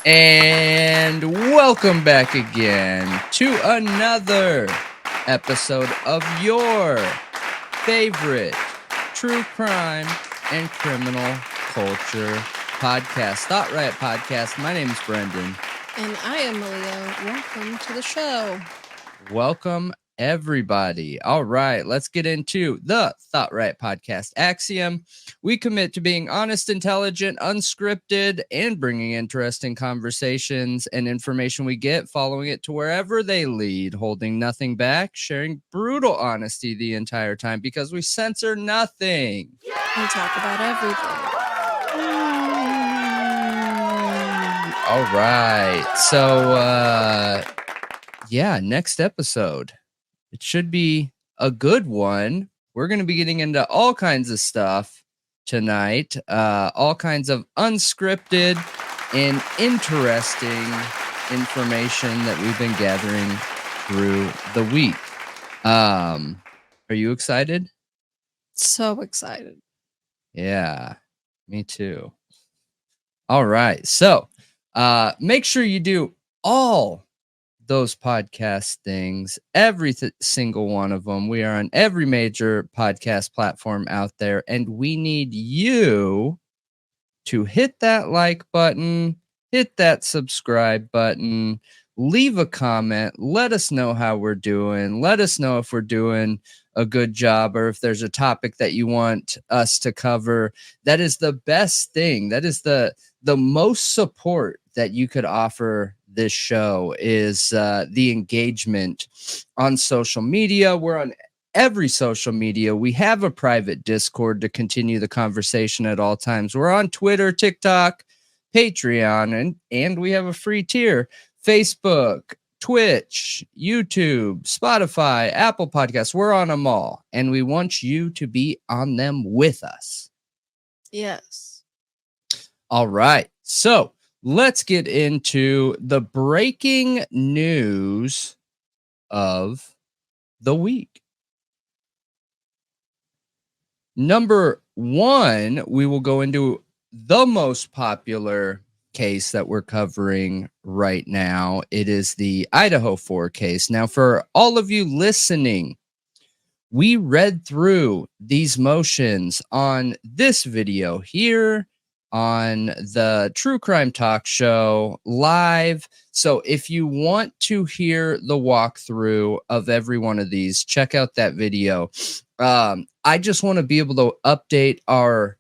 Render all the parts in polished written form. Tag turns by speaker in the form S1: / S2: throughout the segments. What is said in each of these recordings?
S1: And welcome back again to another episode of your favorite true crime and criminal culture podcast, Thought Riot Podcast. My name is Brendan.
S2: And I am Malia. Welcome to the show.
S1: Welcome, everybody. All right, let's get into the Thought Riot Podcast AXIOM. We commit to being honest, intelligent, unscripted, and bringing interesting conversations and information we get, following it to wherever they lead, holding nothing back, sharing brutal honesty the entire time because we censor nothing.
S2: And talk about everything.
S1: All right, so next episode. It should be a good one. We're going to be getting into all kinds of stuff tonight, all kinds of unscripted and interesting information that we've been gathering through the week. Are you excited?
S2: So excited.
S1: Yeah, me too. All right, so make sure you do all those podcast things, every single one of them. We are on every major podcast platform out there, and we need you to hit that like button, hit that subscribe button, leave a comment, let us know how we're doing, let us know if we're doing a good job or if there's a topic that you want us to cover. That is the best thing. That is the most support that you could offer this show is the engagement on social media. We're on every social media. We have a private Discord to continue the conversation at all times. We're on Twitter, TikTok, Patreon, and we have a free tier. Facebook, Twitch, YouTube, Spotify, Apple Podcasts. We're on them all, and we want you to be on them with us.
S2: Yes.
S1: All right. So let's get into the breaking news of the week. Number one, we will go into the most popular case that we're covering right now. It is the Idaho 4 case. Now, for all of you listening, we read through these motions on this video here on the True Crime Talk Show live. So if you want to hear the walkthrough of every one of these, check out that video. I just want to be able to update our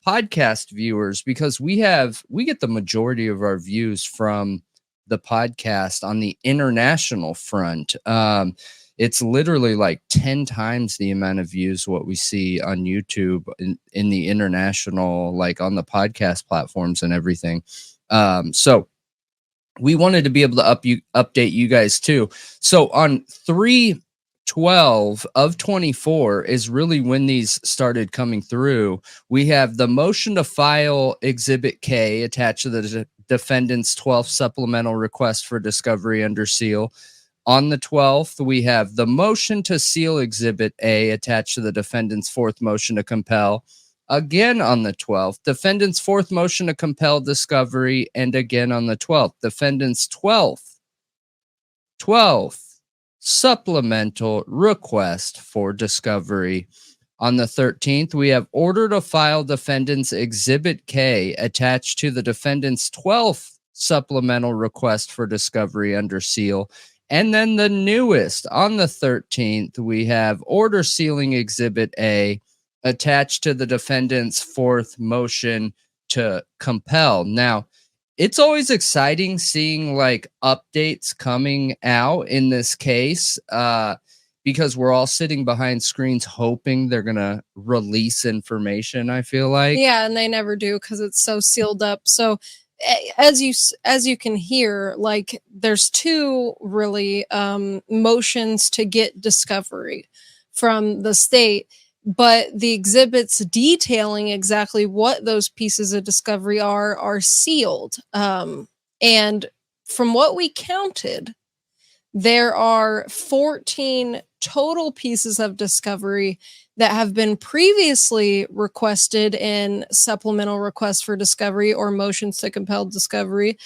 S1: podcast viewers because we get the majority of our views from the podcast on the international front. It's literally like 10 times the amount of views what we see on YouTube in the international, like on the podcast platforms and everything. So we wanted to be able to update you guys too. So on 3/12 of 24 is really when these started coming through. We have the motion to file Exhibit K attached to the defendant's 12th supplemental request for discovery under seal. On the 12th, we have the motion to seal Exhibit A attached to the defendant's 4th motion to compel. Again on the 12th, defendant's 4th motion to compel discovery. And again on the 12th, defendant's 12th supplemental request for discovery. On the 13th, we have order to file defendant's Exhibit K attached to the defendant's 12th supplemental request for discovery under seal. And then the newest, on the 13th, we have order sealing Exhibit A attached to the defendant's 4th motion to compel. Now, it's always exciting seeing like updates coming out in this case because we're all sitting behind screens hoping they're going to release information, I feel like.
S2: Yeah, and they never do because it's so sealed up. So as you can hear, like there's two really motions to get discovery from the state, but the exhibits detailing exactly what those pieces of discovery are sealed. And from what we counted, there are 14 total pieces of discovery that have been previously requested in supplemental requests for discovery or motions to compel discovery.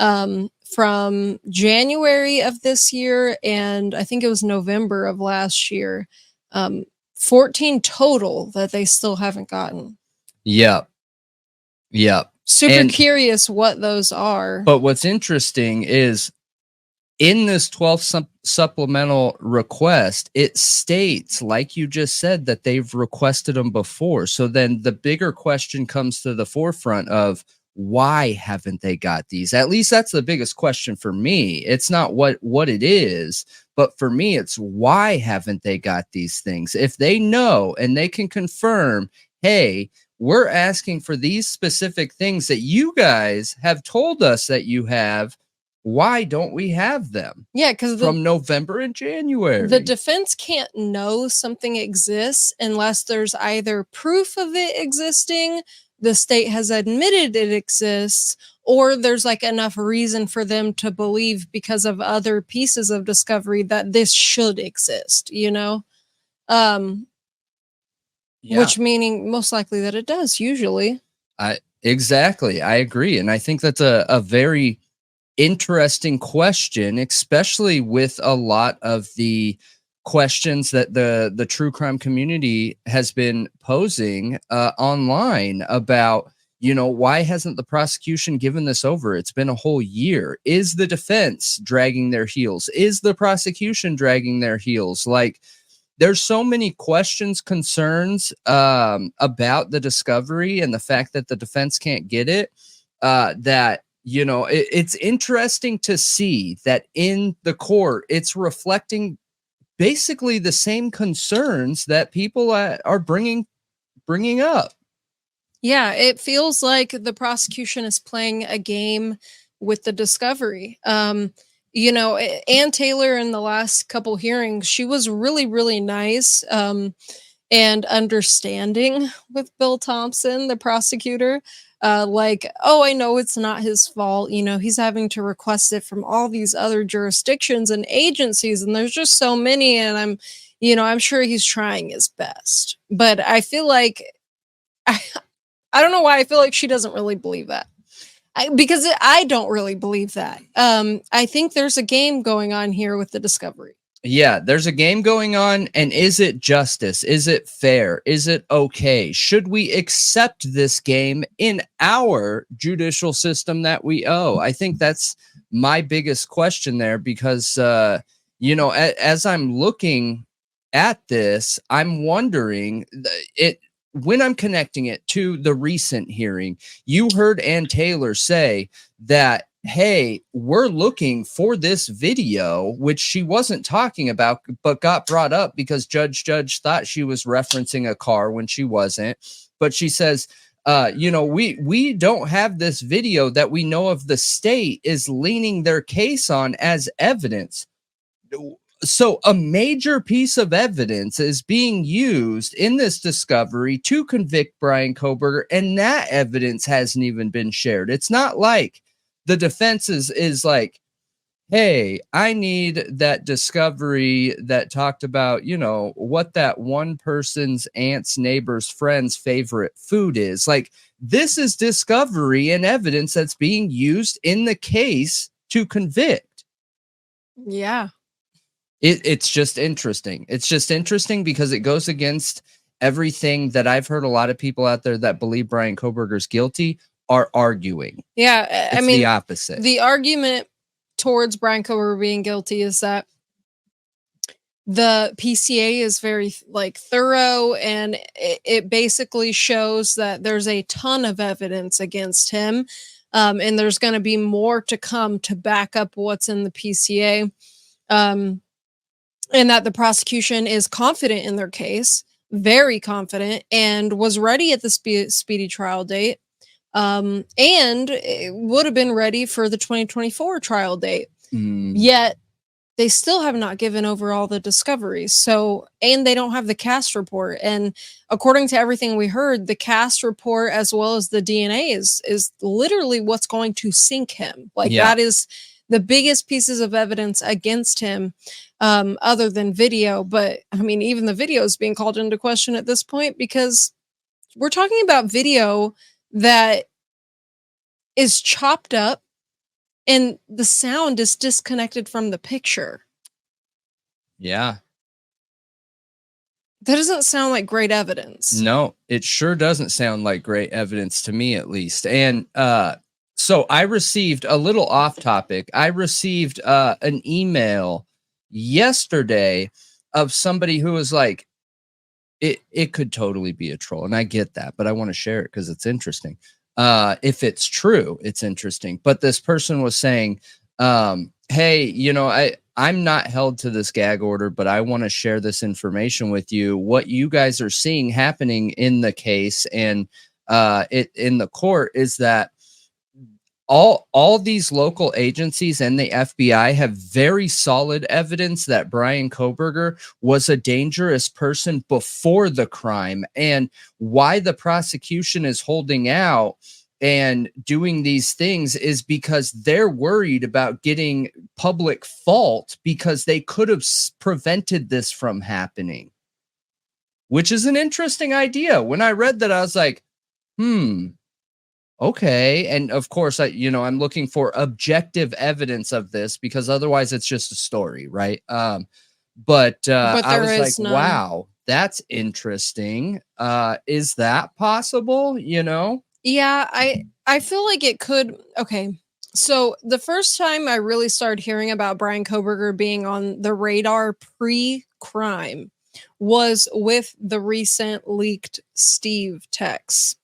S2: from January of this year, and I think it was November of last year. 14 total that they still haven't gotten.
S1: Yep.
S2: Super curious what those are.
S1: But what's interesting is in this 12th supplemental request, it states, like you just said, that they've requested them before. So then the bigger question comes to the forefront of, why haven't they got these? At least that's the biggest question for me. It's not what it is, but for me, it's why haven't they got these things? If they know and they can confirm, hey, we're asking for these specific things that you guys have told us that you have, why don't we have them?
S2: Yeah, because
S1: from November and January.
S2: The defense can't know something exists unless there's either proof of it existing, the state has admitted it exists, or there's like enough reason for them to believe because of other pieces of discovery that this should exist, you know? Which meaning most likely that it does, usually.
S1: Exactly. I agree. And I think that's a very interesting question, especially with a lot of the questions that the true crime community has been posing online about, you know, why hasn't the prosecution given this over? It's been a whole year. Is the defense dragging their heels? Is the prosecution dragging their heels? Like, there's so many questions, concerns about the discovery and the fact that the defense can't get it, that, you know, it's interesting to see that in the court, it's reflecting basically the same concerns that people are bringing up.
S2: Yeah, it feels like the prosecution is playing a game with the discovery. You know, Ann Taylor in the last couple hearings, she was really, really nice and understanding with Bill Thompson, the prosecutor. Like, oh, I know it's not his fault. You know, he's having to request it from all these other jurisdictions and agencies, and there's just so many. And I'm sure he's trying his best. But I feel like, I don't know why I feel like she doesn't really believe that. Because I don't really believe that. I think there's a game going on here with the discovery.
S1: Yeah, there's a game going on. And is it justice? Is it fair? Is it okay? Should we accept this game in our judicial system that we owe? I think that's my biggest question there, because, you know, as I'm looking at this, I'm wondering when I'm connecting it to the recent hearing, you heard Ann Taylor say that, hey, we're looking for this video, which she wasn't talking about, but got brought up because Judge thought she was referencing a car when she wasn't. But she says, you know, we don't have this video that we know of the state is leaning their case on as evidence. So a major piece of evidence is being used in this discovery to convict Bryan Kohberger, and that evidence hasn't even been shared. It's not like the defense is like, hey, I need that discovery that talked about, you know, what that one person's aunt's neighbor's friend's favorite food is. Like, this is discovery and evidence that's being used in the case to convict.
S2: Yeah.
S1: It's just interesting. It's just interesting because it goes against everything that I've heard a lot of people out there that believe Bryan Kohberger's guilty are arguing.
S2: Yeah,
S1: I mean, the opposite.
S2: The argument towards Bryan Kohberger being guilty is that the PCA is very thorough, and it basically shows that there's a ton of evidence against him, and there's going to be more to come to back up what's in the PCA. And that the prosecution is confident in their case, very confident, and was ready at the speedy trial date, and it would have been ready for the 2024 trial date. Yet they still have not given over all the discoveries. So, and they don't have the cast report. And according to everything we heard, the cast report as well as the DNA is literally what's going to sink him. Like, that is the biggest pieces of evidence against him, other than video. But I mean, even the video is being called into question at this point, because we're talking about video that is chopped up and the sound is disconnected from the picture.
S1: Yeah.
S2: That doesn't sound like great evidence.
S1: No, it sure doesn't sound like great evidence to me, at least. And so I received a little off topic. I received an email yesterday of somebody who was like, it could totally be a troll. And I get that, but I want to share it because it's interesting. If it's true, it's interesting. But this person was saying, hey, you know, I'm not held to this gag order, but I want to share this information with you. What you guys are seeing happening in the case and in the court is that all these local agencies and the FBI have very solid evidence that Bryan Kohberger was a dangerous person before the crime, and why the prosecution is holding out and doing these things is because they're worried about getting public fault because they could have prevented this from happening, which is an interesting idea. When I read that, I was like, okay. And of course, I'm looking for objective evidence of this because otherwise it's just a story, right? But I was like,
S2: none.
S1: wow, that's interesting. Is that possible? You know?
S2: Yeah, I feel like it could. Okay. So the first time I really started hearing about Bryan Kohberger being on the radar pre-crime was with the recent leaked Steve text.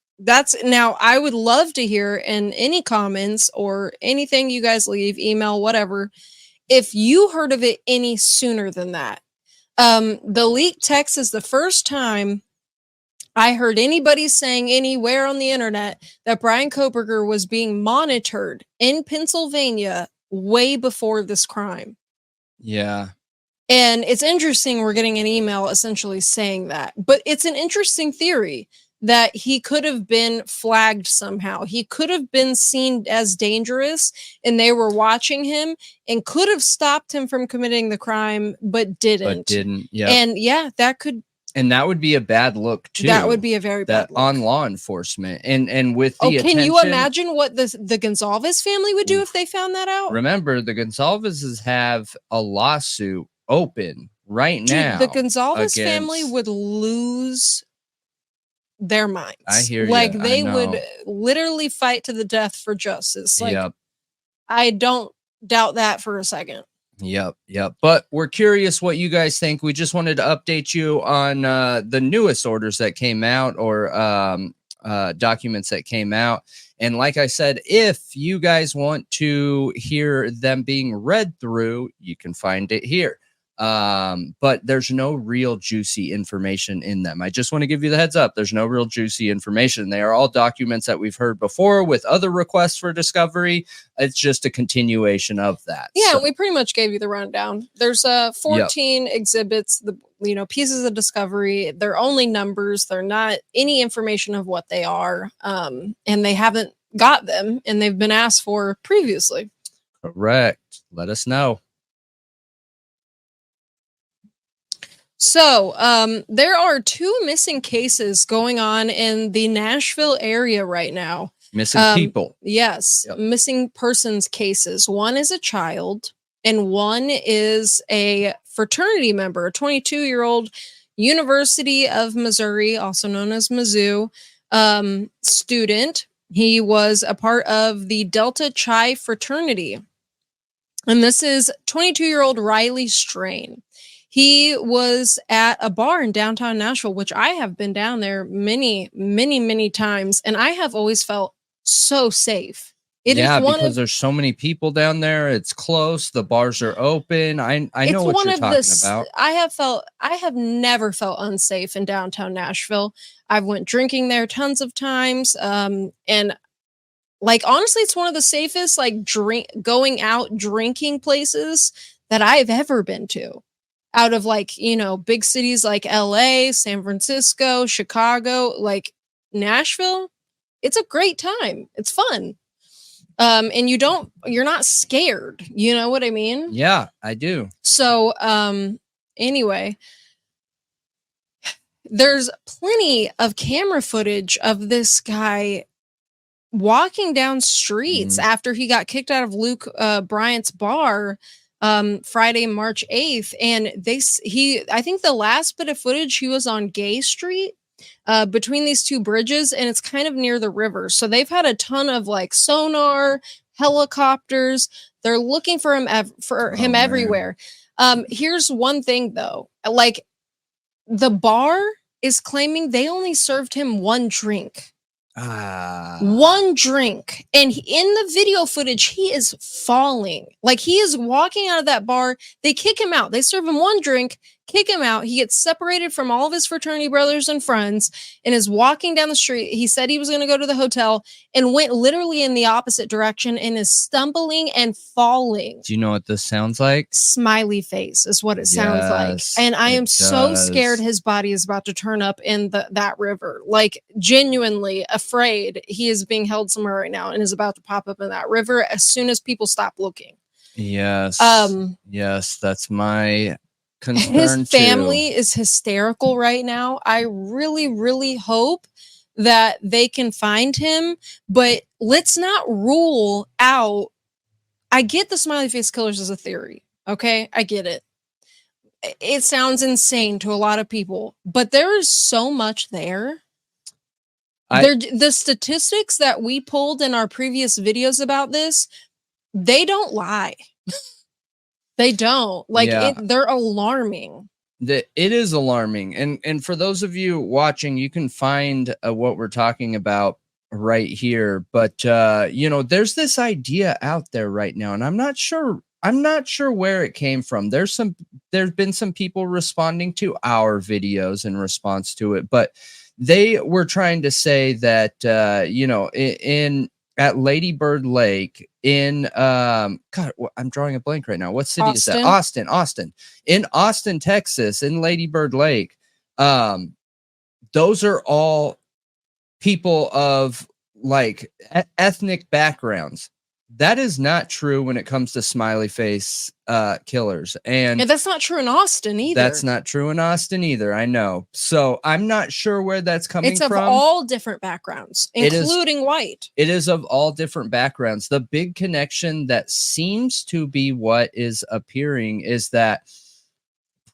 S2: Now I would love to hear in any comments or anything you guys leave, email, whatever, if you heard of it any sooner than that. The leaked text is the first time I heard anybody saying anywhere on the internet that Bryan Kohberger was being monitored in Pennsylvania way before this crime.
S1: Yeah.
S2: And it's interesting we're getting an email essentially saying that. But it's an interesting theory that he could have been flagged somehow. He could have been seen as dangerous and they were watching him and could have stopped him from committing the crime, but didn't.
S1: Yeah.
S2: And yeah, that could.
S1: And that would be a bad look too.
S2: That would be a very bad look
S1: on law enforcement. And with the
S2: can you imagine what the Gonzalez family would do if they found that out?
S1: Remember, the Gonzalezes have a lawsuit open right now.
S2: The Gonzalez family would lose their minds.
S1: I hear
S2: like
S1: you.
S2: They would literally fight to the death for justice. Like,
S1: yep.
S2: I don't doubt that for a second.
S1: Yep. But we're curious what you guys think. We just wanted to update you on the newest orders that came out, or documents that came out. And like I said, if you guys want to hear them being read through, you can find it here. But there's no real juicy information in them. I just want to give you the heads up. There's no real juicy information. They are all documents that we've heard before with other requests for discovery. It's just a continuation of that.
S2: Yeah, so we pretty much gave you the rundown. There's 14 exhibits, pieces of discovery. They're only numbers. They're not any information of what they are. And they haven't got them, and they've been asked for previously.
S1: Correct. Let us know.
S2: So, there are 2 missing cases going on in the Nashville area right now.
S1: Missing people.
S2: Yes. Yep. Missing persons cases. One is a child and one is a fraternity member, a 22-year-old University of Missouri, also known as Mizzou, student. He was a part of the Delta Chi fraternity. And this is 22-year-old Riley Strain. He was at a bar in downtown Nashville, which I have been down there many, many, many times, and I have always felt so safe.
S1: Because there's so many people down there. It's close. The bars are open. I know what you're talking about.
S2: I have never felt unsafe in downtown Nashville. I've went drinking there tons of times, and like honestly, it's one of the safest going out drinking places that I've ever been to. Out of big cities like LA, San Francisco, Chicago, like Nashville, it's a great time. It's fun. And you're not scared. You know what I mean?
S1: Yeah, I do.
S2: So, anyway, there's plenty of camera footage of this guy walking down streets
S1: Mm.
S2: after he got kicked out of Luke Bryant's bar Friday, March 8th. And I think the last bit of footage, he was on Gay Street between these two bridges, and it's kind of near the river. So they've had a ton of like sonar, helicopters. They're looking for him
S1: Man.
S2: everywhere. Here's one thing though, like the bar is claiming they only served him one drink. One drink. And in the video footage, he is falling. Like he is walking out of that bar. They kick him out. They serve him one drink, kick him out. He gets separated from all of his fraternity brothers and friends and is walking down the street. He said he was going to go to the hotel and went literally in the opposite direction and is stumbling and falling.
S1: Do you know what this sounds like?
S2: Smiley face is what it sounds like. And I am so scared his body is about to turn up in that river. Like genuinely afraid he is being held somewhere right now and is about to pop up in that river as soon as people stop looking.
S1: Yes. Yes, that's my concern.
S2: His family is hysterical right now. I really, really hope that they can find him, but let's not rule out. I get the smiley face killers as a theory. Okay. I get it. It sounds insane to a lot of people, but there is so much there. The statistics that we pulled in our previous videos about this, they don't lie. They don't. Like, they're alarming.
S1: It is alarming. And for those of you watching, you can find what we're talking about right here. But, there's this idea out there right now, and I'm not sure where it came from. There's been some people responding to our videos in response to it, but they were trying to say that, at Lady Bird Lake in God, I'm drawing a blank right now. What city is that? Austin. In Austin, Texas, in Lady Bird Lake. Those are all people of like ethnic backgrounds. That is not true when it comes to smiley face killers. And
S2: that's not true in Austin either.
S1: That's not true in Austin either. I know. So I'm not sure where that's coming from.
S2: It's of all different backgrounds, including white.
S1: It is of all different backgrounds. The big connection that seems to be what is appearing is that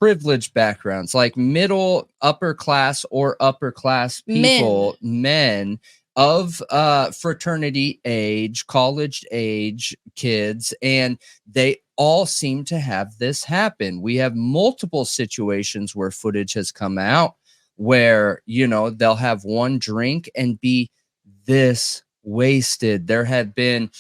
S1: privileged backgrounds, like middle, upper class, or upper class people, men of fraternity age, college age kids, and they all seem to have this happen. We have multiple situations where footage has come out where, they'll have one drink and be this wasted. There have been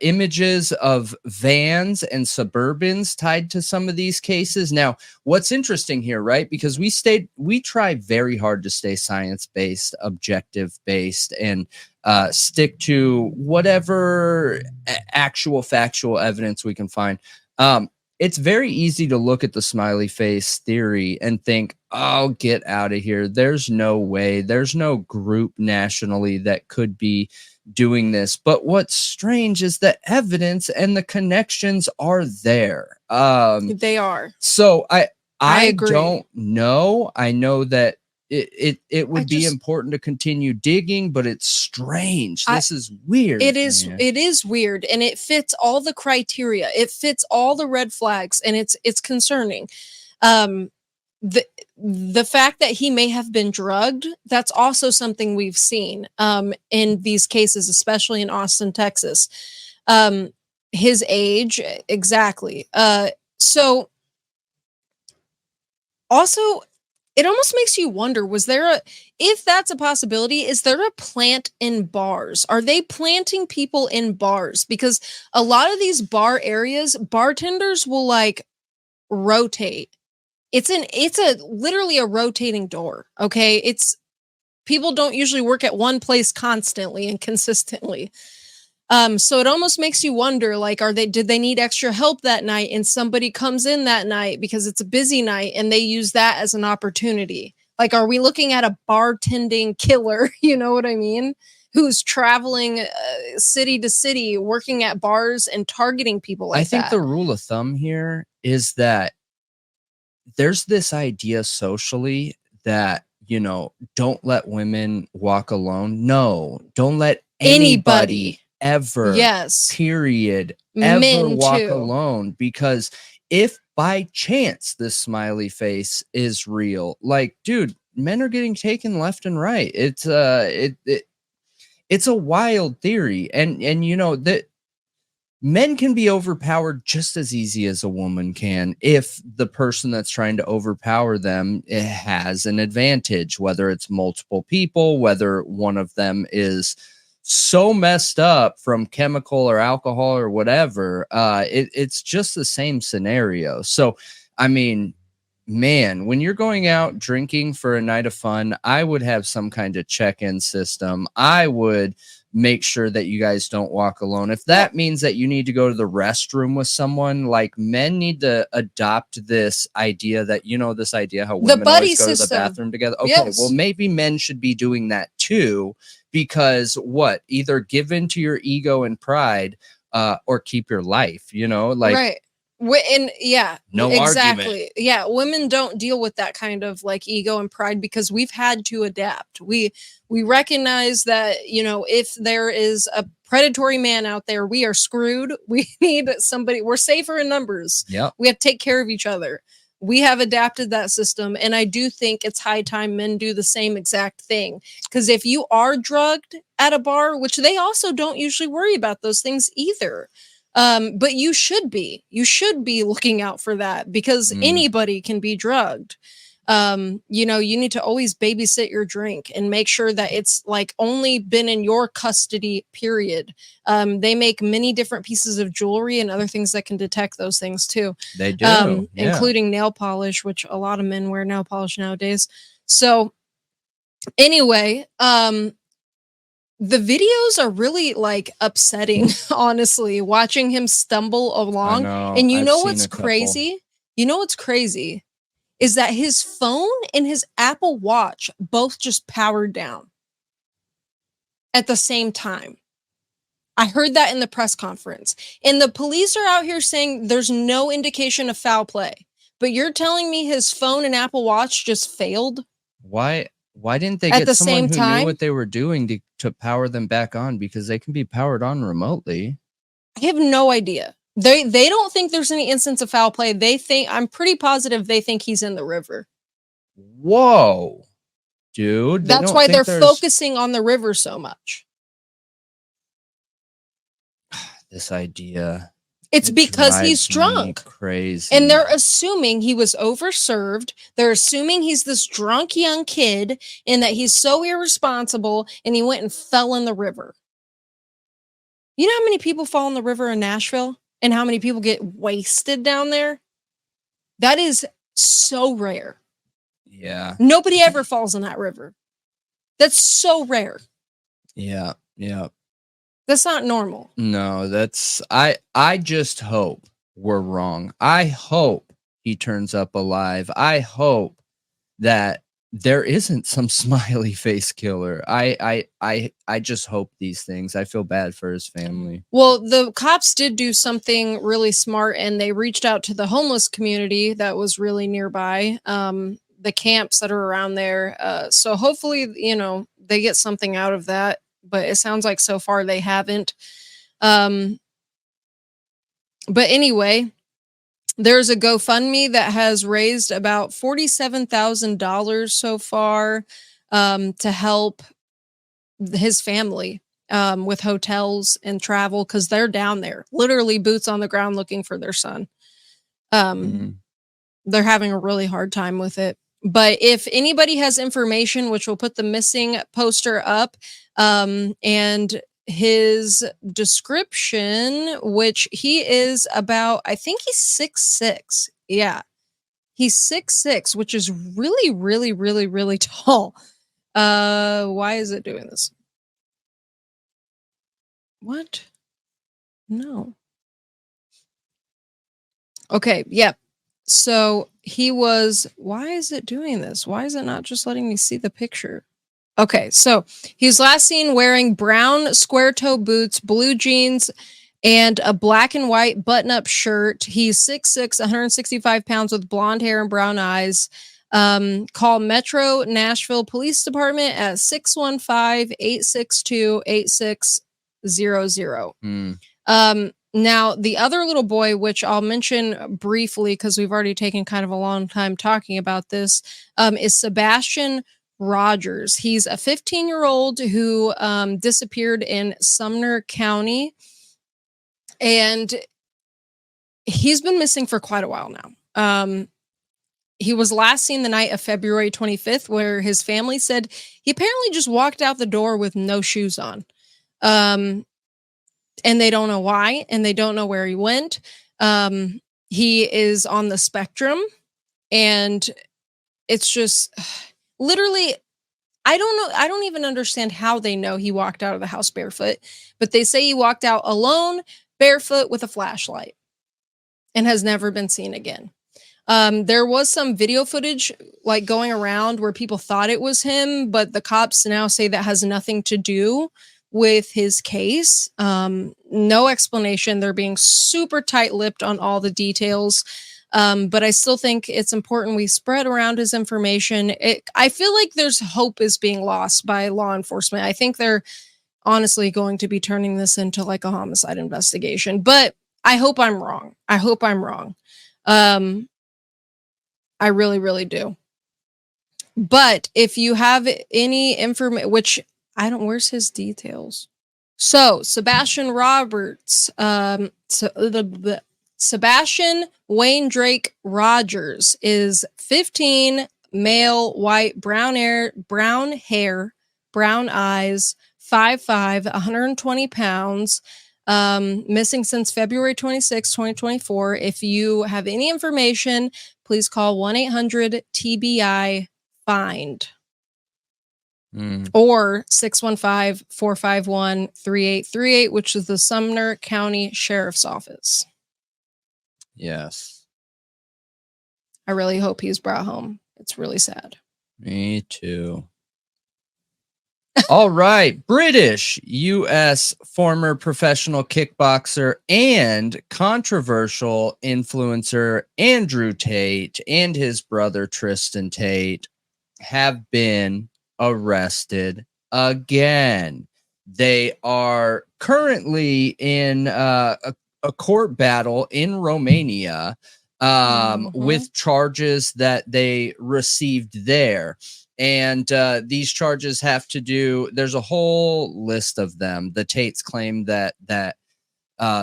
S1: images of vans and Suburbans tied to some of these cases. Now, what's interesting here, right? Because we try very hard to stay science-based, objective-based, and stick to whatever actual factual evidence we can find. It's very easy to look at the smiley face theory and think, oh, get out of here. There's no way. There's no group nationally that could be doing this. But what's strange is the evidence and the connections are there.
S2: They are.
S1: So I
S2: agree.
S1: don't know. I know that it would be important to continue digging, but it's strange. This is weird.
S2: It is weird, and it fits all the criteria. It fits all the red flags, and it's concerning. The fact that he may have been drugged, that's also something we've seen in these cases, especially in Austin, Texas. His age, exactly. So also, it almost makes you wonder, if that's a possibility, is there a plant in bars? Are they planting people in bars? Because a lot of these bar areas, bartenders will like rotate. It's literally a rotating door. Okay. People don't usually work at one place constantly and consistently. So it almost makes you wonder, like, did they need extra help that night and somebody comes in that night because it's a busy night and they use that as an opportunity? Like, are we looking at a bartending killer? You know what I mean? Who's traveling city to city, working at bars and targeting people like that. I think
S1: the rule of thumb here is that there's this idea socially that, don't let women walk alone. No, don't let anybody ever,
S2: yes,
S1: period, ever
S2: men
S1: walk
S2: too.
S1: alone. Because if by chance this smiley face is real, like, dude, men are getting taken left and right. It's it's a wild theory, and you know that men can be overpowered just as easy as a woman can if the person that's trying to overpower them has an advantage, whether it's multiple people, whether one of them is so messed up from chemical or alcohol or whatever. It's just the same scenario. So, I mean, man, when you're going out drinking for a night of fun, I would have some kind of check-in system. I would make sure that you guys don't walk alone. If that means that you need to go to the restroom with someone, like, men need to adopt this idea that, you know, this idea how women always go to the bathroom together. Okay, yes. Well, maybe men should be doing that too, because what? Either give in to your ego and pride, or keep your life, you know, like,
S2: right. And yeah,
S1: no
S2: exactly.
S1: argument.
S2: Yeah, women don't deal with that kind of like ego and pride because we've had to adapt. We recognize that, you know, if there is a predatory man out there, we are screwed. We need somebody. We're safer in numbers.
S1: Yeah,
S2: we have to take care of each other. We have adapted that system, and I do think it's high time men do the same exact thing. Because if you are drugged at a bar, which they also don't usually worry about those things either. But you should be looking out for that because anybody can be drugged. You know, you need to always babysit your drink and make sure that it's like only been in your custody, period. They make many different pieces of jewelry and other things that can detect those things too.
S1: They do,
S2: including nail polish, which a lot of men wear nail polish nowadays. So anyway, the videos are really like upsetting, honestly, watching him stumble along. And you know what's crazy? You know what's crazy is that his phone and his Apple Watch both just powered down at the same time. I heard that in the press conference. And the police are out here saying there's no indication of foul play. But you're telling me his phone and Apple Watch just failed?
S1: Why didn't they get someone who knew what they were doing to power them back on? Because they can be powered on remotely.
S2: I have no idea. They don't think there's any instance of foul play. I'm pretty positive they think he's in the river.
S1: Whoa, dude.
S2: That's why they're focusing on the river so much.
S1: This idea.
S2: It's because he's drunk.
S1: Crazy.
S2: And they're assuming he was overserved. They're assuming he's this drunk young kid and that he's so irresponsible and he went and fell in the river. You know how many people fall in the river in Nashville and how many people get wasted down there? That is so rare.
S1: Yeah.
S2: Nobody ever falls in that river. That's so rare.
S1: Yeah. Yeah.
S2: That's not normal.
S1: No, I just hope we're wrong. I hope he turns up alive. I hope that there isn't some smiley face killer. I just hope these things. I feel bad for his family.
S2: Well, the cops did do something really smart and they reached out to the homeless community that was really nearby, the camps that are around there. So hopefully, you know, they get something out of that. But it sounds like so far they haven't. But anyway, there's a GoFundMe that has raised about $47,000 so far to help his family with hotels and travel because they're down there, literally boots on the ground looking for their son. They're having a really hard time with it. But if anybody has information, which we'll put the missing poster up, and his description, which he is about, I think he's 6'6". Yeah. He's 6'6", which is really, really, really, really tall. Why is it doing this? What? No. Okay. Yeah. So he was, why is it doing this? Why is it not just letting me see the picture? Okay, so he's last seen wearing brown square toe boots, blue jeans, and a black and white button-up shirt. He's 6'6", 165 pounds with blonde hair and brown eyes. Call Metro Nashville Police Department at 615-862-8600. Now, the other little boy, which I'll mention briefly because we've already taken kind of a long time talking about this, is Sebastian Rogers. He's a 15-year-old who disappeared in Sumner County, and he's been missing for quite a while now. He was last seen the night of February 25th, where his family said he apparently just walked out the door with no shoes on. And they don't know why, and they don't know where he went. He is on the spectrum, and it's just literally, I don't know. I don't even understand how they know he walked out of the house barefoot, but they say he walked out alone, barefoot with a flashlight, and has never been seen again. There was some video footage like going around where people thought it was him, but the cops now say that has nothing to do with his case. No explanation. They're being super tight-lipped on all the details. But I still think it's important we spread around his information. I feel like there's hope is being lost by law enforcement. I think they're honestly going to be turning this into like a homicide investigation, but I hope I'm wrong. I hope I'm wrong. I really, really do. But if you have any information, which I don't, where's his details? So Sebastian Roberts, Sebastian Wayne Drake Rogers is 15, male, white, brown hair, brown eyes, 5'5", 120 pounds, missing since February 26, 2024. If you have any information, please call 1-800-TBI-FIND. Or 615-451-3838, which is the Sumner County Sheriff's Office.
S1: Yes.
S2: I really hope he's brought home. It's really sad.
S1: Me too. All right. British U.S. former professional kickboxer and controversial influencer Andrew Tate and his brother Tristan Tate have been arrested again. They are currently in a court battle in Romania with charges that they received there. And these charges have to do, there's a whole list of them. The Tates claim that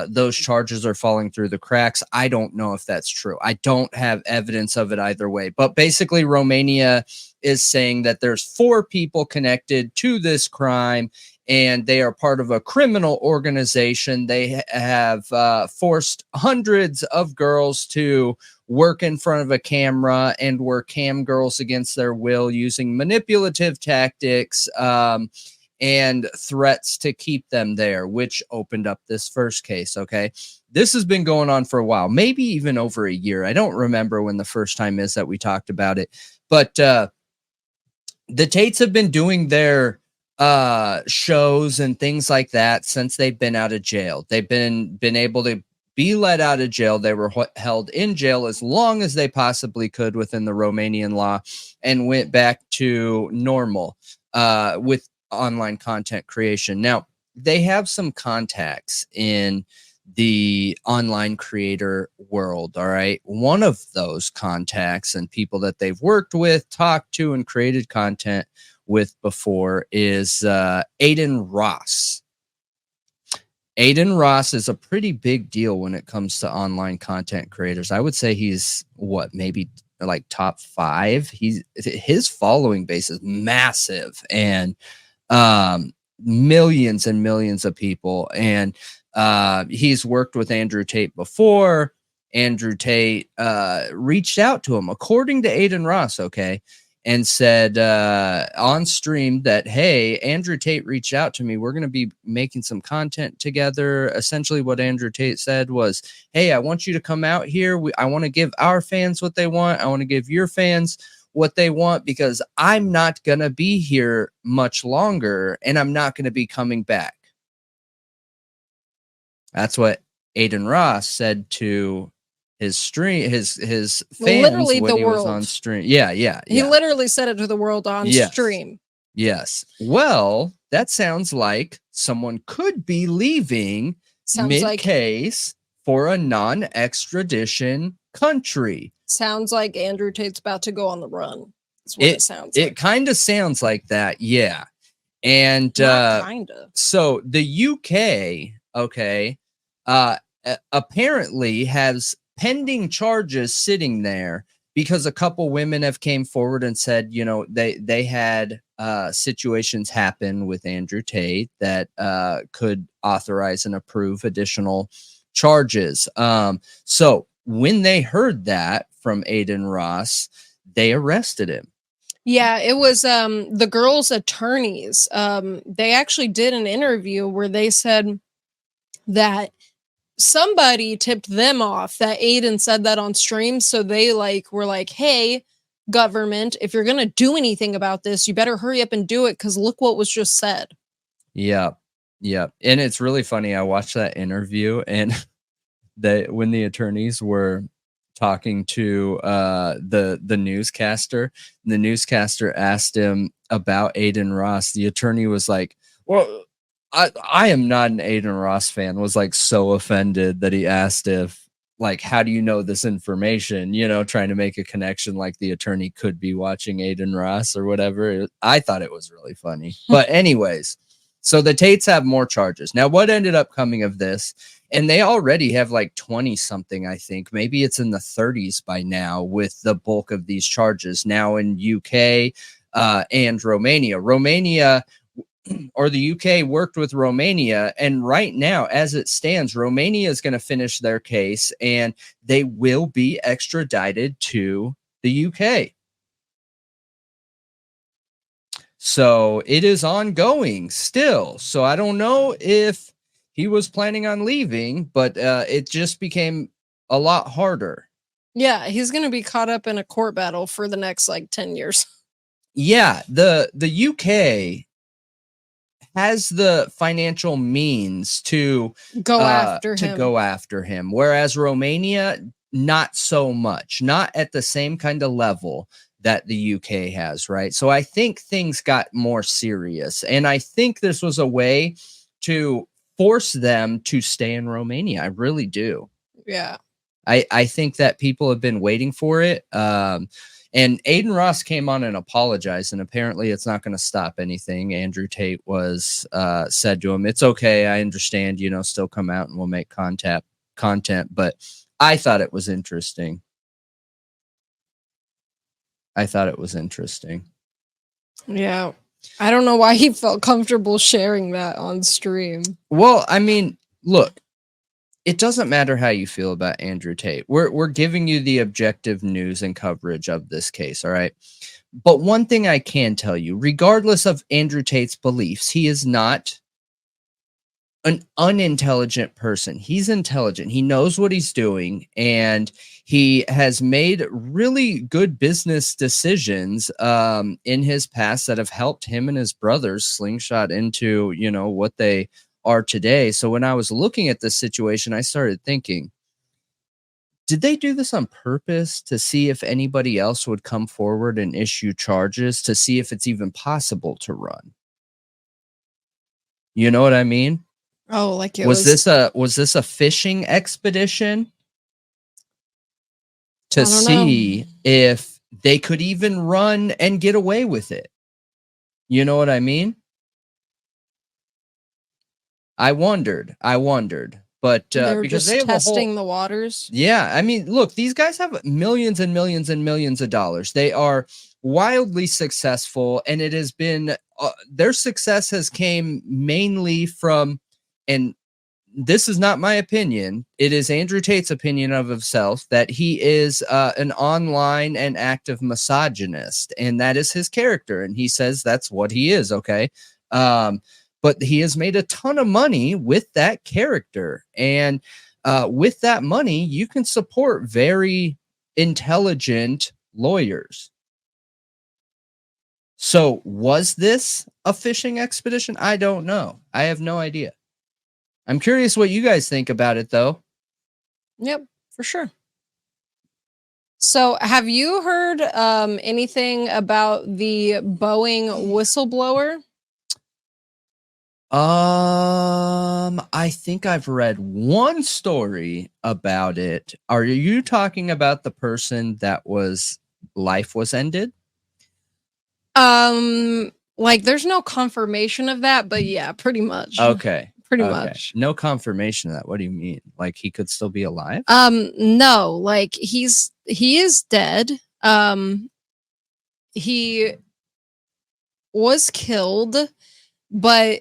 S1: those charges are falling through the cracks. I don't know if that's true. I don't have evidence of it either way. But basically, Romania is saying that there's 4 people connected to this crime, and they are part of a criminal organization. They have forced hundreds of girls to work in front of a camera and were cam girls against their will, using manipulative tactics and threats to keep them there, which opened up this first case. Okay. This has been going on for a while, maybe even over a year. I don't remember when the first time is that we talked about it, but the Tates have been doing their shows and things like that since they've been out of jail. They've been able to be let out of jail. They were held in jail as long as they possibly could within the Romanian law, and went back to normal with online content creation. Now, they have some contacts in the online creator world. All right. One of those contacts and people that they've worked with, talked to, and created content with before is Aiden Ross. Aiden Ross is a pretty big deal when it comes to online content creators. I would say he's maybe like top 5. His following base is massive, and millions and millions of people. And he's worked with Andrew Tate before. Andrew Tate reached out to him, according to Aiden Ross, okay, and said on stream that, hey, Andrew Tate reached out to me. We're going to be making some content together. Essentially what Andrew Tate said was, hey, I want you to come out here. I want to give our fans what they want. I want to give your fans what they want, because I'm not going to be here much longer, and I'm not going to be coming back. That's what Aiden Ross said to his stream, his fans
S2: Literally
S1: when
S2: the
S1: he was on
S2: world.
S1: stream. Yeah.
S2: He literally said it to the world on
S1: Yes.
S2: stream.
S1: Yes. Well, that sounds like someone could be leaving mid-case for a non-extradition country.
S2: Sounds like Andrew Tate's about to go on the run. That's what it sounds like.
S1: It kind of sounds like that, yeah. And so the UK, okay, apparently has pending charges sitting there because a couple women have came forward and said, you know, they had situations happen with Andrew Tate that could authorize and approve additional charges. So when they heard that from Aiden Ross, they arrested him.
S2: Yeah, it was the girls' attorneys. They actually did an interview where they said that somebody tipped them off that Aiden said that on stream. So they were like, hey, government, if you're gonna do anything about this, you better hurry up and do it, because look what was just said.
S1: Yeah. And it's really funny. I watched that interview, and when the attorneys were talking to the newscaster, the newscaster asked him about Aiden Ross. The attorney was like, well, I am not an Aiden Ross fan, was like so offended that he asked if, like, how do you know this information, you know, trying to make a connection like the attorney could be watching Aiden Ross or whatever. I thought it was really funny. But anyways, so the Tates have more charges. Now, what ended up coming of this, and they already have like 20 something, I think, maybe it's in the 30s by now, with the bulk of these charges now in UK and Romania. Or the UK worked with Romania, and right now, as it stands, Romania is going to finish their case and they will be extradited to the UK. So it is ongoing still. So I don't know if he was planning on leaving, but it just became a lot harder.
S2: Yeah, he's going to be caught up in a court battle for the next 10 years.
S1: Yeah, the UK has the financial means to
S2: go after
S1: him, whereas Romania, not so much, not at the same kind of level that the UK has, right? So I think things got more serious, and I think this was a way to force them to stay in Romania. I really do.
S2: Yeah.
S1: I think that people have been waiting for it. And Aiden Ross came on and apologized, and apparently it's not going to stop anything. Andrew Tate was said to him, it's okay, I understand, you know, still come out and we'll make content. But I thought it was interesting.
S2: Yeah. I don't know why he felt comfortable sharing that on stream.
S1: Well, I mean, look, it doesn't matter how you feel about Andrew Tate. We're giving you the objective news and coverage of this case, all right? But one thing I can tell you, regardless of Andrew Tate's beliefs, he is not an unintelligent person. He's intelligent. He knows what he's doing, and he has made really good business decisions in his past that have helped him and his brothers slingshot into, you know, what they are today. So when I was looking at this situation, I started thinking, did they do this on purpose to see if anybody else would come forward and issue charges, to see if it's even possible to run? You know what I mean?
S2: Oh, like it
S1: was this a fishing expedition to see if they could even run and get away with it? You know what I mean? I wondered, but because
S2: they have testing the waters.
S1: Yeah, I mean, look, these guys have millions and millions and millions of dollars. They are wildly successful, and it has been their success has came mainly from, and this is not my opinion, it is Andrew Tate's opinion of himself, that he is an online and active misogynist, and that is his character, and he says that's what he is. Okay. But he has made a ton of money with that character. And with that money, you can support very intelligent lawyers. So was this a fishing expedition? I don't know. I have no idea. I'm curious what you guys think about it, though.
S2: Yep, for sure. So, have you heard anything about the Boeing whistleblower?
S1: I think I've read one story about it. Are you talking about the person that life was ended?
S2: Like there's no confirmation of that, but yeah, pretty much.
S1: Okay.
S2: Pretty
S1: Okay.
S2: much.
S1: No confirmation of that. What do you mean? Like he could still be alive?
S2: No, like he is dead. He was killed, but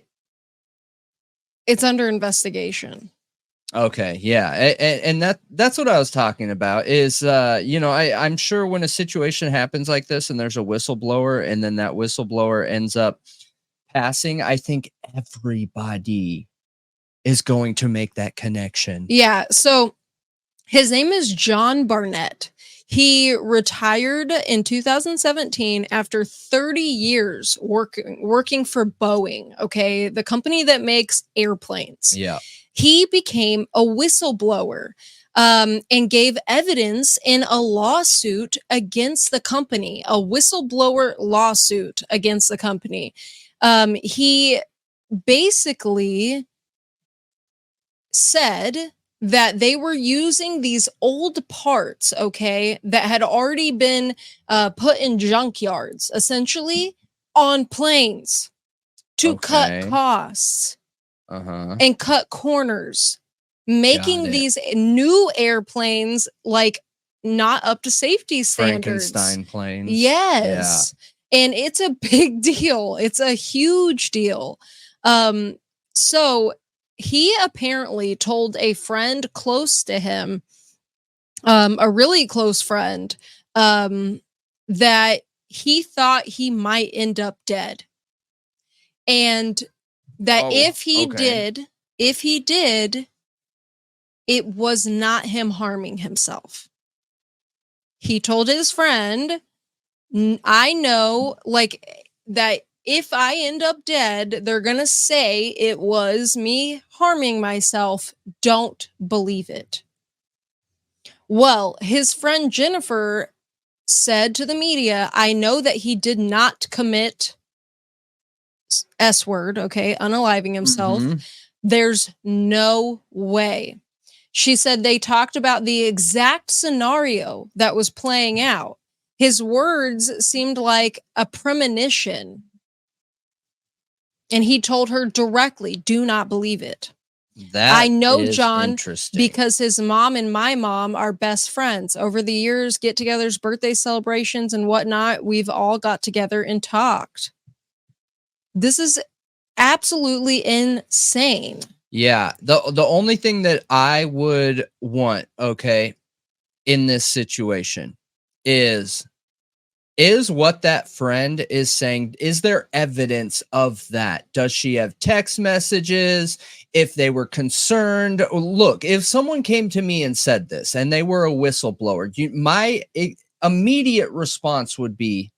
S2: it's under investigation.
S1: Okay, yeah, and that's what I was talking about. Is I'm sure when a situation happens like this and there's a whistleblower, and then that whistleblower ends up passing, I think everybody is going to make that connection.
S2: Yeah. So his name is John Barnett. He retired in 2017 after 30 years working for Boeing, okay, the company that makes airplanes.
S1: Yeah.
S2: He became a whistleblower and gave evidence in a lawsuit against the company, a whistleblower lawsuit against the company. He basically said that they were using these old parts, okay, that had already been put in junkyards, essentially on planes to cut costs and cut corners, making these new airplanes like not up to safety standards.
S1: Frankenstein planes.
S2: Yes. Yeah. And it's a big deal. It's a huge deal. So he apparently told a friend close to him, a really close friend, that he thought he might end up dead. And that if he did, it was not him harming himself. He told his friend, I know, like, that if I end up dead, they're going to say it was me harming myself. Don't believe it. Well, his friend Jennifer said to the media, I know that he did not commit S word, okay, unaliving himself. There's no way. She said they talked about the exact scenario that was playing out. His words seemed like a premonition. And he told her directly, do not believe it. I know John because his mom and my mom are best friends. Over the years, get-togethers, birthday celebrations, and whatnot, we've all got together and talked. This is absolutely insane.
S1: Yeah. The only thing that I would want, okay, in this situation is what that friend is saying, is there evidence of that? Does she have text messages? If they were concerned, look, if someone came to me and said this and they were a whistleblower, my immediate response would be,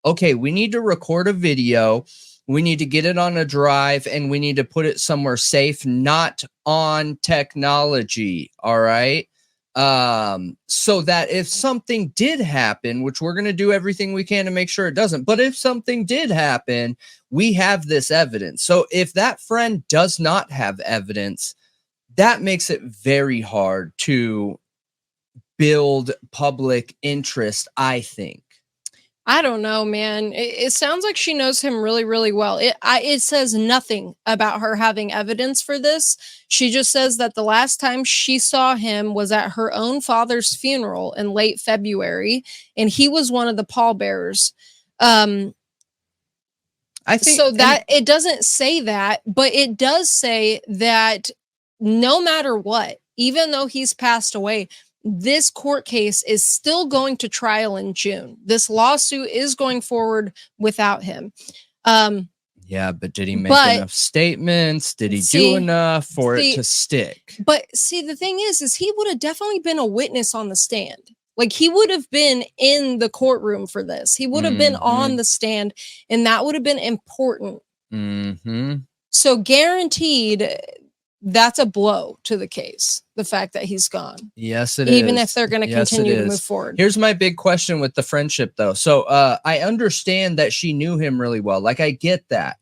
S1: okay, we need to record a video. We need to get it on a drive and we need to put it somewhere safe, not on technology. All right. So that if something did happen, which we're going to do everything we can to make sure it doesn't, but if something did happen, we have this evidence. So if that friend does not have evidence, that makes it very hard to build public interest, I think.
S2: I don't know, man. It sounds like she knows him really, really well. It says nothing about her having evidence for this. She just says that the last time she saw him was at her own father's funeral in late February, and he was one of the pallbearers. I think so that it doesn't say that, but it does say that no matter what, even though he's passed away, this court case is still going to trial in June. This lawsuit is going forward without him.
S1: Yeah, but did he make enough statements? Did he do enough for it to stick?
S2: But see, the thing is he would have definitely been a witness on the stand. Like he would have been in the courtroom for this. He would have been on the stand, and that would have been important. So guaranteed that's a blow to the case. The fact that he's gone.
S1: Yes, it is.
S2: Even if they're going to continue to move forward.
S1: Here's my big question with the friendship, though. So I understand that she knew him really well. Like, I get that.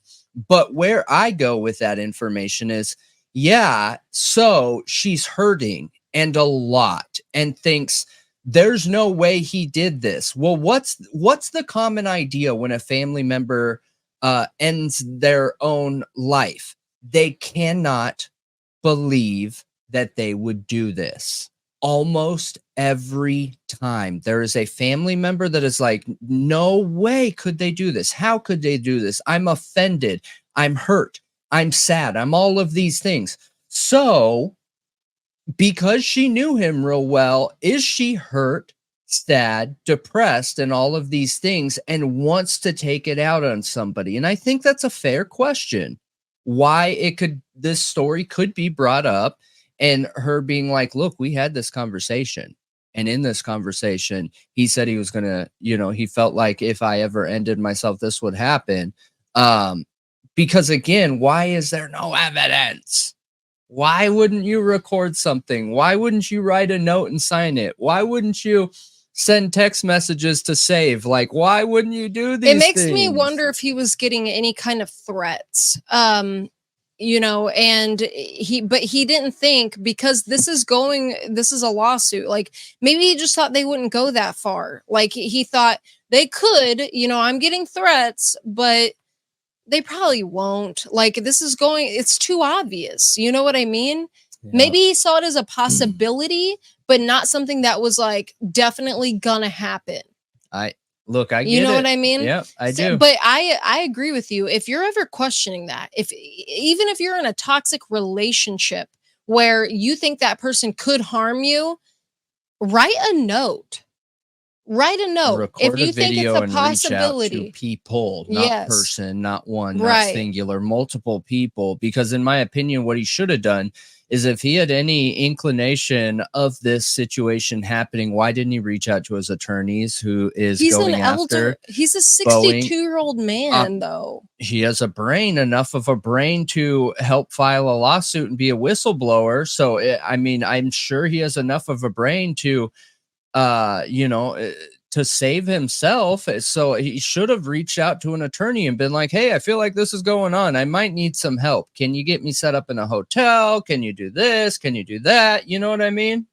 S1: But where I go with that information is, yeah, so she's hurting and a lot and thinks there's no way he did this. Well, what's the common idea when a family member ends their own life? They cannot believe that they would do this. Almost every time there is a family member that is like, no way could they do this. How could they do this? I'm offended. I'm hurt. I'm sad. I'm all of these things. So because she knew him real well, is she hurt, sad, depressed, and all of these things, and wants to take it out on somebody? And I think that's a fair question. Why this story could be brought up, and her being like, look, we had this conversation. And in this conversation, he said he was going to, he felt like if I ever ended myself, this would happen. Because again, why is there no evidence? Why wouldn't you record something? Why wouldn't you write a note and sign it? Why wouldn't you send text messages to save? Like, why wouldn't you do these things? It makes
S2: me wonder if he was getting any kind of threats. And he didn't think, because this is a lawsuit. Like, maybe he just thought they wouldn't go that far. Like, he thought they could, I'm getting threats, but they probably won't. Like, it's too obvious. You know what I mean? Yeah. Maybe he saw it as a possibility, but not something that was like definitely gonna happen.
S1: I get
S2: you know what I mean?
S1: Yeah, I do.
S2: But I agree with you. If you're ever questioning that, even if you're in a toxic relationship where you think that person could harm you, write a note.
S1: Record
S2: if you think it's a possibility.
S1: Reach out to people, not person, not one, not singular, multiple people. Because in my opinion, what he should have done is, if he had any inclination of this situation happening, why didn't he reach out to his attorneys, who is going after?
S2: He's a 62-year-old man, though.
S1: He has enough of a brain to help file a lawsuit and be a whistleblower. So, I'm sure he has enough of a brain to, to save himself. So he should have reached out to an attorney and been like, hey, I feel like this is going on. I might need some help. Can you get me set up in a hotel? Can you do this? Can you do that? You know what I mean?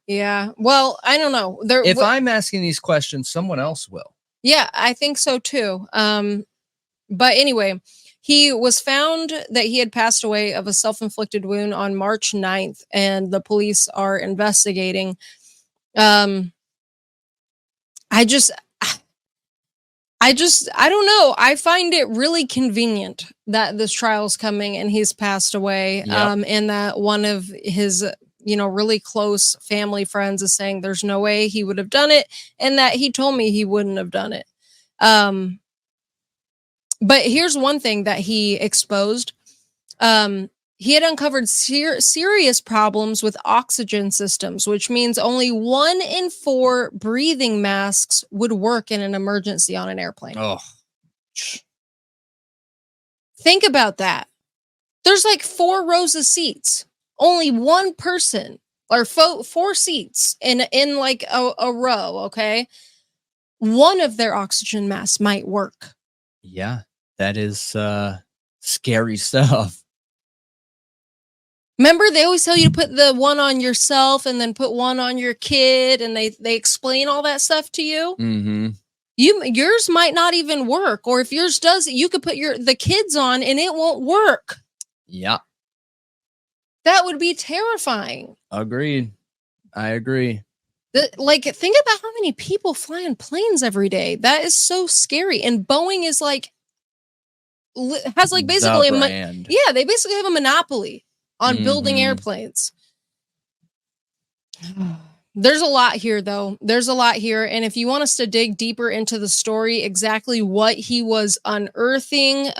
S2: Yeah. Well, I don't know.
S1: If I'm asking these questions, someone else will.
S2: Yeah, I think so too. But anyway, he was found that he had passed away of a self-inflicted wound on March 9th, and the police are investigating. I don't know. I find it really convenient that this trial's coming and he's passed away.
S1: Yep.
S2: And that one of his, really close family friends is saying there's no way he would have done it, and that he told me he wouldn't have done it. But here's one thing that he exposed. He had uncovered serious problems with oxygen systems, which means only 1 in 4 breathing masks would work in an emergency on an airplane.
S1: Oh,
S2: think about that. There's like 4 rows of seats, only one person, or 4 seats in like a row. Okay. One of their oxygen masks might work.
S1: Yeah, that is scary stuff.
S2: Remember, they always tell you to put the one on yourself and then put one on your kid, and they explain all that stuff to you.
S1: Mm-hmm.
S2: Yours might not even work, or if yours does, you could put the kids on and it won't work.
S1: Yeah,
S2: that would be terrifying.
S1: Agreed. I agree.
S2: Think about how many people fly on planes every day. That is so scary. And Boeing is has basically they basically have a monopoly on building airplanes. There's a lot here, though. There's a lot here. And if you want us to dig deeper into the story, exactly what he was unearthing,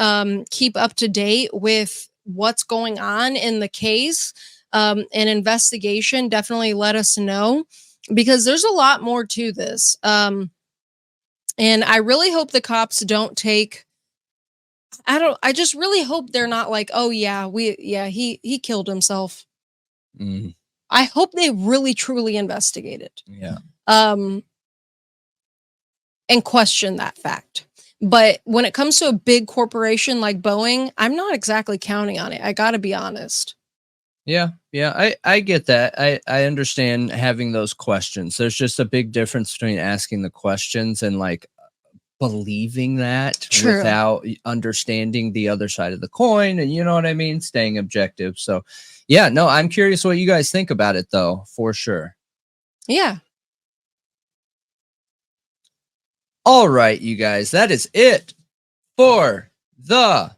S2: keep up to date with what's going on in the case, an investigation, definitely let us know, because there's a lot more to this. And I really hope the cops don't take I just really hope they're not like, oh yeah, he killed himself.
S1: Mm,
S2: I hope they really truly investigate it.
S1: yeah.
S2: And question that fact. But when it comes to a big corporation like Boeing, I'm not exactly counting on it. I got to be honest.
S1: Yeah. I get that. I understand having those questions. There's just a big difference between asking the questions and like believing that
S2: True.
S1: without understanding the other side of the coin, and you know what I mean, staying objective. So yeah, no, I'm curious what you guys think about it though, for sure.
S2: Yeah.
S1: All right, you guys, that is it for the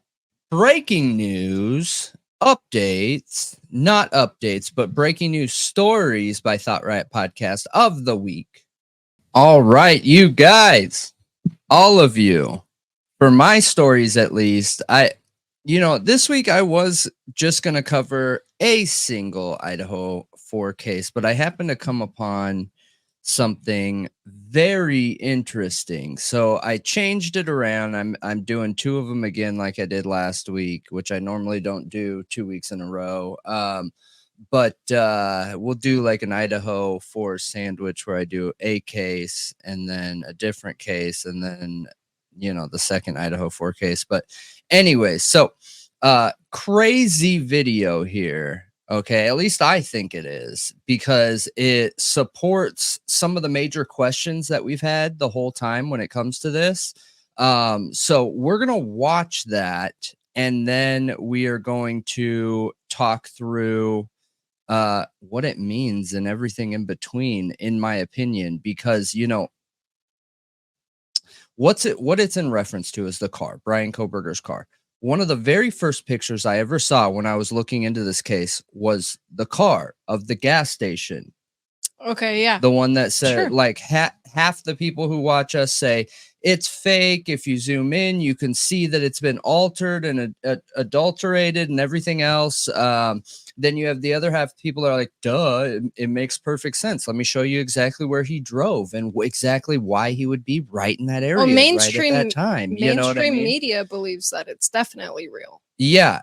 S1: breaking news updates, not updates, but breaking news stories by Thought Riot Podcast of the week. All right, you guys, all of you, for my stories at least, this week I was just going to cover a single Idaho 4 case, but I happened to come upon something very interesting. So I changed it around. I'm doing 2 of them again like I did last week, which I normally don't do 2 weeks in a row. But we'll do like an Idaho 4 sandwich where I do a case and then a different case and then the second Idaho 4 case. But anyway, so crazy video here. Okay, at least I think it is, because it supports some of the major questions that we've had the whole time when it comes to this. So we're going to watch that, and then we are going to talk through what it means and everything in between, in my opinion, because, what it's in reference to is the car, Bryan Kohberger's car. One of the very first pictures I ever saw when I was looking into this case was the car of the gas station.
S2: Okay, yeah.
S1: The one that said,
S2: Sure.
S1: like, half the people who watch us say it's fake. If you zoom in, you can see that it's been altered and adulterated and everything else. Then you have the other half of people that are like, duh, it makes perfect sense. Let me show you exactly where he drove and exactly why he would be right in that area right at that time. You know what I mean?
S2: Media believes that it's definitely real.
S1: Yeah,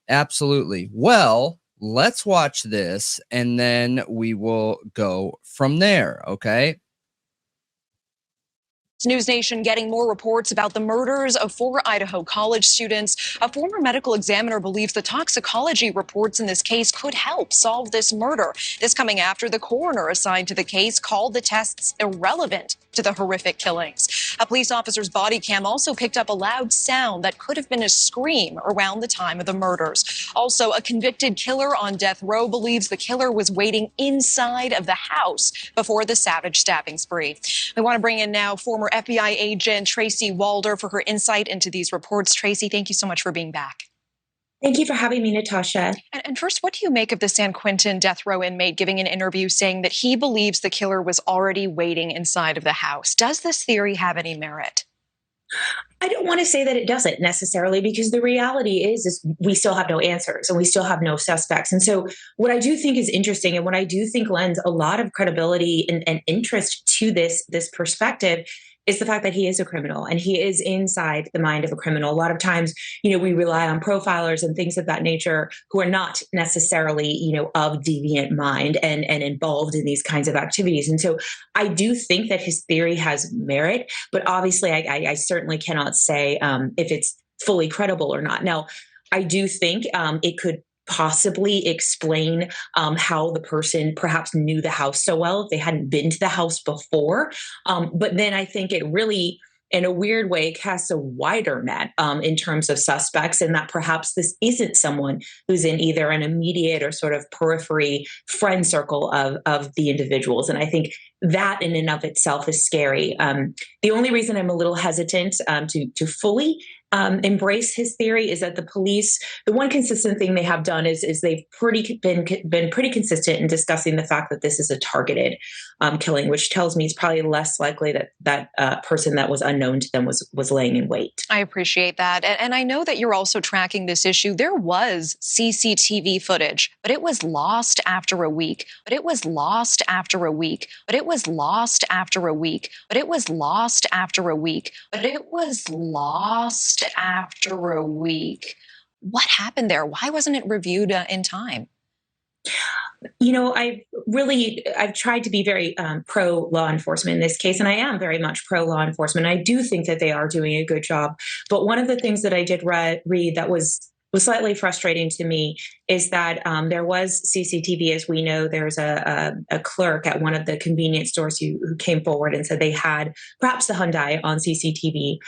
S1: absolutely. Well, let's watch this and then we will go from there, okay?
S3: News Nation getting more reports about the murders of 4 Idaho college students. A former medical examiner believes the toxicology reports in this case could help solve this murder. This coming after the coroner assigned to the case called the tests irrelevant to the horrific killings. A police officer's body cam also picked up a loud sound that could have been a scream around the time of the murders. Also, a convicted killer on death row believes the killer was waiting inside of the house before the savage stabbing spree. We want to bring in now former FBI agent Tracy Walder for her insight into these reports. Tracy, thank you so much for being back.
S4: Thank you for having me, Natasha.
S3: And first, what do you make of the San Quentin death row inmate giving an interview saying that he believes the killer was already waiting inside of the house? Does this theory have any merit?
S4: I don't want to say that it doesn't necessarily, because the reality is we still have no answers and we still have no suspects. And so what I do think is interesting, and what I do think lends a lot of credibility and interest to this perspective, is the fact that he is a criminal and he is inside the mind of a criminal. A lot of times, we rely on profilers and things of that nature who are not necessarily, of deviant mind and involved in these kinds of activities. And so I do think that his theory has merit, but obviously I certainly cannot say if it's fully credible or not. Now, I do think it could possibly explain how the person perhaps knew the house so well if they hadn't been to the house before. But then I think it really, in a weird way, casts a wider net in terms of suspects, and that perhaps this isn't someone who's in either an immediate or sort of periphery friend circle of the individuals. And I think that in and of itself is scary. The only reason I'm a little hesitant to fully embrace his theory is that the police, the one consistent thing they have done is they've been pretty consistent in discussing the fact that this is a targeted killing, which tells me it's probably less likely that person that was unknown to them was laying in wait.
S3: I appreciate that. And I know that you're also tracking this issue. There was CCTV footage, but it was lost after a week. But it was lost after a week. But it was lost after a week. But it was lost after a week. But it was lost asked after a week. What happened there? Why wasn't it reviewed in time?
S4: You know, I've tried to be very pro law enforcement in this case, and I am very much pro law enforcement. I do think that they are doing a good job. But one of the things that I did read that was slightly frustrating to me is that there was CCTV. As we know, there's a clerk at one of the convenience stores who came forward and said they had perhaps the Hyundai on CCTV.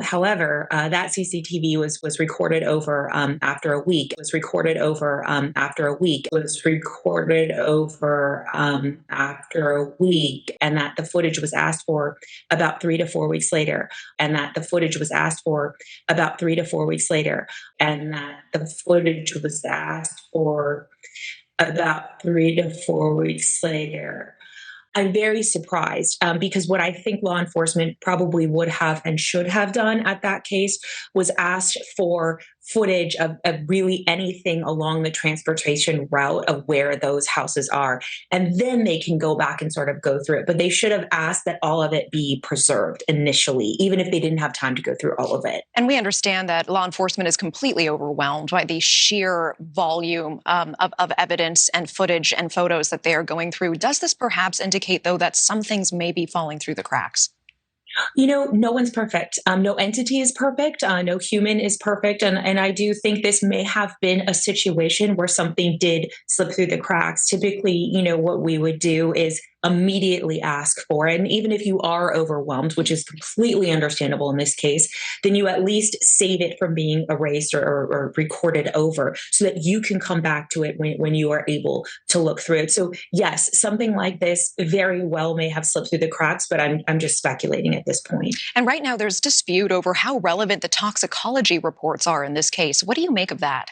S4: However, that CCTV was recorded over after a week. It was recorded over after a week. It was recorded over after a week, and that the footage was asked for about 3 to 4 weeks later. And that the footage was asked for about 3 to 4 weeks later. And that the footage was asked for about 3 to 4 weeks later. I'm very surprised because what I think law enforcement probably would have and should have done at that case was asked for footage of really anything along the transportation route of where those houses are. And then they can go back and sort of go through it. But they should have asked that all of it be preserved initially, even if they didn't have time to go through all of it.
S3: And we understand that law enforcement is completely overwhelmed by the sheer volume of evidence and footage and photos that they are going through. Does this perhaps indicate, though, that some things may be falling through the cracks?
S4: You know, no one's perfect. No entity is perfect. No human is perfect. And I do think this may have been a situation where something did slip through the cracks. Typically, you know, what we would do is immediately ask for it. And even if you are overwhelmed, which is completely understandable in this case, then you at least save it from being erased or recorded over so that you can come back to it when you are able to look through it. So yes, something like this very well may have slipped through the cracks, but I'm just speculating at this point.
S3: And right now there's dispute over how relevant the toxicology reports are in this case. What do you make of that?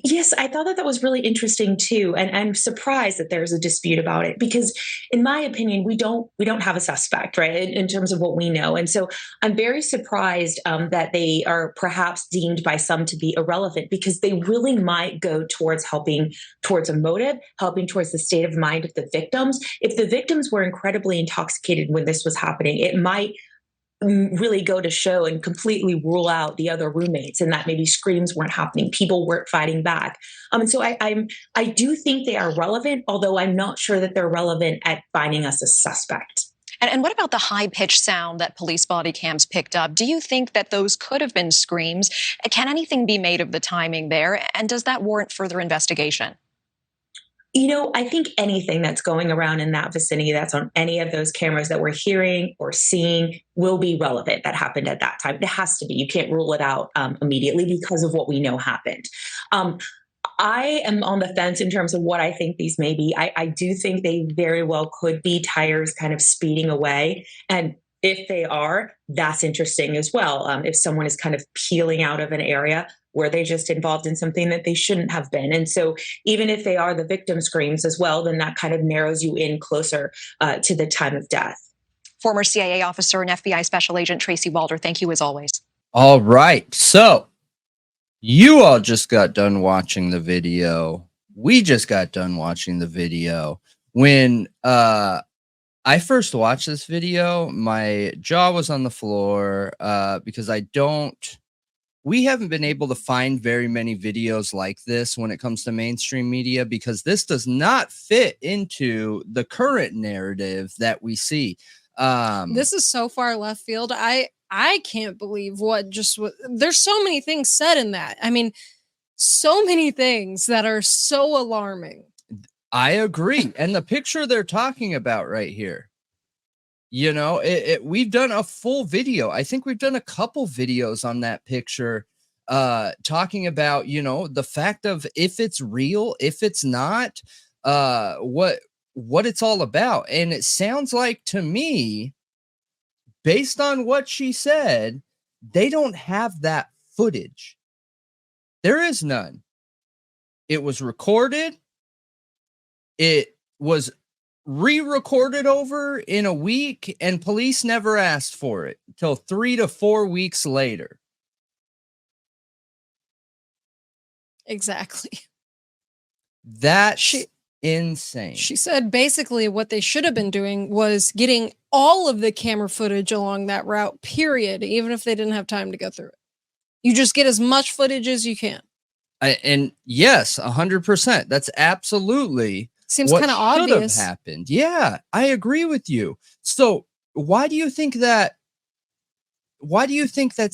S4: Yes, I thought that was really interesting too, and I'm surprised that there's a dispute about it because, in my opinion, we don't have a suspect, right, in terms of what we know, and so I'm very surprised that they are perhaps deemed by some to be irrelevant because they really might go towards helping towards a motive, helping towards the state of mind of the victims. If the victims were incredibly intoxicated when this was happening, it might really go to show and completely rule out the other roommates and that maybe screams weren't happening, people weren't fighting back. And so I do think they are relevant, although I'm not sure that they're relevant at finding us a suspect.
S3: And what about the high-pitched sound that police body cams picked up? Do you think that those could have been screams? Can anything be made of the timing there? And does that warrant further investigation?
S4: You know, I think anything that's going around in that vicinity that's on any of those cameras that we're hearing or seeing will be relevant that happened at that time. It has to be. You can't rule it out immediately because of what we know happened. I am on the fence in terms of what I think these may be. I do think they very well could be tires kind of speeding away. And if they are, that's interesting as well. If someone is kind of peeling out of an area, were they just involved in something that they shouldn't have been? And so even if they are the victim screams as well, then that kind of narrows you in closer to the time of death.
S3: Former CIA officer and FBI Special Agent Tracy Walter, thank you as always.
S1: All right. So you all just got done watching the video. We just got done watching the video. When I first watched this video, my jaw was on the floor because we haven't been able to find very many videos like this when it comes to mainstream media because this does not fit into the current narrative that we see.
S2: This is so far left field. I can't believe there's so many things said in that. I mean, so many things that are so alarming.
S1: I agree. And the picture they're talking about right here, you know, we've done a full video. I think we've done a couple videos on that picture, talking about, you know, the fact of if it's real, if it's not, what it's all about. And it sounds like to me, based on what she said, they don't have that footage. There is none. It was recorded. It was re-recorded over in a week, and police never asked for it till 3 to 4 weeks later.
S2: Exactly.
S1: That's insane.
S2: She said basically what they should have been doing was getting all of the camera footage along that route, period, even if they didn't have time to go through it. You just get as much footage as you can.
S1: And yes, 100%. That's absolutely
S2: Seems
S1: what
S2: kind of
S1: should have
S2: obvious.
S1: happened. Yeah, I agree with you. So why do you think that's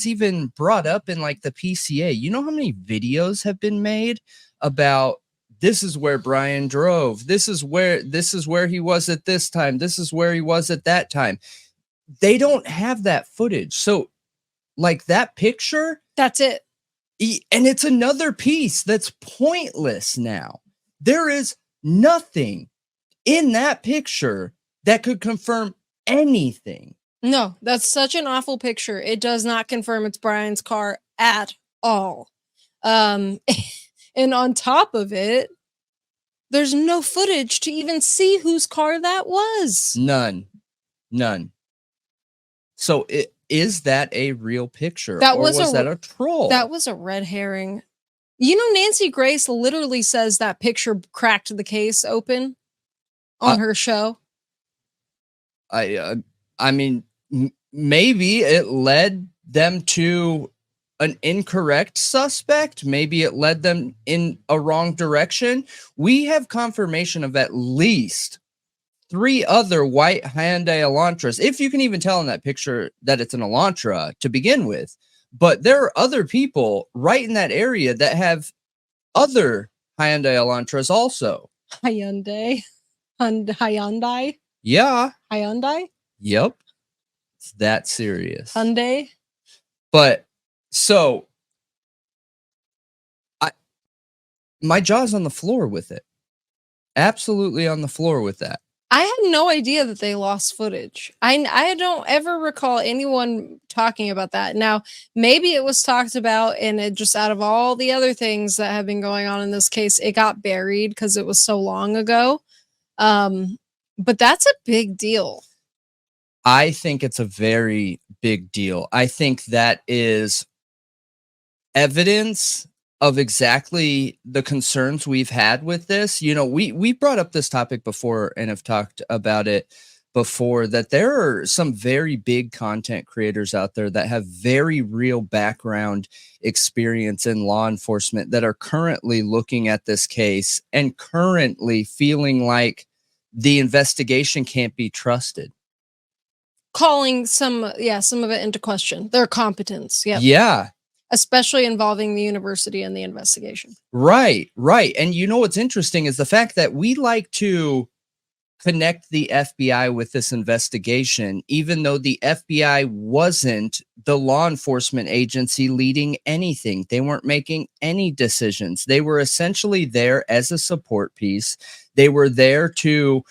S1: even brought up in like the PCA? You know how many videos have been made about this is where Bryan drove. This is where he was at this time. This is where he was at that time. They don't have that footage. So like that picture,
S2: That's it.
S1: and it's another piece that's pointless now. There is nothing in that picture that could confirm anything.
S2: No, that's such an awful picture. It does not confirm it's Bryan's car at all. And on top of it, there's no footage to even see whose car that was.
S1: None. So is that a real picture?
S2: That
S1: or
S2: was
S1: that a troll?
S2: That was a red herring. You know, Nancy Grace literally says that picture cracked the case open on her show.
S1: I mean, maybe it led them to an incorrect suspect. Maybe it led them in a wrong direction. We have confirmation of at least 3 other white Hyundai Elantras, if you can even tell in that picture that it's an Elantra to begin with. But there are other people right in that area that have other Hyundai Elantras also.
S2: Hyundai?
S1: Yeah.
S2: Hyundai?
S1: Yep. It's that serious.
S2: Hyundai?
S1: But so my jaw's on the floor with it. Absolutely on the floor with that.
S2: I had no idea that they lost footage. I don't ever recall anyone talking about that. Now, maybe it was talked about and it just out of all the other things that have been going on in this case, it got buried because it was so long ago. But that's a big deal.
S1: I think it's a very big deal. I think that is evidence of exactly the concerns we've had with this. You know, we brought up this topic before and have talked about it before, that there are some very big content creators out there that have very real background experience in law enforcement that are currently looking at this case and currently feeling like the investigation can't be trusted.
S2: Calling some of it into question. Their competence. Yep.
S1: Yeah.
S2: Especially involving the university and the investigation.
S1: Right. And you know what's interesting is the fact that we like to connect the FBI with this investigation, even though the FBI wasn't the law enforcement agency leading anything. They weren't making any decisions. They were essentially there as a support piece. They were there to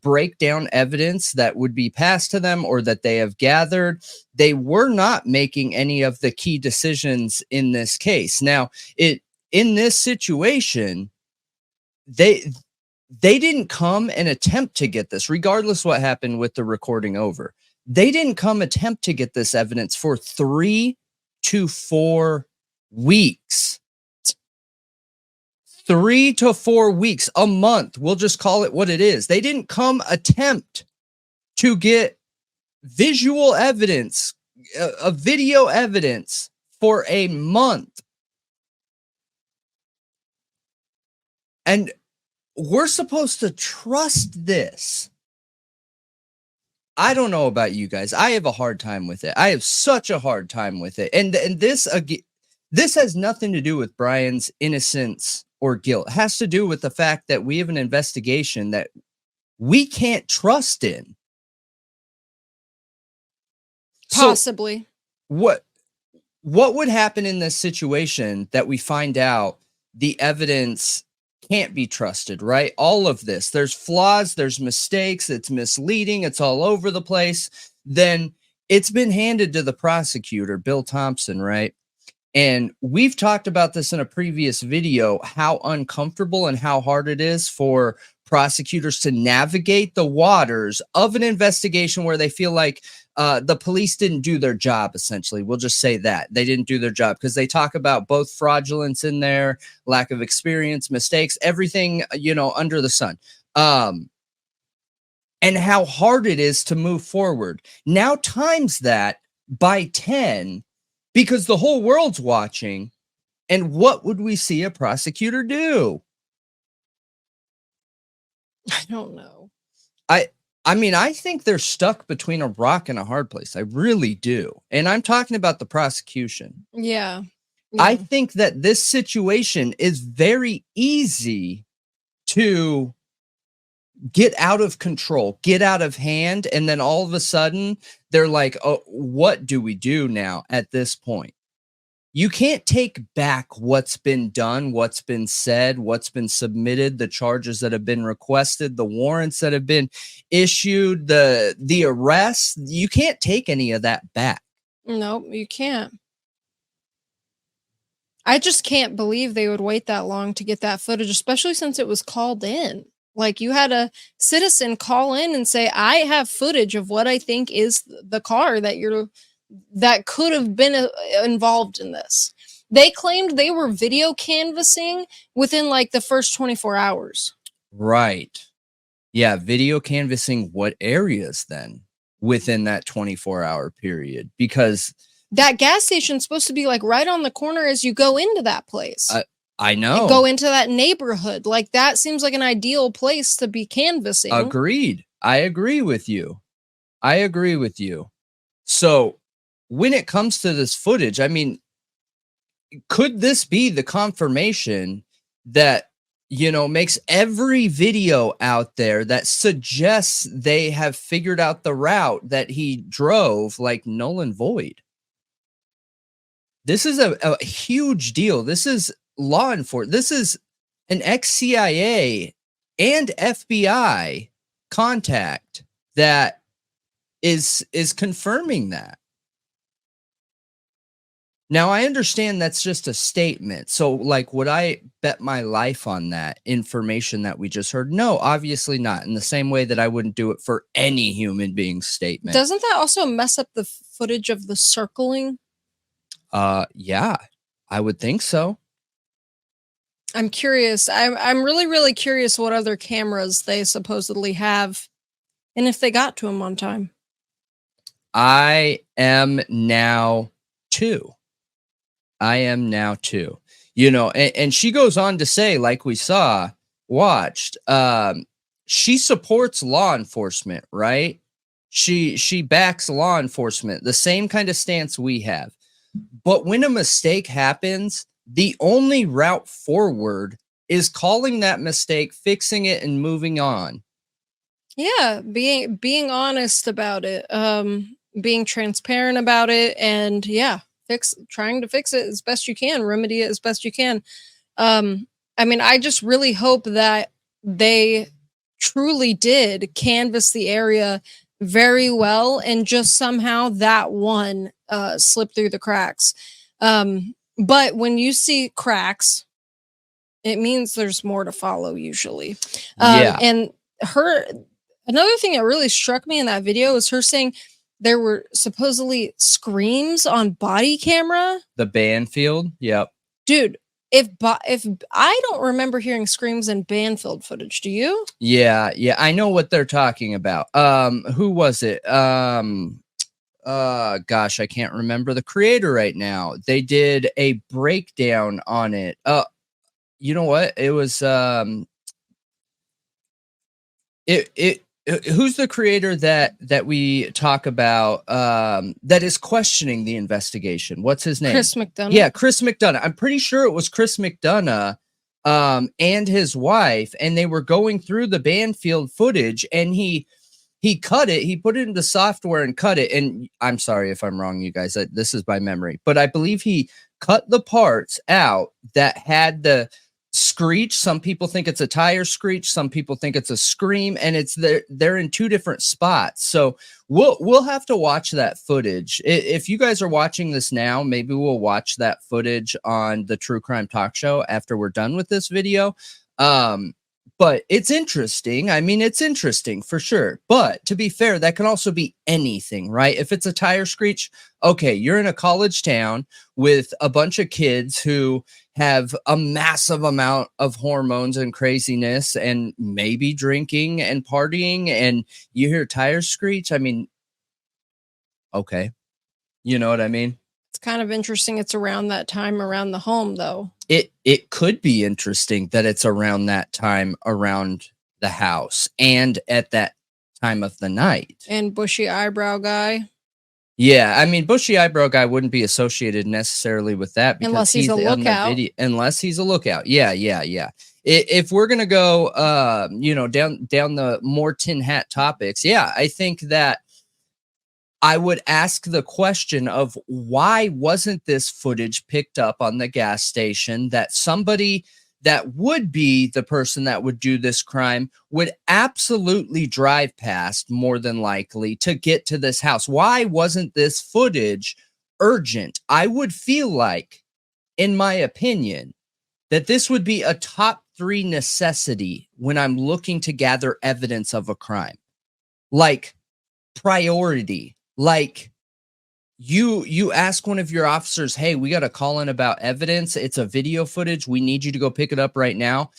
S1: break down evidence that would be passed to them or that they have gathered. They were not making any of the key decisions in this case. Now, in this situation, they didn't come and attempt to get this, regardless what happened with the recording over. They didn't come attempt to get this evidence for 3 to 4 weeks. 3 to 4 weeks, a month. We'll just call it what it is. They didn't come attempt to get visual evidence, video evidence for a month. And we're supposed to trust this. I don't know about you guys. I have a hard time with it. I have such a hard time with it. And this has nothing to do with Bryan's innocence or guilt. It has to do with the fact that we have an investigation that we can't trust in.
S2: Possibly.
S1: So what would happen in this situation that we find out the evidence can't be trusted, right? All of this, there's flaws, there's mistakes, it's misleading, it's all over the place. Then it's been handed to the prosecutor, Bill Thompson, right? And we've talked about this in a previous video, how uncomfortable and how hard it is for prosecutors to navigate the waters of an investigation where they feel like the police didn't do their job, essentially. We'll just say that. They didn't do their job because they talk about both fraudulence in there, lack of experience, mistakes, everything, under the sun. And how hard it is to move forward. Now times that by 10 because the whole world's watching. And what would we see a prosecutor do?
S2: I don't know.
S1: I mean, I think they're stuck between a rock and a hard place. I really do. And I'm talking about the prosecution.
S2: Yeah.
S1: I think that this situation is very easy to get out of control, get out of hand. And then all of a sudden they're like, oh, what do we do now at this point? You can't take back what's been done, what's been said, what's been submitted, the charges that have been requested, the warrants that have been issued, the arrests. You can't take any of that back.
S2: Nope, you can't. I just can't believe they would wait that long to get that footage, especially since it was called in. Like, you had a citizen call in and say, I have footage of what I think is the car that could have been involved in this. They claimed they were video canvassing within like the first 24 hours.
S1: Right. Yeah. Video canvassing what areas then within that 24-hour period? Because
S2: that gas station's supposed to be like right on the corner as you go into that place.
S1: I know.
S2: Go into that neighborhood. Like, that seems like an ideal place to be canvassing.
S1: Agreed. I agree with you. So when it comes to this footage, I mean, could this be the confirmation that, makes every video out there that suggests they have figured out the route that he drove like null and void? This is a huge deal. This is law enforcement. This is an ex-CIA and FBI contact that is confirming that. Now, I understand that's just a statement. So, like, would I bet my life on that information that we just heard? No, obviously not. In the same way that I wouldn't do it for any human being's statement.
S2: Doesn't that also mess up the footage of the circling?
S1: Yeah, I would think so.
S2: I'm curious. I'm really, really curious what other cameras they supposedly have and if they got to him on time.
S1: I am now too. And she goes on to say, like we watched, she supports law enforcement, right? She backs law enforcement, the same kind of stance we have. But when a mistake happens, the only route forward is calling that mistake, fixing it, and moving on.
S2: Yeah, being honest about it, being transparent about it, and trying to fix it as best you can, remedy it as best you can. I mean, I just really hope that they truly did canvass the area very well, and just somehow that one slipped through the cracks. But when you see cracks, it means there's more to follow usually. And another thing that really struck me in that video was her saying there were supposedly screams on body camera.
S1: The Banfield. Yep.
S2: Dude, if I don't remember hearing screams in Banfield footage, do you?
S1: Yeah, I know what they're talking about. Who was it? Gosh, I can't remember the creator right now. They did a breakdown on it. You know what? It was who's the creator that we talk about that is questioning the investigation? What's his name?
S2: Chris McDonough.
S1: Yeah, Chris McDonough. I'm pretty sure it was Chris McDonough and his wife, and they were going through the Banfield footage, and he cut it. He put it into software and cut it. And I'm sorry if I'm wrong, you guys. This is by memory, but I believe he cut the parts out that had the screech. Some people think it's a tire screech. Some people think it's a scream, and they're in two different spots. So we'll have to watch that footage. If you guys are watching this now, maybe we'll watch that footage on the True Crime Talk Show after we're done with this video. But it's interesting. I mean, it's interesting for sure. But to be fair, that can also be anything, right? If it's a tire screech, okay, you're in a college town with a bunch of kids who have a massive amount of hormones and craziness and maybe drinking and partying, and you hear tires screech. I mean, okay. You know what I mean?
S2: It's kind of interesting. It's around that time around the home, though.
S1: It could be interesting that it's around that time around the house and at that time of the night.
S2: And bushy eyebrow guy.
S1: Yeah, I mean, bushy eyebrow guy wouldn't be associated necessarily with that because
S2: Unless he's a
S1: on the
S2: lookout.
S1: video, unless he's a lookout. Yeah. If we're gonna go, down the more tin hat topics, yeah, I think that I would ask the question of why wasn't this footage picked up on the gas station that somebody that would be the person that would do this crime would absolutely drive past more than likely to get to this house? Why wasn't this footage urgent? I would feel like, in my opinion, that this would be a top 3 necessity when I'm looking to gather evidence of a crime. Like priority. Like you ask one of your officers, hey, we got a call in about evidence. It's a video footage. We need you to go pick it up right now.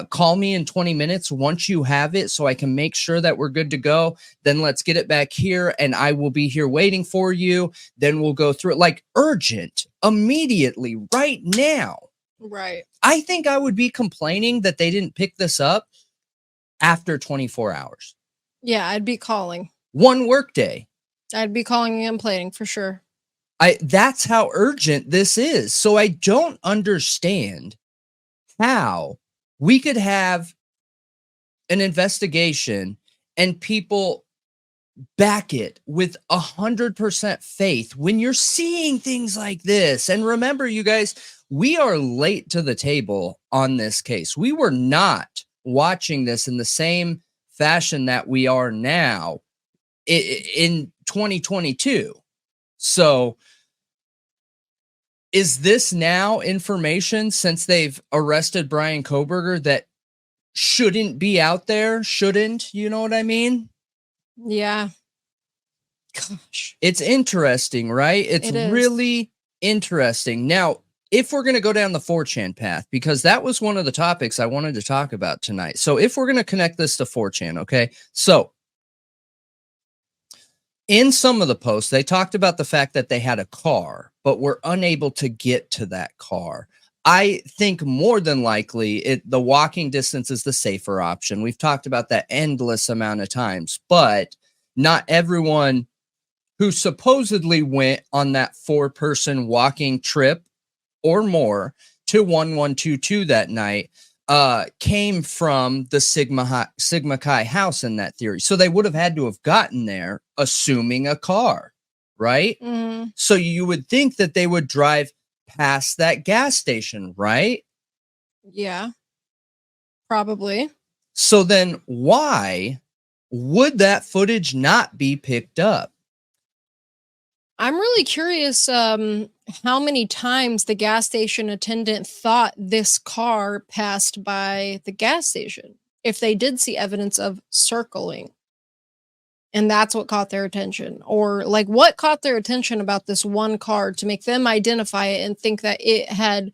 S1: Call me in 20 minutes once you have it so I can make sure that we're good to go. Then let's get it back here and I will be here waiting for you. Then we'll go through it. Like urgent, immediately, right now.
S2: Right.
S1: I think I would be complaining that they didn't pick this up after 24 hours.
S2: Yeah, I'd be calling.
S1: One workday.
S2: I'd be calling and complaining for sure.
S1: That's how urgent this is. So I don't understand how we could have an investigation and people back it with 100% faith when you're seeing things like this. And remember, you guys, we are late to the table on this case. We were not watching this in the same fashion that we are now in 2022. So is this now information, since they've arrested Bryan Kohberger, that shouldn't be out there? Shouldn't, you know what I mean?
S2: Yeah. Gosh.
S1: It's interesting, right? It's really interesting. Now, if we're going to go down the 4chan path, because that was one of the topics I wanted to talk about tonight. So if we're going to connect this to 4chan, okay? So in some of the posts, they talked about the fact that they had a car, but were unable to get to that car. I think more than likely the walking distance is the safer option. We've talked about that endless amount of times, but not everyone who supposedly went on that 4-person walking trip or more to 1122 that night came from the Sigma Chi house in that theory. So they would have had to have gotten there assuming a car, right?
S2: Mm.
S1: So you would think that they would drive past that gas station, right?
S2: Yeah, probably.
S1: So then why would that footage not be picked up?
S2: I'm really curious how many times the gas station attendant thought this car passed by the gas station, if they did see evidence of circling. And that's what caught their attention. Or like what caught their attention about this one car to make them identify it and think that it had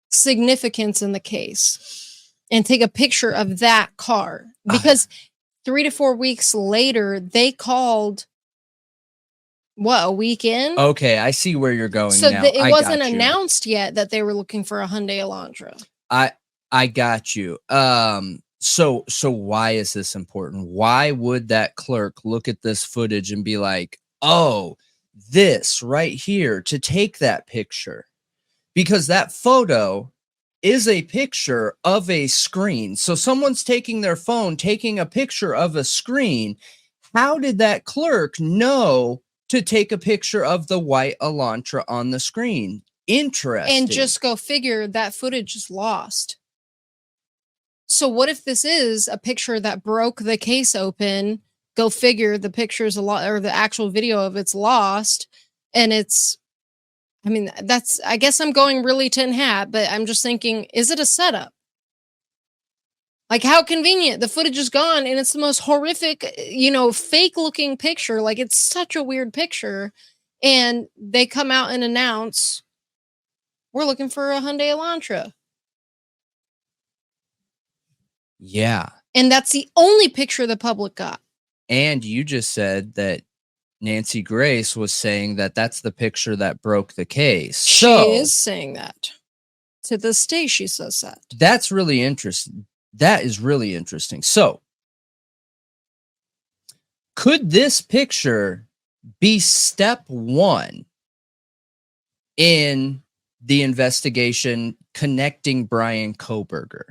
S2: significance in the case and take a picture of that car. Because 3 to 4 weeks later, they called, what, a week in?
S1: Okay, I see where you're going
S2: so
S1: now.
S2: it wasn't announced yet that they were looking for a Hyundai Elantra.
S1: I got you. So why is this important? Why would that clerk look at this footage and be like, oh, this right here, to take that picture? Because that photo is a picture of a screen. So someone's taking their phone, taking a picture of a screen. How did that clerk know to take a picture of the white Elantra on the screen? Interesting.
S2: And just go figure, that footage is lost. So what if this is a picture that broke the case open? Go figure, the picture's a lot, or the actual video of it's lost. And it's, I mean, that's, I guess I'm going really tin hat, but I'm just thinking, is it a setup? Like, how convenient. The footage is gone and it's the most horrific, fake looking picture. Like, it's such a weird picture. And they come out and announce, we're looking for a Hyundai Elantra.
S1: Yeah.
S2: And that's the only picture the public got.
S1: And you just said that Nancy Grace was saying that that's the picture that broke the case.
S2: She is saying that. To this day, she says that.
S1: That's really interesting. That is really interesting. So, could this picture be step one in the investigation connecting Bryan Kohberger?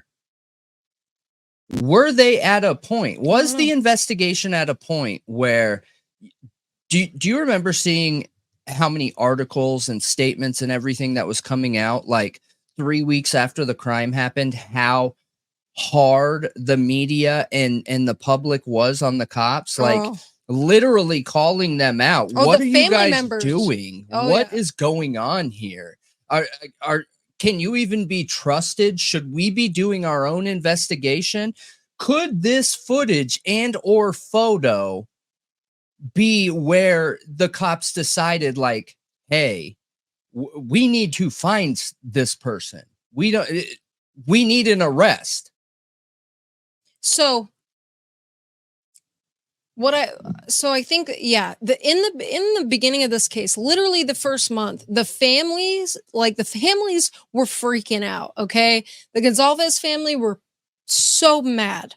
S1: Were they at a point? Was the investigation at a point where do you remember seeing how many articles and statements and everything that was coming out like 3 weeks after the crime happened, how hard the media and the public was on the cops, like literally calling them out. What are you guys doing? What is going on here? Can you even be trusted? Should we be doing our own investigation? Could this footage and or photo be where the cops decided, like, hey, we need to find this person. We need an arrest.
S2: So I think, yeah, in the beginning of this case, literally the first month, the families were freaking out. Okay. The Gonzalez family were so mad.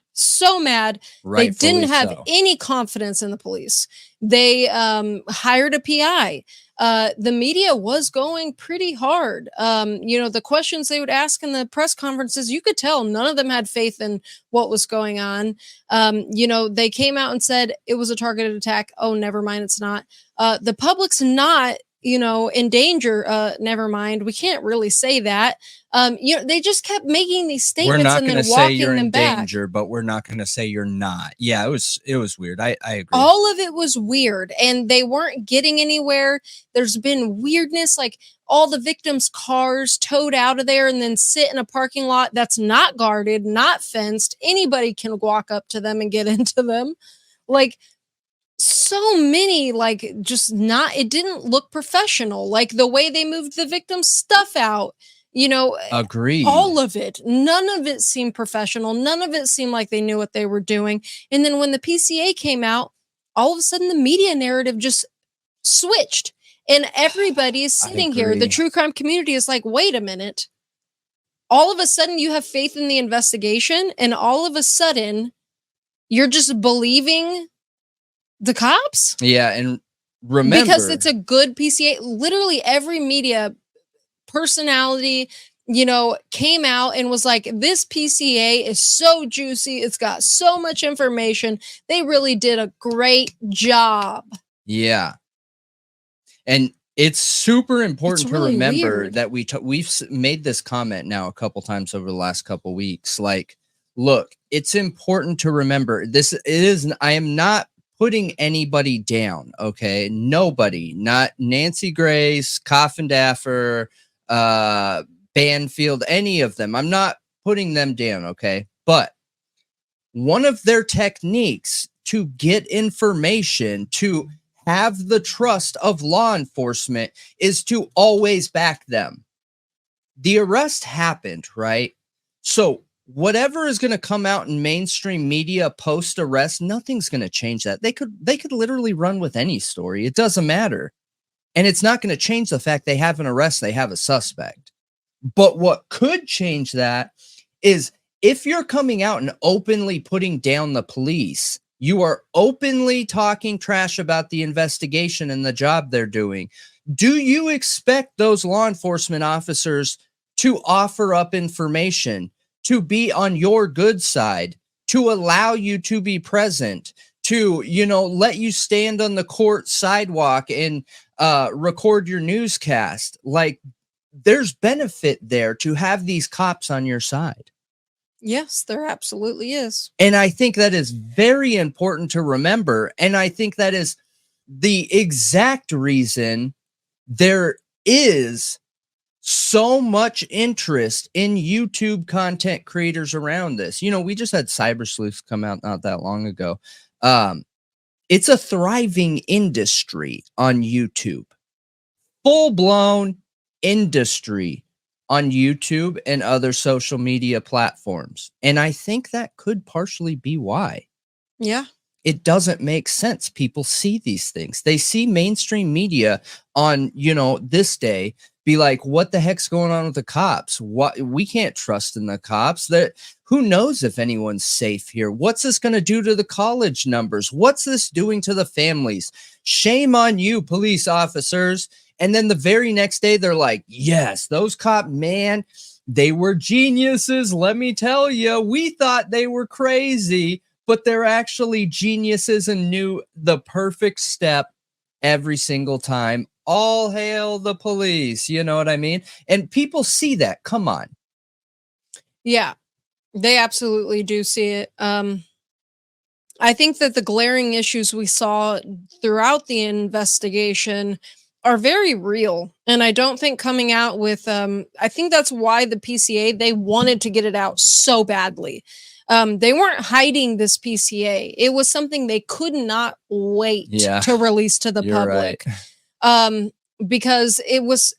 S2: They didn't have any confidence in the police. They hired a PI. The media was going pretty hard. The questions they would ask in the press conferences, you could tell none of them had faith in what was going on. They came out and said it was a targeted attack. Oh, never mind, it's not. The public's not, in danger. Never mind. We can't really say that. They just kept making these statements and then walking them back.
S1: Danger, but we're not going to say you're not. Yeah, it was weird. I agree.
S2: All of it was weird, and they weren't getting anywhere. There's been weirdness, like all the victims' cars towed out of there and then sit in a parking lot that's not guarded, not fenced. Anybody can walk up to them and get into them. Like, so many, like, just not, it didn't look professional. Like the way they moved the victim's stuff out,
S1: agreed.
S2: All of it. None of it seemed professional. None of it seemed like they knew what they were doing. And then when the PCA came out, all of a sudden the media narrative just switched. And everybody is sitting here. The true crime community is like, wait a minute. All of a sudden you have faith in the investigation, and all of a sudden you're just believing the cops?
S1: Yeah, and remember,
S2: because it's a good PCA. Literally every media personality, came out and was like, this PCA is so juicy. It's got so much information. They really did a great job.
S1: Yeah. And it's super important to remember
S2: weird.
S1: that we've made this comment now a couple times over the last couple weeks. Like, look, it's important to remember this. I am not putting anybody down. Okay. Nobody, not Nancy Grace, Coffin Daffer, Banfield, any of them. I'm not putting them down. Okay. But one of their techniques to get information, to have the trust of law enforcement, is to always back them. The arrest happened, right? So whatever is going to come out in mainstream media post arrest, nothing's going to change that. They could literally run with any story. It doesn't matter. And it's not going to change the fact they have an arrest, they have a suspect. But what could change that is if you're coming out and openly putting down the police, you are openly talking trash about the investigation and the job they're doing. Do you expect those law enforcement officers to offer up information, to be on your good side, to allow you to be present, to, let you stand on the court sidewalk and record your newscast? Like, there's benefit there to have these cops on your side.
S2: Yes, there absolutely is.
S1: And I think that is very important to remember. And I think that is the exact reason there is so much interest in YouTube content creators around this. You know, we just had Cyber Sleuths come out not that long ago. It's a thriving industry on YouTube, full-blown industry on YouTube and other social media platforms. And I think that could partially be why.
S2: Yeah.
S1: It doesn't make sense. People see these things. They see mainstream media on, you know, this day be like, what the heck's going on with the cops? What, we can't trust in the cops. That who knows if anyone's safe here? What's this going to do to the college numbers? What's this doing to the families? Shame on you, police officers. And then the very next day, they're like, yes, those cop, man, they were geniuses. Let me tell you, we thought they were crazy, but they're actually geniuses and knew the perfect step every single time. All hail the police. You know what I mean? And people see that. Come on.
S2: Yeah, they absolutely do see it. I think that the glaring issues we saw throughout the investigation are very real. And I don't think coming out with, I think that's why the PCA, they wanted to get it out so badly. They weren't hiding this PCA. It was something they could not wait to release to the public. Right. Because it was,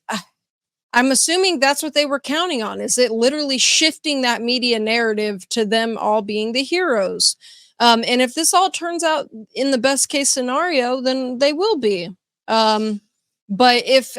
S2: I'm assuming that's what they were counting on. Is it literally shifting that media narrative to them all being the heroes? And if this all turns out in the best case scenario, then they will be. But if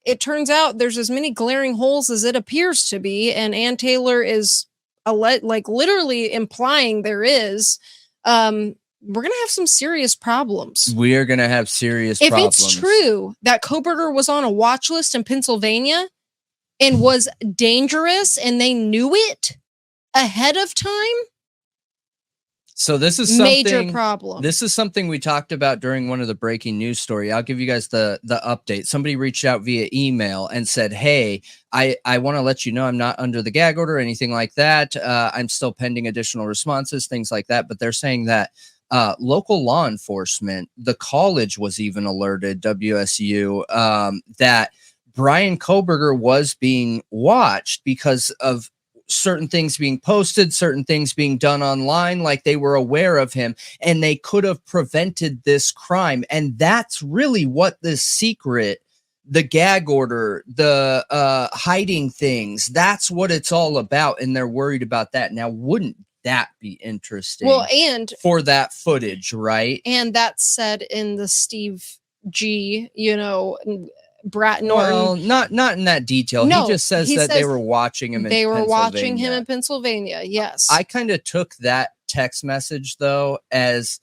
S2: it turns out there's as many glaring holes as it appears to be, and Ann Taylor is like literally implying there is, we're gonna have some serious problems.
S1: We are gonna have serious problems.
S2: If it's true that Kohberger was on a watch list in Pennsylvania and was dangerous, and they knew it ahead of time.
S1: So this is something,
S2: major problem.
S1: This is something we talked about during one of the breaking news story. I'll give you guys the update. Somebody reached out via email and said, hey, I want to let you know I'm not under the gag order or anything like that. I'm still pending additional responses, things like that. But they're saying that local law enforcement, the college was even alerted, WSU, that Bryan Kohberger was being watched because of certain things being posted, certain things being done online, like they were aware of him and they could have prevented this crime. And that's really what this secret, the gag order, the hiding things, that's what it's all about. And they're worried about that. Now, wouldn't that be interesting?
S2: Well, and
S1: for that footage, right?
S2: And that's said in the Steve G, you know, Bratton.
S1: Well, not in that detail. No, he just says that they were watching him. They were watching him
S2: in Pennsylvania. Yes.
S1: I kind of took that text message though as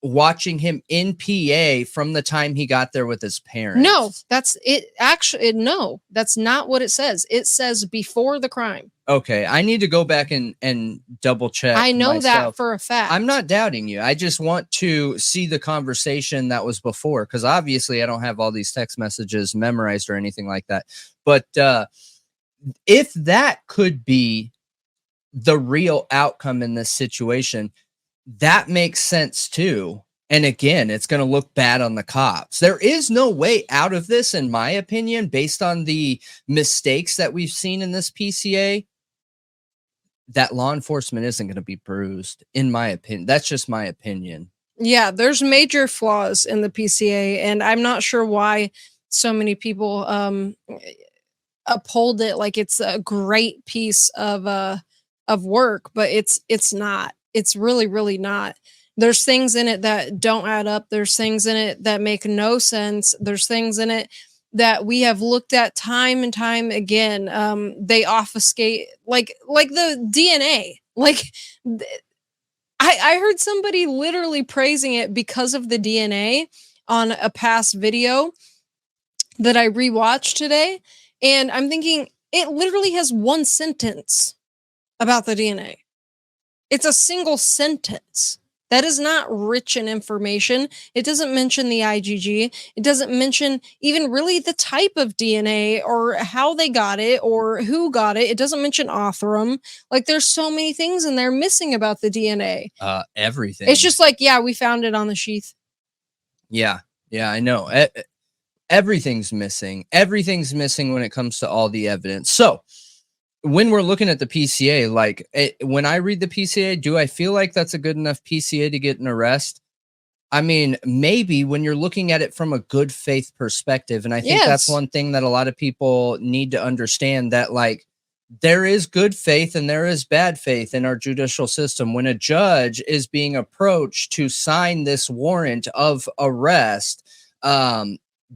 S1: watching him in PA from the time he got there with his parents.
S2: No, that's it. Actually, no, that's not what it says. It says before the crime.
S1: Okay, I need to go back and double check.
S2: I know that for a fact.
S1: I'm not doubting you. I just want to see the conversation that was before, because obviously I don't have all these text messages memorized or anything like that. But if that could be the real outcome in this situation, that makes sense too. And again, it's going to look bad on the cops. There is no way out of this, in my opinion, based on the mistakes that we've seen in this PCA. That law enforcement isn't going to be bruised, in my opinion. That's just my opinion.
S2: Yeah, there's major flaws in the PCA, and I'm not sure why so many people uphold it like it's a great piece of work, but it's not. It's really, really not. There's things in it that don't add up. There's things in it that make no sense. There's things in it that we have looked at time and time again. They obfuscate like the DNA. Like I heard somebody literally praising it because of the DNA on a past video that I rewatched today. And I'm thinking it literally has one sentence about the DNA. It's a single sentence. That is not rich in information. It doesn't mention the IgG. It doesn't mention even really the type of DNA or how they got it or who got it. It doesn't mention Othram. Like there's so many things in there missing about the DNA.
S1: Everything.
S2: It's just like, yeah, we found it on the sheath.
S1: Yeah, I know. everything's missing. Everything's missing when it comes to all the evidence. So when we're looking at the PCA, like when I read the PCA, do I feel like that's a good enough PCA to get an arrest? I mean, maybe when you're looking at it from a good faith perspective. And I think that's one thing that a lot of people need to understand, that like there is good faith and there is bad faith in our judicial system. When a judge is being approached to sign this warrant of arrest,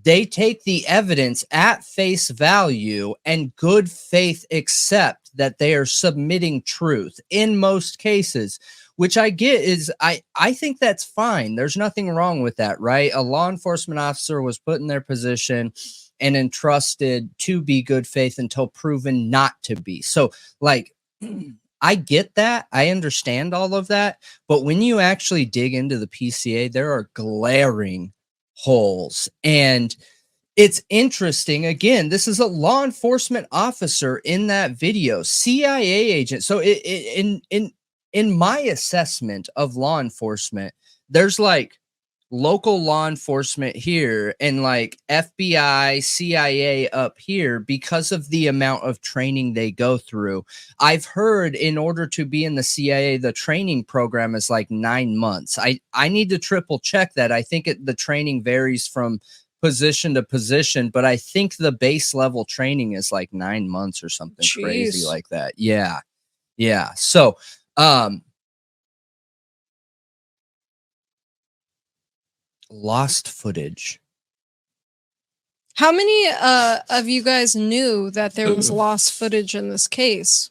S1: they take the evidence at face value and good faith accept that they are submitting truth in most cases, which I get is I think that's fine. There's nothing wrong with that, right? A law enforcement officer was put in their position and entrusted to be good faith until proven not to be. So like, I get that. I understand all of that. But when you actually dig into the PCA, there are glaring holes. And it's interesting. Again, this is a law enforcement officer in that video, CIA agent. So in my assessment of law enforcement, there's like local law enforcement here and like FBI, CIA up here because of the amount of training they go through. I've heard in order to be in the CIA, the training program is like 9 months. I need to triple check that. I think the training varies from position to position, but I think the base level training is like 9 months or something crazy like that. Yeah. Yeah. So, lost footage.
S2: How many of you guys knew that there was lost footage in this case?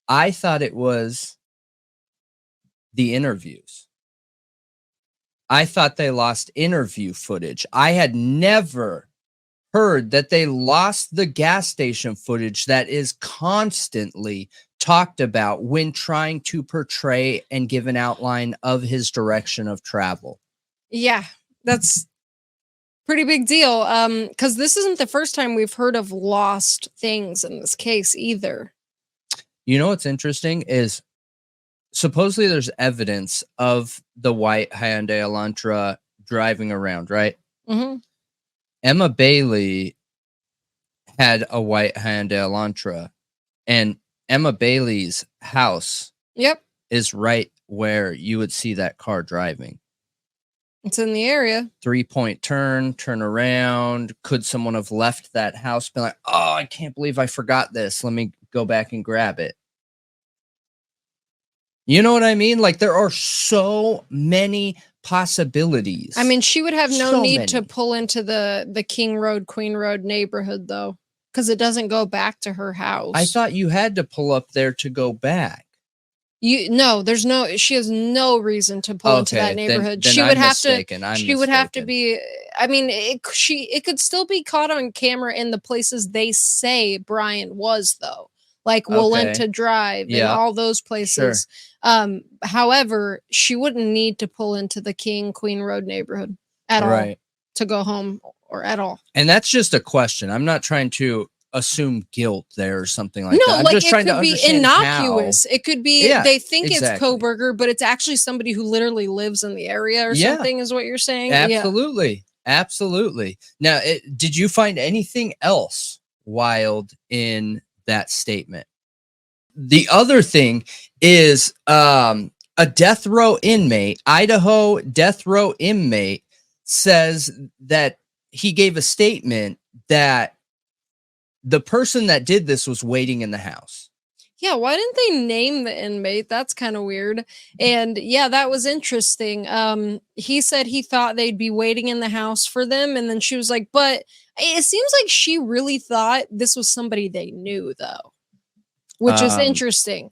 S1: I thought it was the interviews. I thought they lost interview footage. I had never heard that they lost the gas station footage that is constantly talked about when trying to portray and give an outline of his direction of travel.
S2: Yeah, that's pretty big deal. Because this isn't the first time we've heard of lost things in this case either.
S1: You know what's interesting is supposedly there's evidence of the white Hyundai Elantra driving around, right?
S2: Mm-hmm.
S1: Emma Bailey had a white Hyundai Elantra, and Emma Bailey's house is right where you would see that car driving.
S2: It's in the area.
S1: 3-point turn around. Could someone have left that house? Been like, oh, I can't believe I forgot this. Let me go back and grab it. You know what I mean? Like there are so many possibilities.
S2: I mean, she would have no need to pull into the King Road, Queen Road neighborhood though, because it doesn't go back to her house.
S1: I thought you had to pull up there to go back.
S2: She has no reason to pull into that neighborhood. Then she would have to be, I mean, it could still be caught on camera in the places they say Bryan was though. Like Walenta Drive and all those places. Sure. However, she wouldn't need to pull into the King Queen Road neighborhood at all to go home or at all.
S1: And that's just a question. I'm not trying to assume guilt there or something like that. I'm
S2: like
S1: just trying
S2: it could be innocuous. It could be they think it's Kohberger, but it's actually somebody who literally lives in the area or something is what you're saying.
S1: Absolutely. Absolutely. Now, did you find anything else wild in that statement? The other thing is a death row inmate, Idaho death row inmate, says that he gave a statement that the person that did this was waiting in the house.
S2: Yeah, why didn't they name the inmate? That's kind of weird. And yeah, that was interesting. He said he thought they'd be waiting in the house for them. And then she was like, but it seems like she really thought this was somebody they knew, though, which is interesting.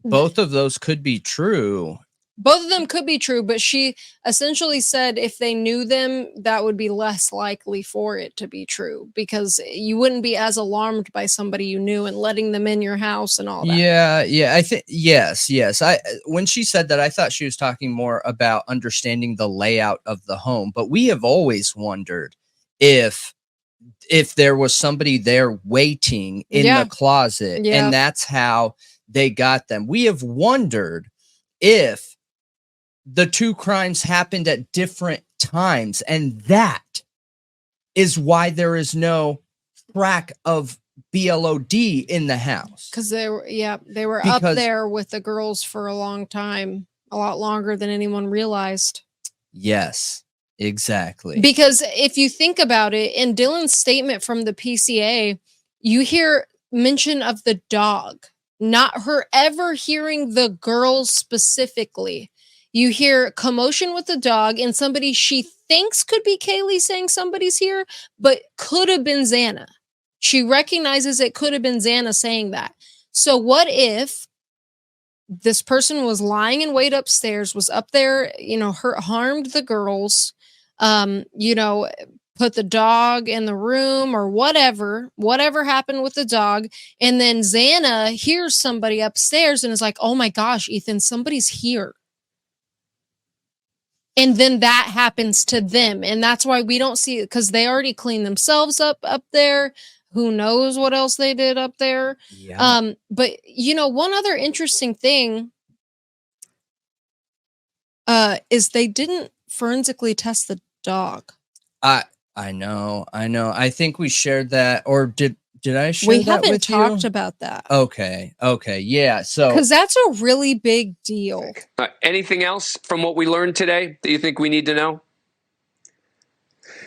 S1: Both of those could be true.
S2: Both of them could be true, but she essentially said if they knew them, that would be less likely for it to be true because you wouldn't be as alarmed by somebody you knew and letting them in your house and all that.
S1: Yeah. I think yes. When she said that, I thought she was talking more about understanding the layout of the home, but we have always wondered if there was somebody there waiting in the closet and that's how they got them. We have wondered if the two crimes happened at different times, and that is why there is no track of BLOD in the house.
S2: Because they were up there with the girls for a long time, a lot longer than anyone realized.
S1: Yes, exactly.
S2: Because if you think about it, in Dylan's statement from the PCA, you hear mention of the dog, not her ever hearing the girls specifically. You hear commotion with the dog and somebody she thinks could be Kaylee saying somebody's here, but could have been Xana. She recognizes it could have been Xana saying that. So what if this person was lying in wait upstairs, was up there, harmed the girls, put the dog in the room or whatever happened with the dog. And then Xana hears somebody upstairs and is like, oh my gosh, Ethan, somebody's here. And then that happens to them. And that's why we don't see it, because they already cleaned themselves up there. Who knows what else they did up there? Yeah. But one other interesting thing is they didn't forensically test the dog.
S1: I know. I think we shared that, or did I share
S2: we
S1: that with you? We
S2: haven't talked about that.
S1: Okay. Yeah. So,
S2: because that's a really big deal.
S5: Anything else from what we learned today that you think we need to know?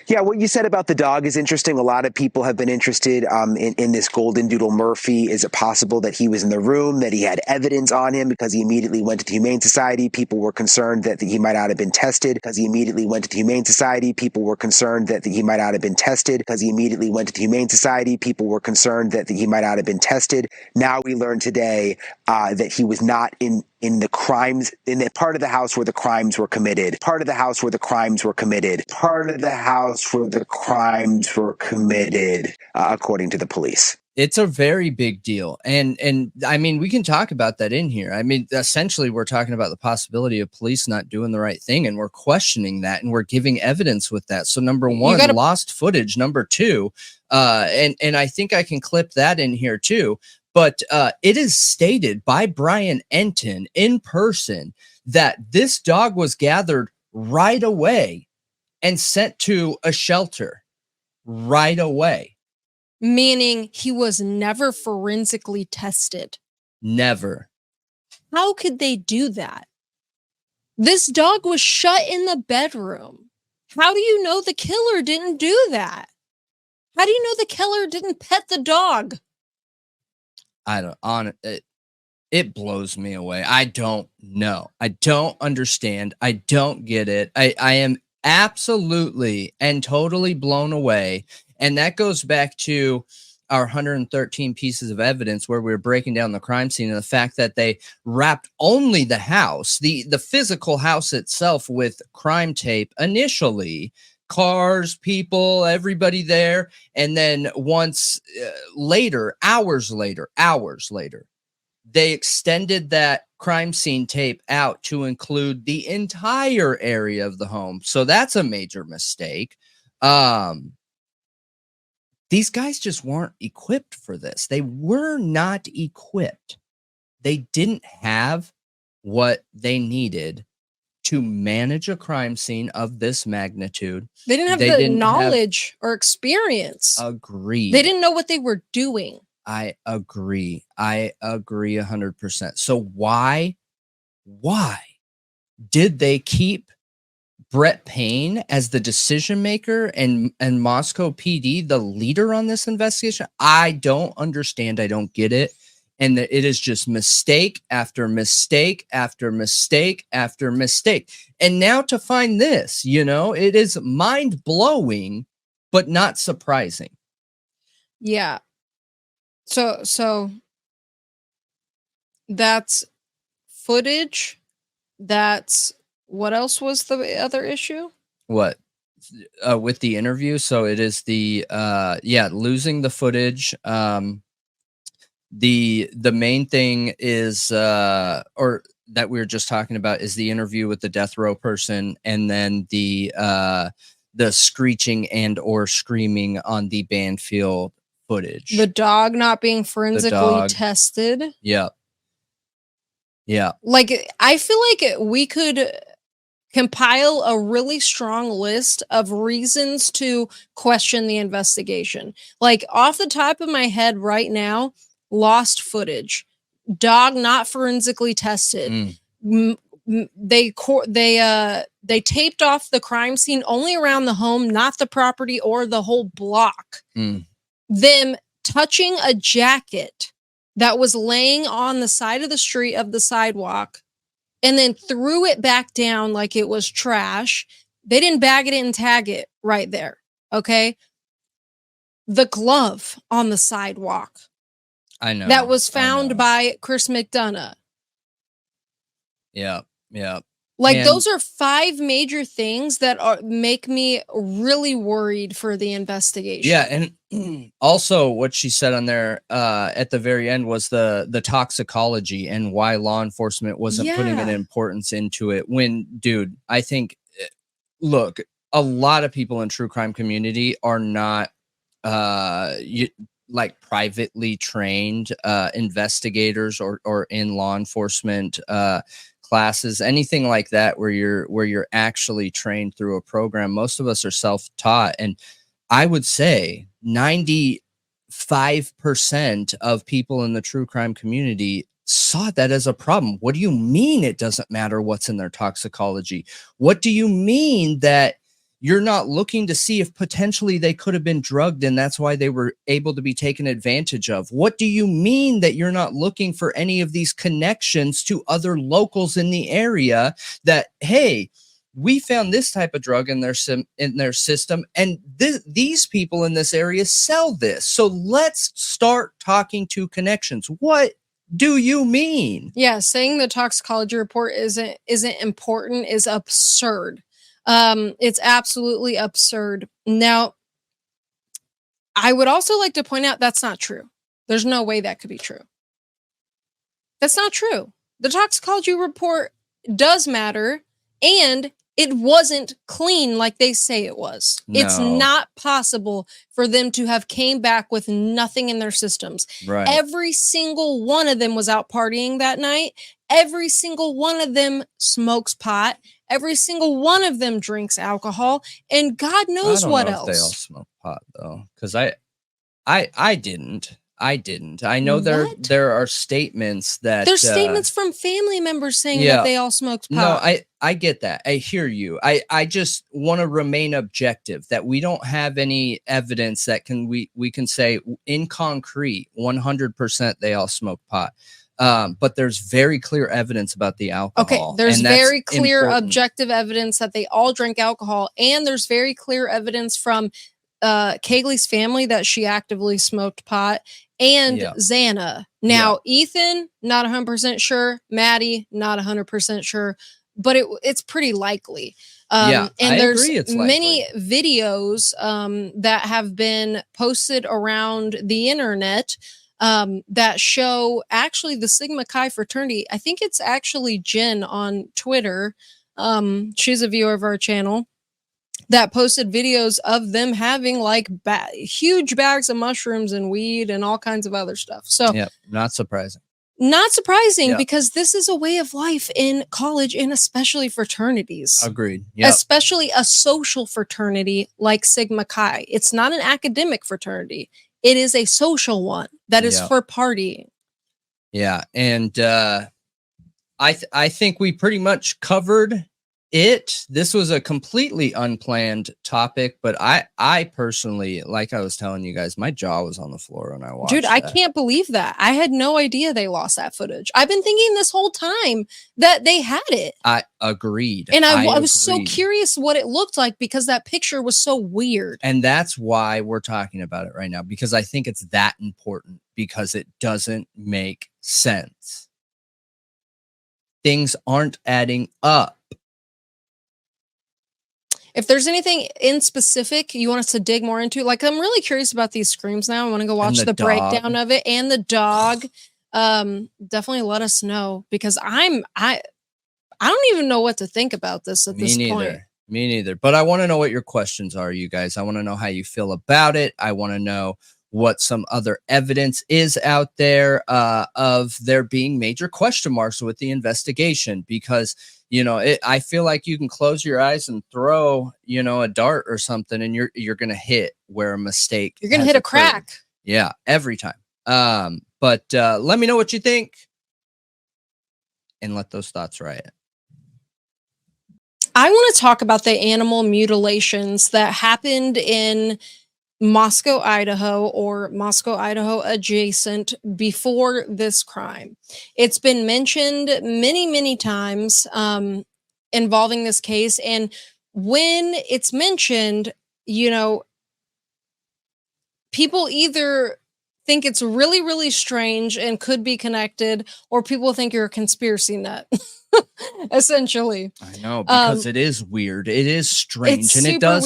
S6: Yeah, what you said about the dog is interesting. A lot of people have been interested in this Golden Doodle Murphy. Is it possible that he was in the room, that he had evidence on him because he immediately went to the Humane Society? People were concerned that he might not have been tested because he immediately went to the Humane Society. People were concerned that he might not have been tested because he immediately went to the Humane Society. People were concerned that he might not have been tested. Now we learned today that he was not in the crimes, in the part of the house where the crimes were committed. Part of the house where the crimes were committed. Part of the house where the crimes were committed, according to the police.
S1: It's a very big deal. And I mean, we can talk about that in here. I mean, essentially, we're talking about the possibility of police not doing the right thing, and we're questioning that, and we're giving evidence with that. So number one, lost footage. Number two, and I think I can clip that in here too. But it is stated by Brian Enton in person that this dog was gathered right away and sent to a shelter right away.
S2: Meaning he was never forensically tested.
S1: Never.
S2: How could they do that? This dog was shut in the bedroom. How do you know the killer didn't do that? How do you know the killer didn't pet the dog?
S1: It blows me away. I don't know. I don't understand. I don't get it. I am absolutely and totally blown away. And that goes back to our 113 pieces of evidence where we were breaking down the crime scene and the fact that they wrapped only the house, the physical house itself, with crime tape initially. Cars, people, everybody there. And then once later, hours later, they extended that crime scene tape out to include the entire area of the home. So that's a major mistake. These guys just weren't equipped for this. They were not equipped. They didn't have what they needed to manage a crime scene of this magnitude.
S2: They didn't have the knowledge or experience.
S1: Agreed.
S2: They didn't know what they were doing.
S1: I agree 100%. So why did they keep Brett Payne as the decision maker and Moscow PD the leader on this investigation? I don't understand. I don't get it. And it is just mistake after mistake after mistake after mistake. And now to find this, it is mind blowing, but not surprising.
S2: Yeah. So that's footage. That's what else was the other issue?
S1: What? With the interview. So it is the losing the footage. The main thing is or that we were just talking about is the interview with the death row person, and then the screeching and or screaming on the Banfield footage.
S2: The dog not being forensically tested.
S1: Yeah.
S2: Like, I feel like we could compile a really strong list of reasons to question the investigation. Like off the top of my head right now, lost footage, dog not forensically tested. They taped off the crime scene only around the home, not the property or the whole block. Them touching a jacket that was laying on the side of the street of the sidewalk and then threw it back down like it was trash. They didn't bag it and tag it right there. Okay. The glove on the sidewalk.
S1: I know.
S2: That was found by Chris McDonough.
S1: Yeah.
S2: Like
S1: And
S2: those are 5 major things that make me really worried for the investigation.
S1: yeah, and also what she said on there at the very end was the toxicology and why law enforcement wasn't putting an importance into it. When, dude, I think, look, a lot of people in true crime community are not like privately trained investigators or in law enforcement classes, anything like that, where you're actually trained through a program. Most of us are self-taught, and I would say 95% of people in the true crime community saw that as a problem. What do you mean it doesn't matter what's in their toxicology? What do you mean that you're not looking to see if potentially they could have been drugged and that's why they were able to be taken advantage of? What do you mean that you're not looking for any of these connections to other locals in the area that, hey, we found this type of drug in their system, and these people in this area sell this. So let's start talking to connections. What do you mean?
S2: Yeah, saying the toxicology report isn't important is absurd. It's absolutely absurd. Now, I would also like to point out that's not true. There's no way that could be true. That's not true. The toxicology report does matter, and it wasn't clean like they say it was.
S1: No.
S2: It's not possible for them to have came back with nothing in their systems.
S1: Right.
S2: Every single one of them was out partying that night. Every single one of them smokes pot. Every single one of them drinks alcohol, and God knows what else.
S1: They all smoke pot though, because I didn't. I know there are statements that
S2: there's statements from family members saying that they all smoked pot.
S1: No, I get that. I hear you. I just want to remain objective, that we don't have any evidence that we can say in concrete 100% they all smoke pot. But there's very clear evidence about the alcohol.
S2: Okay, there's very clear objective evidence that they all drink alcohol, and there's very clear evidence from Kaylee's family that she actively smoked pot, and Xana. Now, Ethan, not 100% sure. Maddie, not 100% sure, but it's pretty likely. And there's many videos that have been posted around the internet that show actually the Sigma Chi fraternity. I think it's actually Jen on Twitter. She's a viewer of our channel that posted videos of them having like huge bags of mushrooms and weed and all kinds of other stuff. So
S1: not surprising.
S2: Not surprising because this is a way of life in college and especially fraternities.
S1: Agreed. Yep.
S2: Especially a social fraternity like Sigma Chi. It's not an academic fraternity. It is a social one that is for partying.
S1: Yeah. And I think we pretty much covered it. This was a completely unplanned topic, but I personally, like I was telling you guys, my jaw was on the floor when I watched
S2: Dude, I can't believe that. I had no idea they lost that footage. I've been thinking this whole time that they had it.
S1: I agreed.
S2: And I was so curious what it looked like because that picture was so weird.
S1: And that's why we're talking about it right now, because I think it's that important, because it doesn't make sense. Things aren't adding up.
S2: If there's anything in specific you want us to dig more into, like I'm really curious about these screams now. I want to go watch the breakdown of it and the dog. Definitely let us know, because I don't even know what to think about this at this point.
S1: Me neither. But I want to know what your questions are, you guys. I want to know how you feel about it. I want to know what some other evidence is out there of there being major question marks with the investigation, because I feel like you can close your eyes and throw a dart or something, and you're gonna hit where a mistake.
S2: You're gonna hit a crack.
S1: Yeah, every time. But let me know what you think, and let those thoughts riot.
S2: I want to talk about the animal mutilations that happened in Moscow, Idaho, or Moscow, Idaho adjacent before this crime. It's been mentioned many, many times involving this case. And when it's mentioned, people either think it's really, really strange and could be connected, or people think you're a conspiracy nut. Essentially.
S1: I know, because it is weird. It is strange, and it does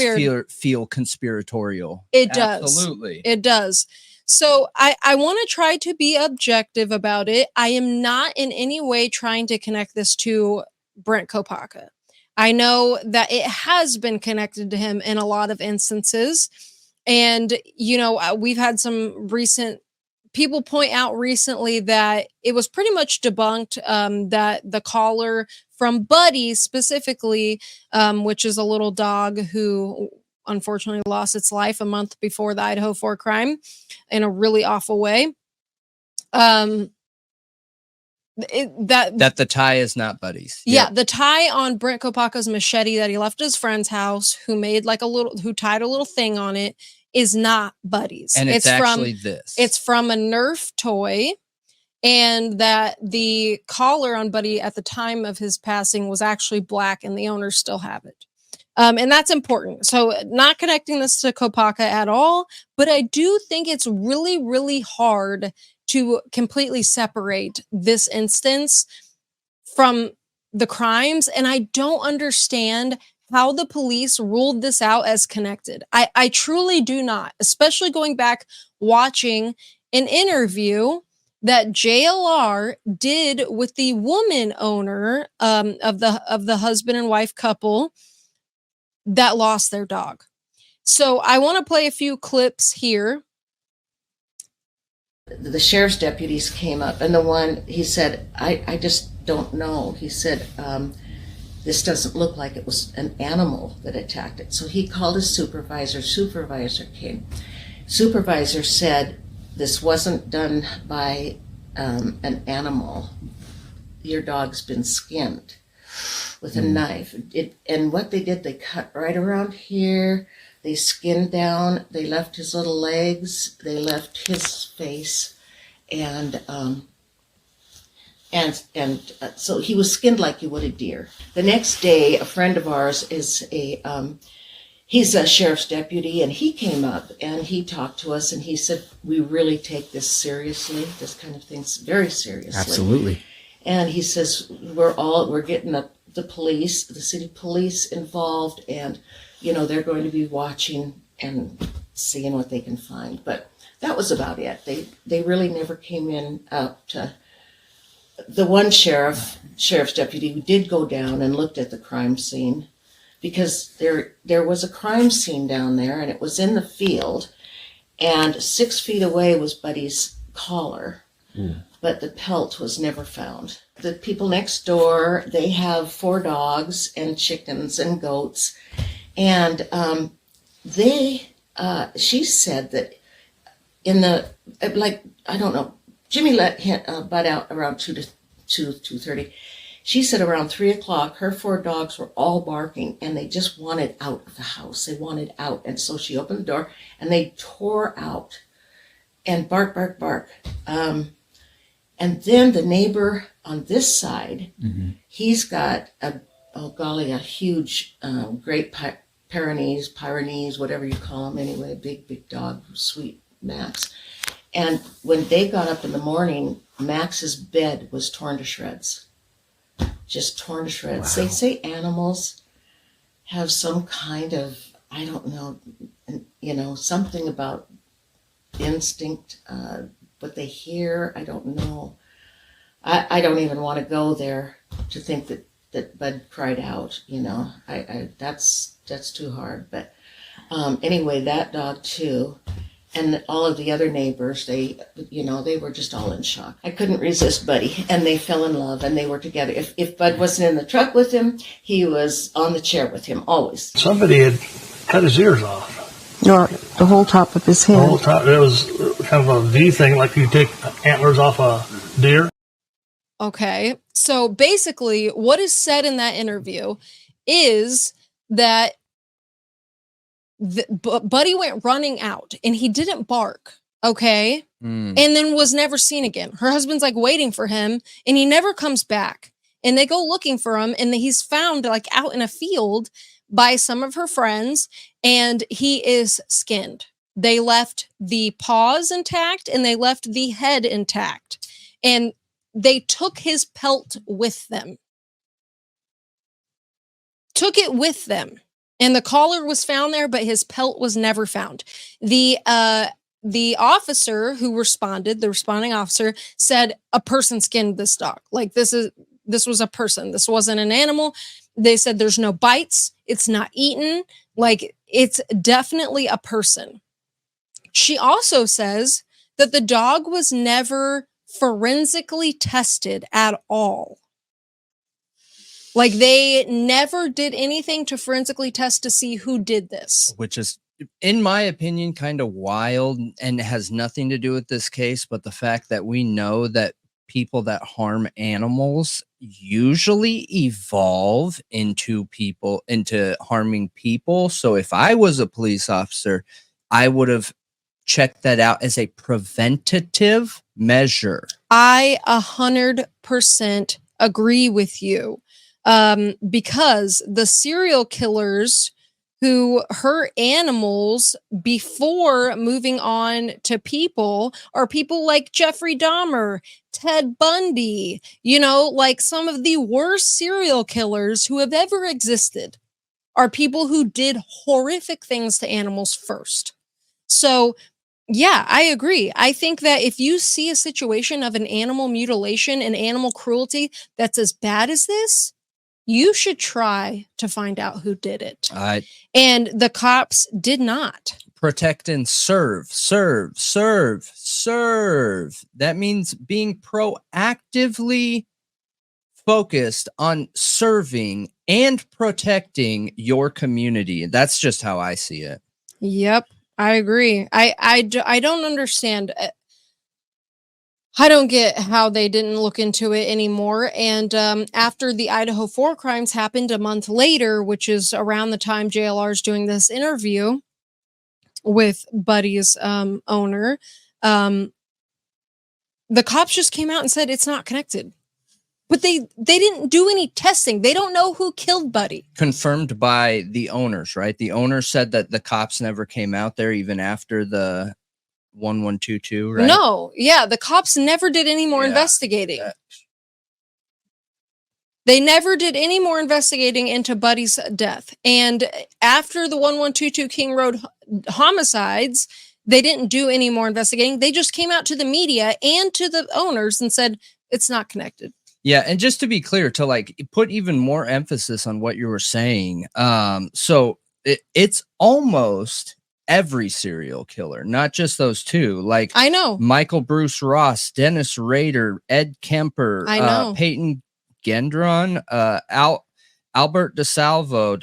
S1: feel conspiratorial.
S2: It does.
S1: Absolutely.
S2: It does. So I want to try to be objective about it. I am not in any way trying to connect this to Brent Kopacka. I know that it has been connected to him in a lot of instances. And, we've had some recent people point out recently that it was pretty much debunked that the caller from Buddy specifically, which is a little dog who unfortunately lost its life a month before the Idaho 4 crime in a really awful way. That
S1: the tie is not Buddy's.
S2: Yeah, the tie on Brent Kopacka's machete that he left at his friend's house, who tied a little thing on it, is not Buddy's.
S1: And it's actually this.
S2: It's from a Nerf toy, and that the collar on Buddy at the time of his passing was actually black, and the owners still have it. And that's important. So not connecting this to Kopacka at all, but I do think it's really, really hard to completely separate this instance from the crimes. And I don't understand how the police ruled this out as connected. I truly do not, especially going back watching an interview that JLR did with the woman owner of the husband and wife couple that lost their dog. So I want to play a few clips here.
S7: The sheriff's deputies came up, and he said, I just don't know. He said, this doesn't look like it was an animal that attacked it. So he called his supervisor. Supervisor came. Supervisor said, this wasn't done by an animal. Your dog's been skinned with a knife. And what they did, they cut right around here. They skinned down. They left his little legs. They left his face. And so he was skinned like you would a deer. The next day, a friend of ours is he's a sheriff's deputy, and he came up and he talked to us, and he said, we really take this seriously, this kind of thing, very seriously.
S8: Absolutely.
S7: And he says, we're getting the police, the city police involved, and, they're going to be watching and seeing what they can find. But that was about it. They really never came in to the one sheriff's deputy who did go down and looked at the crime scene, because there was a crime scene down there, and it was in the field, and 6 feet away was Buddy's collar, but the pelt was never found. The people next door, they have 4 dogs and chickens and goats, and she said that I don't know, Jimmy let Bud out around 2:30. She said around 3 o'clock, her 4 dogs were all barking, and they just wanted out of the house. They wanted out. And so she opened the door, and they tore out and bark, bark, bark. And then the neighbor on this side, he's got a huge Great Pyrenees, whatever you call them anyway, big dog, sweet Max. And when they got up in the morning, Max's bed was torn to shreds. Just torn to shreds. Wow. They say animals have some kind of, I don't know, something about instinct, what they hear, I don't know. I don't even want to go there to think that Bud cried out, that's too hard. But anyway, that dog too. And all of the other neighbors, they were just all in shock. I couldn't resist Buddy, and they fell in love, and they were together. If Bud wasn't in the truck with him, he was on the chair with him, always.
S8: Somebody had cut his ears off.
S9: Or the whole top of his head.
S8: The whole top. It was kind of a V thing, like you take antlers off a deer.
S2: Okay. So basically, what is said in that interview is that Buddy went running out and he didn't bark. Okay. And then was never seen again. Her husband's like waiting for him and he never comes back. And they go looking for him and he's found like out in a field by some of her friends and he is skinned. They left the paws intact and they left the head intact. And they took his pelt with them. Took it with them. And the collar was found there, but his pelt was never found. The officer who responded, the responding officer, said a person skinned this dog. Like this was a person. This wasn't an animal. They said there's no bites. It's not eaten. Like it's definitely a person. She also says that the dog was never forensically tested at all. Like they never did anything to forensically test to see who did this.
S1: Which is, in my opinion, kind of wild and has nothing to do with this case. But the fact that we know that people that harm animals usually evolve into harming people. So if I was a police officer, I would have checked that out as a preventative measure.
S2: I 100% agree with you. Because the serial killers who hurt animals before moving on to people are people like Jeffrey Dahmer, Ted Bundy, like some of the worst serial killers who have ever existed are people who did horrific things to animals first. So yeah, I agree. I think that if you see a situation of an animal mutilation and animal cruelty that's as bad as this, you should try to find out who did it. And the cops did not.
S1: Protect and serve. That means being proactively focused on serving and protecting your community. That's just how I see it.
S2: Yep, I agree. I don't understand. I don't get how they didn't look into it anymore. And after the Idaho 4 crimes happened a month later, which is around the time JLR is doing this interview with Buddy's owner, the cops just came out and said it's not connected. But they didn't do any testing. They don't know who killed Buddy.
S1: Confirmed by the owners, right? The owner said that the cops never came out there even after the 1122, right?
S2: No, yeah, the cops never did any more investigating. They never did any more investigating into Buddy's death. And after the 1122 King Road homicides, they didn't do any more investigating. They just came out to the media and to the owners and said it's not connected.
S1: Yeah, and just to be clear, to like put even more emphasis on what you were saying, so it's almost every serial killer, not just those two. Like
S2: I know
S1: Michael Bruce Ross, Dennis Rader, Ed Kemper, Peyton Gendron, Albert DeSalvo,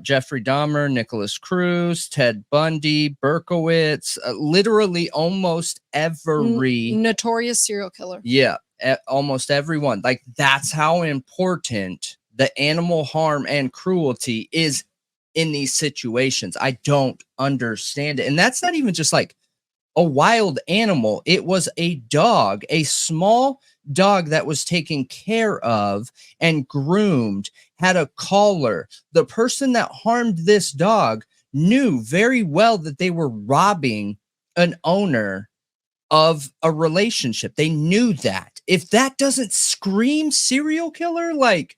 S1: Jeffrey Dahmer, Nicholas Cruz, Ted Bundy, Berkowitz, literally almost every
S2: notorious serial killer.
S1: Yeah, almost everyone. Like that's how important the animal harm and cruelty is in these situations. I don't understand it. And that's not even just like a wild animal. It was a dog, a small dog that was taken care of and groomed, had a collar. The person that harmed this dog knew very well that they were robbing an owner of a relationship. They knew that. If that doesn't scream serial killer, like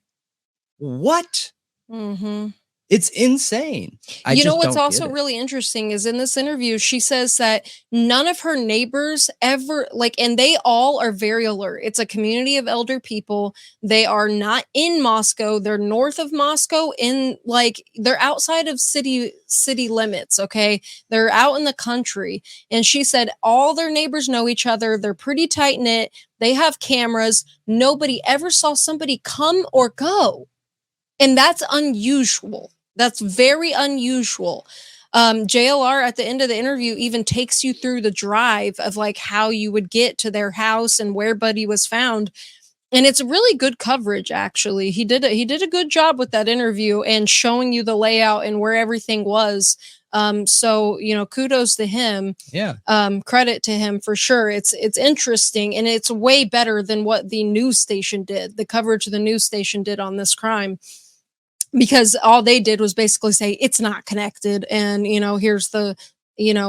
S1: what?
S2: Mm-hmm.
S1: It's insane.
S2: You know what's also really interesting is in this interview, she says that none of her neighbors ever and they all are very alert. It's a community of elder people. They are not in Moscow. They're north of Moscow they're outside of city limits. Okay. They're out in the country. And she said all their neighbors know each other. They're pretty tight knit. They have cameras. Nobody ever saw somebody come or go. And that's unusual. That's very unusual. JLR at the end of the interview even takes you through the drive of how you would get to their house and where Buddy was found. And it's really good coverage, actually. He did a good job with that interview and showing you the layout and where everything was. So, kudos to him.
S1: Yeah.
S2: Credit to him for sure. It's interesting, and it's way better than what the news station did, the coverage the news station did on this crime. Because all they did was basically say it's not connected, and here's the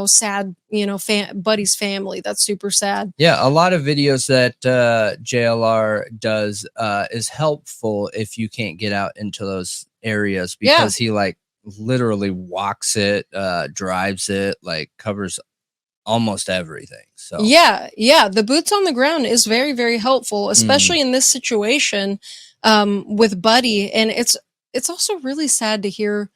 S2: sad Buddy's family. That's super sad.
S1: Yeah, a lot of videos that JLR does is helpful if you can't get out into those areas, because he literally walks it, drives it, covers almost everything. So
S2: yeah, the boots on the ground is very, very helpful, especially in this situation with Buddy, and it's also really sad to hear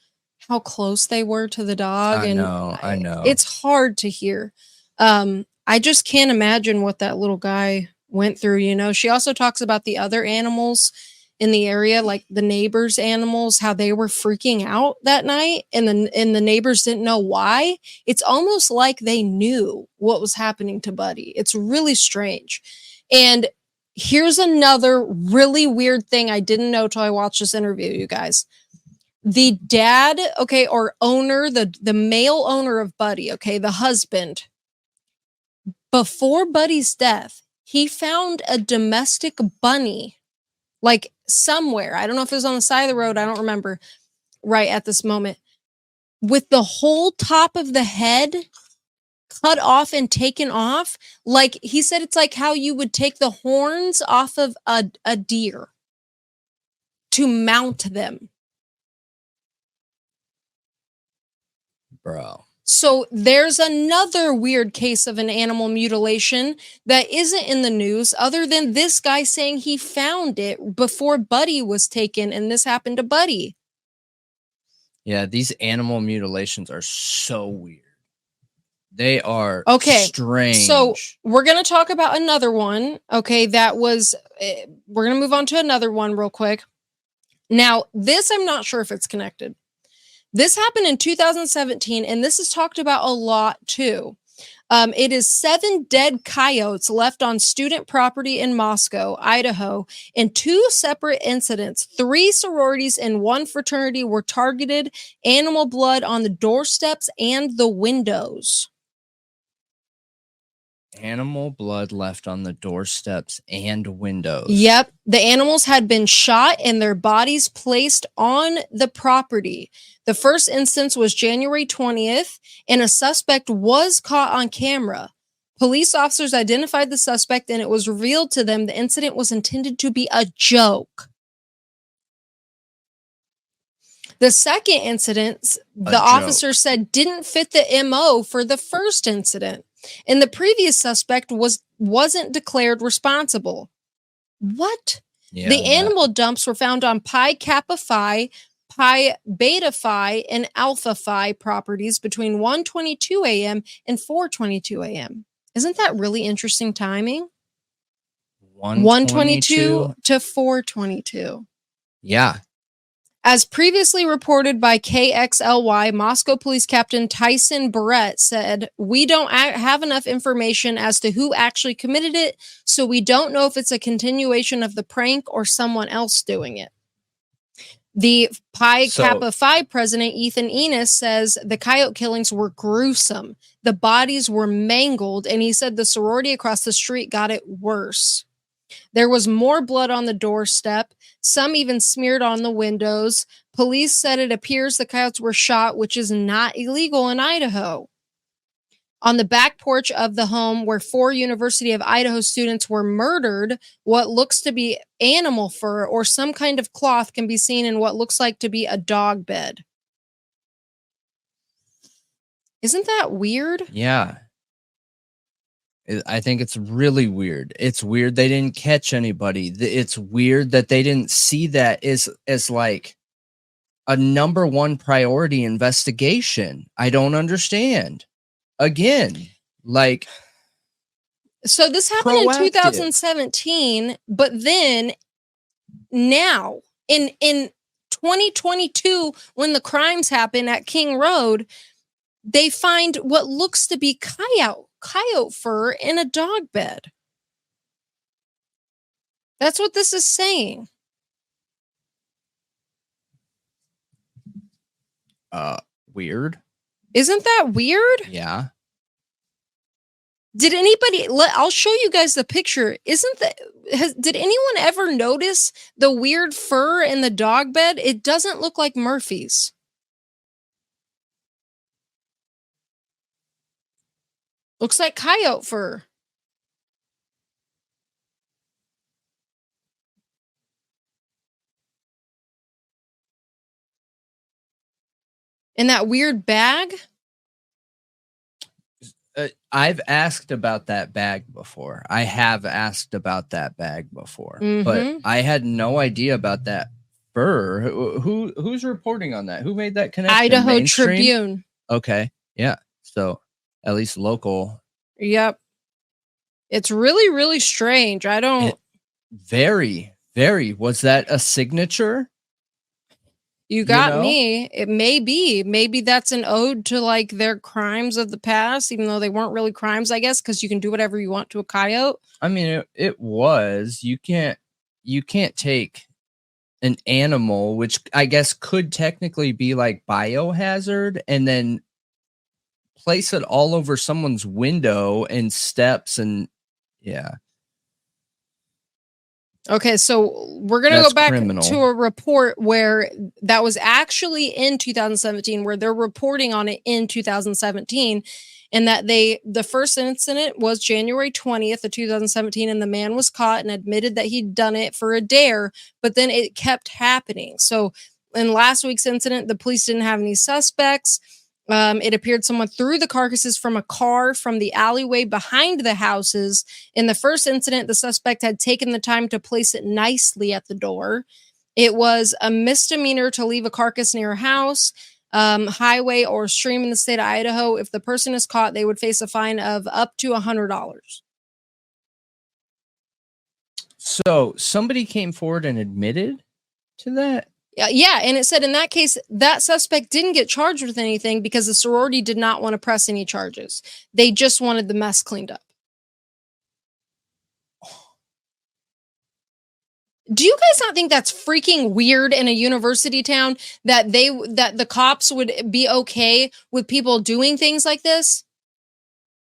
S2: how close they were to the dog. I know. It's hard to hear. I just can't imagine what that little guy went through. She also talks about the other animals in the area, like the neighbors' animals, how they were freaking out that night, and the neighbors didn't know why. It's almost like they knew what was happening to Buddy. It's really strange. And here's another really weird thing I didn't know till I watched this interview, you guys. The dad, or owner, the male owner of Buddy, the husband, before Buddy's death, he found a domestic bunny, somewhere. I don't know if it was on the side of the road. I don't remember right at this moment. With the whole top of the head cut off and taken off. He said it's like how you would take the horns off of a deer to mount them.
S1: Bro.
S2: So there's another weird case of an animal mutilation that isn't in the news, other than this guy saying he found it before Buddy was taken, and this happened to Buddy.
S1: Yeah, these animal mutilations are so weird. They are strange.
S2: So we're going to talk about another one. We're going to move on to another one real quick. Now, this, I'm not sure if it's connected. This happened in 2017, and this is talked about a lot too. It is 7 dead coyotes left on student property in Moscow, Idaho, in 2 separate incidents. 3 sororities and 1 fraternity were targeted. Animal blood on the doorsteps and the windows.
S1: Animal blood left on the doorsteps and windows.
S2: Yep. The animals had been shot and their bodies placed on the property. The first instance was January 20th, and a suspect was caught on camera. Police officers identified the suspect, and it was revealed to them the incident was intended to be a joke. The second incident, the officer said didn't fit the MO for the first incident, and the previous suspect wasn't declared responsible. What?
S1: Yeah,
S2: the animal dumps were found on Pi Kappa Phi, Pi Beta Phi, and Alpha Phi properties between 1:22 a.m. and 4:22 a.m. Isn't that really interesting timing? 1:22 to 4:22.
S1: Yeah.
S2: As previously reported by KXLY, Moscow Police Captain Tyson Barrett said, "We don't have enough information as to who actually committed it, so we don't know if it's a continuation of the prank or someone else doing it." The Pi Kappa Phi president, Ethan Enos, says the coyote killings were gruesome. The bodies were mangled, and he said the sorority across the street got it worse. There was more blood on the doorstep, some even smeared on the windows. Police said it appears the coyotes were shot, which is not illegal in Idaho. On the back porch of the home where 4 University of Idaho students were murdered, what looks to be animal fur or some kind of cloth can be seen in what looks like to be a dog bed. Isn't that weird?
S1: Yeah. I think it's really weird. It's weird they didn't catch anybody. It's weird that they didn't see that as like a number one priority investigation. I don't understand. Again, like,
S2: so this happened
S1: proactive.
S2: in 2017, but then now in 2022, when the crimes happen at King Road, they find what looks to be coyote fur in a dog bed. That's what this is saying.
S1: Weird.
S2: Isn't that weird?
S1: Yeah.
S2: Did anybody, I'll show you guys the picture. Did anyone ever notice the weird fur in the dog bed? It doesn't look like Murphy's. Looks like coyote fur. In that weird bag?
S1: I've asked about that bag before. I have asked about that bag before, but I had no idea about that fur. Who's reporting on that? Who made that connection?
S2: Idaho
S1: Mainstream?
S2: Tribune.
S1: Okay. Yeah. So at least local.
S2: Yep. It's really, really strange. I don't.
S1: Very, very. Was that a signature?
S2: You got me. It may be. Maybe that's an ode to like their crimes of the past, even though they weren't really crimes, I guess, because you can do whatever you want to a coyote.
S1: I mean, it was. You can't take an animal, which I guess could technically be like biohazard, and then place it all over someone's window and steps, and yeah.
S2: Okay, so we're going to go back to a report where that was actually in 2017, where they're reporting on it in 2017, and that the first incident was January 20th of 2017, and the man was caught and admitted that he'd done it for a dare, but then it kept happening. So in last week's incident, the police didn't have any suspects. It appeared someone threw the carcasses from a car from the alleyway behind the houses. In the first incident, the suspect had taken the time to place it nicely at the door. It was a misdemeanor to leave a carcass near a house, highway, or stream in the state of Idaho. If the person is caught, they would face a fine of up to $100.
S1: So somebody came forward and admitted to that?
S2: Yeah, and it said in that case, that suspect didn't get charged with anything because the sorority did not want to press any charges. They just wanted the mess cleaned up. Do you guys not think that's freaking weird in a university town that the cops would be okay with people doing things like this?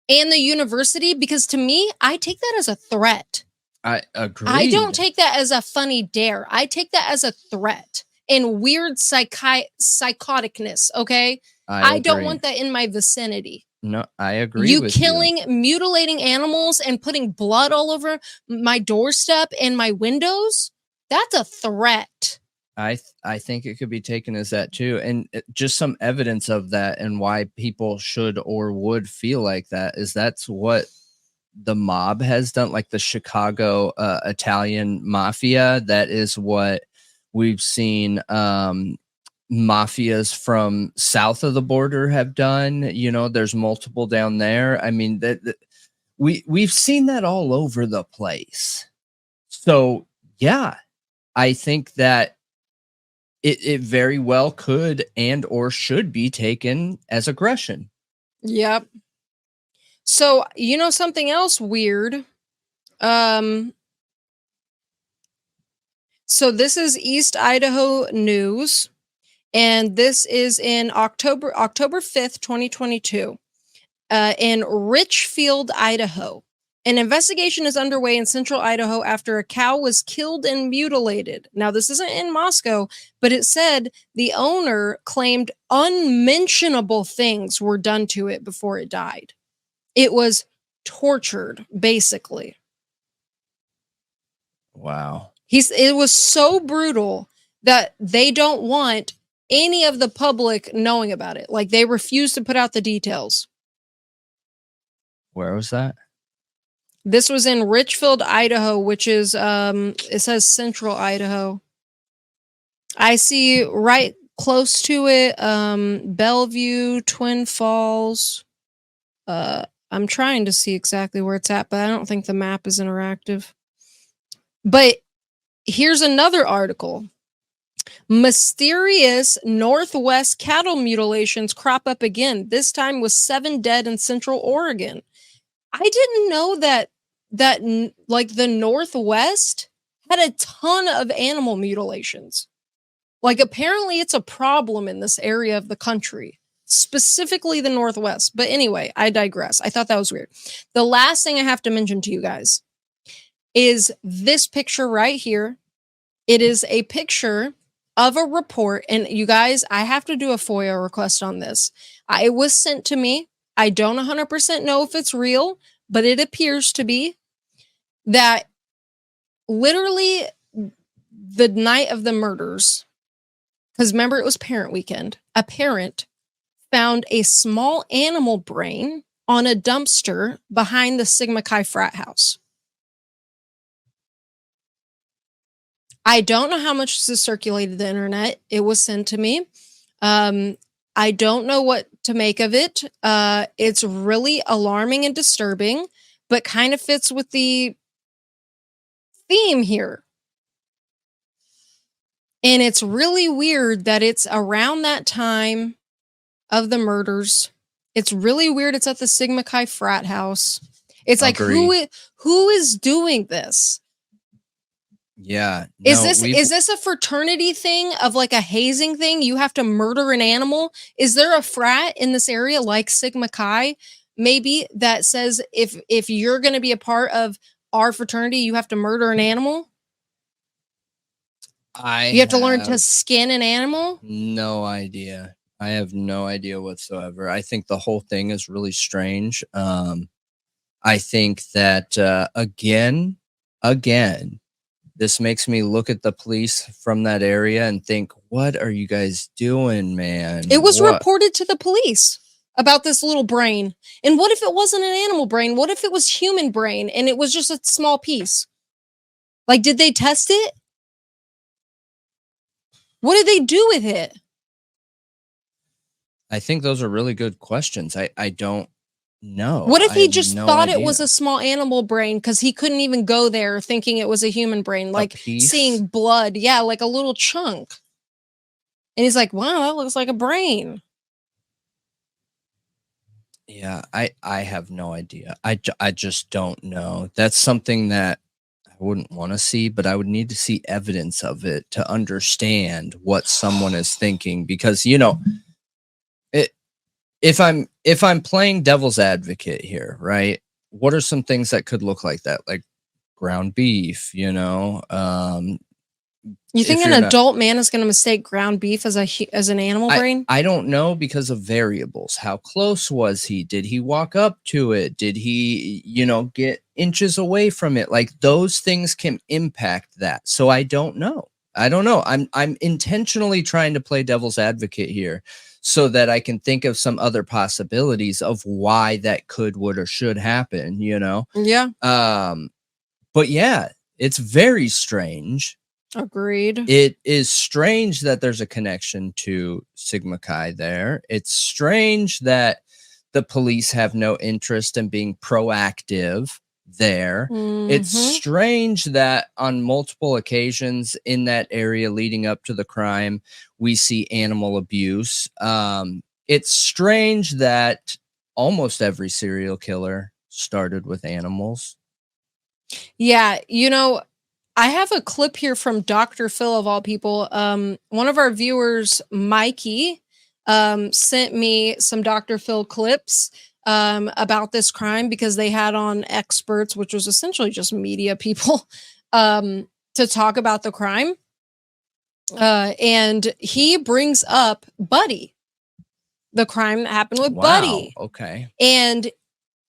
S2: And the university? Because to me, I take that as a threat.
S1: I agree.
S2: I don't take that as a funny dare. I take that as a threat. And weird psychoticness, okay? I don't want that in my vicinity.
S1: No, I agree.
S2: You killing, mutilating animals and putting blood all over my doorstep and my windows? That's a threat.
S1: I think it could be taken as that too. And just some evidence of that and why people should or would feel like that is that's what the mob has done, like the Chicago Italian mafia. That is what we've seen mafias from south of the border have done. You know, there's multiple down there. I mean, we've seen that all over the place. So yeah, I think that it very well could and or should be taken as aggression.
S2: Yep. So, you know something else weird? So this is East Idaho News, and this is in October 5th, 2022, in Richfield, Idaho. An investigation is underway in central Idaho after a cow was killed and mutilated. Now, this isn't in Moscow, but it said the owner claimed unmentionable things were done to it before it died. It was tortured, basically.
S1: Wow.
S2: It was so brutal that they don't want any of the public knowing about it. Like, they refused to put out the details.
S1: Where was that?
S2: This was in Richfield, Idaho, which is, it says central Idaho. I see right close to it, Bellevue, Twin Falls. I'm trying to see exactly where it's at, but I don't think the map is interactive. But here's another article. Mysterious Northwest cattle mutilations crop up again, this time with 7 dead in Central Oregon. I didn't know that like the Northwest had a ton of animal mutilations. Like, apparently it's a problem in this area of the country, specifically the Northwest. But anyway, I digress. I thought that was weird. The last thing I have to mention to you guys is this picture right here. It is a picture of a report. And you guys, I have to do a FOIA request on this. It was sent to me. I don't 100% know if it's real, but it appears to be that literally the night of the murders, because remember, it was parent weekend, a parent found a small animal brain on a dumpster behind the Sigma Chi frat house. I don't know how much this circulated the internet. It was sent to me. I don't know what to make of it. It's really alarming and disturbing, but kind of fits with the theme here. And it's really weird that it's around that time of the murders. It's really weird. It's at the Sigma Chi frat house. It's like, who is doing this?
S1: Yeah.
S2: Is this a fraternity thing of like a hazing thing? You have to murder an animal? Is there a frat in this area like Sigma Chi maybe that says if you're going to be a part of our fraternity, you have to murder an animal? You have to learn to skin an animal?
S1: No idea. I have no idea whatsoever. I think the whole thing is really strange. I think that again, this makes me look at the police from that area and think, what are you guys doing, man?
S2: It was reported to the police about this little brain. And what if it wasn't an animal brain? What if it was human brain and it was just a small piece? Like, did they test it? What did they do with it?
S1: I think those are really good questions. I don't know.
S2: What if he just thought it was a small animal brain because he couldn't even go there thinking it was a human brain, like seeing blood? Yeah, like a little chunk. And he's like, wow, that looks like a brain.
S1: Yeah, I have no idea. I just don't know. That's something that I wouldn't want to see, but I would need to see evidence of it to understand what someone is thinking. Because, you know, if I'm playing devil's advocate here, right? What are some things that could look like that? Like ground beef, you know?
S2: You think an adult man is going to mistake ground beef as an animal brain?
S1: I don't know, because of variables. How close was he? Did he walk up to it? Did he, you know, get inches away from it? Like, those things can impact that. So I don't know. I'm intentionally trying to play devil's advocate here so that I can think of some other possibilities of why that could, would, or should happen, you know?
S2: Yeah.
S1: But yeah, it's very strange.
S2: Agreed.
S1: It is strange that there's a connection to Sigma Chi there. It's strange that the police have no interest in being proactive there. It's strange that on multiple occasions in that area leading up to the crime, we see animal abuse. It's strange that almost every serial killer started with animals.
S2: Yeah, you know, I have a clip here from Dr. Phil, of all people. One of our viewers, Mikey, sent me some Dr. Phil clips about this crime because they had on experts, which was essentially just media people, to talk about the crime. And he brings up Buddy, the crime that happened with Buddy.
S1: Okay.
S2: And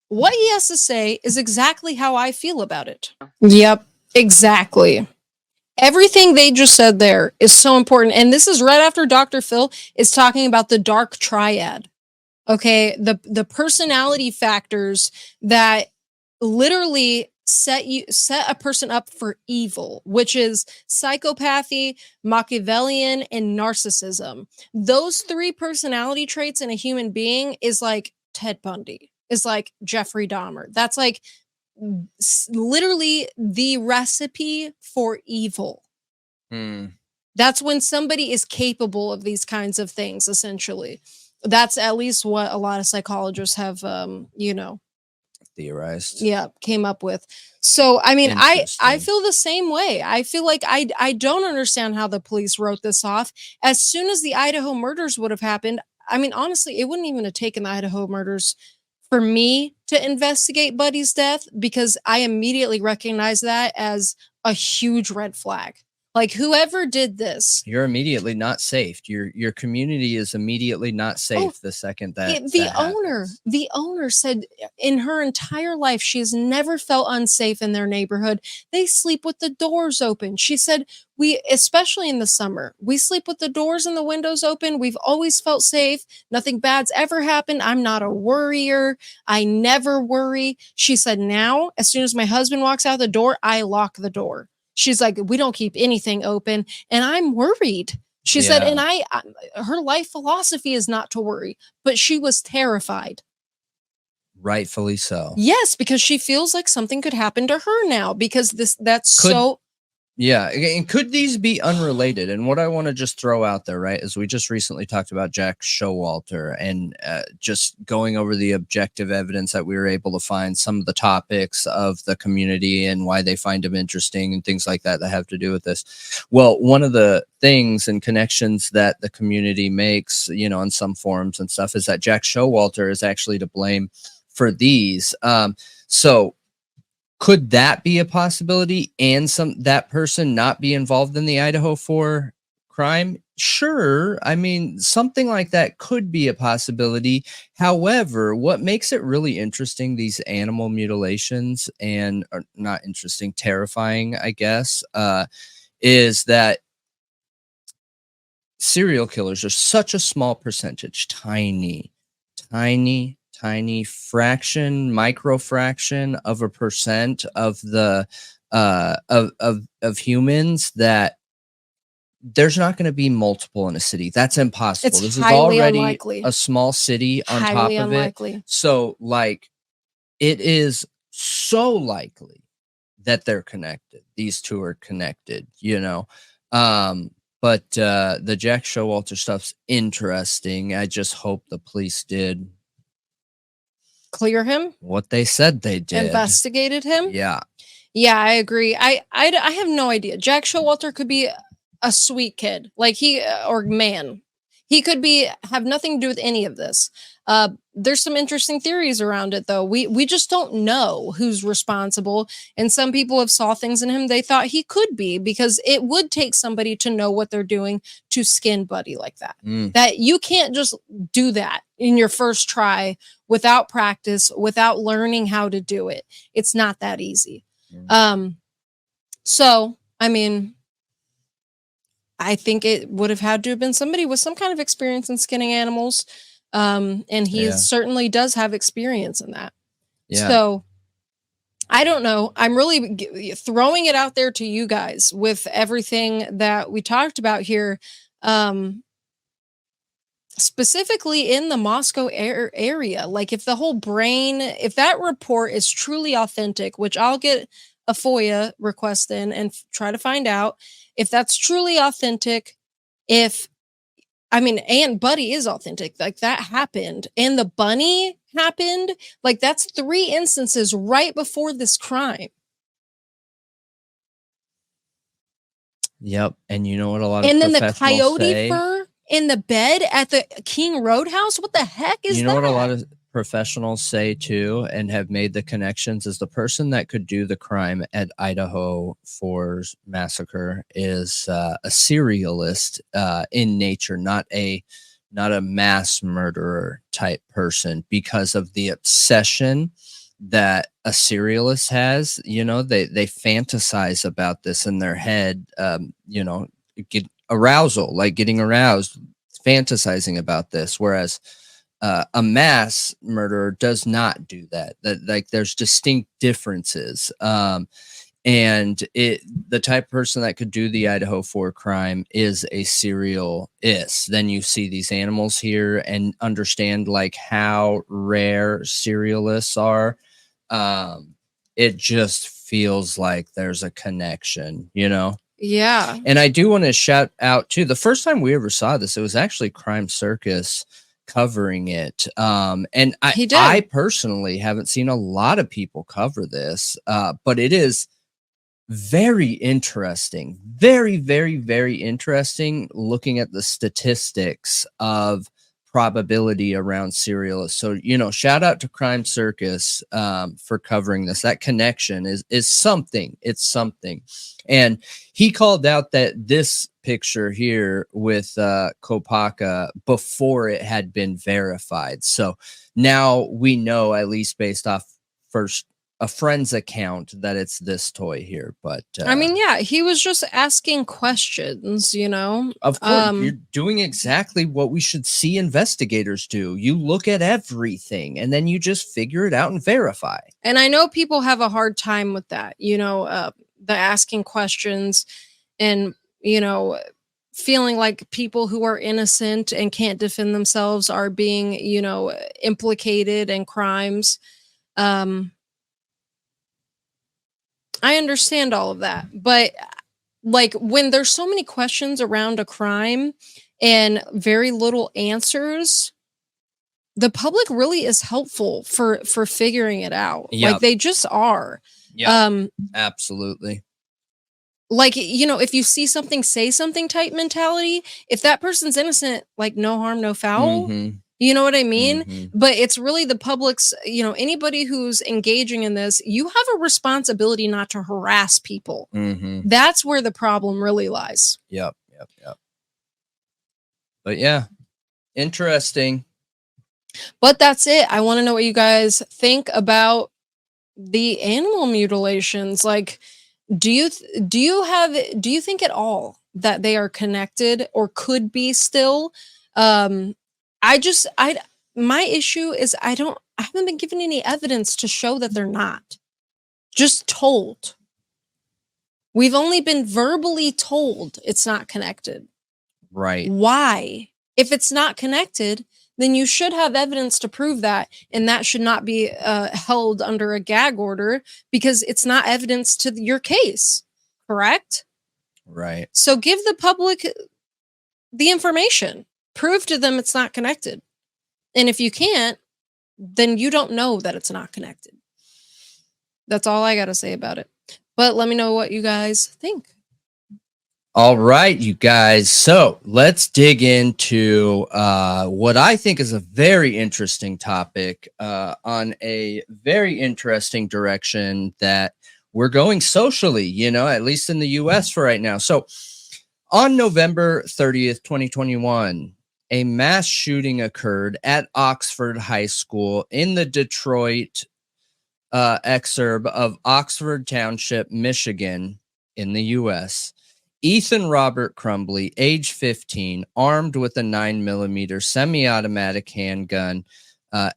S2: what he has to say is exactly how I feel about it. Yep. Exactly. Everything they just said there is so important. And this is right after Dr. Phil is talking about the dark triad. Okay. The personality factors that literally set a person up for evil, which is psychopathy, Machiavellian, and narcissism. Those 3 personality traits in a human being is like Ted Bundy, is like Jeffrey Dahmer. That's like literally the recipe for evil. That's when somebody is capable of these kinds of things, essentially. That's at least what a lot of psychologists have,
S1: theorized.
S2: Yeah, came up with. So, I mean, I feel the same way. I feel like I don't understand how the police wrote this off. As soon as the Idaho murders would have happened, I mean, honestly, it wouldn't even have taken the Idaho murders for me to investigate Buddy's death, because I immediately recognize that as a huge red flag. Like, whoever did this,
S1: you're immediately not safe. Your community is immediately not safe the second that
S2: the owner said in her entire life she has never felt unsafe in their neighborhood. They sleep with the doors open. She said, especially in the summer, we sleep with the doors and the windows open. We've always felt safe. Nothing bad's ever happened. I'm not a worrier. I never worry. She said, now, as soon as my husband walks out the door, I lock the door. She's like, we don't keep anything open, and I'm worried. She said, and her life philosophy is not to worry, but she was terrified.
S1: Rightfully so.
S2: Yes, because she feels like something could happen to her now, because
S1: Yeah, and could these be unrelated? And what I want to just throw out there, right, is we just recently talked about Jack Showalter, and just going over the objective evidence that we were able to find, some of the topics of the community and why they find him interesting and things like that that have to do with this. Well, one of the things and connections that the community makes, on some forums and stuff, is that Jack Showalter is actually to blame for these. So could that be a possibility, and that person not be involved in the Idaho 4 crime? Sure. I mean, something like that could be a possibility. However, what makes it really interesting, these animal mutilations, and not interesting, terrifying, I guess, is that serial killers are such a small percentage, tiny micro fraction of a percent of the of humans, that there's not going to be multiple in a city. That's impossible. This is already unlikely. A small city on top of it. So like, it is so likely that they're connected. These two are connected, but the Jack Showalter stuff's interesting. I just hope the police did
S2: clear him,
S1: what they said they did,
S2: investigated him.
S1: Yeah,
S2: I agree. I have no idea. Jack Showalter could be a sweet kid, like or man. He could have nothing to do with any of this. There's some interesting theories around it, though. We just don't know who's responsible. And some people have saw things in him they thought he could be, because it would take somebody to know what they're doing to skin Buddy like that. That you can't just do that in your first try without practice, without learning how to do it. It's not that easy. So, I mean, I think it would have had to have been somebody with some kind of experience in skinning animals. And he certainly does have experience in that. Yeah. So I don't know. I'm really throwing it out there to you guys with everything that we talked about here. Specifically in the Moscow area, like if the whole brain, if that report is truly authentic, which I'll get a FOIA request in and try to find out if that's truly authentic, and Buddy is authentic, like that happened, and the bunny happened, like that's 3 instances right before this crime.
S1: Yep. And you know what a lot of
S2: and then
S1: professionals
S2: the coyote
S1: say?
S2: fur in the bed at the King Roadhouse. What the heck is that?
S1: You know what a lot of professionals say too, and have made the connections, is the person that could do the crime at Idaho 4's massacre is a serialist in nature, not a mass murderer type person, because of the obsession that a serialist has. You know, they fantasize about this in their head. You know, get arousal, like getting aroused, fantasizing about this, whereas a mass murderer does not do that. Like there's distinct differences. And the type of person that could do the Idaho 4 crime is a serialist. Then you see these animals here and understand like how rare serialists are. It just feels like there's a connection, you know?
S2: Yeah.
S1: And I do want to shout out too, the first time we ever saw this, it was actually Crime Circus covering it. And I personally haven't seen a lot of people cover this, but it is very interesting, very, very, very interesting looking at the statistics of probability around serialists. So, you know, shout out to Crime Circus for covering this. That connection is something. It's something. And he called out that this picture here with Kopacka before it had been verified. So now we know, at least based off a friend's account, that it's this toy here. But
S2: I mean, yeah, he was just asking questions, you know.
S1: Of course, you're doing exactly what we should see investigators do. You look at everything and then you just figure it out and verify.
S2: And I know people have a hard time with that, you know, the asking questions and, you know, feeling like people who are innocent and can't defend themselves are being, you know, implicated in crimes. I understand all of that, but like when there's so many questions around a crime and very little answers, the public really is helpful for figuring it out.
S1: Yep.
S2: Like they just are.
S1: Yeah, absolutely.
S2: Like, you know, if you see something, say something type mentality, if that person's innocent, like no harm, no foul.
S1: Mm-hmm.
S2: You know what I mean?
S1: Mm-hmm.
S2: But it's really the public's, you know, anybody who's engaging in this, you have a responsibility not to harass people.
S1: Mm-hmm.
S2: That's where the problem really lies.
S1: Yep. But yeah, interesting.
S2: But that's it. I want to know what you guys think about the animal mutilations. Like, do you think at all that they are connected or could be still? My issue is I haven't been given any evidence to show that they're not. Just told. We've only been verbally told it's not connected.
S1: Right.
S2: Why? If it's not connected, then you should have evidence to prove that, and that should not be held under a gag order because it's not evidence to your case. Correct?
S1: Right.
S2: So give the public the information. Prove to them it's not connected. And if you can't, then you don't know that it's not connected. That's all I got to say about it. But let me know what you guys think.
S1: All right, you guys. So let's dig into what I think is a very interesting topic on a very interesting direction that we're going socially, you know, at least in the US for right now. So on November 30th, 2021, a mass shooting occurred at Oxford High School in the Detroit exurb of Oxford Township, Michigan, in the U.S. Ethan Robert Crumbley, age 15, armed with a 9mm semi-automatic handgun,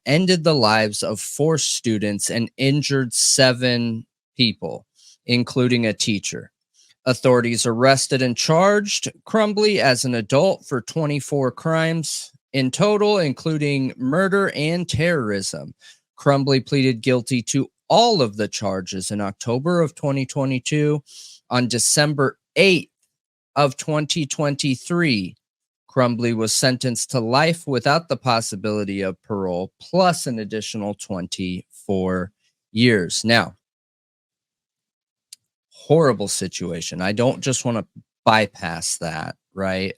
S1: ended the lives of 4 students and injured 7 people, including a teacher. Authorities arrested and charged Crumbley as an adult for 24 crimes in total, including murder and terrorism. Crumbley pleaded guilty to all of the charges in October of 2022. On December 8th of 2023, Crumbley was sentenced to life without the possibility of parole, plus an additional 24 years. Now, horrible situation. I don't just want to bypass that, right?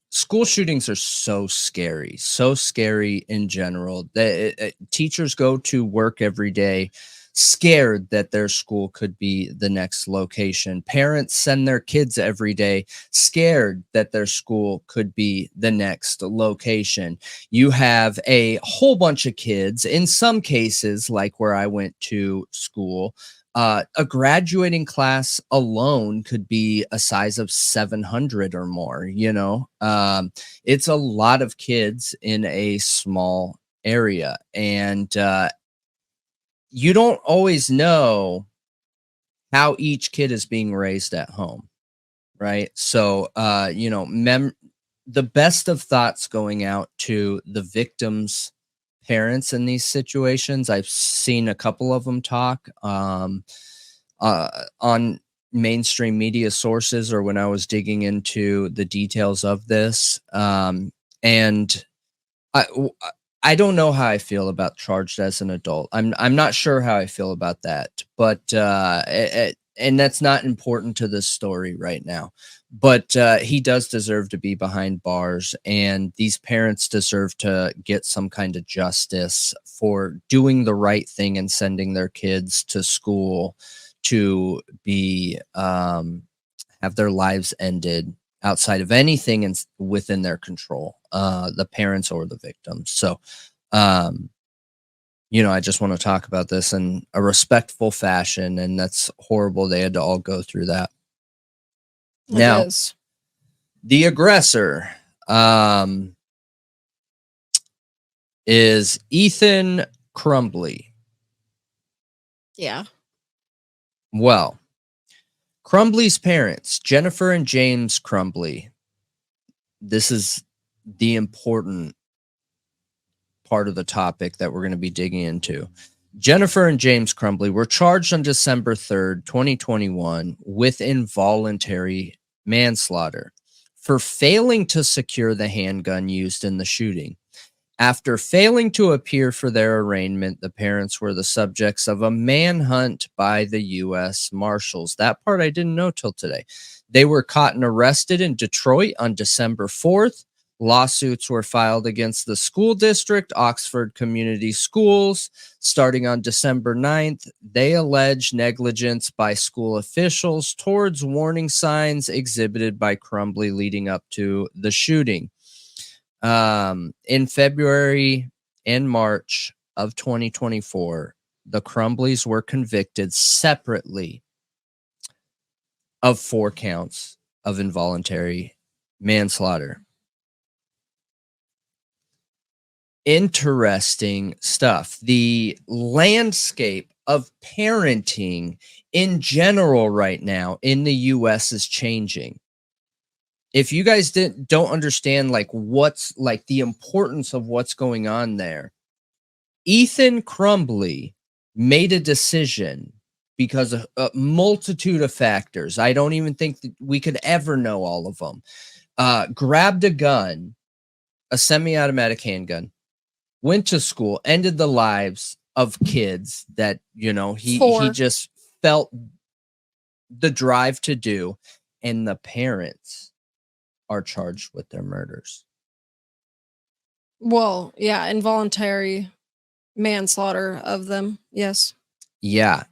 S1: School shootings are so scary in general. Teachers go to work every day scared that their school could be the next location. Parents send their kids every day scared that their school could be the next location. You have a whole bunch of kids, in some cases, like where I went to school, a graduating class alone could be a size of 700 or more, you know. It's a lot of kids in a small area, and you don't always know how each kid is being raised at home, right? So, you know, the best of thoughts going out to the victims' parents in these situations. I've seen a couple of them talk on mainstream media sources, or when I was digging into the details of this. And I don't know how I feel about charged as an adult. I'm not sure how I feel about that, but and that's not important to this story right now. But he does deserve to be behind bars, and these parents deserve to get some kind of justice for doing the right thing and sending their kids to school to be have their lives ended outside of anything within their control, the parents or the victims. So, you know, I just want to talk about this in a respectful fashion, and that's horrible. They had to all go through that. Now, the aggressor is Ethan Crumbley.
S2: Yeah.
S1: Well, Crumbley's parents, Jennifer and James Crumbley, this is the important part of the topic that we're going to be digging into. Jennifer and James Crumbley were charged on December 3rd, 2021 with involuntary manslaughter for failing to secure the handgun used in the shooting. After failing to appear for their arraignment, the parents were the subjects of a manhunt by the U.S. Marshals. That part I didn't know till today. They were caught and arrested in Detroit on December 4th. Lawsuits were filed against the school district, Oxford Community Schools, starting on December 9th. They allege negligence by school officials towards warning signs exhibited by Crumbley leading up to the shooting. In February and March of 2024, the Crumbleys were convicted separately of 4 counts of involuntary manslaughter. Interesting stuff. The landscape of parenting in general right now in the US is changing. If you guys don't understand like what's like the importance of what's going on there, Ethan Crumbley made a decision because of a multitude of factors. I don't even think that we could ever know all of them. Grabbed a gun, a semi-automatic handgun, went to school, ended the lives of kids that, you know, he just felt the drive to do, and the parents are charged with their murders.
S2: Well, yeah, involuntary manslaughter of them. Yes.
S1: Yeah.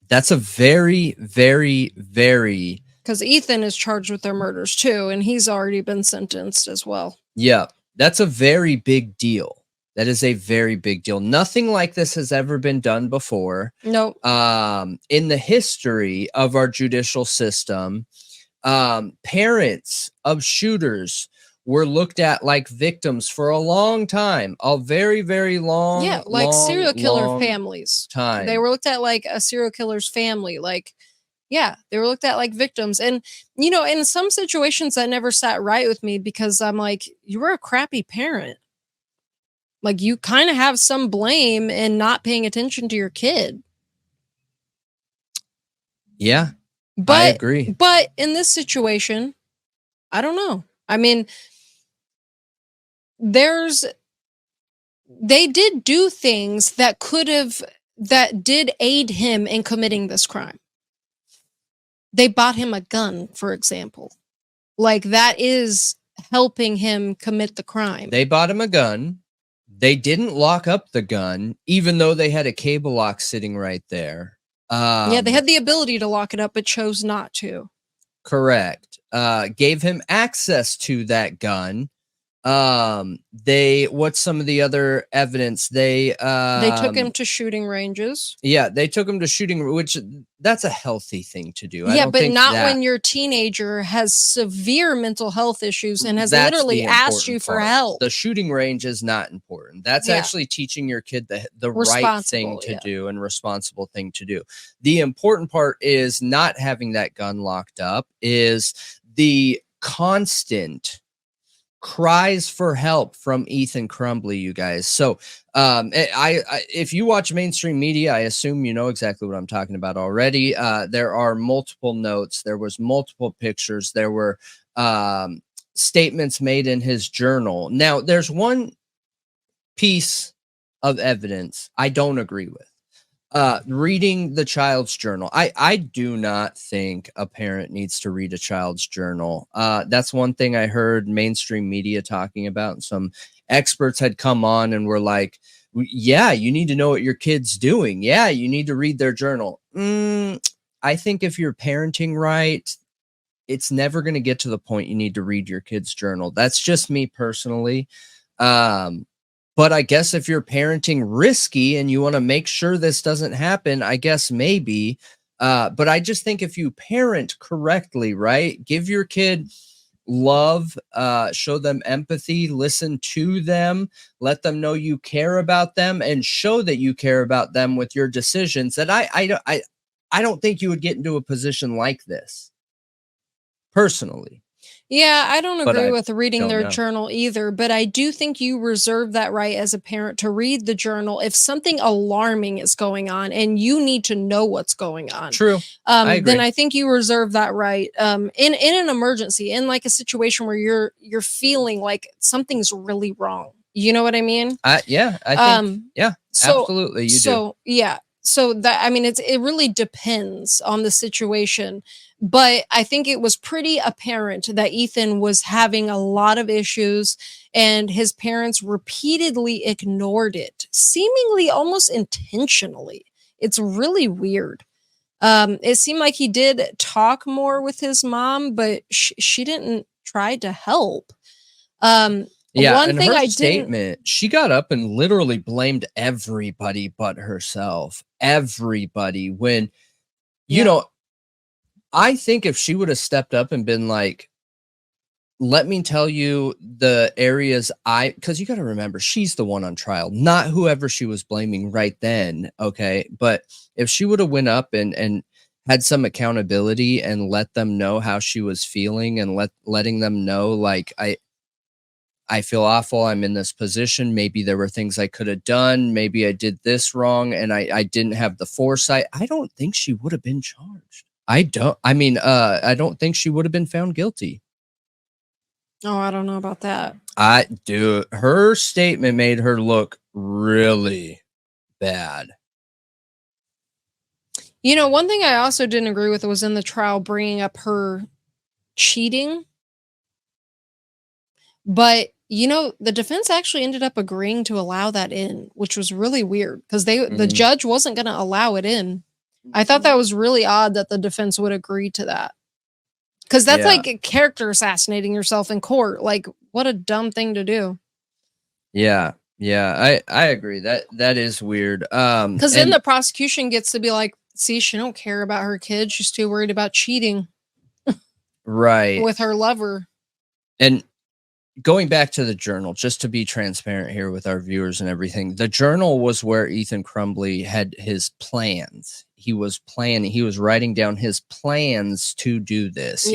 S1: That's a very, very, very...
S2: Because Ethan is charged with their murders too, and he's already been sentenced as well.
S1: Yeah, that's a very big deal. That is a very big deal. Nothing like this has ever been done before.
S2: Nope.
S1: In the history of our judicial system, parents of shooters were looked at like victims for a long time. A very, very long,
S2: yeah, like serial killer
S1: families.
S2: They were looked at like a serial killer's family. Like, yeah, they were looked at like victims. And, you know, in some situations that never sat right with me because I'm like, you were a crappy parent. Like, you kind of have some blame in not paying attention to your kid.
S1: Yeah, I agree.
S2: But in this situation, I don't know. I mean, they did do things that did aid him in committing this crime. They bought him a gun, for example. Like, that is helping him commit the crime.
S1: They bought him a gun. They didn't lock up the gun, even though they had a cable lock sitting right there.
S2: Yeah, they had the ability to lock it up, but chose not to.
S1: Correct. Gave him access to that gun. What's some of the other evidence? They
S2: took him to shooting ranges.
S1: Yeah, they took him to shooting, which that's a healthy thing to do.
S2: Yeah, but not when your teenager has severe mental health issues and has literally asked you for help.
S1: The shooting range is not important. That's actually teaching your kid the right thing to do and responsible thing to do. The important part is not having that gun locked up, is the constant cries for help from Ethan Crumbley, you guys. So if you watch mainstream media, I assume you know exactly what I'm talking about already. There are multiple notes, there was multiple pictures, there were statements made in his journal. Now, there's one piece of evidence I don't agree with. Reading the child's journal. I do not think a parent needs to read a child's journal. That's one thing I heard mainstream media talking about. And some experts had come on and were like, yeah, you need to know what your kid's doing. Yeah, you need to read their journal. I think if you're parenting right, it's never going to get to the point you need to read your kid's journal. That's just me personally. But I guess if you're parenting risky and you want to make sure this doesn't happen, I guess maybe. But I just think if you parent correctly, right, give your kid love, show them empathy, listen to them, let them know you care about them, and show that you care about them with your decisions, that I don't think you would get into a position like this, personally.
S2: Yeah, I don't agree with reading their journal either, but I do think you reserve that right as a parent to read the journal if something alarming is going on and you need to know what's going on.
S1: True.
S2: Then I think you reserve that right in an emergency, in like a situation where you're feeling like something's really wrong. You know what I mean?
S1: Yeah, I think absolutely you do.
S2: Yeah. So that, I mean, it really depends on the situation. But I think it was pretty apparent that Ethan was having a lot of issues and his parents repeatedly ignored it, seemingly almost intentionally. It's really weird. It seemed like he did talk more with his mom, but she didn't try to help.
S1: Yeah, one thing her statement, she got up and literally blamed everybody but herself. Everybody. When, you know, I think if she would have stepped up and been like, let me tell you the areas because you got to remember, she's the one on trial, not whoever she was blaming right then. Okay. But if she would have went up and had some accountability and let them know how she was feeling and letting them know, like, I feel awful. I'm in this position. Maybe there were things I could have done. Maybe I did this wrong and I didn't have the foresight. I don't think she would have been charged. I don't think she would have been found guilty.
S2: Oh, I don't know about that.
S1: Her statement made her look really bad.
S2: You know, one thing I also didn't agree with was in the trial bringing up her cheating. But, you know, the defense actually ended up agreeing to allow that in, which was really weird because the judge wasn't going to allow it in. I thought that was really odd that the defense would agree to that. Because that's like a character assassinating yourself in court. Like, what a dumb thing to do.
S1: Yeah. Yeah, I agree. That is weird.
S2: Because then the prosecution gets to be like, see, she don't care about her kid. She's too worried about cheating.
S1: Right.
S2: With her lover.
S1: And going back to the journal, just to be transparent here with our viewers and everything, the journal was where Ethan Crumbley had his plans. He was planning, he was writing down his plans to do this.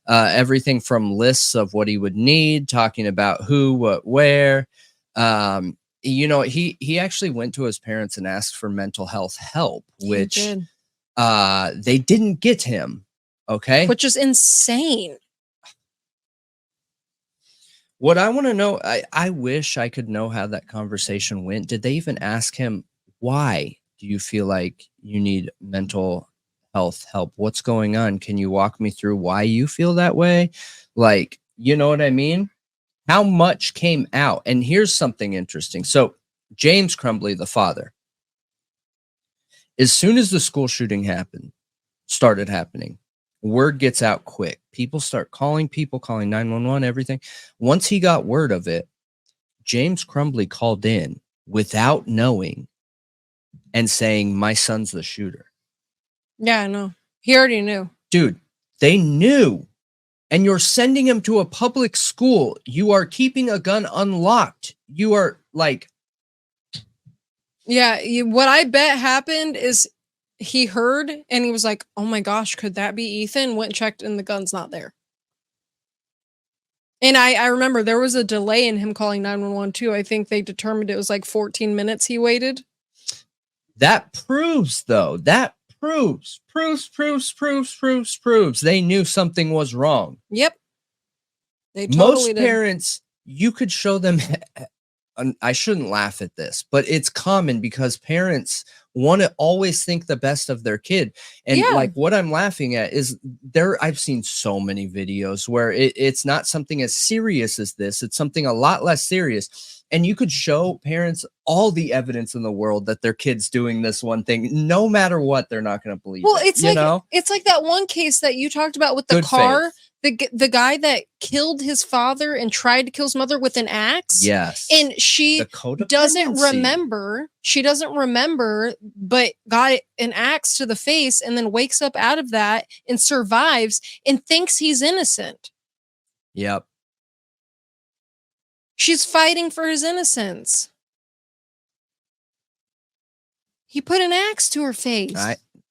S1: Everything from lists of what he would need, talking about who, what, where. You know, he actually went to his parents and asked for mental health help, which they didn't get him. Okay.
S2: Which is insane.
S1: What I want to know, I wish I could know how that conversation went. Did they even ask him, why do you feel like you need mental health help? What's going on? Can you walk me through why you feel that way? Like, you know what I mean? how much came out. And here's something interesting. So James Crumbley, the father, as soon as the school shooting started happening, word gets out quick. People start calling 911, everything. Once he got word of it, James Crumbley called in without knowing and saying, my son's the shooter.
S2: Yeah, I know. He already knew.
S1: Dude, they knew. And you're sending him to a public school. You are keeping a gun unlocked. You are like...
S2: Yeah, what I bet happened is he heard and he was like, oh my gosh, could that be Ethan? Went and checked and the gun's not there. And I remember there was a delay in him calling 911 too. I think they determined it was like 14 minutes he waited.
S1: That proves, though, proves. They knew something was wrong.
S2: Yep. They totally
S1: Most
S2: did.
S1: parents, you could show them... I shouldn't laugh at this, but it's common because parents want to always think the best of their kid. And like what I'm laughing at is I've seen so many videos where it's not something as serious as this. It's something a lot less serious. And you could show parents all the evidence in the world that their kid's doing this one thing. No matter what, they're not going to believe
S2: Well,
S1: it.
S2: It's like that one case that you talked about with the
S1: Good
S2: car.
S1: faith.
S2: The guy that killed his father and tried to kill his mother with an axe.
S1: Yes.
S2: And she doesn't remember. She doesn't remember, but got an axe to the face and then wakes up out of that and survives and thinks he's innocent.
S1: Yep.
S2: She's fighting for his innocence. He put an axe to her face.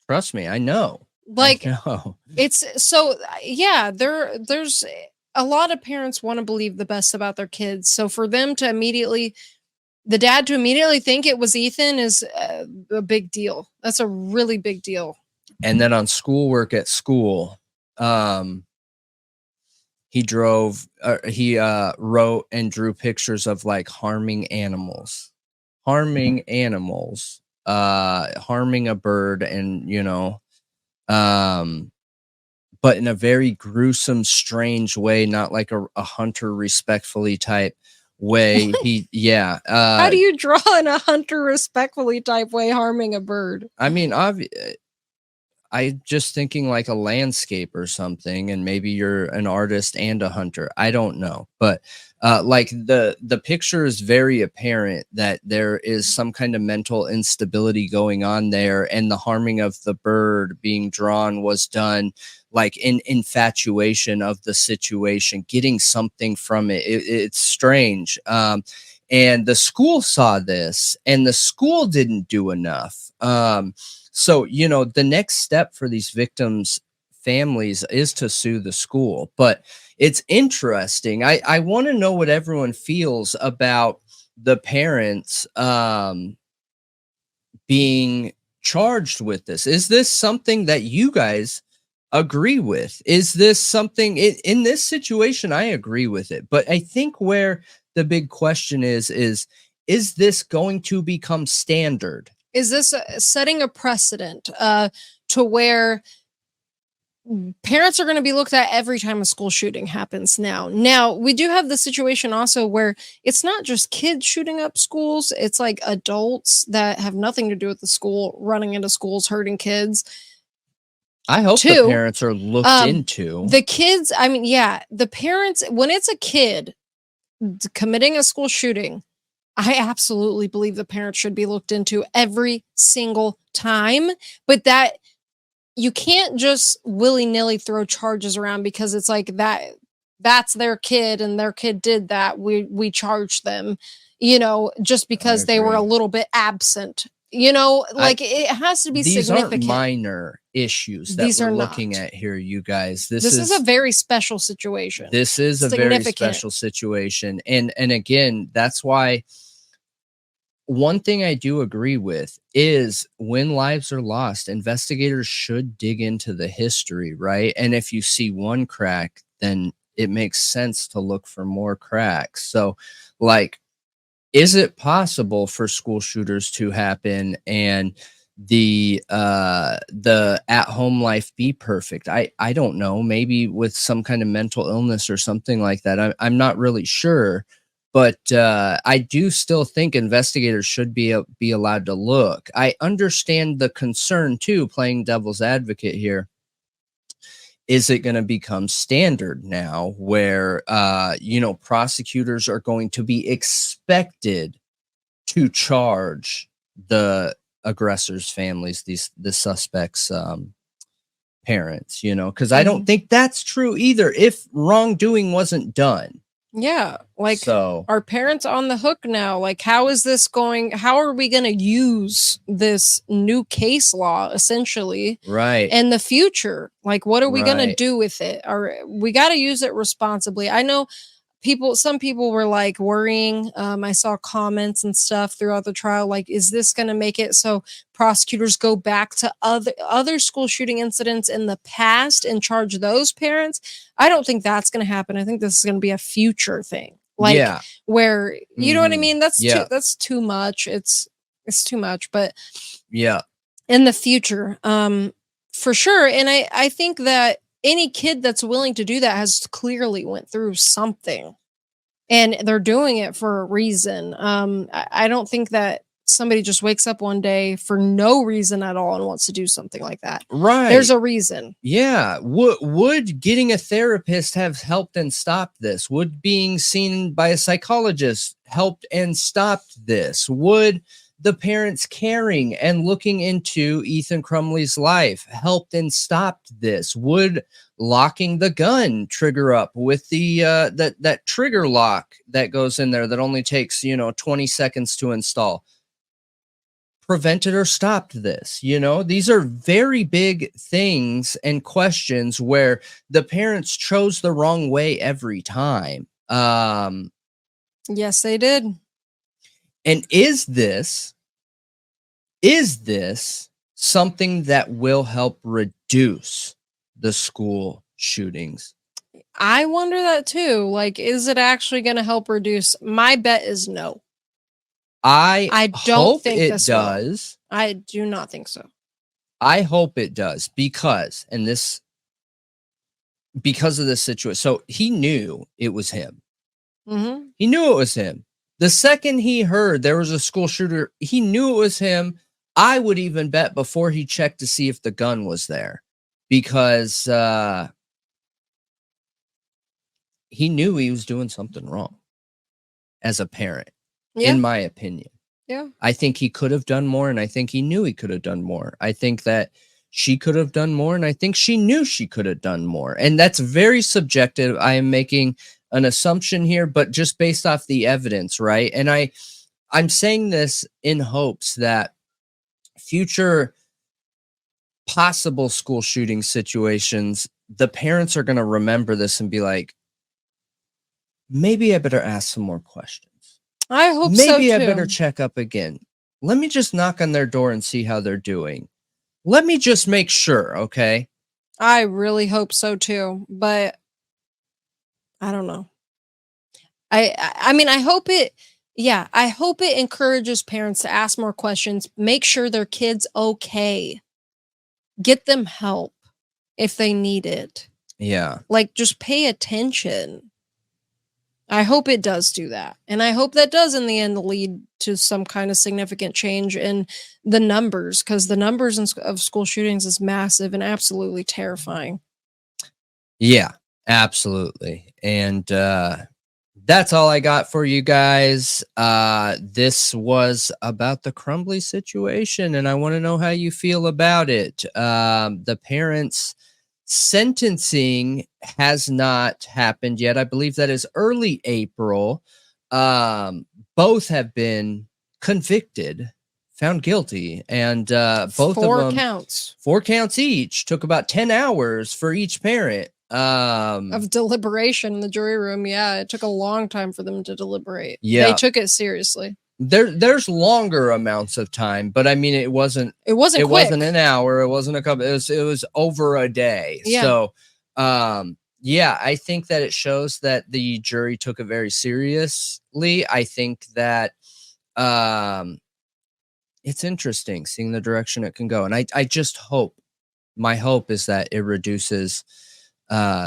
S1: Trust me, I know.
S2: Like, it's so, yeah, there's a lot of parents want to believe the best about their kids. So for them to the dad to immediately think it was Ethan is a big deal. That's a really big deal.
S1: And then on schoolwork at school, he wrote and drew pictures of like harming animals, harming a bird, and but in a very gruesome, strange way, not like a hunter respectfully type way. How
S2: do you draw in a hunter respectfully type way harming a bird?
S1: I mean, I just thinking like a landscape or something, and maybe you're an artist and a hunter. I don't know, but like the picture is very apparent that there is some kind of mental instability going on there, and the harming of the bird being drawn was done like in infatuation of the situation, getting something from it. It's strange. And the school saw this, and the school didn't do enough. So, the next step for these victims' families is to sue the school. But it's interesting. I want to know what everyone feels about the parents being charged with this. Is this something that you guys agree with? Is this something in this situation? I agree with it. But I think where the big question is this going to become standard?
S2: Is this setting a precedent to where parents are going to be looked at every time a school shooting happens now? Now, we do have the situation also where it's not just kids shooting up schools. It's like adults that have nothing to do with the school running into schools, hurting kids.
S1: I hope the parents are looked into.
S2: The kids, I mean, yeah, the parents, when it's a kid committing a school shooting, I absolutely believe the parents should be looked into every single time, but that you can't just willy-nilly throw charges around because it's like that's their kid and their kid did that. We charged them, just because they were a little bit absent. Like it has to be significant.
S1: These aren't minor issues that we're looking at here, you guys. This is
S2: a very special situation.
S1: This is a very special situation. And again, that's why one thing I do agree with is when lives are lost, investigators should dig into the history, right? And if you see one crack, then it makes sense to look for more cracks. So, like, is it possible for school shooters to happen and the at-home life be perfect? I don't know, maybe with some kind of mental illness or something like that. I'm not really sure, but I do still think investigators should be allowed to look. I understand the concern too, playing devil's advocate here. Is it going to become standard now where, prosecutors are going to be expected to charge the aggressors' families, the suspects' parents, because I don't think that's true either if wrongdoing wasn't done.
S2: Yeah, like,
S1: So,
S2: are parents on the hook now? Like, how is this going? How are we going to use this new case law essentially
S1: right.
S2: in the future? Like, what are we going to
S1: Right.
S2: do with it? We got to use it responsibly. I know some people were like worrying. I saw comments and stuff throughout the trial. Like, is this going to make it so prosecutors go back to other school shooting incidents in the past and charge those parents? I don't think that's going to happen. I think this is going to be a future thing. Like,
S1: Yeah.
S2: where, you know what I mean? That's
S1: Yeah.
S2: too much. It's too much, but
S1: Yeah.
S2: in the future, for sure. And I think that any kid that's willing to do that has clearly went through something, and they're doing it for a reason. I don't think that somebody just wakes up one day for no reason at all and wants to do something like that.
S1: Right.
S2: There's a reason.
S1: Yeah. Would getting a therapist have helped and stopped this? Would being seen by a psychologist helped and stopped this? Would the parents caring and looking into Ethan Crumbley's life helped and stopped this? Would locking the gun trigger up with the that trigger lock that goes in there that only takes 20 seconds to install prevented or stopped this? These are very big things and questions where the parents chose the wrong way every time.
S2: Yes, they did.
S1: And is this something that will help reduce the school shootings?
S2: I wonder that too. Like, is it actually going to help reduce? My bet is no. I don't
S1: hope
S2: think
S1: it
S2: this
S1: does.
S2: will. I do not think so.
S1: I hope it does because of this situation. So he knew it was him.
S2: Mm-hmm.
S1: He knew it was him. The second he heard there was a school shooter, he knew it was him. I would even bet before he checked to see if the gun was there, because he knew he was doing something wrong as a parent, in my opinion.
S2: Yeah.
S1: I think he could have done more, and I think he knew he could have done more. I think that she could have done more, and I think she knew she could have done more. And that's very subjective. I am making an assumption here, but just based off the evidence, right? And I'm saying this in hopes that future possible school shooting situations, the parents are going to remember this and be like, maybe I better ask some more questions.
S2: I hope so too.
S1: Maybe I better check up again. Let me just knock on their door and see how they're doing. Let me just make sure, okay?
S2: I really hope so too, but I don't know. I mean, I hope it encourages parents to ask more questions, make sure their kid's okay. Get them help if they need it.
S1: Yeah.
S2: Like, just pay attention. I hope it does do that. And I hope that does in the end lead to some kind of significant change in the numbers, because the numbers of school shootings is massive and absolutely terrifying.
S1: Yeah, absolutely. And that's all I got for you guys. This was about the Crumbley situation, and I want to know how you feel about it. The parents' sentencing has not happened yet. I believe that is early April. Both have been convicted, found guilty, and both of them 4 counts each. Took about 10 hours for each parent.
S2: Of deliberation in the jury room. Yeah, it took a long time for them to deliberate.
S1: Yeah,
S2: they took it seriously.
S1: There's longer amounts of time, but I mean, it wasn't an hour. It wasn't a couple. It was over a day.
S2: Yeah.
S1: So, yeah, I think that it shows that the jury took it very seriously. I think that, it's interesting seeing the direction it can go. And I just hope, my hope is that it reduces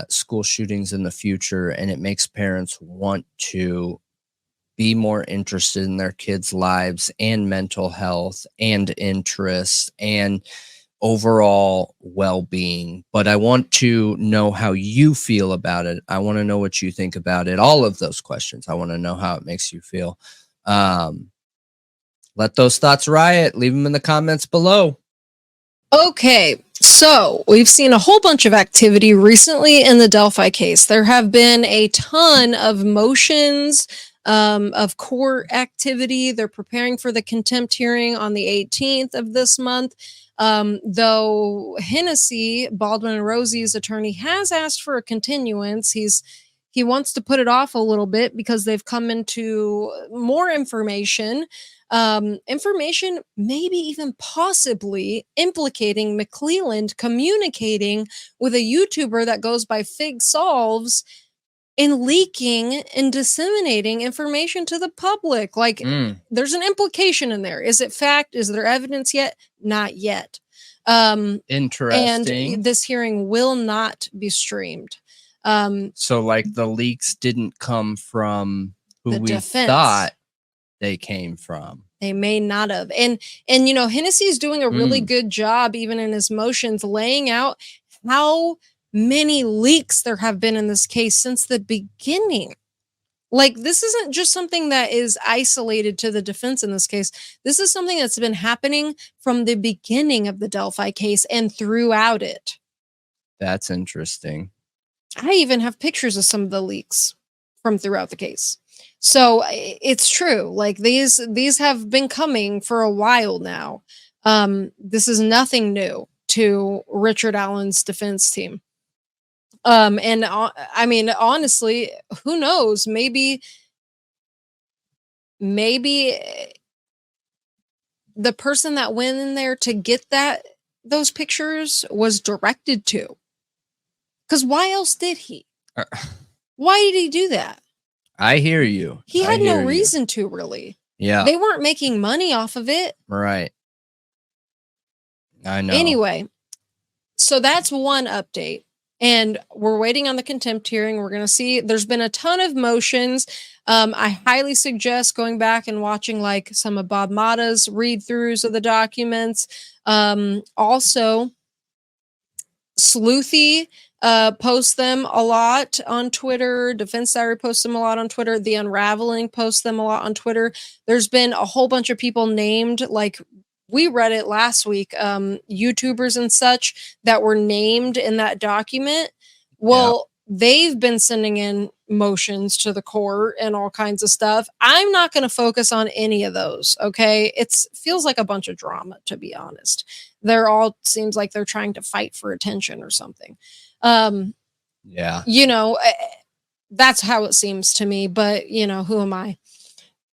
S1: school shootings in the future, and it makes parents want to be more interested in their kids' lives and mental health and interests and overall well-being. But I want to know how you feel about it. I want to know what you think about it. All of those questions. I want to know how it makes you feel. Let those thoughts riot. Leave them in the comments below.
S2: Okay, so we've seen a whole bunch of activity recently in the Delphi case. There have been a ton of motions of court activity. They're preparing for the contempt hearing on the 18th of this month. Though Hennessy, Baldwin and Rosie's attorney, has asked for a continuance. He wants to put it off a little bit because they've come into more information. Information maybe even possibly implicating McClelland communicating with a YouTuber that goes by Fig Solves in leaking and disseminating information to the public. Like, there's an implication in there. Is it fact? Is there evidence yet? Not yet.
S1: Interesting.
S2: And this hearing will not be streamed.
S1: So like the leaks didn't come from who we
S2: defense.
S1: Thought they came from.
S2: They may not have. And you know, Hennessy's doing a really good job, even in his motions, laying out how many leaks there have been in this case since the beginning. Like, this isn't just something that is isolated to the defense in this case. This is something that's been happening from the beginning of the Delphi case and throughout it.
S1: That's interesting.
S2: I even have pictures of some of the leaks from throughout the case. So it's true. Like, these have been coming for a while now. This is nothing new to Richard Allen's defense team. And I mean, honestly, who knows? Maybe the person that went in there to get those pictures was directed to. Because why else did he? Why did he do that?
S1: I hear you.
S2: He had no reason to, really.
S1: Yeah.
S2: They weren't making money off of it.
S1: Right. I know.
S2: Anyway, so that's one update. And we're waiting on the contempt hearing. We're going to see. There's been a ton of motions. I highly suggest going back and watching like some of Bob Mata's read-throughs of the documents. Also, Sleuthy posts them a lot on Twitter. Defense Diary posts them a lot on Twitter. The Unraveling posts them a lot on Twitter. There's been a whole bunch of people named, like we read it last week, YouTubers and such that were named in that document. Well, they've been sending in motions to the court and all kinds of stuff. I'm not going to focus on any of those. Okay. It feels like a bunch of drama, to be honest. They're all, seems like they're trying to fight for attention or something.
S1: Yeah.
S2: You know, that's how it seems to me, but you know, who am I?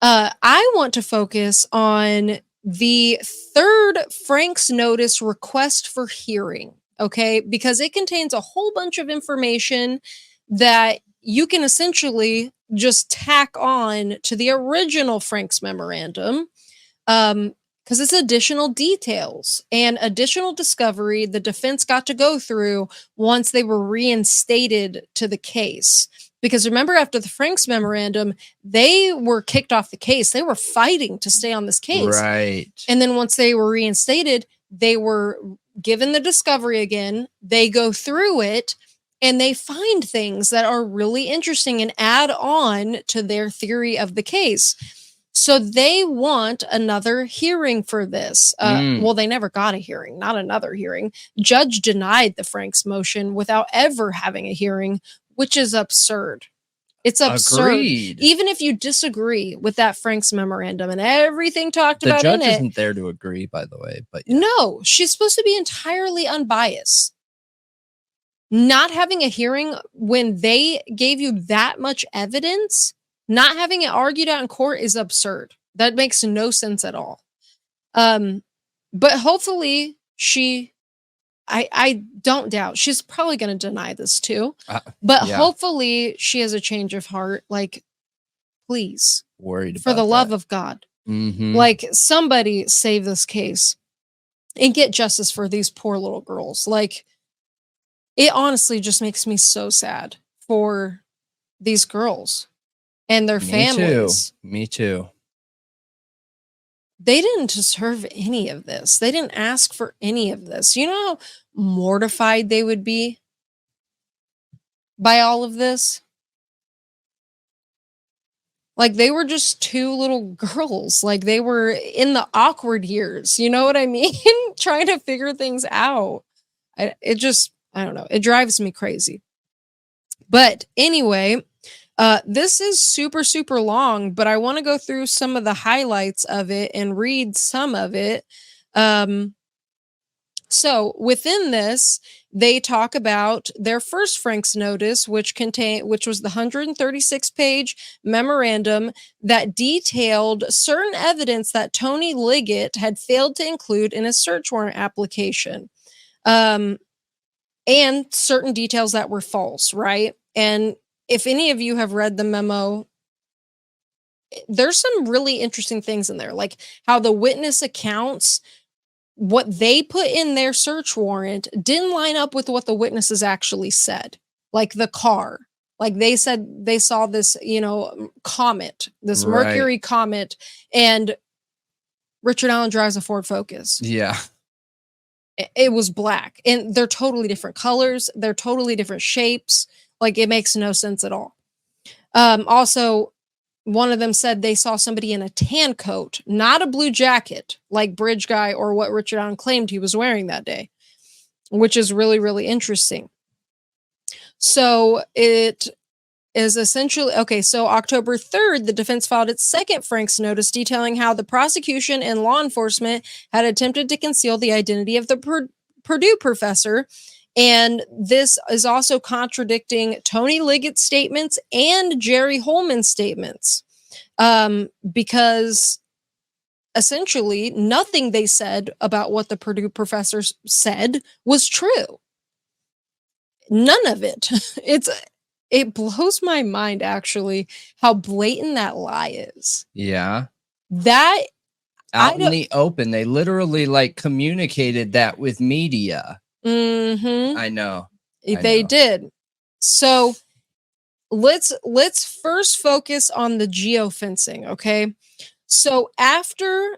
S2: I want to focus on the third Frank's Notice request for hearing, okay? Because it contains a whole bunch of information that you can essentially just tack on to the original Frank's memorandum, because it's additional details and additional discovery the defense got to go through once they were reinstated to the case. Because remember, after the Frank's memorandum, they were kicked off the case. They were fighting to stay on this case.
S1: Right.
S2: And then once they were reinstated, they were given the discovery again. They go through it and they find things that are really interesting and add on to their theory of the case. So they want another hearing for this. Well, they never got a hearing, not another hearing. Judge denied the Frank's motion without ever having a hearing, which is absurd. It's absurd.
S1: Agreed.
S2: Even if you disagree with that Frank's memorandum and everything talked about in it.
S1: The judge isn't there to agree, by the way. But yeah.
S2: No, she's supposed to be entirely unbiased. Not having a hearing when they gave you that much evidence, not having it argued out in court is absurd. That makes no sense at all. But hopefully I don't doubt she's probably going to deny this too, but hopefully she has a change of heart. Like, please,
S1: worried
S2: for
S1: about
S2: the love
S1: that.
S2: of God, Like, somebody save this case and get justice for these poor little girls. Like, it honestly just makes me so sad for these girls and their families.
S1: Me too.
S2: They didn't deserve any of this. They didn't ask for any of this. You know how mortified they would be by all of this? Like, they were just two little girls. Like, they were in the awkward years. You know what I mean? Trying to figure things out. I don't know. It drives me crazy. But anyway, this is super, super long, but I want to go through some of the highlights of it and read some of it. So within this, they talk about their first Frank's notice, which was the 136-page memorandum that detailed certain evidence that Tony Liggett had failed to include in his search warrant application, and certain details that were false, right? And if any of you have read the memo, there's some really interesting things in there, like how the witness accounts, what they put in their search warrant didn't line up with what the witnesses actually said. Like the car, like they said they saw this, comet, this Mercury comet, and Richard Allen drives a Ford Focus.
S1: Yeah.
S2: It was black, and they're totally different colors. They're totally different shapes. Like, it makes no sense at all. Also, one of them said they saw somebody in a tan coat, not a blue jacket, like Bridge Guy or what Richard Allen claimed he was wearing that day, which is really, really interesting. So it is essentially, okay, so October 3rd, the defense filed its second Frank's notice detailing how the prosecution and law enforcement had attempted to conceal the identity of the Purdue professor. And this is also contradicting Tony Liggett's statements and Jerry Holman's statements, because essentially nothing they said about what the Purdue professor said was true. None of it. It blows my mind, actually, how blatant that lie is.
S1: Yeah.
S2: That
S1: out in the open, they literally communicated that with media. I know.
S2: They did. So let's first focus on the geofencing, okay? So after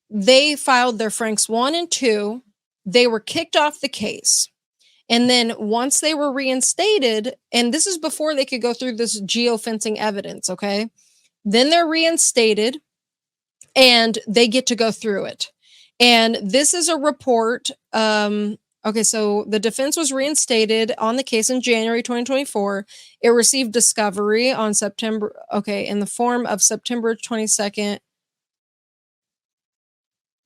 S2: they filed their Franks 1 and 2, they were kicked off the case. And then once they were reinstated, and this is before they could go through this geofencing evidence, okay? Then they're reinstated and they get to go through it. And this is a report. Okay, so the defense was reinstated on the case in January 2024. It received discovery on September, in the form of September 22nd.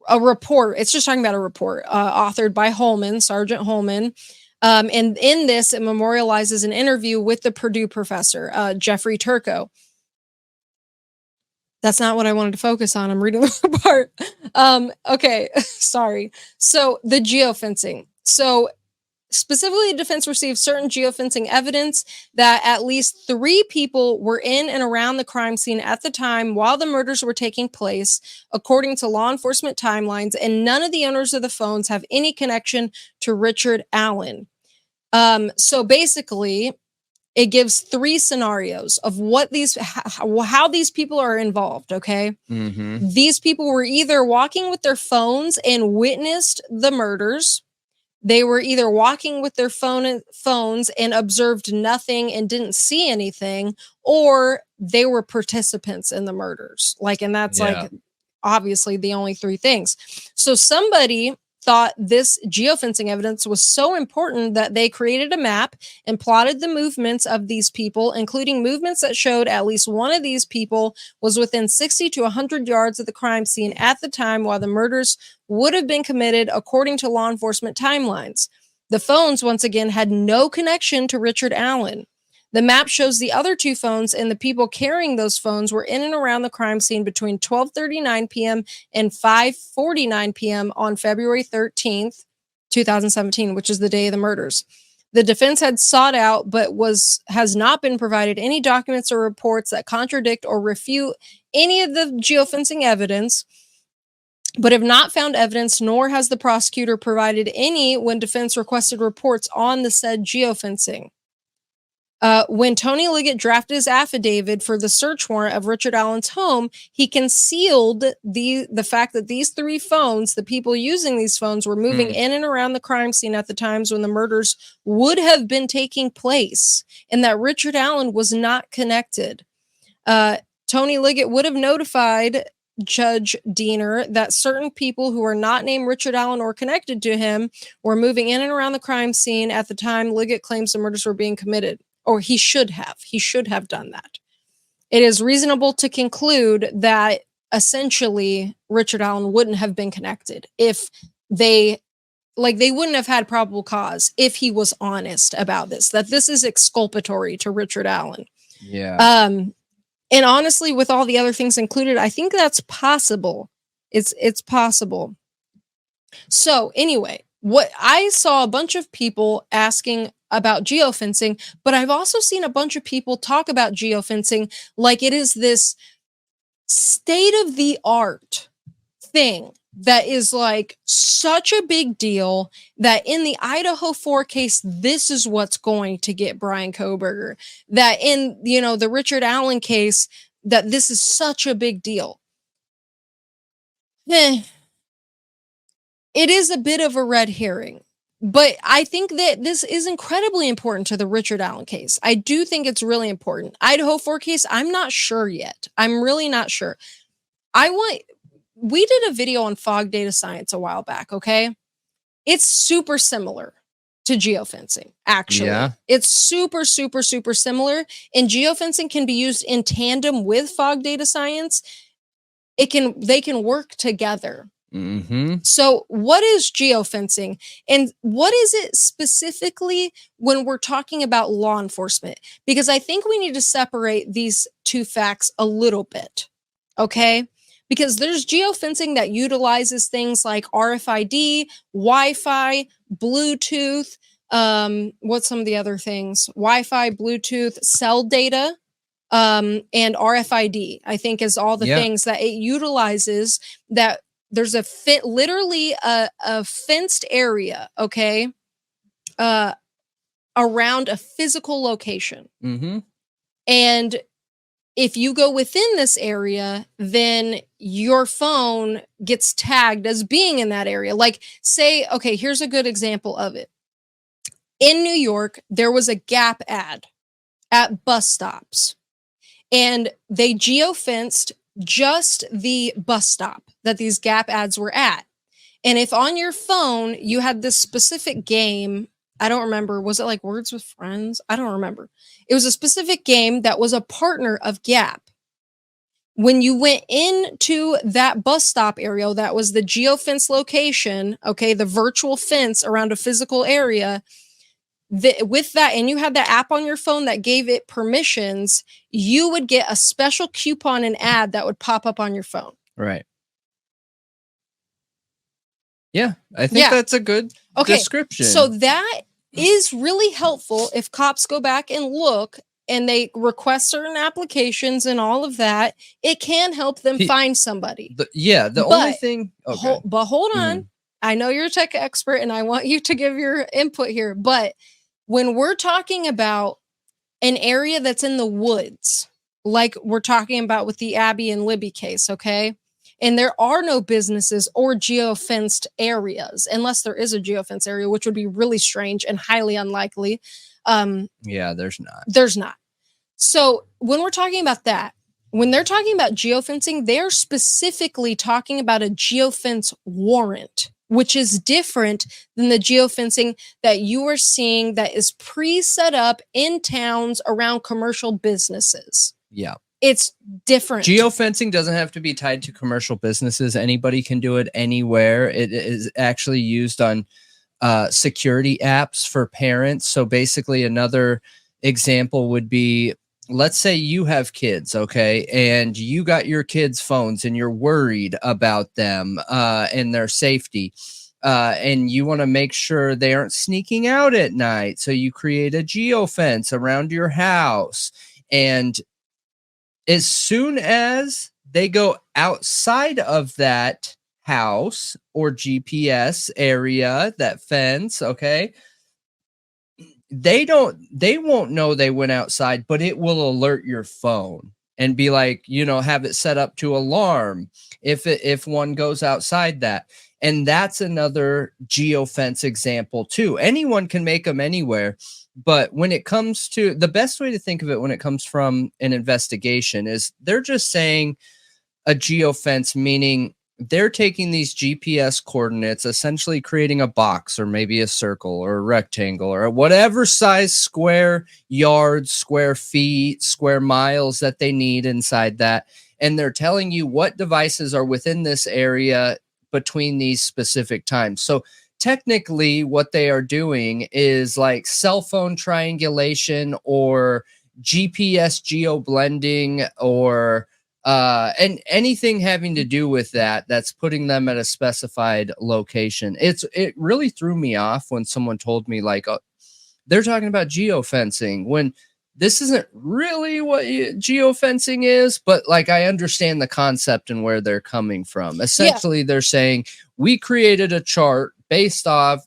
S2: A report, it's just talking about a report, authored by Holman, Sergeant Holman. And in this, it memorializes an interview with the Purdue professor, Jeffrey Turco. That's not what I wanted to focus on. I'm reading the report. Okay, sorry. So the geofencing. So specifically, the defense received certain geofencing evidence that at least 3 people were in and around the crime scene at the time while the murders were taking place, according to law enforcement timelines, and none of the owners of the phones have any connection to Richard Allen. So basically, it gives 3 scenarios of how these people are involved, okay? These people were either walking with their phones and witnessed the murders. They were either walking with their phones and observed nothing and didn't see anything, or they were participants in the murders. And that's obviously the only 3 things. So somebody thought this geofencing evidence was so important that they created a map and plotted the movements of these people, including movements that showed at least one of these people was within 60 to 100 yards of the crime scene at the time while the murders would have been committed, according to law enforcement timelines. The phones, once again, had no connection to Richard Allen. The map shows the other 2 phones and the people carrying those phones were in and around the crime scene between 12:39 p.m. and 5:49 p.m. on February 13th, 2017, which is the day of the murders. The defense had sought out, but has not been provided any documents or reports that contradict or refute any of the geofencing evidence, but have not found evidence, nor has the prosecutor provided any when defense requested reports on the said geofencing. When Tony Liggett drafted his affidavit for the search warrant of Richard Allen's home, he concealed the fact that these 3 phones, the people using these phones, were moving in and around the crime scene at the times when the murders would have been taking place, and that Richard Allen was not connected. Tony Liggett would have notified Judge Diener that certain people who are not named Richard Allen or connected to him were moving in and around the crime scene at the time Liggett claims the murders were being committed. Or he should have done that. It is reasonable to conclude that essentially Richard Allen wouldn't have been connected if they wouldn't have had probable cause if he was honest about this, that this is exculpatory to Richard Allen.
S1: Yeah.
S2: And honestly, with all the other things included, I think that's possible. It's possible. So anyway, what I saw a bunch of people asking about geofencing, but I've also seen a bunch of people talk about geofencing like it is this state-of-the-art thing that is like such a big deal that in the Idaho 4 case, this is what's going to get Bryan Kohberger. That in, the Richard Allen case, that this is such a big deal. It is a bit of a red herring. But I think that this is incredibly important to the Richard Allen case. I do think it's really important. Idaho 4 case, I'm not sure yet. I'm really not sure. We did a video on fog data science a while back, okay? It's super similar to geofencing, actually.
S1: Yeah.
S2: It's super, super, super similar. And geofencing can be used in tandem with fog data science. They can work together.
S1: Mm-hmm.
S2: So what is geofencing, and what is it specifically when we're talking about law enforcement? Because I think we need to separate these 2 facts a little bit, okay? Because there's geofencing that utilizes things like RFID, Wi-Fi, Bluetooth, what's some of the other things? Wi-Fi, Bluetooth, cell data, and RFID, I think is all the things that it utilizes. That there's literally a fenced area, okay, around a physical location.
S1: Mm-hmm.
S2: And if you go within this area, then your phone gets tagged as being in that area. Like, say, okay, here's a good example of it. In New York, there was a Gap ad at bus stops, and they geofenced just the bus stop that these Gap ads were at. And if on your phone you had this specific game, I don't remember, was it like Words with Friends? I don't remember. It was a specific game that was a partner of Gap. When you went into that bus stop area, that was the geofence location, okay, the virtual fence around a physical area, with that, and you had the app on your phone that gave it permissions, you would get a special coupon and ad that would pop up on your phone.
S1: Right. Yeah, I think that's a good description.
S2: So that is really helpful if cops go back and look and they request certain applications and all of that. It can help them find somebody.
S1: Only thing. Okay.
S2: But hold on. I know you're a tech expert and I want you to give your input here. But when we're talking about an area that's in the woods, like we're talking about with the Abby and Libby case, okay? And there are no businesses or geofenced areas, unless there is a geofence area, which would be really strange and highly unlikely.
S1: There's not.
S2: There's not. So when we're talking about that, when they're talking about geofencing, they're specifically talking about a geofence warrant, which is different than the geofencing that you are seeing that is pre-set up in towns around commercial businesses.
S1: Yeah.
S2: It's different.
S1: Geofencing doesn't have to be tied to commercial businesses. Anybody can do it anywhere. It is actually used on security apps for parents. So basically another example would be, let's say you have kids, okay, and you got your kids' phones and you're worried about them and their safety. and you want to make sure they aren't sneaking out at night. So you create a geofence around your house. And as soon as they go outside of that house or GPS area, that fence, okay, they won't know they went outside, but it will alert your phone and be like, have it set up to alarm if one goes outside that. And that's another geofence example too. Anyone can make them anywhere. But when it comes to the best way to think of it, when it comes from an investigation, is they're just saying a geofence, meaning they're taking these GPS coordinates, essentially creating a box or maybe a circle or a rectangle or whatever size square yards, square feet, square miles that they need inside that. And they're telling you what devices are within this area between these specific times. So technically what they are doing is like cell phone triangulation or GPS geo blending or and anything having to do with that's putting them at a specified location. It really threw me off when someone told me like they're talking about geofencing when this isn't really what geofencing is, but like I understand the concept and where they're coming from. Essentially, they're saying we created a chart based off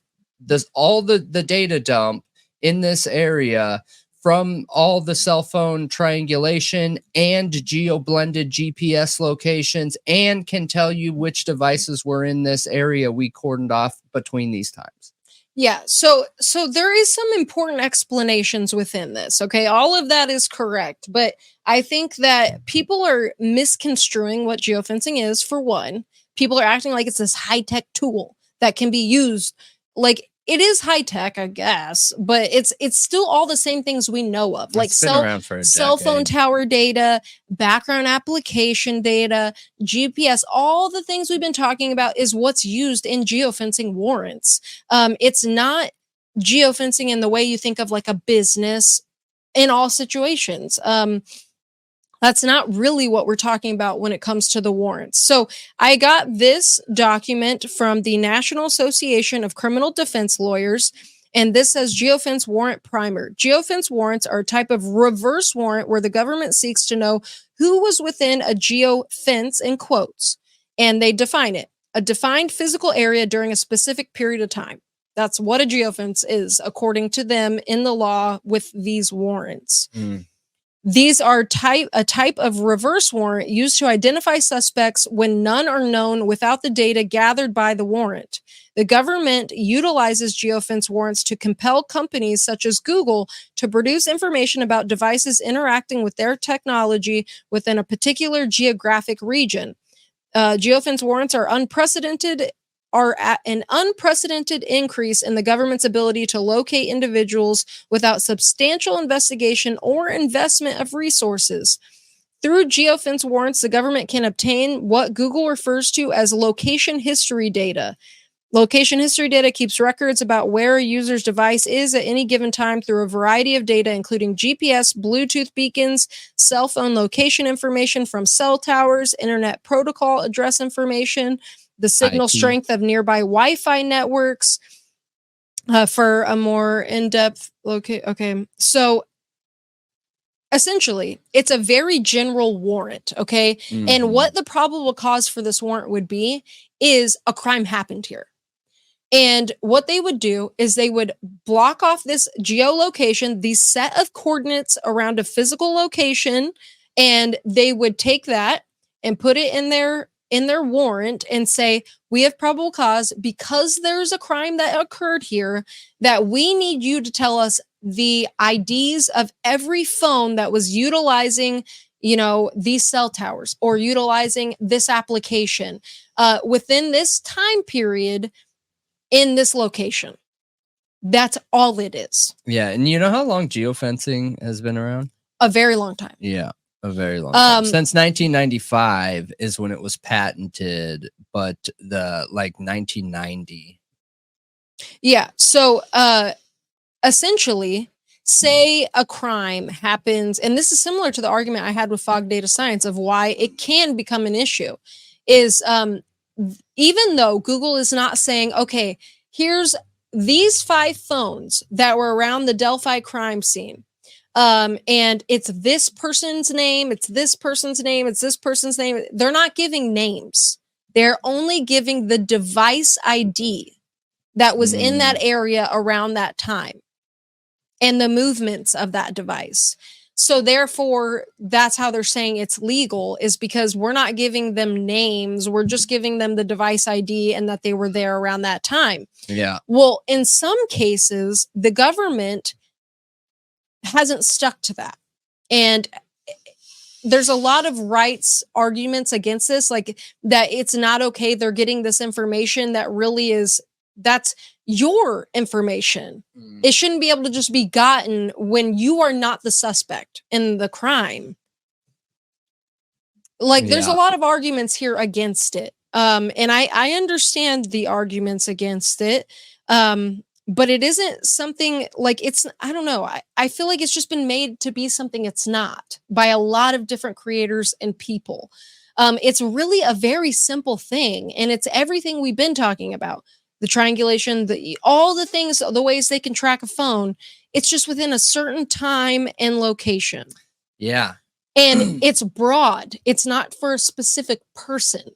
S1: all the data dump in this area from all the cell phone triangulation and geo-blended GPS locations and can tell you which devices were in this area we cordoned off between these times.
S2: Yeah, so there is some important explanations within this. Okay, all of that is correct, but I think that people are misconstruing what geofencing is. For one, people are acting like it's this high-tech tool that can be used. Like it is high-tech, I guess, but it's still all the same things we know of, like cell phone tower data, background application data, GPS, all the things we've been talking about is what's used in geofencing warrants. It's not geofencing in the way you think of like a business in all situations. That's not really what we're talking about when it comes to the warrants. So I got this document from the National Association of Criminal Defense Lawyers, and this says Geofence Warrant Primer. Geofence warrants are a type of reverse warrant where the government seeks to know who was within a geofence, in quotes, and they define it. A defined physical area during a specific period of time. That's what a geofence is, according to them in the law with these warrants. These are a type of reverse warrant used to identify suspects when none are known without the data gathered by the warrant. The government utilizes geofence warrants to compel companies such as Google to produce information about devices interacting with their technology within a particular geographic region. Geofence warrants are at an unprecedented increase in the government's ability to locate individuals without substantial investigation or investment of resources. Through geofence warrants, the government can obtain what Google refers to as location history data. Location history data keeps records about where a user's device is at any given time through a variety of data, including GPS, Bluetooth beacons, cell phone location information from cell towers, internet protocol address information, the signal strength of nearby Wi-Fi networks. For a more in-depth okay. So essentially, it's a very general warrant, okay? And what the probable cause for this warrant would be is a crime happened here. And what they would do is they would block off this geolocation, these set of coordinates around a physical location, and they would take that and put it in their warrant and say, we have probable cause because there's a crime that occurred here that we need you to tell us the IDs of every phone that was utilizing, these cell towers or utilizing this application within this time period in this location. That's all it is.
S1: Yeah. And you know how long geofencing has been around?
S2: A very long time.
S1: Yeah. A very long time. Since 1995 is when it was patented, but 1990.
S2: Yeah. So essentially, say a crime happens, and this is similar to the argument I had with fog data science of why it can become an issue, is even though Google is not saying, okay, here's these 5 phones that were around the Delphi crime scene. And it's this person's name, it's this person's name, it's this person's name. They're not giving names. They're only giving the device ID that was in that area around that time and the movements of that device. So therefore, that's how they're saying it's legal, is because we're not giving them names. We're just giving them the device ID and that they were there around that time.
S1: Yeah.
S2: Well, in some cases, the government hasn't stuck to that. And there's a lot of rights arguments against this, like that it's not okay. They're getting this information that really that's your information. It shouldn't be able to just be gotten when you are not the suspect in the crime. Like there's a lot of arguments here against it. And I understand the arguments against it. But it isn't something like I don't know. I feel like it's just been made to be something it's not by a lot of different creators and people. It's really a very simple thing. And it's everything we've been talking about. The triangulation, all the things, the ways they can track a phone. It's just within a certain time and location.
S1: Yeah.
S2: And it's broad. It's not for a specific person,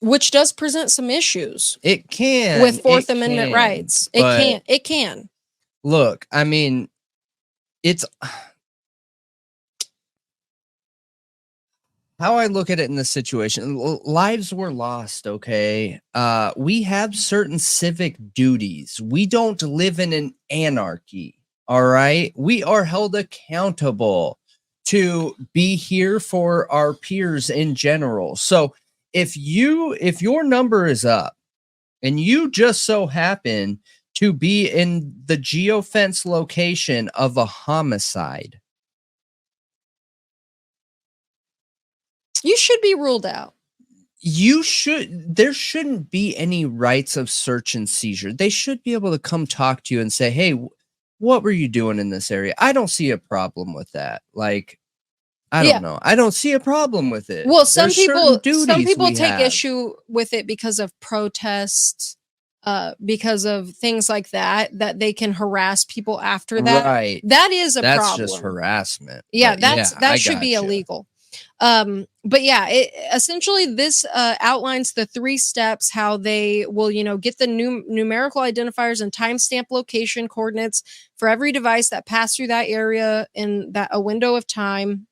S2: which does present some issues.
S1: It can.
S2: With Fourth Amendment rights. It can.
S1: Look, I mean, it's how I look at it in this situation. Lives were lost, okay? We have certain civic duties. We don't live in an anarchy, all right? We are held accountable to be here for our peers in general. So if your number is up and you just so happen to be in the geofence location of a homicide,
S2: you should be ruled out.
S1: There shouldn't be any rights of search and seizure. They should be able to come talk to you and say, hey, what were you doing in this area? I don't see a problem with that. Like, I don't know. I don't see a problem with it.
S2: Well, some people take
S1: have.
S2: issue with it because of protests, because of things like that they can harass people after that.
S1: Right.
S2: That is a problem.
S1: That's just harassment.
S2: Yeah, that should be illegal. But yeah, essentially this outlines the 3 steps how they will, get the numerical identifiers and timestamp location coordinates for every device that passed through that area in a window of time.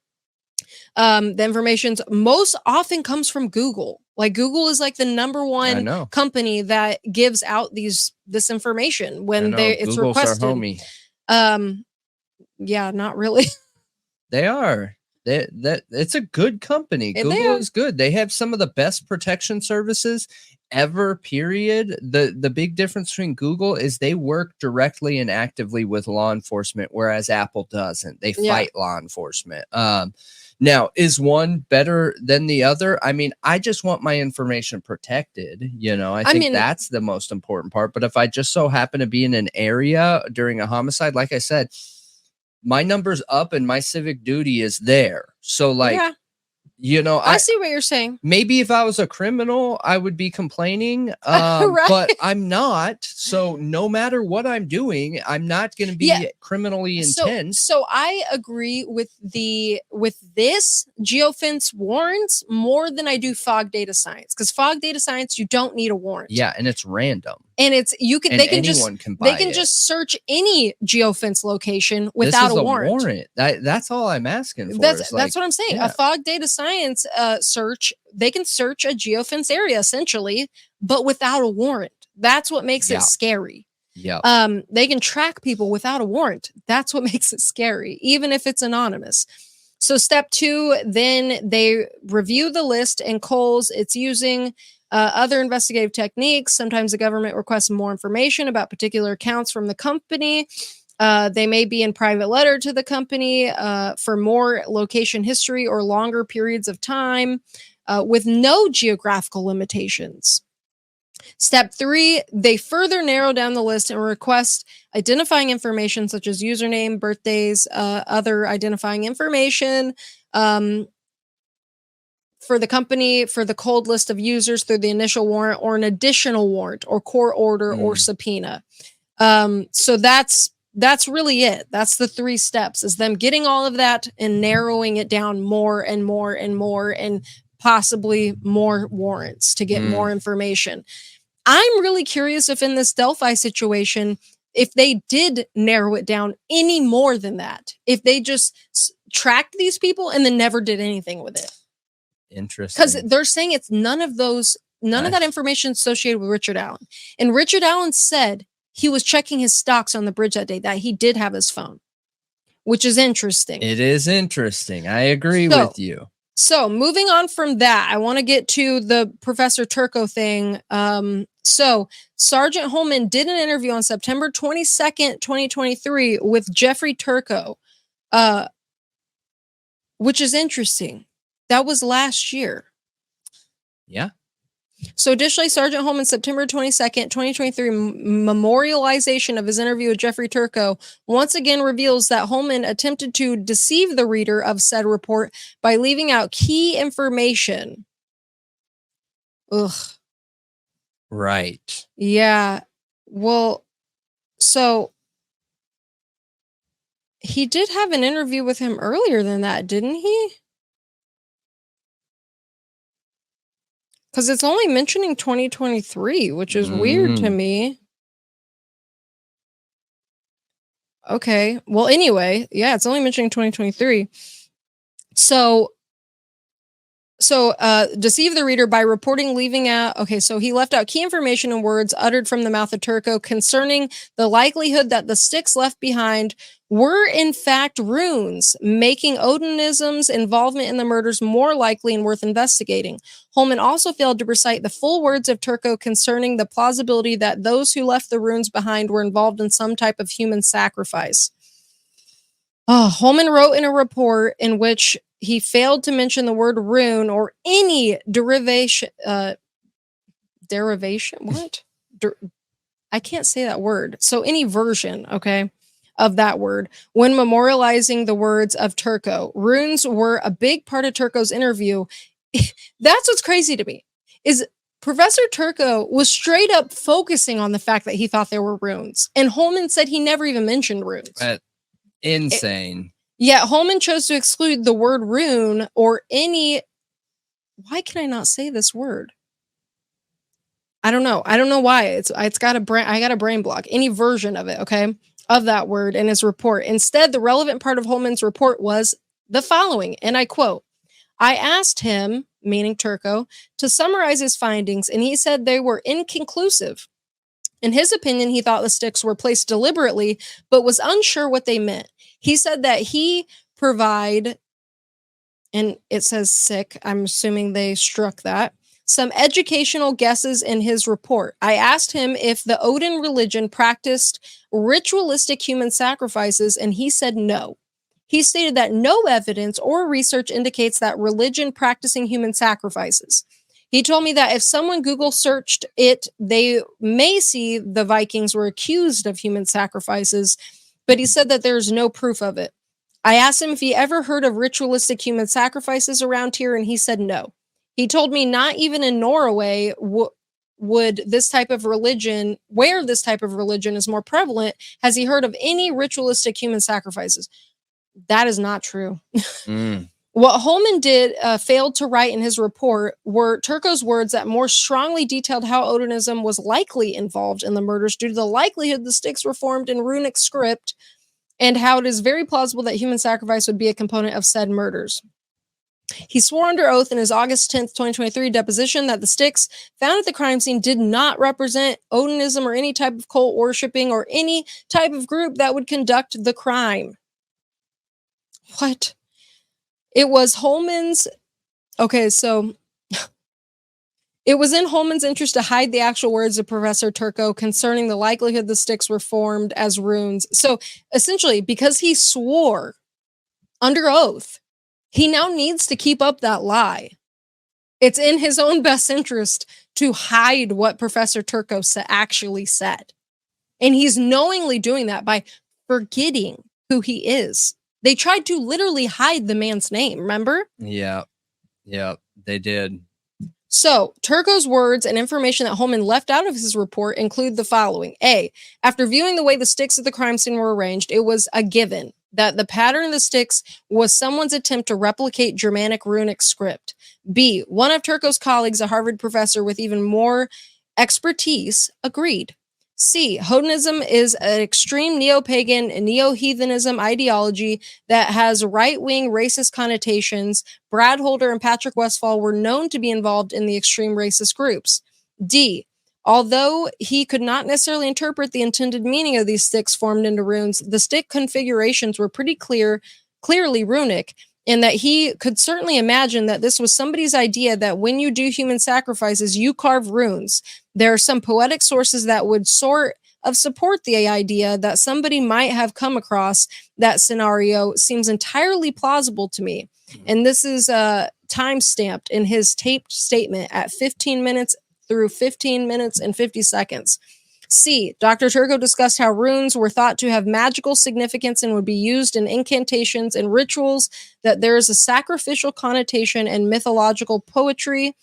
S2: The information most often comes from Google. Like Google is like the number one company that gives out this information when it's
S1: Google's
S2: requested.
S1: Our homie.
S2: Yeah, not really.
S1: They are. It's a good company. Google is good. They have some of the best protection services ever, period. The big difference between Google is they work directly and actively with law enforcement, whereas Apple doesn't. They fight law enforcement. Now, is one better than the other? I mean, I just want my information protected. I think that's the most important part. But if I just so happen to be in an area during a homicide, like I said, my number's up and my civic duty is there. So like, I see
S2: what you're saying.
S1: Maybe if I was a criminal, I would be complaining, but I'm not. So no matter what I'm doing, I'm not going to be criminally intense.
S2: So I agree with this geofence warrants more than I do fog data science, because fog data science, you don't need a warrant.
S1: Yeah. And it's random.
S2: And they can just search any geofence location without a warrant.
S1: That's all I'm asking for.
S2: That's what I'm saying. A fog data science search, they can search a geofence area essentially, but without a warrant. That's what makes it scary.
S1: Yeah.
S2: They can track people without a warrant. That's what makes it scary, even if it's anonymous. So step 2, then they review the list and culls. It's using other investigative techniques. Sometimes the government requests more information about particular accounts from the company. They may be in private letter to the company for more location history or longer periods of time with no geographical limitations. Step 3, they further narrow down the list and request identifying information such as username, birthdays, other identifying information, for the company for the cold list of users through the initial warrant or an additional warrant or court order or subpoena. So that's really it. That's the 3 steps, is them getting all of that and narrowing it down more and more and more, and possibly more warrants to get more information. I'm really curious if in this Delphi situation, if they did narrow it down any more than that, if they just tracked these people and then never did anything with it.
S1: Interesting.
S2: Because they're saying it's none of that information associated with Richard Allen. And Richard Allen said he was checking his stocks on the bridge that day, that he did have his phone, which is interesting.
S1: It is interesting. I agree with you.
S2: So moving on from that, I want to get to the Professor Turco thing. So Sergeant Holman did an interview on September 22nd, 2023 with Jeffrey Turco, which is interesting. That was last year.
S1: Yeah.
S2: So additionally, Sergeant Holman's September 22nd, 2023 memorialization of his interview with Jeffrey Turco once again reveals that Holman attempted to deceive the reader of said report by leaving out key information. Ugh.
S1: Right.
S2: Yeah. Well, so he did have an interview with him earlier than that, didn't he? Because it's only mentioning 2023, which is weird to me. Okay. Well, anyway, yeah, it's only mentioning 2023. So deceive the reader by reporting leaving out. Okay, so he left out key information and words uttered from the mouth of Turco concerning the likelihood that the sticks left behind were in fact runes, making Odinism's involvement in the murders more likely and worth investigating. Holman also failed to recite the full words of Turco concerning the plausibility that those who left the runes behind were involved in some type of human sacrifice. Holman wrote in a report in which he failed to mention the word rune or any derivation. What? I can't say that word. So any version, okay, of that word when memorializing the words of Turco. Runes were a big part of Turco's interview. That's what's crazy to me, is Professor Turco was straight up focusing on the fact that he thought there were runes. And Holman said he never even mentioned runes.
S1: Insane.
S2: Yet Holman chose to exclude the word rune or any. Why can I not say this word? I don't know. I don't know why. It's got I got a brain block. Any version of it, okay, of that word in his report. Instead, the relevant part of Holman's report was the following, and I quote, I asked him, meaning Turco, to summarize his findings, and he said they were inconclusive. In his opinion, he thought the sticks were placed deliberately, but was unsure what they meant. He said that he provide, and it says sick, I'm assuming they struck that, some educational guesses in his report. I asked him if the Odin religion practiced ritualistic human sacrifices, and he said no. He stated that no evidence or research indicates that religion practicing human sacrifices. He told me that if someone Google searched it, they may see the Vikings were accused of human sacrifices, but he said that there's no proof of it. I asked him if he ever heard of ritualistic human sacrifices around here, and he said no. He told me not even in Norway would this type of religion, where this type of religion is more prevalent, has he heard of any ritualistic human sacrifices. That is not true. What Holman did failed to write in his report were Turco's words that more strongly detailed how Odinism was likely involved in the murders due to the likelihood the sticks were formed in runic script and how it is very plausible that human sacrifice would be a component of said murders. He swore under oath in his August 10th, 2023 deposition that the sticks found at the crime scene did not represent Odinism or any type of cult worshipping or any type of group that would conduct the crime. What? It was Holman's. Okay, so it was in Holman's interest to hide the actual words of Professor Turco concerning the likelihood the sticks were formed as runes. So essentially, because he swore under oath, he now needs to keep up that lie. It's in his own best interest to hide what Professor Turco actually said. And he's knowingly doing that by forgetting who he is. They tried to literally hide the man's name, remember?
S1: Yeah. Yep, they did.
S2: So, Turco's words and information that Holman left out of his report include the following. A, after viewing the way the sticks at the crime scene were arranged, it was a given that the pattern of the sticks was someone's attempt to replicate Germanic runic script. B, one of Turco's colleagues, a Harvard professor with even more expertise, agreed. C, Hodenism is an extreme neo-pagan and neo-heathenism ideology that has right-wing racist connotations. Brad Holder and Patrick Westphal were known to be involved in the extreme racist groups. D, although he could not necessarily interpret the intended meaning of these sticks formed into runes, the stick configurations were pretty clearly runic, in that he could certainly imagine that this was somebody's idea that when you do human sacrifices, you carve runes. There are some poetic sources that would sort of support the idea that somebody might have come across that scenario. Seems entirely plausible to me. And this is time stamped in his taped statement at 15 minutes through 15 minutes and 50 seconds. C, Dr. Turco discussed how runes were thought to have magical significance and would be used in incantations and rituals, that there is a sacrificial connotation and mythological poetry.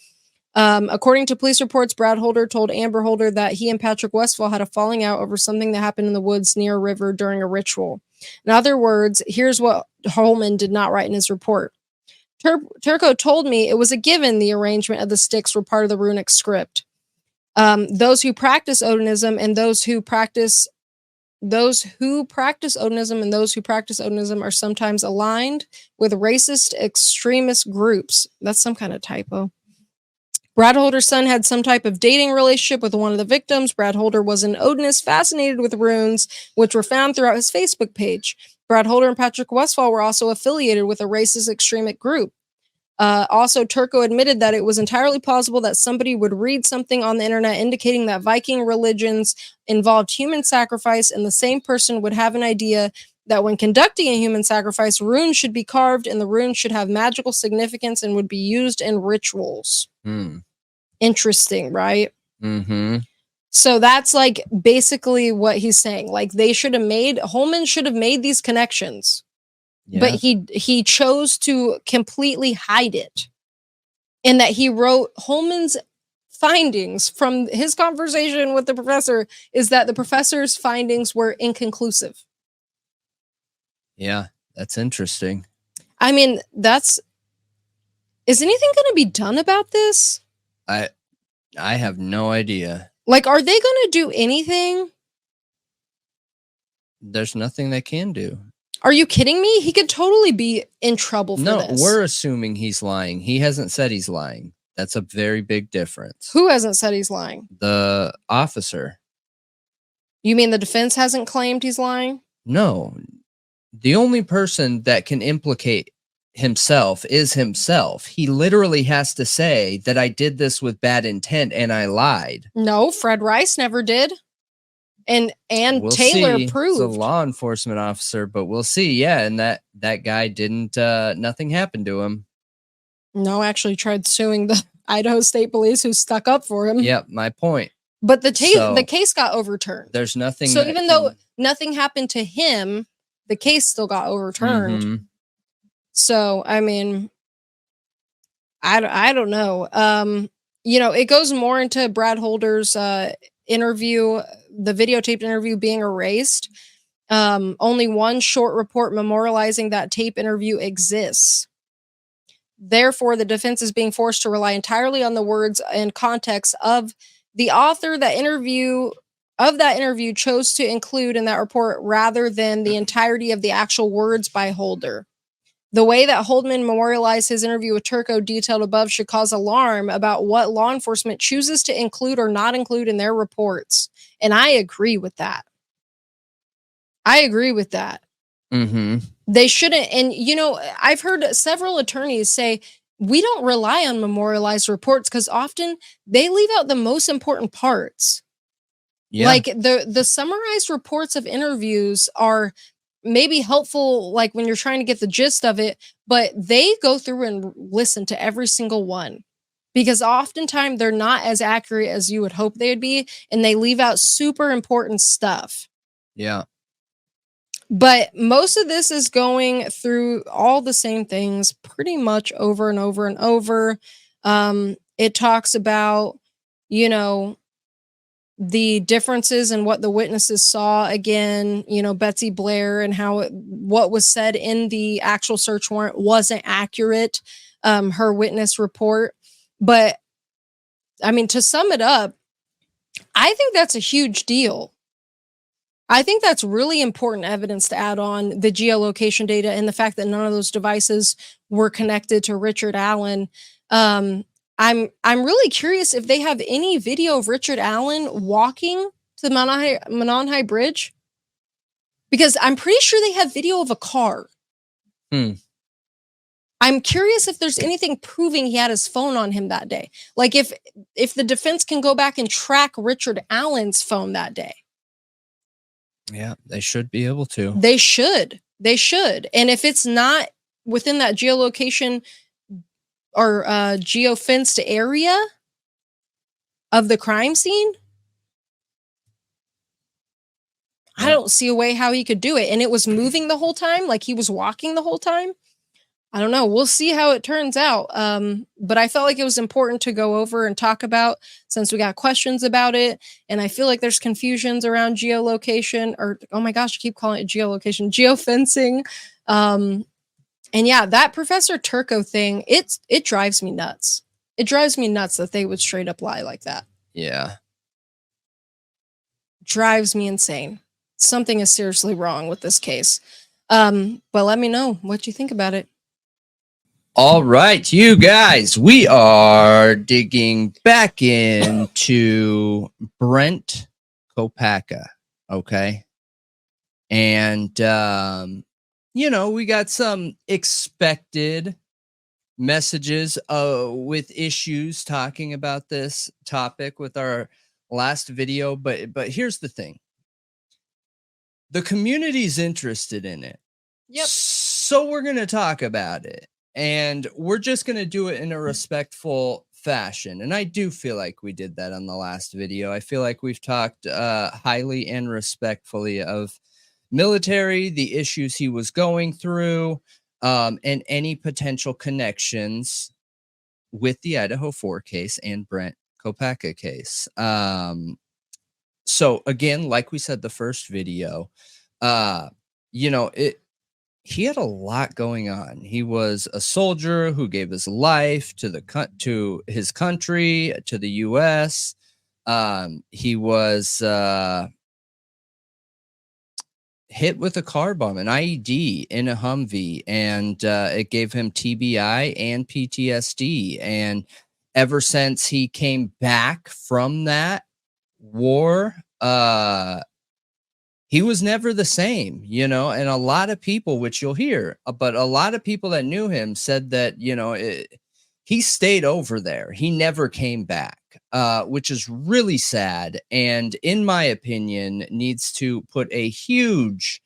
S2: According to police reports, Brad Holder told Amber Holder that he and Patrick Westphal had a falling out over something that happened in the woods near a river during a ritual. In other words, here's what Holman did not write in his report. Turco told me it was a given the arrangement of the sticks were part of the runic script. Those who practice Odinism and those who practice Odinism are sometimes aligned with racist extremist groups. That's some kind of typo. Brad Holder's son had some type of dating relationship with one of the victims. Brad Holder was an Odinist fascinated with runes, which were found throughout his Facebook page. Brad Holder and Patrick Westphal were also affiliated with a racist extremist group. Also, Turco admitted that it was entirely plausible that somebody would read something on the internet indicating that Viking religions involved human sacrifice, and the same person would have an idea that when conducting a human sacrifice, runes should be carved and the runes should have magical significance and would be used in rituals. Interesting, right?
S1: Mm-hmm.
S2: So that's like basically what he's saying. Like Holman should have made these connections. Yeah. But he chose to completely hide it. In that he wrote Holman's findings from his conversation with the professor is that the professor's findings were inconclusive.
S1: Yeah, that's interesting.
S2: I mean, is anything going to be done about this?
S1: I have no idea.
S2: Like, are they going to do anything?
S1: There's nothing they can do.
S2: Are you kidding me? He could totally be in trouble for this.
S1: No, we're assuming he's lying. He hasn't said he's lying. That's a very big difference.
S2: Who hasn't said he's lying?
S1: The officer.
S2: You mean the defense hasn't claimed he's lying?
S1: No. The only person that can implicate himself is himself. He literally has to say that I did this with bad intent and I lied.
S2: No, Fred Rice never did. And we'll Taylor proved.
S1: It's a law enforcement officer, but we'll see. Yeah, and that guy didn't. Nothing happened to him.
S2: No, actually tried suing the Idaho State Police who stuck up for him.
S1: Yep, my point.
S2: But the case got overturned.
S1: There's nothing.
S2: So even though nothing happened to him, the case still got overturned. Mm-hmm. So I mean, I don't know. It goes more into Brad Holder's interview, the videotaped interview being erased. Only one short report memorializing that tape interview exists. Therefore, the defense is being forced to rely entirely on the words and context of the author that interview chose to include in that report rather than the entirety of the actual words by Holder. The way that Holman memorialized his interview with Turco detailed above should cause alarm about what law enforcement chooses to include or not include in their reports. And I agree with that. Mm-hmm. They shouldn't. And, I've heard several attorneys say, we don't rely on memorialized reports because often they leave out the most important parts. Yeah. Like the summarized reports of interviews are maybe helpful, like when you're trying to get the gist of it, but they go through and listen to every single one because oftentimes they're not as accurate as you would hope they would be, and they leave out super important stuff.
S1: Yeah.
S2: But most of this is going through all the same things pretty much over and over and over. It talks about, you know, the differences in what the witnesses saw. Again, you know, Betsy Blair and how what was said in the actual search warrant wasn't accurate, her witness report. But I mean, to sum it up, I think that's a huge deal. I think that's really important evidence to add on the geolocation data and the fact that none of those devices were connected to Richard Allen. I'm really curious if they have any video of Richard Allen walking to the Mononhai Bridge, because I'm pretty sure they have video of a car. I'm curious if there's anything proving he had his phone on him that day. Like if the defense can go back and track Richard Allen's phone that day.
S1: Yeah, they should be able to.
S2: They should. And if it's not within that geolocation or geofenced area of the crime scene, I don't see a way how he could do it. And it was moving the whole time, like he was walking the whole time. I don't know. We'll see how it turns out. But I felt like it was important to go over and talk about, since we got questions about it. And I feel like there's confusions around geolocation, or, oh my gosh, I keep calling it geolocation, geofencing. And yeah, that Professor Turco thing, it drives me nuts. It drives me nuts that they would straight up lie like that.
S1: Yeah.
S2: Drives me insane. Something is seriously wrong with this case. But let me know what you think about it.
S1: All right, you guys, we are digging back into Brent Kopacka, okay? And, you know, we got some expected messages with issues talking about this topic with our last video, but here's the thing. The community's interested in it.
S2: Yep.
S1: So we're going to talk about it. And we're just going to do it in a respectful fashion. And I do feel like we did that on the last video. I feel like we've talked highly and respectfully of military, the issues he was going through, and any potential connections with the Idaho 4 case and Brent Kopacka case. So again, like we said, the first video, you know, he had a lot going on. He was a soldier who gave his life to his country, to the U.S. He was hit with a car bomb, an IED in a Humvee, and it gave him TBI and PTSD. And ever since he came back from that war, he was never the same, you know, and a lot of people, which you'll hear, but a lot of people that knew him said that, you know, he stayed over there. He never came back, which is really sad. And in my opinion, needs to put a huge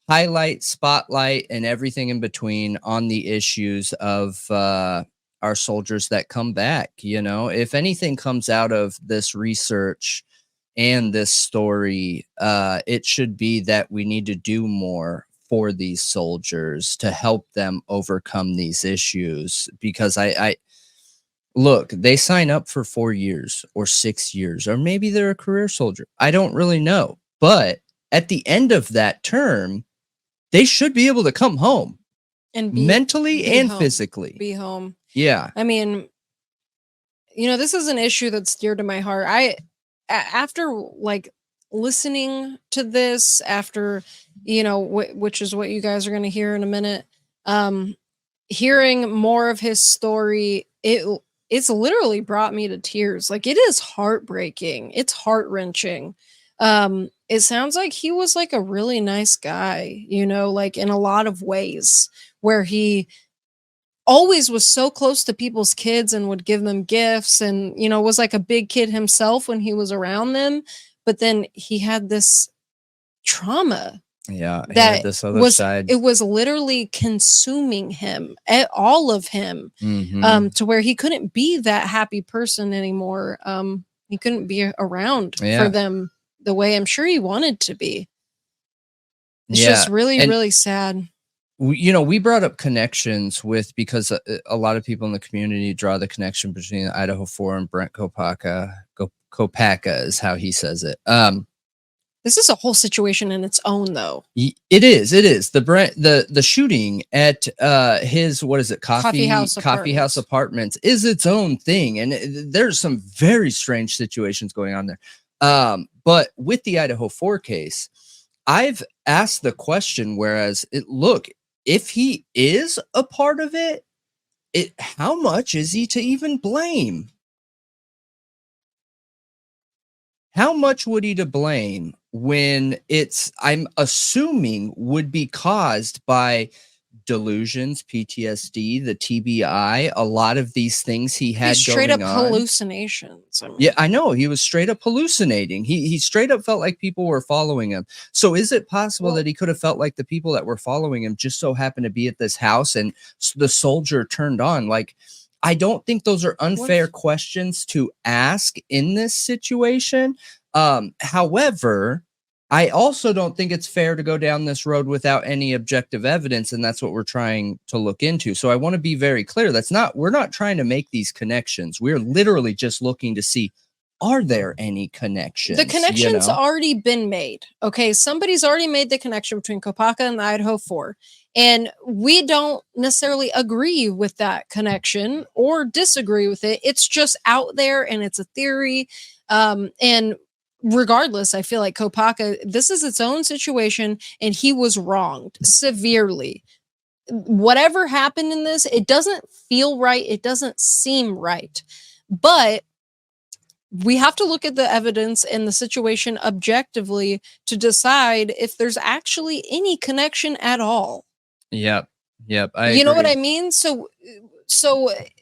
S1: highlight, spotlight, and everything in between on the issues of our soldiers that come back. You know, if anything comes out of this research and this story, it should be that we need to do more for these soldiers to help them overcome these issues. Because I look, they sign up for 4 years or 6 years, or maybe they're a career soldier. I don't really know. But at the end of that term, they should be able to come home and mentally and physically.
S2: Be home.
S1: Yeah.
S2: I mean, you know, this is an issue that's dear to my heart. After like listening to this, after, you know, which is what you guys are going to hear in a minute, hearing more of his story, it's literally brought me to tears. Like, it is heartbreaking. It's heart-wrenching. It sounds like he was like a really nice guy, you know, like in a lot of ways, where he always was so close to people's kids and would give them gifts, and, you know, was like a big kid himself when he was around them. But then he had this trauma.
S1: Yeah.
S2: That
S1: this other side.
S2: It was literally consuming him, all of him, to where he couldn't be that happy person anymore. He couldn't be around for them the way I'm sure he wanted to be. It's just really, really sad.
S1: We brought up connections because a lot of people in the community draw the connection between Idaho 4 and Brent Kopacka. Kopacka is how he says it.
S2: This is a whole situation in its own, though.
S1: It is. The shooting at his coffee house apartments is its own thing, and there's some very strange situations going on there. But with the Idaho 4 case, I've asked the question. Whereas, if he is a part of it, how much is he to even blame? How much would he to blame when I'm assuming, would be caused by delusions, PTSD, the TBI, a lot of these things he had
S2: straight
S1: going
S2: up
S1: on.
S2: Hallucinations.
S1: Yeah, I know. He was straight up hallucinating. He straight up felt like people were following him. So is it possible that he could have felt like the people that were following him just so happened to be at this house and the soldier turned on? Like, I don't think those are unfair questions to ask in this situation. However, I also don't think it's fair to go down this road without any objective evidence, and that's what we're trying to look into. So I want to be very clear. We're not trying to make these connections. We're literally just looking to see, are there any connections?
S2: The connection's already been made. Okay, somebody's already made the connection between Kopacka and the Idaho 4. And we don't necessarily agree with that connection or disagree with it. It's just out there and it's a theory. And regardless, I feel like Kopacka, this is its own situation and he was wronged severely. Whatever happened in this, it doesn't feel right. It doesn't seem right. But we have to look at the evidence and the situation objectively to decide if there's actually any connection at all.
S1: Yep.
S2: You know what I mean? So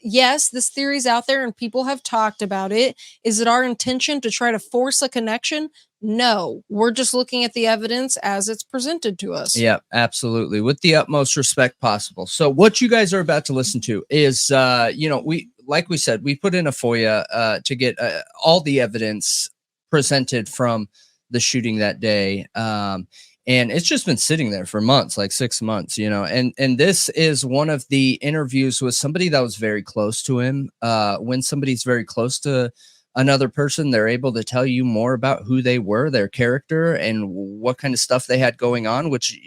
S2: yes, this theory's out there and people have talked about it. Is it our intention to try to force a connection? No, we're just looking at the evidence as it's presented to us.
S1: Yeah, absolutely. With the utmost respect possible. So what you guys are about to listen to is, like we said, we put in a FOIA to get all the evidence presented from the shooting that day. And it's just been sitting there for months, like 6 months, and this is one of the interviews with somebody that was very close to him. When somebody's very close to another person, they're able to tell you more about who they were, their character, and what kind of stuff they had going on, which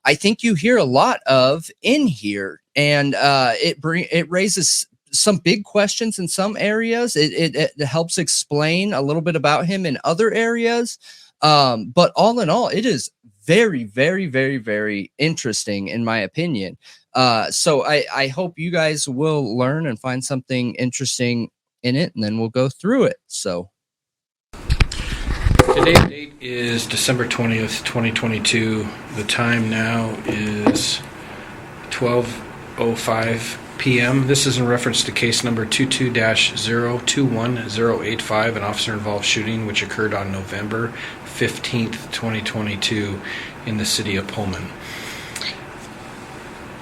S1: I think you hear a lot of in here. And it raises some big questions in some areas. It helps explain a little bit about him in other areas. But all in all, it is very, very, very, very interesting, in my opinion. So I hope you guys will learn and find something interesting in it, and then we'll go through it. So
S10: today's date is December 20th, 2022. The time now is 12:05 p.m. This is in reference to case number 22-021085, an officer-involved shooting which occurred on November 15th, 2022 in the city of Pullman.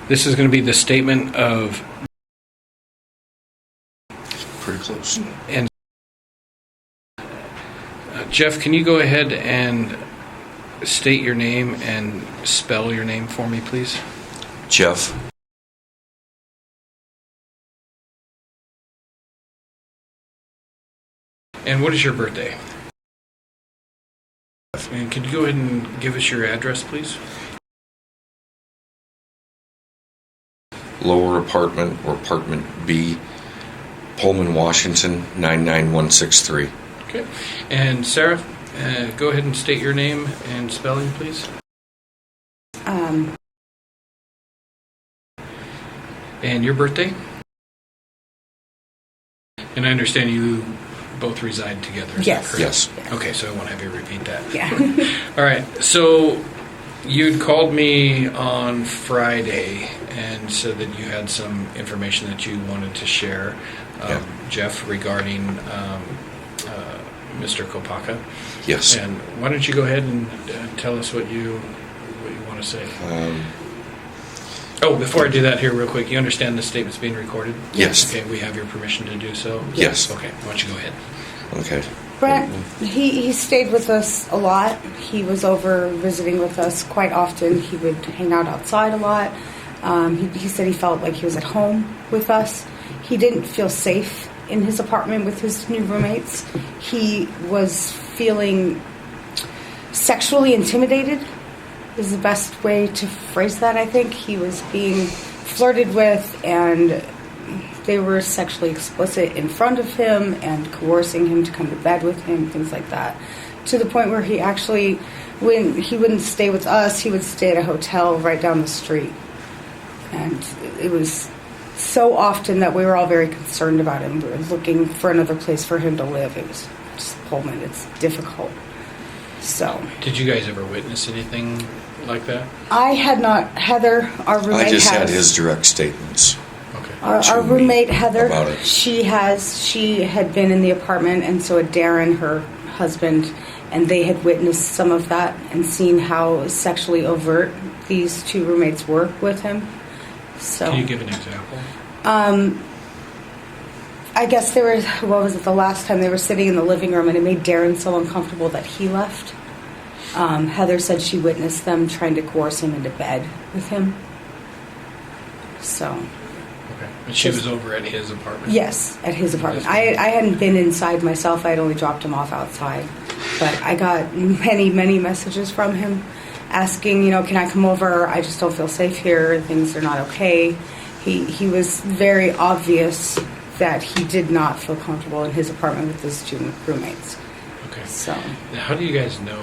S10: This is going to be the statement of...
S11: Pretty close.
S10: And Jeff, can you go ahead and state your name and spell your name for me, please?
S11: Jeff.
S10: And what is your birthday? And could you go ahead and give us your address, please?
S11: Lower apartment, or apartment B, Pullman, Washington, 99163.
S10: Okay. And Sarah, go ahead and state your name and spelling, please. And your birthday? And I understand you both reside together.
S11: Yes. Yes.
S10: Okay, so I won't have you repeat that.
S11: Yeah.
S10: All right. So you'd called me on Friday and said that you had some information that you wanted to share, Jeff, regarding Mr. Kopacka.
S11: Yes.
S10: And why don't you go ahead and tell us what you want to say? Before I do that here real quick, you understand this statement's being recorded?
S11: Yes.
S10: Okay, we have your permission to do so?
S11: Yes.
S10: Okay, why don't you go ahead?
S11: Okay.
S9: Brent, he stayed with us a lot. He was over visiting with us quite often. He would hang out outside a lot. He said he felt like he was at home with us. He didn't feel safe in his apartment with his new roommates. He was feeling sexually intimidated is the best way to phrase that, I think. He was being flirted with, and they were sexually explicit in front of him and coercing him to come to bed with him, things like that. To the point where he actually, when he wouldn't stay with us, he would stay at a hotel right down the street. And it was so often that we were all very concerned about him. We were looking for another place for him to live. It was just Pullman. It's difficult. So.
S10: Did you guys ever witness anything like that?
S9: I had not. Heather, our roommate,
S11: I just had his direct statements.
S10: Okay.
S9: Our roommate Heather,
S11: about it.
S9: she had been in the apartment, and so had Darren, her husband, and they had witnessed some of that and seen how sexually overt these two roommates were with him. So,
S10: can you give an example?
S9: I guess they were, what was it, the last time they were sitting in the living room, and it made Darren so uncomfortable that he left. Heather said she witnessed them trying to coerce him into bed with him. So.
S10: Okay. And she was over at his apartment?
S9: Yes, at his apartment. I hadn't been inside myself. I had only dropped him off outside. But I got many, many messages from him asking, can I come over? I just don't feel safe here. Things are not okay. He was very obvious that he did not feel comfortable in his apartment with his two roommates.
S10: Okay.
S9: So.
S10: How do you guys know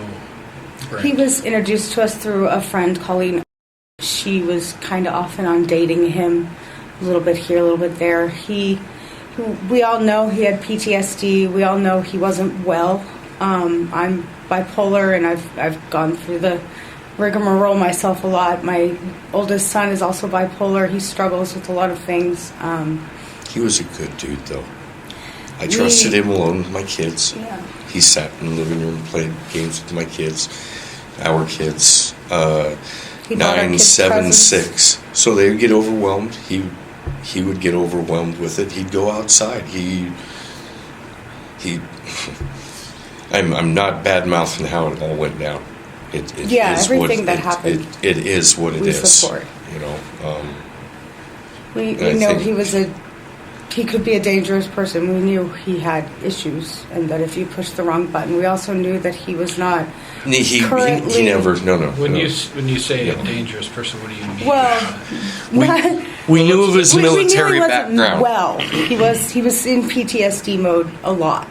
S10: Brent?
S9: He was introduced to us through a friend, Colleen. She was kind of off and on dating him, a little bit here, a little bit there. We all know he had PTSD. We all know he wasn't well. I'm bipolar, and I've gone through the rigmarole myself a lot. My oldest son is also bipolar. He struggles with a lot of things.
S11: He was a good dude, though. I trusted him alone with my kids.
S9: Yeah.
S11: He sat in the living room, played games with my kids, our kids, 9, 7, 6. So they would get overwhelmed. He would get overwhelmed with it. He'd go outside. I'm not bad-mouthing how it all went down.
S9: Everything that happened.
S11: It is what it is.
S9: We support. We know he could be a dangerous person. We knew he had issues, and that if you pushed the wrong button, we also knew that he was not.
S11: He never. No.
S10: When you say a dangerous person, what do you mean?
S9: Well,
S11: we knew of his military
S9: we
S11: background.
S9: Well, he was in PTSD mode a lot.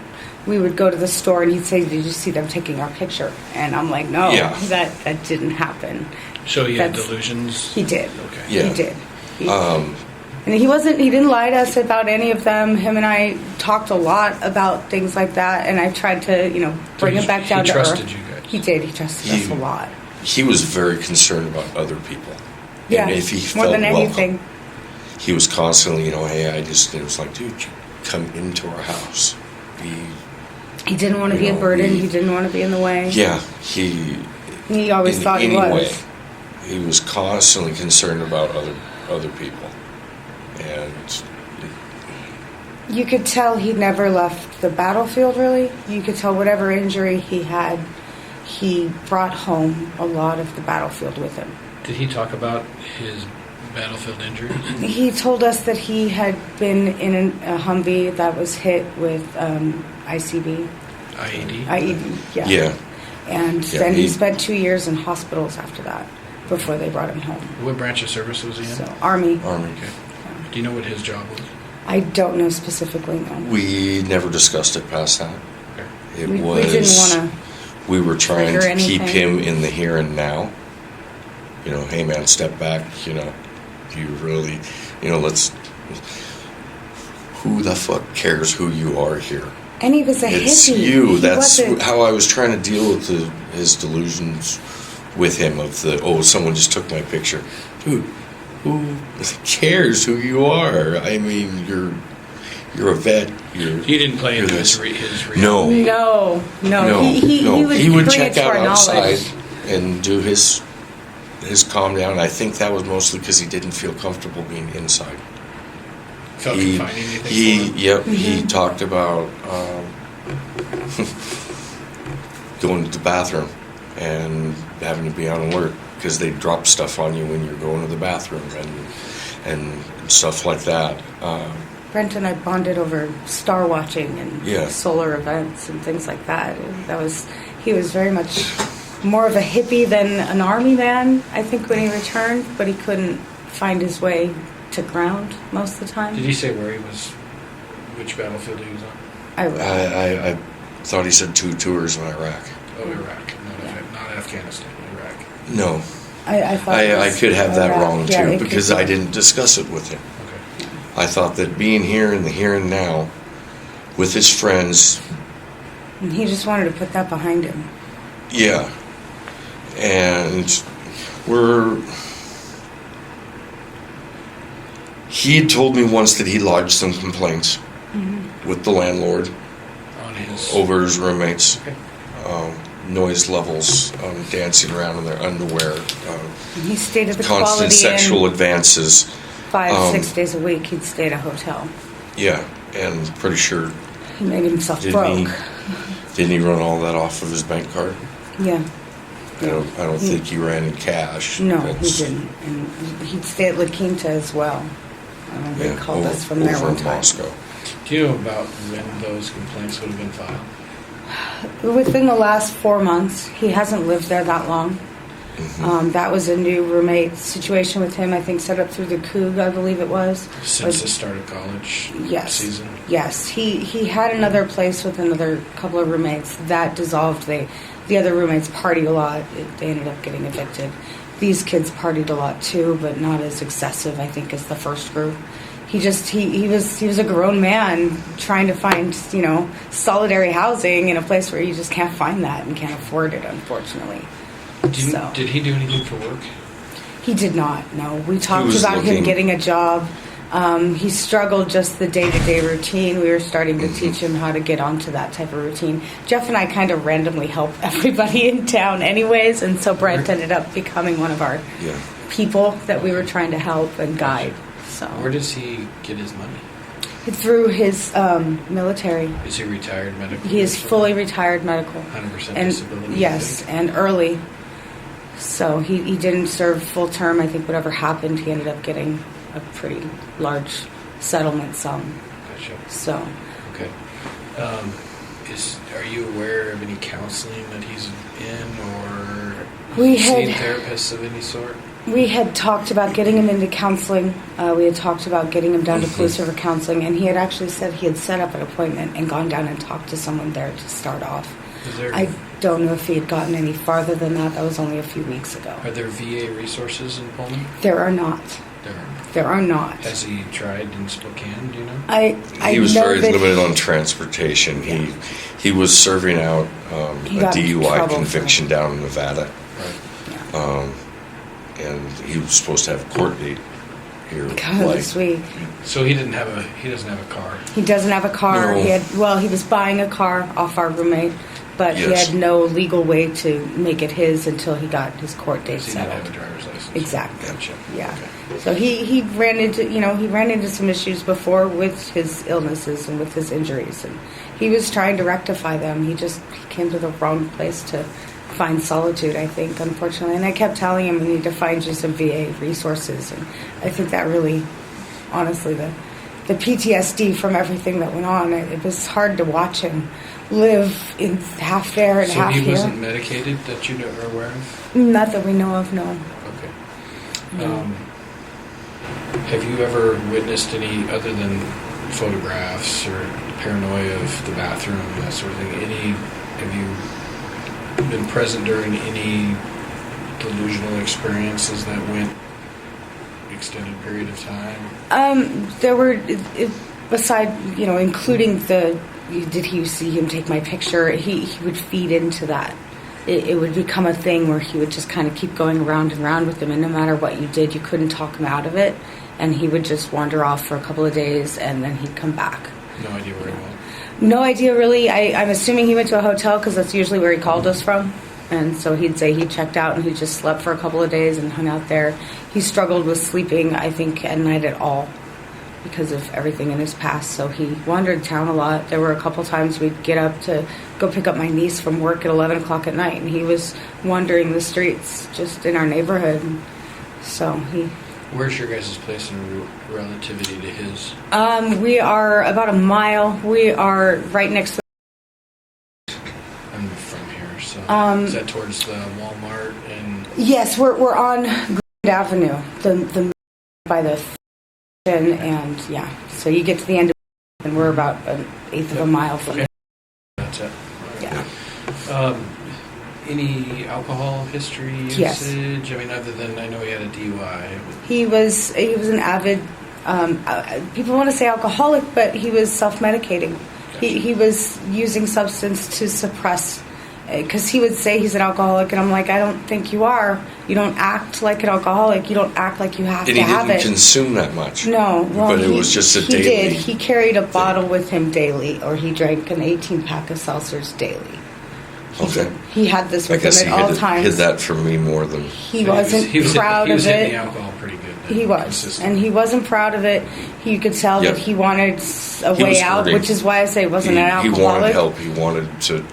S9: We would go to the store, and he'd say, "Did you see them taking our picture?" And I'm like, "No, that didn't happen."
S10: So he had delusions?
S9: He did.
S10: Okay.
S11: Yeah.
S9: He did. And he didn't lie to us about any of them. Him and I talked a lot about things like that, and I tried to, bring him back down to earth.
S10: He trusted you guys?
S9: He did. He trusted us a lot.
S11: He was very concerned about other people.
S9: Yeah,
S11: and if he
S9: more
S11: felt
S9: than anything.
S11: welcome, he was constantly, it was like, dude, you come into our house.
S9: He didn't want to be a burden. He didn't want to be in the way.
S11: Yeah,
S9: he always thought he was.
S11: He was constantly concerned about other people. And
S9: you could tell he never left the battlefield, really. You could tell whatever injury he had, he brought home a lot of the battlefield with him.
S10: Did he talk about his battlefield injuries?
S9: He told us that he had been in a Humvee that was hit with ICB. IED, yeah.
S11: Yeah.
S9: And then he spent 2 years in hospitals after that, before they brought him home.
S10: What branch of service was he in?
S9: So, Army.
S11: Okay.
S10: Do you know what his job was?
S9: I don't know specifically, no.
S11: We never discussed it past that.
S10: Okay.
S9: We didn't want to.
S11: We were trying to keep him in the here and now. Hey man, step back. You really, let's. Who the fuck cares who you are here?
S9: And he was a hippie.
S11: It's you. That's how I was trying to deal with his delusions with him of someone just took my picture. Dude, who cares who you are? I mean, you're a vet.
S10: He didn't play into his reality.
S9: No. He
S11: would check out outside and do his calm down. I think that was mostly because he didn't feel comfortable being inside.
S10: Felt confining, you think?
S11: He talked about going to the bathroom and having to be on alert because they drop stuff on you when you're going to the bathroom and stuff like that.
S9: Brent and I bonded over star watching and
S11: Yeah.
S9: solar events and things like that. He was very much more of a hippie than an army man, I think, when he returned, but he couldn't find his way to ground most of the time.
S10: Did he say where he was, which battlefield he was on?
S11: I thought he said 2 tours in Iraq.
S10: Oh, Iraq, not Afghanistan, Iraq.
S11: No.
S9: I thought
S11: I could have that
S9: Iraq.
S11: wrong
S9: Yeah,
S11: too
S9: it
S11: because
S9: could be.
S11: I didn't discuss it with him.
S10: Okay.
S11: I thought that being here in the here and now with his friends,
S9: And he just wanted to put that behind him.
S11: yeah, and he had told me once that he lodged some complaints with the landlord
S10: On his
S11: over his roommates.
S10: Okay.
S11: Noise levels, dancing around in their underwear,
S9: And he stayed at the
S11: constant
S9: Quality
S11: sexual
S9: Inn
S11: advances.
S9: 5-6 days a week. He'd stay at a hotel.
S11: Yeah, and pretty sure
S9: He made himself
S11: didn't
S9: broke.
S11: he run all that off of his bank card?
S9: Yeah.
S11: I don't think he ran in cash.
S9: No,
S11: That's-
S9: he didn't. And he'd stay at La Quinta as well. They
S11: Yeah,
S9: called us from there
S11: over
S9: one
S11: in
S9: time.
S11: Moscow.
S10: Do you know about when those complaints would have been filed?
S9: Within the last 4 months, he hasn't lived there that long. That was a new roommate situation with him, I think set up through the Coug, I believe it was.
S10: Since the start of college season?
S9: Yes. He had another place with another couple of roommates. That dissolved. The other roommates partied a lot. They ended up getting evicted. These kids partied a lot too, but not as excessive, I think, as the first group. He was a grown man trying to find, solitary housing in a place where you just can't find that and can't afford it, unfortunately.
S10: Did he do anything for work?
S9: He did not, no. We talked
S11: was
S9: about him
S11: looking-
S9: getting a job. He struggled just the day-to-day routine. We were starting to teach him how to get onto that type of routine. Jeff and I kind of randomly help everybody in town anyways, and so Brent ended up becoming one of our people that we were trying to help and guide. So
S10: Where does he get his money?
S9: through his military.
S10: Is he retired medical?
S9: He is fully retired medical.
S10: 100%
S9: And
S10: disability?
S9: yes, and early. So he didn't serve full term. I think whatever happened, he ended up getting a pretty large settlement sum.
S10: Gotcha.
S9: So
S10: Okay. Are you aware of any counseling that he's in, or
S9: We
S10: seen
S9: had-
S10: therapists of any sort?
S9: we had talked about getting him into counseling. We had talked about getting him down to police river counseling, and he had actually said he had set up an appointment and gone down and talked to someone there to start off.
S10: Is there,
S9: I don't know if he had gotten any farther than that. That was only a few weeks ago.
S10: are there VA resources in Pullman?
S9: There are not.
S10: There are.
S9: There are not.
S10: Has he tried in Spokane? Do you know?
S11: He was
S9: know
S11: very
S9: that
S11: limited on transportation. He was serving out
S9: He
S11: a
S9: got in
S11: DUI
S9: trouble
S11: conviction down in Nevada,
S10: Right.
S11: and he was supposed to have a court date here.
S9: God, this week.
S10: So he doesn't have a car.
S9: He doesn't have a car.
S11: No.
S9: He was buying a car off our roommate, but he
S11: Yes.
S9: had no legal way to make it his until he got his court date
S10: So he didn't have
S9: settled.
S10: a driver's license.
S9: Exactly.
S10: Gotcha.
S9: Yeah.
S10: Okay.
S9: So he ran into some issues before with his illnesses and with his injuries, and he was trying to rectify them. He came to the wrong place to find solitude, I think, unfortunately. And I kept telling him we need to find you some VA resources, and I think that really, honestly, the PTSD from everything that went on, it was hard to watch him live in half there and
S10: So
S9: half
S10: he
S9: here.
S10: wasn't medicated that you are aware of?
S9: Not that we know of, no.
S10: Okay. Have you ever witnessed any, other than photographs or paranoia of the bathroom, that sort of thing, have you been present during any delusional experiences that went extended period of time?
S9: There were, beside, including did he see him take my picture, he would feed into that. It would become a thing where he would just kind of keep going around and around with them, and no matter what you did, you couldn't talk him out of it, and he would just wander off for a couple of days, and then he'd come back.
S10: No idea where he went?
S9: No idea, really. I'm assuming he went to a hotel, because that's usually where he called us from, and so he'd say he checked out, and he just slept for a couple of days and hung out there. He struggled with sleeping, I think, at night at all. because of everything in his past. So he wandered town a lot. There were a couple times we'd get up to go pick up my niece from work at 11 o'clock at night, and he was wandering the streets just in our neighborhood. So he...
S10: Where's your guys' place in relativity to his?
S9: We are about a mile. We are right next to...
S10: I'm from here, so is that towards the Walmart and...
S9: Yes, we're on Grand Avenue, the by the and yeah. So you get to the end of and we're about an eighth of a mile from it.
S10: That's it.
S9: Yeah.
S10: Any alcohol history usage?
S9: Yes.
S10: I mean, other than I know he had a DUI.
S9: He was an avid. People want to say alcoholic, but he was self-medicating.
S10: Gotcha.
S9: He was using substance to suppress. Because he would say he's an alcoholic, and I'm like, I don't think you are. You don't act like an alcoholic. You don't act like you have to have it.
S11: And he didn't consume that much.
S9: No, well,
S11: but it was just a daily.
S9: He did. He carried a bottle with him daily, or he drank an 18-pack of seltzers daily. He had this with him at all times.
S11: Hid that from me more than
S9: he wasn't proud of it.
S10: He was hitting the alcohol pretty good.
S9: He was, and he wasn't proud of it. You could tell that he wanted a way out, which is why I say it wasn't an alcoholic.
S11: He wanted help. He wanted to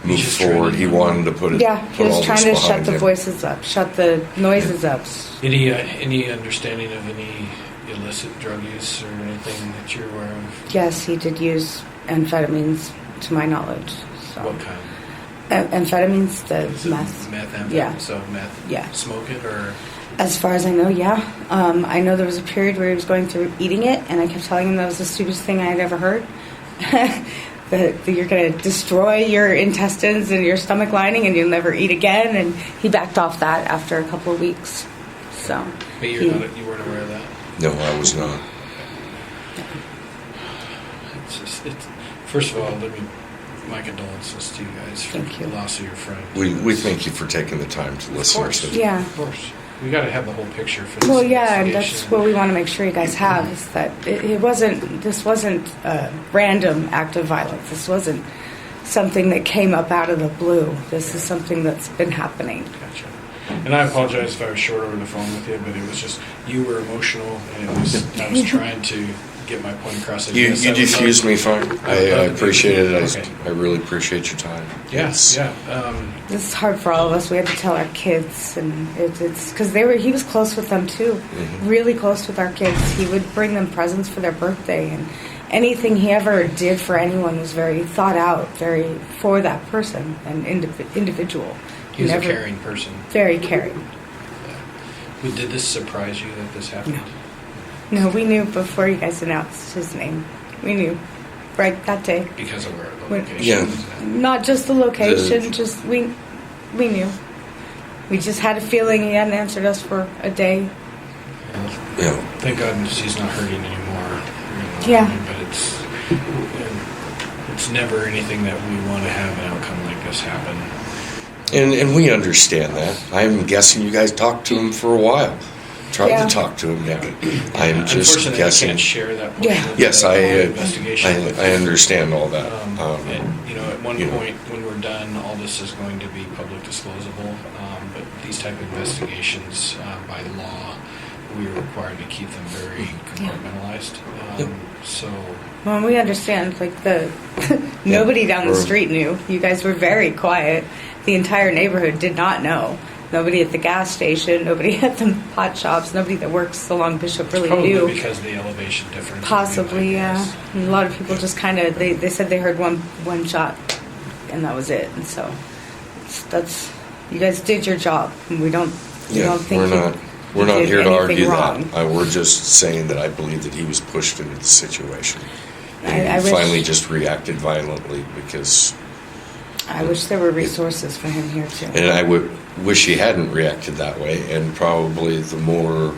S11: move forward. He wanted to put it.
S9: Yeah, he was trying to shut the voices up, shut the noises up.
S10: Any understanding of any illicit drug use or anything that you're aware of?
S9: Yes, he did use amphetamines, to my knowledge. So.
S10: What kind?
S9: Amphetamines, the meth.
S10: Meth,
S9: yeah.
S10: So meth.
S9: Yeah.
S10: Smoke it or?
S9: As far as I know, yeah. I know there was a period where he was going through eating it, and I kept telling him that was the stupidest thing I had ever heard. that you're going to destroy your intestines and your stomach lining and you'll never eat again. And he backed off that after a couple of weeks. So.
S10: But you weren't aware of that?
S11: No, I was not.
S10: First of all, my condolences to you guys for the loss of your friend.
S11: We thank you for taking the time to listen.
S10: Of course.
S9: Yeah.
S10: Of course. We got to have the whole picture for this.
S9: Well, yeah, and that's what we want to make sure you guys have, is that this wasn't a random act of violence. This wasn't something that came up out of the blue. This is something that's been happening.
S10: Gotcha. And I apologize if I was short over the phone with you, but it was just, you were emotional, and I was trying to get my point across.
S11: You diffused me fine. I appreciate it. I really appreciate your time.
S10: Yes. Yeah.
S9: This is hard for all of us. We had to tell our kids, and it's because he was close with them too, really close with our kids. He would bring them presents for their birthday, and anything he ever did for anyone was very thought out, very for that person and individual.
S10: He was a caring person.
S9: Very caring.
S10: Yeah. Did this surprise you that this happened?
S9: No, we knew before you guys announced his name. We knew right that day.
S10: Because of where the location was.
S9: Not just the location, just we knew. We just had a feeling he hadn't answered us for a day.
S11: Yeah.
S10: Thank God he's not hurting anymore.
S9: Yeah.
S10: But it's never anything that we want to have an outcome like this happen.
S11: And we understand that. I'm guessing you guys talked to him for a while. Tried to talk to him. I'm just guessing.
S10: I can't share that.
S11: Yes,
S10: investigation.
S11: I understand all that.
S10: And at one point when we're done, all this is going to be public disclosable. But these type of investigations, by law, we are required to keep them very compartmentalized. So.
S9: Well, we understand. Like nobody down the street knew. You guys were very quiet. The entire neighborhood did not know. Nobody at the gas station, nobody at the pot shops, nobody that works along Bishop really knew.
S10: Probably because of the elevation difference.
S9: Possibly, yeah. And a lot of people just kind of, they said they heard one shot, and that was it. And so, that's you guys did your job. And we don't think
S11: we're not here to argue
S9: wrong.
S11: that. We're just saying that I believe that he was pushed into the situation.
S9: I
S11: he finally just reacted violently because...
S9: I wish there were resources for him here too.
S11: And I wish he hadn't reacted that way. And probably the more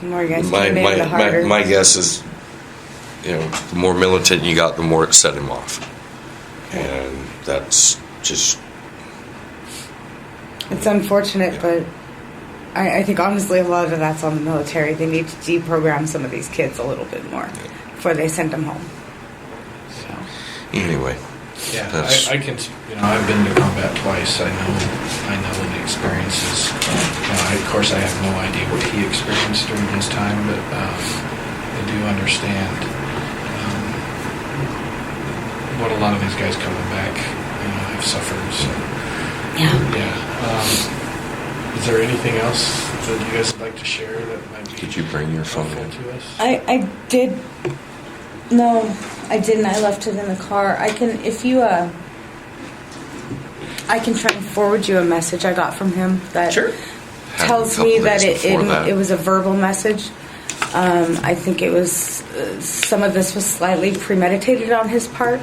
S9: you guys came in, the harder.
S11: My guess is, the more militant you got, the more it set him off. And that's just...
S9: It's unfortunate, but I think honestly a lot of that's on the military. They need to deprogram some of these kids a little bit more before they send them home. So.
S11: Anyway.
S10: Yeah, I can. I've been to combat twice. I know the experiences. Of course, I have no idea what he experienced during his time, but I you understand what a lot of these guys coming back have suffered. So, is there anything else that you guys would like to share that might be?
S11: Did you bring your phone in?
S10: To us?
S9: I did. No, I didn't. I left it in the car. I can, if you, I can try and forward you a message I got from him that tells me that it was a verbal message. I think it was, some of this was slightly premeditated on his part.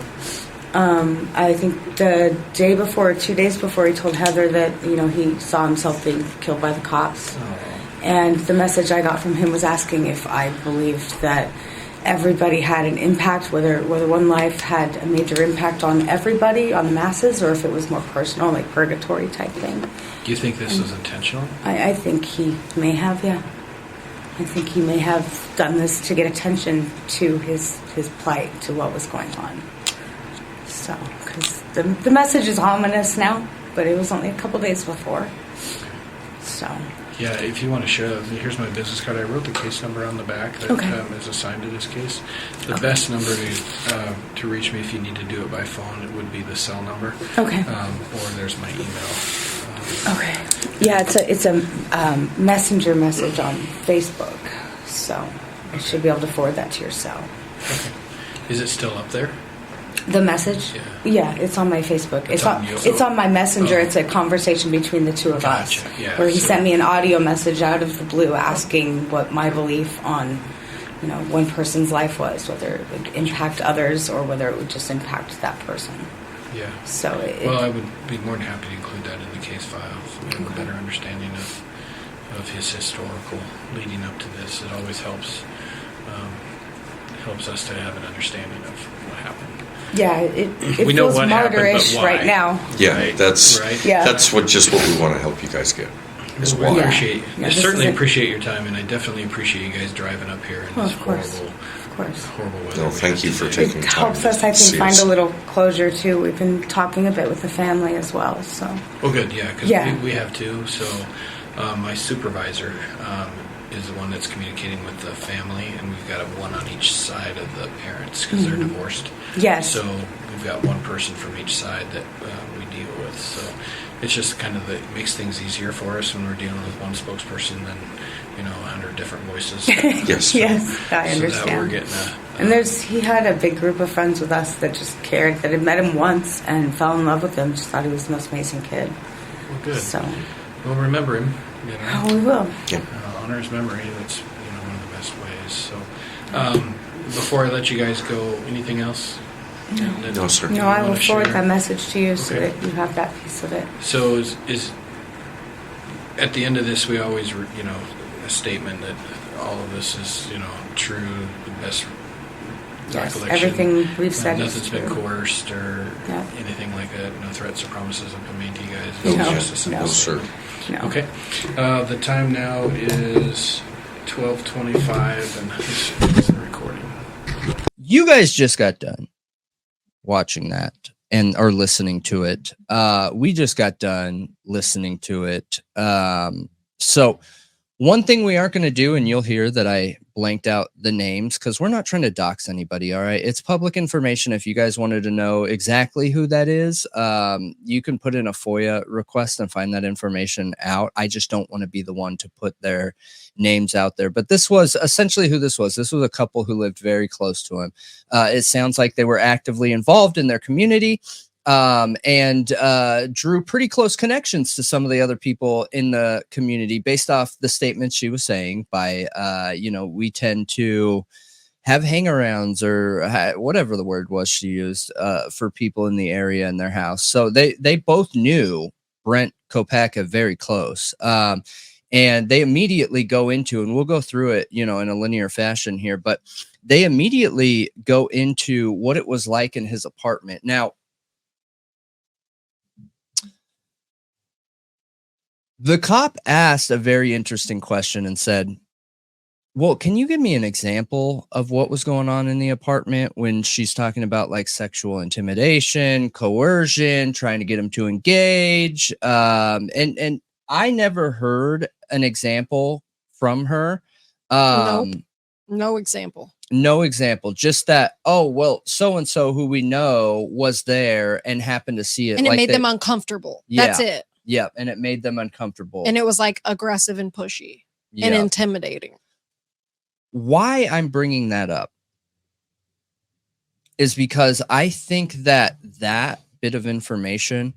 S9: I think the day before, 2 days before, he told Heather that, he saw himself being killed by the cops. And the message I got from him was asking if I believed that everybody had an impact, whether one life had a major impact on everybody, on the masses, or if it was more personal, like purgatory type thing.
S10: Do you think this was intentional?
S9: I think he may have, yeah. I think he may have done this to get attention to his plight, to what was going on. So, because the message is ominous now, but it was only a couple days before. So.
S10: Yeah, if you want to share, here's my business card. I wrote the case number on the back that is assigned to this case. The best number to reach me if you need to do it by phone, it would be the cell number.
S9: Okay.
S10: Or there's my email.
S9: Okay. Yeah, it's a messenger message on Facebook, so I should be able to forward that to your cell.
S10: Okay. Is it still up there?
S9: The message? Yeah, it's on my Facebook. It's on my messenger. It's a conversation between the two of us.
S10: Yeah,
S9: where he sent me an audio message out of the blue asking what my belief on, one person's life was, whether it would impact others or whether it would just impact that person.
S10: Yeah.
S9: So
S10: I would be more than happy to include that in the case file so we have a better understanding of his historical leading up to this. It always helps us to have an understanding of what happened.
S9: Yeah, it feels martyrish right now.
S11: Yeah, that's what we want to help you guys get. Is why.
S10: I certainly appreciate your time, and I definitely appreciate you guys driving up here in this horrible weather.
S11: No, thank you for taking
S9: it
S11: time.
S9: Helps us, I think, find a little closure too. We've been talking a bit with the family as well. So.
S10: Well, good, yeah, because we have too. So, my supervisor is the one that's communicating with the family, and we've got one on each side of the parents because they're divorced.
S9: Yes.
S10: So we've got one person from each side that we deal with. So it's just kind of it makes things easier for us when we're dealing with one spokesperson than 100 different voices.
S11: Yes.
S9: Yes, I understand.
S10: So that we're getting
S9: and he had a big group of friends with us that just cared, that had met him once and fell in love with him. Just thought he was the most amazing kid.
S10: Well, good.
S9: So
S10: we'll remember him.
S9: Oh, we will.
S11: Yeah.
S10: Honor his memory. That's one of the best ways. So before I let you guys go, anything else?
S11: No, sir.
S9: No, I will forward that message to you so that you have that piece of it.
S10: So is at the end of this, we always a statement that all of this is true, the best recollection.
S9: Everything we've said
S10: nothing's
S9: is
S10: been
S9: true.
S10: coerced or anything like that. No threats or promises have been made to you guys.
S9: No,
S10: just a simple
S11: sir.
S9: No.
S10: Okay. The time now is 12:25, and this is the recording.
S1: You guys just got done watching that or listening to it. We just got done listening to it. So one thing we aren't going to do, and you'll hear that I blanked out the names because we're not trying to dox anybody. All right. It's public information. If you guys wanted to know exactly who that is, you can put in a FOIA request and find that information out. I just don't want to be the one to put their names out there. But this was essentially who this was. This was a couple who lived very close to him. It sounds like they were actively involved in their community. And drew pretty close connections to some of the other people in the community based off the statements she was saying by, we tend to have hangarounds or whatever the word was she used for people in the area in their house. So they both knew Brent Kopacka very close. And they immediately go into, and we'll go through it, in a linear fashion here, but they immediately go into what it was like in his apartment. Now, the cop asked a very interesting question and said, well, can you give me an example of what was going on in the apartment when she's talking about like sexual intimidation, coercion, trying to get him to engage? And I never heard an example from her.
S2: Nope. No example.
S1: No example. Just that, oh, well, so-and-so who we know was there and happened to see it.
S2: And it
S1: like
S2: made them uncomfortable.
S1: Yeah.
S2: That's it.
S1: Yeah. And it made them uncomfortable.
S2: And it was like aggressive and pushy and intimidating.
S1: Why I'm bringing that up is because I think that bit of information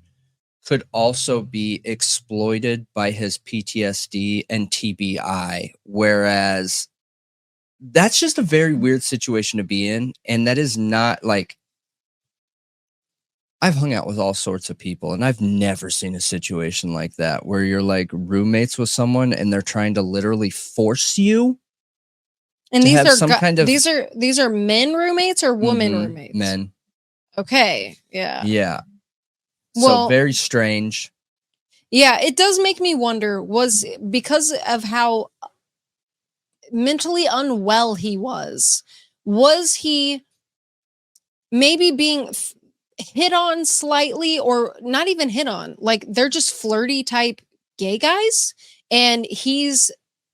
S1: could also be exploited by his PTSD and TBI, whereas that's just a very weird situation to be in. And that is not like, I've hung out with all sorts of people and I've never seen a situation like that where you're like roommates with someone and they're trying to literally force you.
S2: And these are these are men roommates or woman roommates?
S1: Men.
S2: Okay. Yeah.
S1: Yeah.
S2: Well,
S1: so very strange.
S2: Yeah, it does make me wonder, was because of how mentally unwell he was he maybe being hit on slightly, or not even hit on, like they're just flirty type gay guys and he's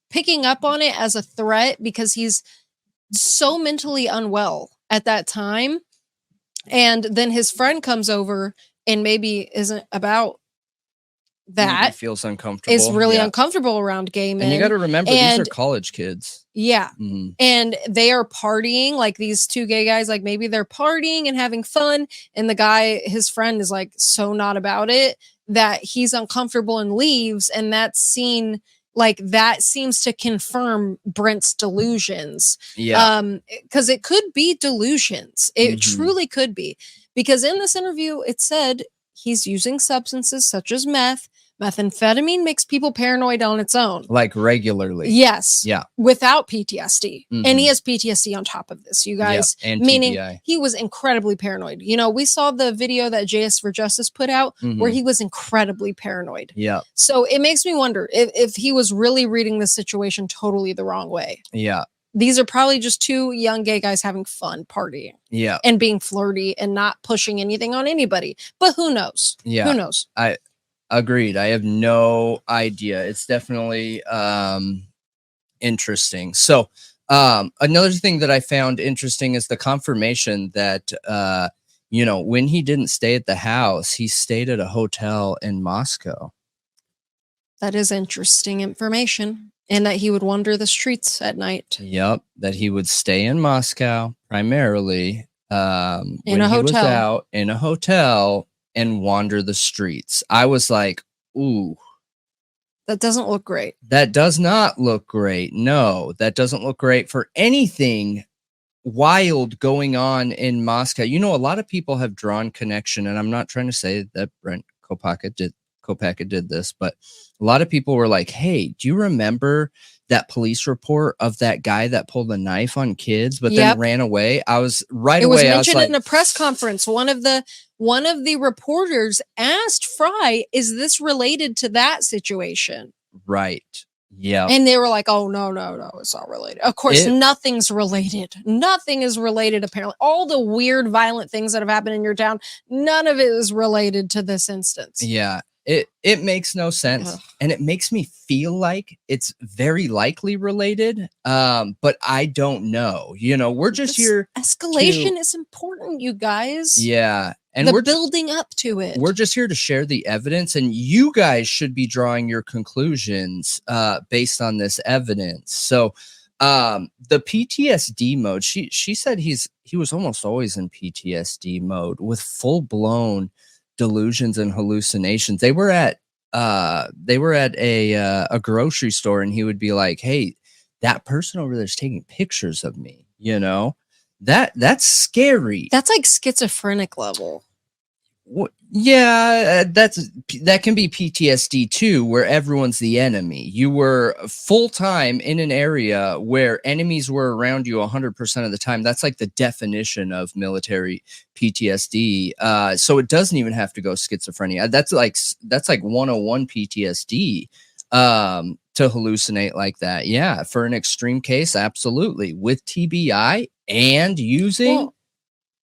S2: picking up on it as a threat because he's so mentally unwell at that time, and then his friend comes over and maybe isn't about that,
S1: maybe feels uncomfortable,
S2: is really uncomfortable around gay men.
S1: And you got to remember, these are college kids.
S2: Yeah.
S1: Mm-hmm.
S2: And they are partying, like these two gay guys, like maybe they're partying and having fun. And the guy, his friend, is like so not about it that he's uncomfortable and leaves. And that's seen, like that seems to confirm Brent's delusions.
S1: Yeah.
S2: Because it could be delusions. It truly could be. Because in this interview, it said he's using substances such as meth. Methamphetamine makes people paranoid on its own.
S1: Like regularly.
S2: Yes.
S1: Yeah.
S2: Without PTSD. And he has PTSD on top of this, you guys.
S1: Yeah. And
S2: meaning
S1: TBI.
S2: He was incredibly paranoid. You know, we saw the video that JS for Justice put out where he was incredibly paranoid.
S1: Yeah.
S2: So it makes me wonder if he was really reading the situation totally the wrong way.
S1: Yeah.
S2: These are probably just two young gay guys having fun, partying.
S1: Yeah.
S2: And being flirty and not pushing anything on anybody. But who knows?
S1: Yeah.
S2: Who knows?
S1: Agreed. I have no idea. It's definitely interesting. So another thing that I found interesting is the confirmation that, when he didn't stay at the house, he stayed at a hotel in Moscow.
S2: That is interesting information. And that he would wander the streets at night.
S1: Yep. That he would stay in Moscow primarily when he was out in a hotel and wander the streets. I was like, ooh.
S2: That doesn't look great.
S1: That does not look great. No, that doesn't look great for anything wild going on in Moscow. You know, a lot of people have drawn connection, and I'm not trying to say that Brent Kopacka did this, but a lot of people were like, hey, do you remember that police report of that guy that pulled a knife on kids but then ran away? I was right away.
S2: It was mentioned in a press conference. One of the reporters asked Fry, is this related to that situation?
S1: Right. Yeah.
S2: And they were like, oh, no, it's not related. Of course, nothing's related. Nothing is related, apparently. All the weird, violent things that have happened in your town, none of it is related to this instance.
S1: Yeah. It makes no sense. Ugh. And it makes me feel like it's very likely related. But I don't know. You know, we're just here.
S2: Escalation is important, you guys.
S1: Yeah. And
S2: we're building up to it.
S1: We're just here to share the evidence, and you guys should be drawing your conclusions based on this evidence. So the PTSD mode, she said he was almost always in PTSD mode with full-blown delusions and hallucinations. They were at a grocery store, and he would be like, hey, that person over there is taking pictures of me, you know? That's scary.
S2: That's like schizophrenic level.
S1: Yeah, that can be PTSD too, where everyone's the enemy. You were full time in an area where enemies were around you 100% of the time. That's like the definition of military PTSD. So it doesn't even have to go schizophrenia. That's like 101 PTSD. To hallucinate like that. Yeah, for an extreme case, absolutely. With TBI and using.
S2: Well,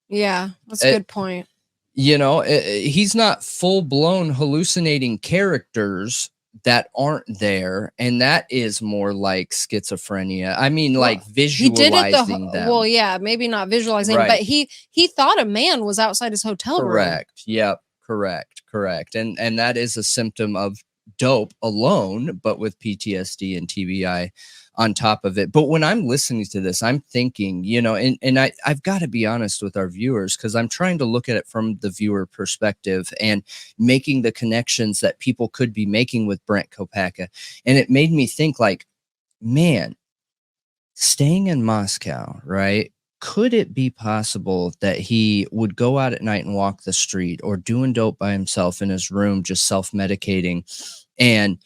S2: yeah, that's a good point.
S1: You know, he's not full blown hallucinating characters that aren't there, and that is more like schizophrenia. I mean, like
S2: He did it
S1: visualizing them.
S2: well, yeah, maybe not visualizing,
S1: Right.
S2: but he thought a man was outside his hotel room.
S1: Correct. Yep. Correct. And that is a symptom of dope alone, but with PTSD and TBI on top of it. But when I'm listening to this, I'm thinking, you know, and I've got to be honest with our viewers, because I'm trying to look at it from the viewer perspective and making the connections that people could be making with Brent Kopacka. And it made me think, like, man, staying in Moscow, right? Could it be possible that he would go out at night and walk the street, or doing dope by himself in his room, just self-medicating, and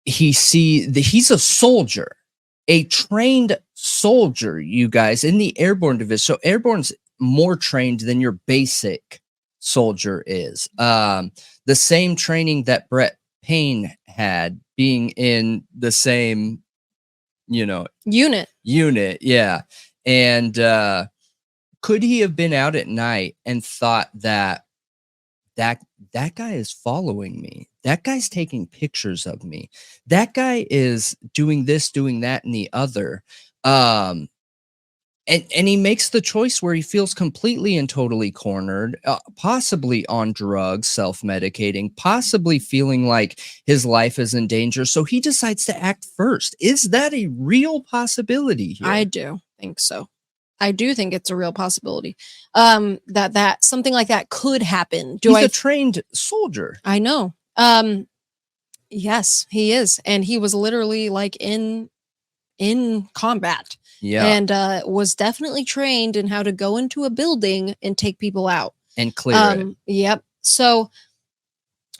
S1: he's a soldier, a trained soldier, you guys, in the airborne division. So airborne's more trained than your basic soldier is. The same training that Brett Payne had, being in the same, you know, unit. Yeah. And could he have been out at night and thought that guy is following me? That guy's taking pictures of me. That guy is doing this, doing that, and the other. And he makes the choice where he feels completely and totally cornered, possibly on drugs, self-medicating, possibly feeling like his life is in danger. So he decides to act first. Is that a real possibility here?
S2: I do think so. I do think it's a real possibility. That something like that could happen.
S1: He's a trained soldier.
S2: I know. Yes, he is. And he was literally like in combat.
S1: Yeah.
S2: And was definitely trained in how to go into a building and take people out.
S1: And clear it.
S2: Yep. So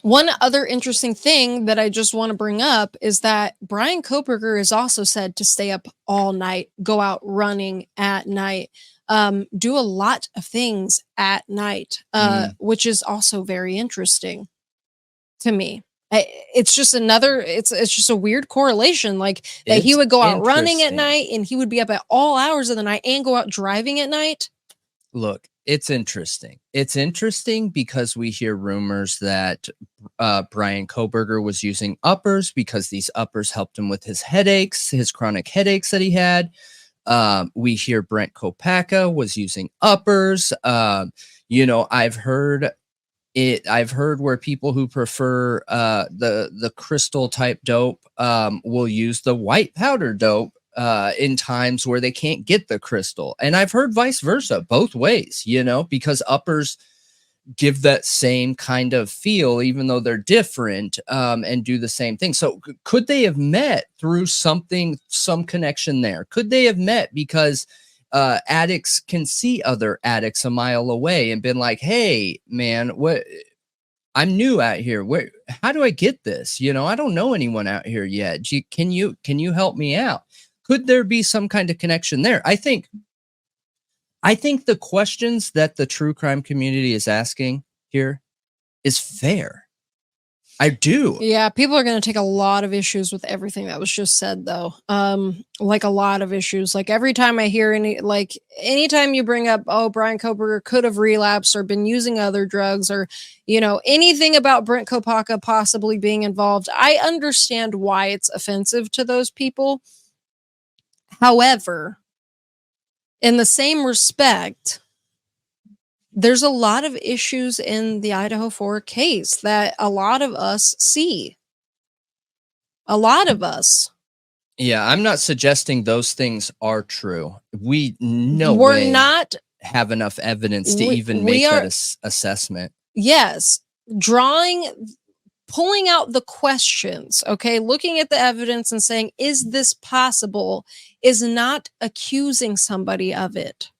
S2: one other interesting thing that I just want to bring up is that Bryan Kohberger is also said to stay up all night, go out running at night, do a lot of things at night, which is also very interesting to me. It's just it's just a weird correlation, like that he would go out running at night and he would be up at all hours of the night and go out driving at night.
S1: Look, it's interesting. It's interesting because we hear rumors that Bryan Kohberger was using uppers because these uppers helped him with his headaches, his chronic headaches that he had. We hear Brent Kopacka was using uppers. You know, I've heard where people who prefer the crystal type dope will use the white powder dope in times where they can't get the crystal. And I've heard vice versa, both ways, you know, because uppers give that same kind of feel, even though they're different, and do the same thing. So could they have met through some connection there? Could they have met because addicts can see other addicts a mile away and been like, hey, man, I'm new out here. How do I get this? You know, I don't know anyone out here yet. Can you help me out? Could there be some kind of connection there? I think the questions that the true crime community is asking here is fair. I do.
S2: Yeah, people are going to take a lot of issues with everything that was just said, though. Like a lot of issues. Like every time I hear anytime you bring up, oh, Bryan Kohberger could have relapsed or been using other drugs, or, you know, anything about Brent Kopacka possibly being involved, I understand why it's offensive to those people. However, in the same respect, there's a lot of issues in the Idaho 4 case that a lot of us see. A lot of us.
S1: Yeah, I'm not suggesting those things are true. We not have enough evidence to even make that assessment.
S2: Yes. Pulling out the questions, okay, looking at the evidence and saying, is this possible, is not accusing somebody of it.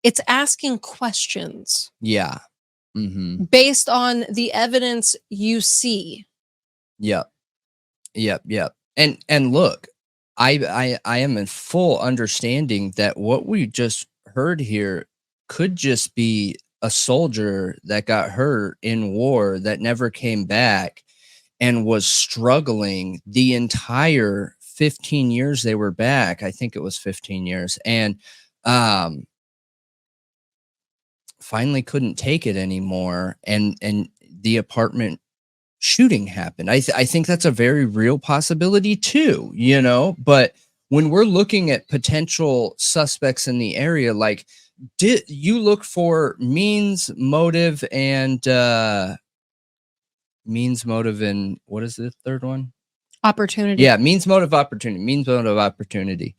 S2: It's asking questions.
S1: Yeah. Mm-hmm.
S2: Based on the evidence you see.
S1: Yep. And look, I am in full understanding that what we just heard here could just be a soldier that got hurt in war that never came back and was struggling the entire 15 years they were back. I think it was 15 years. And finally couldn't take it anymore. And the apartment shooting happened. I think that's a very real possibility too, but when we're looking at potential suspects in the area, like, did you look for means, motive, and what is the third one?
S2: Opportunity.
S1: Yeah, means, motive, opportunity.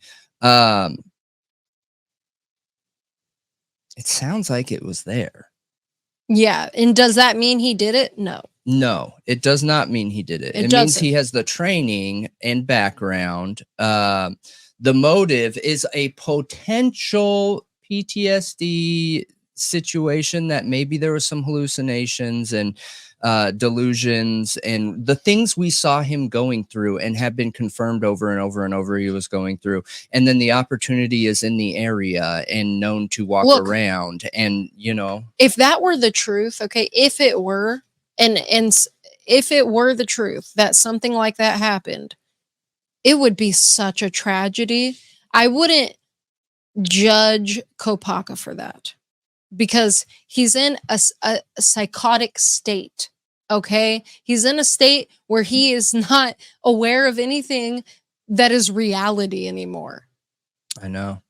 S1: It sounds like it was there.
S2: Yeah. And does that mean he did it?
S1: No, it does not mean he did it. It means he has the training and background. The motive is a potential PTSD situation, that maybe there was some hallucinations and delusions and the things we saw him going through and have been confirmed over and over and over he was going through. And then the opportunity is in the area and known to walk around. And,
S2: if that were the truth, okay, if it were, and if it were the truth that something like that happened, it would be such a tragedy. I wouldn't judge Kopacka for that, because he's in a psychotic state. Okay. He's in a state where he is not aware of anything that is reality anymore.
S1: I know.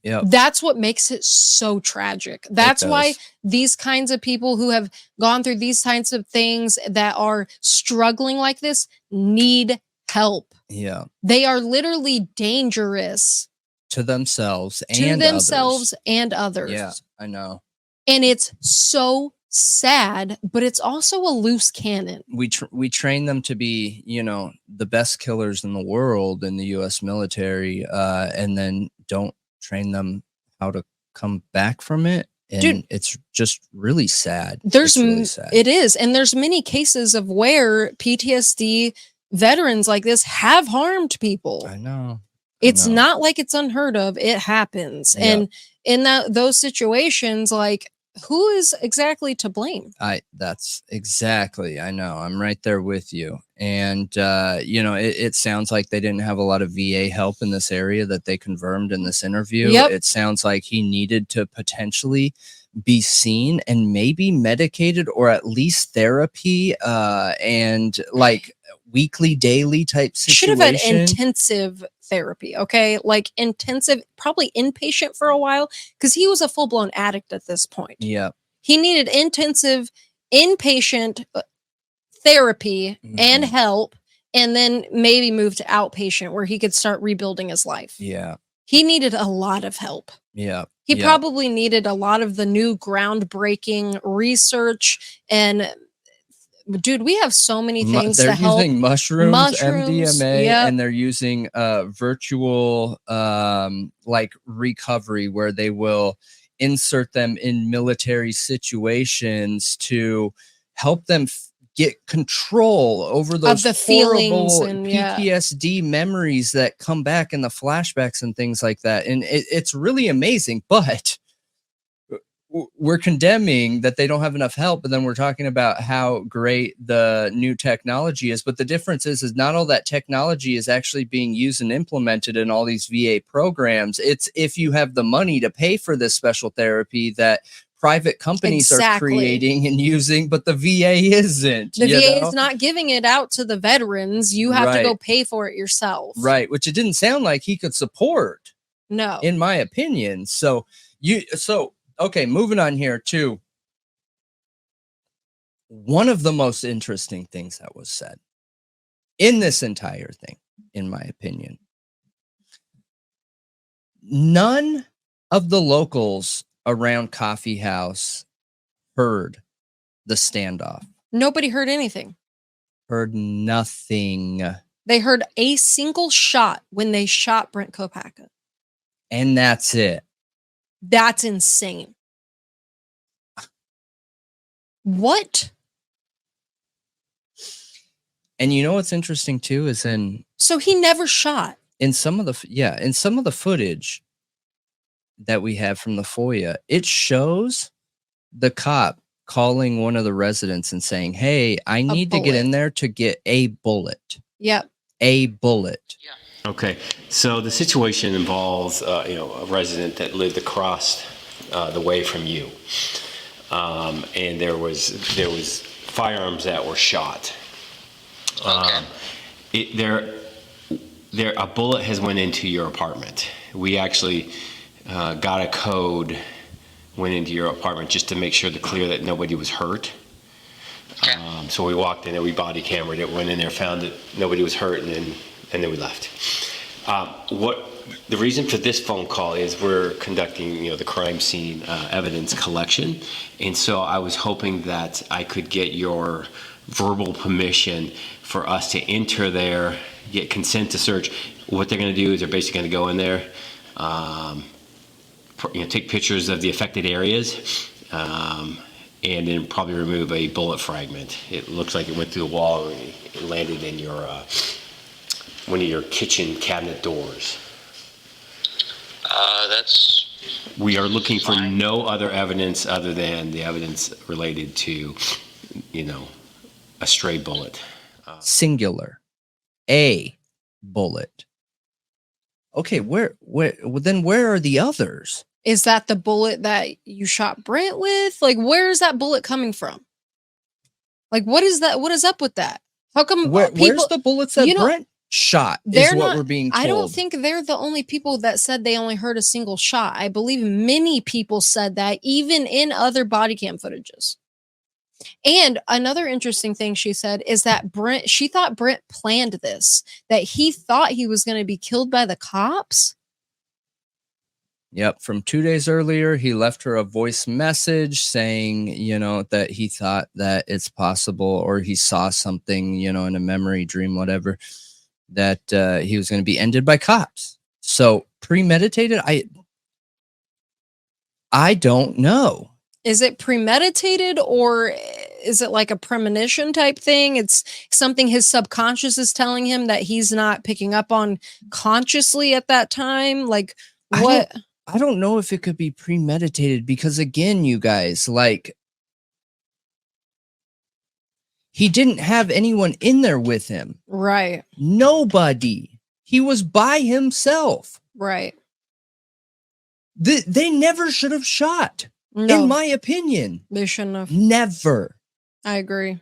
S1: Yeah.
S2: That's what makes it so tragic. That's why these kinds of people who have gone through these kinds of things that are struggling like this need help.
S1: Yeah.
S2: They are literally dangerous
S1: to themselves
S2: and others.
S1: Yeah, I know.
S2: And it's so sad, but it's also a loose cannon.
S1: We train them to be, the best killers in the world in the U.S. military, and then don't train them how to come back from it. And dude, it's just really sad.
S2: It is. And there's many cases of where PTSD veterans like this have harmed people.
S1: I know.
S2: It's not like it's unheard of. It happens. Yeah. And in those situations, like, who is exactly to blame?
S1: That's exactly, I know. I'm right there with you. And, it sounds like they didn't have a lot of VA help in this area that they confirmed in this interview.
S2: Yep.
S1: It sounds like he needed to potentially be seen and maybe medicated, or at least therapy, and like weekly, daily type situation.
S2: Should have had intensive therapy, okay? Like intensive, probably inpatient for a while, because he was a full-blown addict at this point.
S1: Yeah.
S2: He needed intensive inpatient therapy and help, and then maybe move to outpatient where he could start rebuilding his life.
S1: Yeah.
S2: He needed a lot of help.
S1: Yeah.
S2: He probably needed a lot of the new groundbreaking research. And dude, we have so many things to help.
S1: They're using mushrooms, MDMA, and they're using virtual like recovery, where they will insert them in military situations to help them get control over those
S2: of the feelings and
S1: PTSD memories that come back in the flashbacks and things like that. And it's really amazing, but we're condemning that they don't have enough help, but then we're talking about how great the new technology is. But the difference is not all that technology is actually being used and implemented in all these VA programs. It's if you have the money to pay for this special therapy that private companies are creating and using, but the VA isn't.
S2: The VA is not giving it out to the veterans. You have to go pay for it yourself.
S1: Right. Which it didn't sound like he could support.
S2: No.
S1: In my opinion. Okay, moving on here to one of the most interesting things that was said in this entire thing, in my opinion. None of the locals around Coffee House heard the standoff.
S2: Nobody heard anything.
S1: Heard nothing.
S2: They heard a single shot when they shot Brent Kopacka.
S1: And that's it.
S2: That's insane. What?
S1: And you know what's interesting too is
S2: so he never shot.
S1: In some of the footage that we have from the FOIA, it shows the cop calling one of the residents and saying, "Hey, I need to get in there to get a bullet."
S2: Yep.
S1: A bullet.
S12: Yeah. Okay, so the situation involves, a resident that lived across the way from you, and there was firearms that were shot. A bullet has went into your apartment. We actually got a code, went into your apartment just to make sure to clear that nobody was hurt. So we walked in there, we body cameraed it, went in there, found that nobody was hurt, and then we left. The reason for this phone call is we're conducting, the crime scene evidence collection, and so I was hoping that I could get your verbal permission for us to enter there, get consent to search. What they're going to do is they're basically going to go in there, take pictures of the affected areas, and then probably remove a bullet fragment. It looks like it went through the wall and it landed in your one of your kitchen cabinet doors. We are looking for no other evidence other than the evidence related to, a stray bullet.
S1: Singular. A bullet. Okay, where are the others?
S2: Is that the bullet that you shot Brent with? Like, where is that bullet coming from? Like, what is that? What is up with that? How come
S1: where's the bullets that Brent shot? Is what we're being told.
S2: I don't think they're the only people that said they only heard a single shot. I believe many people said that, even in other body cam footages. And another interesting thing she said is that she thought Brent planned this, that he thought he was going to be killed by the cops.
S1: Yep. From 2 days earlier, he left her a voice message saying, that he thought that it's possible, or he saw something, in a memory, dream, whatever, that he was going to be ended by cops. So premeditated, I don't know.
S2: Is it premeditated, or is it like a premonition type thing? It's something his subconscious is telling him that he's not picking up on consciously at that time. Like, what?
S1: I don't know if it could be premeditated, because again, you guys, he didn't have anyone in there with him.
S2: Right.
S1: Nobody. He was by himself.
S2: Right.
S1: They never should have shot.
S2: No.
S1: In my opinion.
S2: They shouldn't have.
S1: Never.
S2: I agree.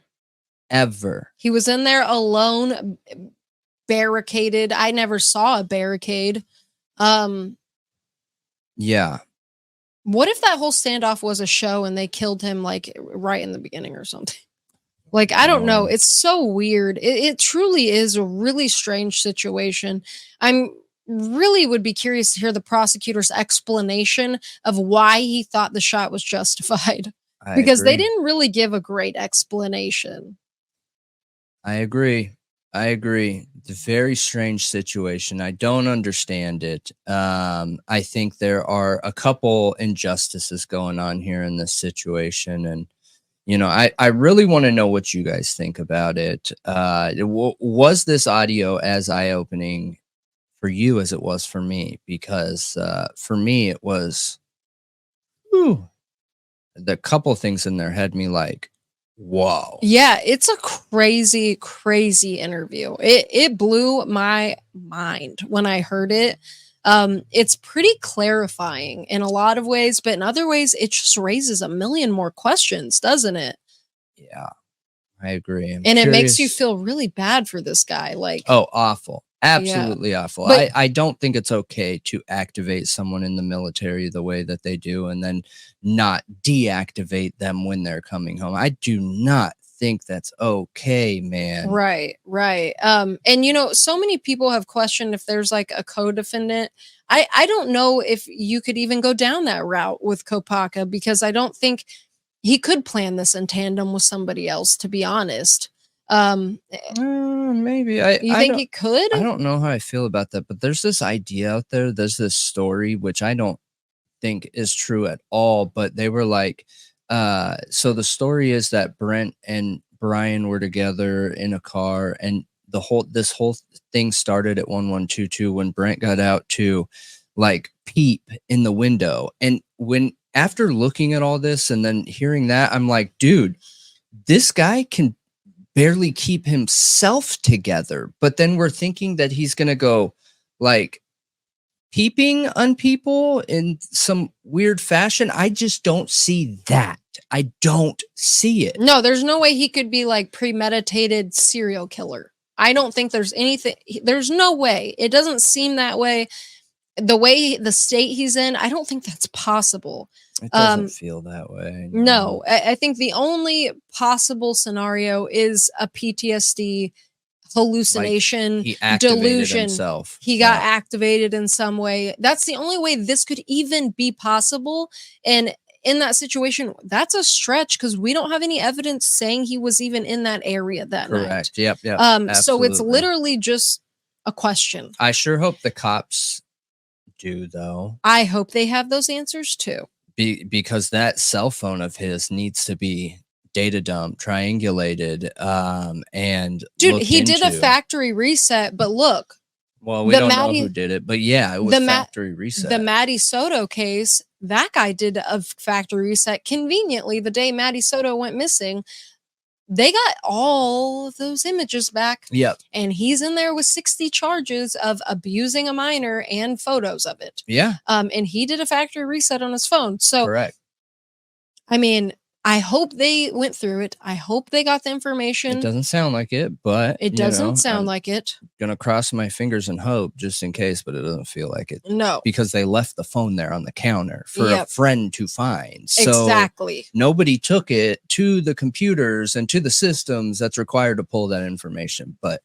S1: Ever.
S2: He was in there alone, barricaded. I never saw a barricade.
S1: Yeah.
S2: What if that whole standoff was a show and they killed him right in the beginning or something? I don't know. It's so weird. It truly is a really strange situation. I'm really would be curious to hear the prosecutor's explanation of why he thought the shot was justified, because they didn't really give a great explanation.
S1: I agree. It's a very strange situation. I don't understand it. I think there are a couple injustices going on here in this situation. And, I really want to know what you guys think about it. Was this audio as eye-opening for you as it was for me? Because for me, it was, the couple things in there had me like, whoa.
S2: Yeah, it's a crazy, crazy interview. It blew my mind when I heard it. It's pretty clarifying in a lot of ways, but in other ways, it just raises a million more questions, doesn't it?
S1: Yeah, I agree.
S2: It makes you feel really bad for this guy.
S1: Awful. Absolutely awful. But I don't think it's okay to activate someone in the military the way that they do and then not deactivate them when they're coming home. I do not think that's okay, man.
S2: Right. And so many people have questioned if there's a co-defendant. I don't know if you could even go down that route with Kopacka, because I don't think he could plan this in tandem with somebody else, to be honest.
S1: Maybe.
S2: You think he could?
S1: I don't know how I feel about that, but there's this idea out there. There's this story, which I don't think is true at all, but they were so the story is that Brent and Bryan were together in a car, and this whole thing started at 1122 when Brent got out to peep in the window. And after looking at all this and then hearing that, I'm like, dude, this guy can barely keep himself together. But then we're thinking that he's going to go peeping on people in some weird fashion. I just don't see that. I don't see it.
S2: No, there's no way he could be like premeditated serial killer. I don't think there's anything. There's no way. It doesn't seem that way. The way the state he's in, I don't think that's possible.
S1: It doesn't feel that way.
S2: No, I think the only possible scenario is a PTSD hallucination,
S1: Like he activated
S2: delusion.
S1: himself.
S2: He got activated in some way. That's the only way this could even be possible. And in that situation, that's a stretch because we don't have any evidence saying he was even in that area that night.
S1: Correct. Yep.
S2: So it's
S1: absolutely.
S2: literally just a question.
S1: I sure hope the cops do, though.
S2: I hope they have those answers too.
S1: Because that cell phone of his needs to be data dumped, triangulated, and
S2: dude, he did a factory reset. But look,
S1: well, we don't know who did it, but yeah, it was factory reset.
S2: The Maddie Soto case, that guy did a factory reset conveniently the day Maddie Soto went missing. They got all of those images back.
S1: Yep.
S2: And he's in there with 60 charges of abusing a minor and photos of it.
S1: Yeah.
S2: And he did a factory reset on his phone. So,
S1: correct.
S2: I mean, I hope they went through it. I hope they got the information.
S1: It doesn't sound like it, but
S2: it doesn't sound like it.
S1: Gonna cross my fingers and hope just in case, but it doesn't feel like it.
S2: No,
S1: because they left the phone there on the counter for a friend to find. So
S2: exactly.
S1: Nobody took it to the computers and to the systems that's required to pull that information. But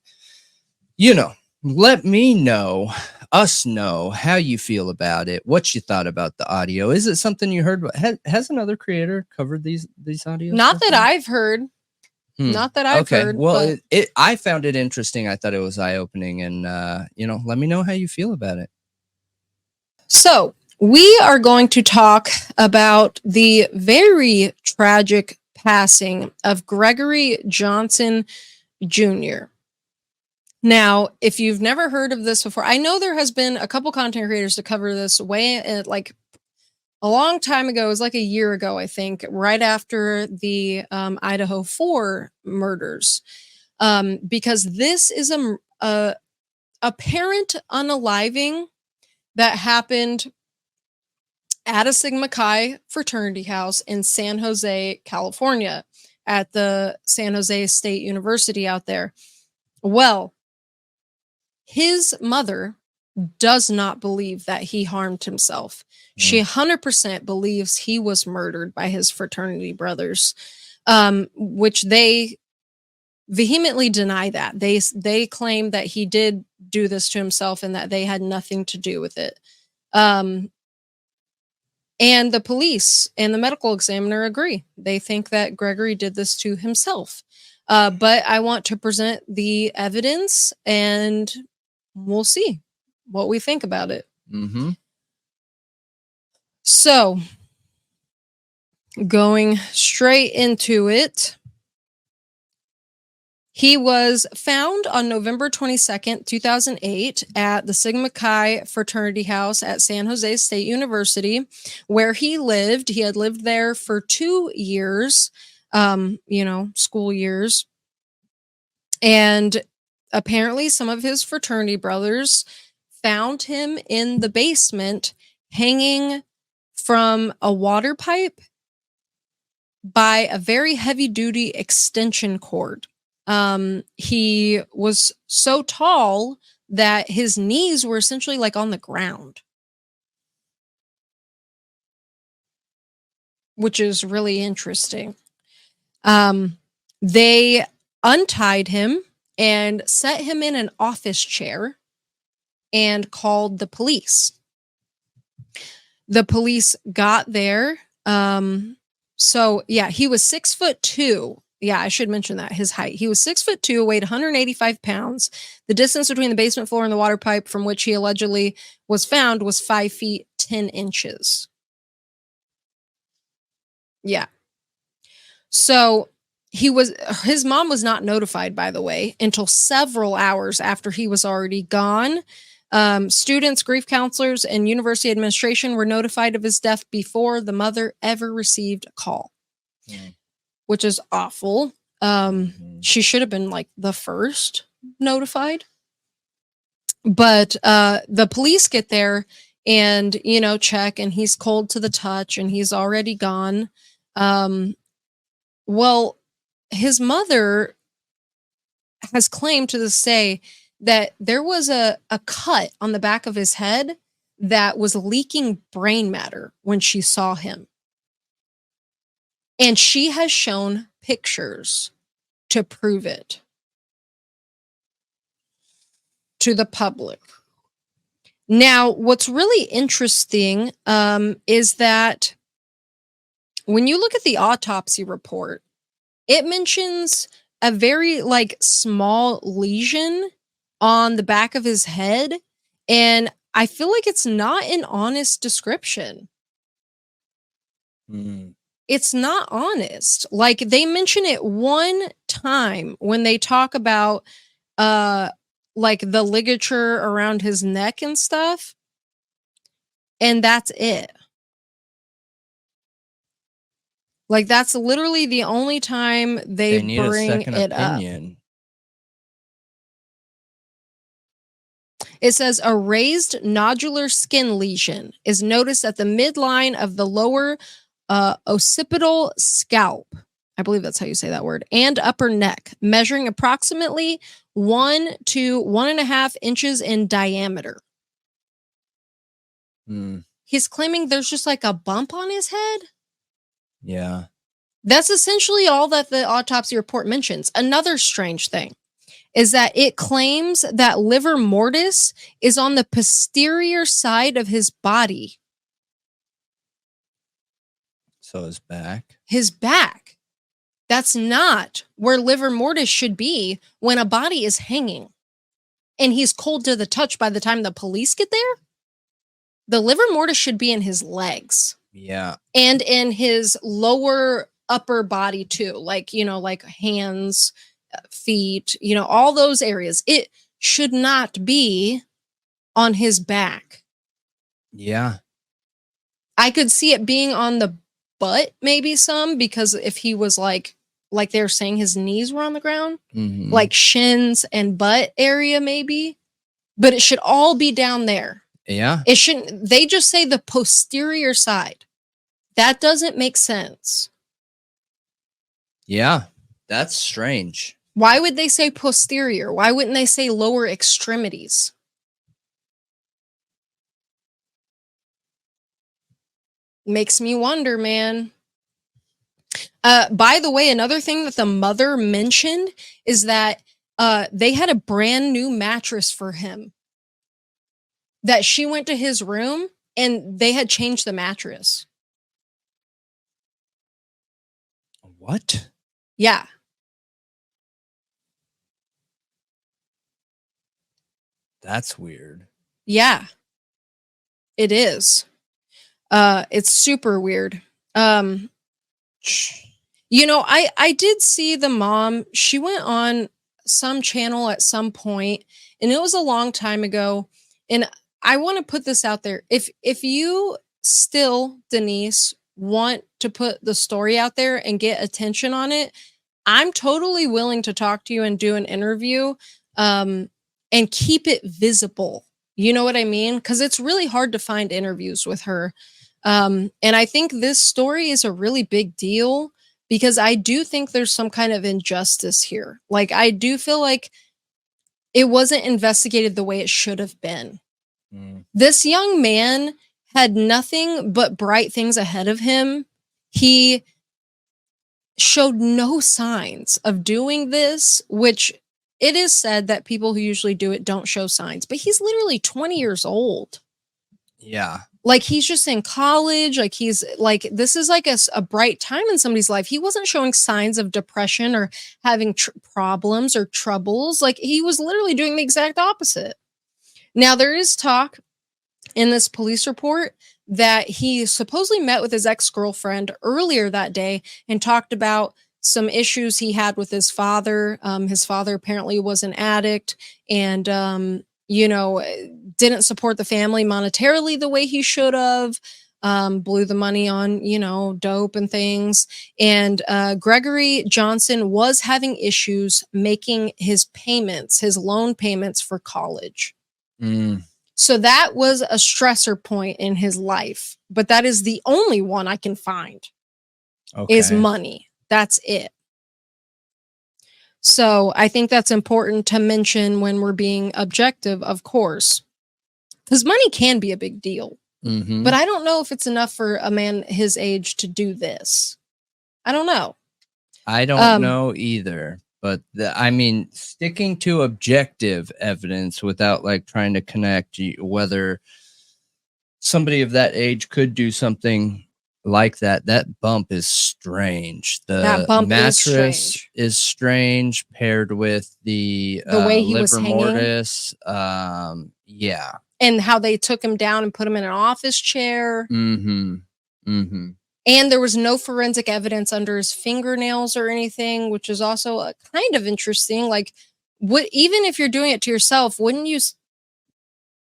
S1: let me know, us know how you feel about it, what you thought about the audio. Is it something you heard? Has another creator covered these audios?
S2: Not that I've heard. Not that I've heard.
S1: Well, I found it interesting. I thought it was eye-opening, and let me know how you feel about it.
S2: So we are going to talk about the very tragic passing of Gregory Johnson Jr. Now, if you've never heard of this before, I know there has been a couple content creators to cover this like a long time ago. It was like a year ago, I think, right after the Idaho 4 murders, because this is a apparent unaliving that happened at a Sigma Chi fraternity house in San Jose, California, at the San Jose State University out there. Well, his mother does not believe that he harmed himself. She 100% believes he was murdered by his fraternity brothers, which they vehemently deny that. They claim that he did do this to himself and that they had nothing to do with it. And the police and the medical examiner agree. They think that Gregory did this to himself. But I want to present the evidence and we'll see what we think about it.
S1: Mm-hmm.
S2: So, going straight into it, he was found on November 22nd, 2008 at the Sigma Chi fraternity house at San Jose State University, where he lived. He had lived there for 2 years, school years. And apparently some of his fraternity brothers found him in the basement hanging from a water pipe by a very heavy-duty extension cord. He was so tall that his knees were essentially like on the ground, which is really interesting. They untied him and set him in an office chair and called the police. The police got there. So yeah, he was 6'2". Yeah, I should mention that, his height. He was 6'2", weighed 185 pounds. The distance between the basement floor and the water pipe from which he allegedly was found was 5 feet 10 inches. Yeah. So his mom was not notified, by the way, until several hours after he was already gone. Students, grief counselors, and university administration were notified of his death before the mother ever received a call, which is awful. She should have been like the first notified. But the police get there and, check, and he's cold to the touch and he's already gone. Well, his mother has claimed to this day that there was a cut on the back of his head that was leaking brain matter when she saw him. And she has shown pictures to prove it to the public. Now, what's really interesting is that when you look at the autopsy report, it mentions a very small lesion on the back of his head. And I feel like it's not an honest description. It's not honest. Like, they mention it one time when they talk about the ligature around his neck and stuff. And that's it. Like, that's literally the only time they
S1: need
S2: bring
S1: a second
S2: it
S1: opinion.
S2: up. It says a raised nodular skin lesion is noticed at the midline of the lower occipital scalp. I believe that's how you say that word. And upper neck, measuring approximately 1 to 1.5 inches in diameter. He's claiming there's just like a bump on his head.
S1: Yeah.
S2: That's essentially all that the autopsy report mentions. Another strange thing is that it claims that livor mortis is on the posterior side of his body.
S1: So his back.
S2: His back. That's not where livor mortis should be when a body is hanging and he's cold to the touch by the time the police get there. The livor mortis should be in his legs.
S1: Yeah.
S2: And in his lower upper body too. Like hands, feet, all those areas. It should not be on his back.
S1: Yeah.
S2: I could see it being on the butt, maybe some, because if he was like they were saying his knees were on the ground, like shins and butt area, maybe, but it should all be down there.
S1: Yeah.
S2: It shouldn't. They just say the posterior side. That doesn't make sense.
S1: Yeah. That's strange.
S2: Why would they say posterior? Why wouldn't they say lower extremities? Makes me wonder, man. By the way, another thing that the mother mentioned is that they had a brand new mattress for him. That she went to his room and they had changed the mattress.
S1: What?
S2: Yeah.
S1: That's weird.
S2: Yeah. It is. It's super weird. I did see the mom. She went on some channel at some point, and it was a long time ago. And I want to put this out there. If you still, Denise, want to put the story out there and get attention on it, I'm totally willing to talk to you and do an interview and keep it visible. You know what I mean? Because it's really hard to find interviews with her. And I think this story is a really big deal because I do think there's some kind of injustice here. Like, I do feel like it wasn't investigated the way it should have been. This young man had nothing but bright things ahead of him. He showed no signs of doing this, which it is said that people who usually do it don't show signs, but he's literally 20 years old.
S1: Yeah.
S2: Like, he's just in college. Like, he's like, this is like a bright time in somebody's life. He wasn't showing signs of depression or having problems or troubles. Like, he was literally doing the exact opposite. Now, there is talk in this police report that he supposedly met with his ex-girlfriend earlier that day and talked about some issues he had with his father. His father apparently was an addict and, didn't support the family monetarily the way he should have, blew the money on, dope and things. And Gregory Johnson was having issues making his loan payments for college. So that was a stressor point in his life, but that is the only one I can find. is
S1: Okay.
S2: money. That's it. So I think that's important to mention when we're being objective, of course, because money can be a big deal.
S1: Mhm.
S2: But I don't know if it's enough for a man his age to do this. I don't know.
S1: I don't know either. But I mean, sticking to objective evidence without like trying to connect whether somebody of that age could do something like that, that bump is strange.
S2: That
S1: The
S2: bump
S1: mattress is strange paired with the
S2: way he was
S1: liver
S2: hanging.
S1: mortis. Yeah.
S2: And how they took him down and put him in an office chair.
S1: Mm-hmm. Mm-hmm.
S2: And there was no forensic evidence under his fingernails or anything, which is also kind of interesting. Like, even if you're doing it to yourself, wouldn't you?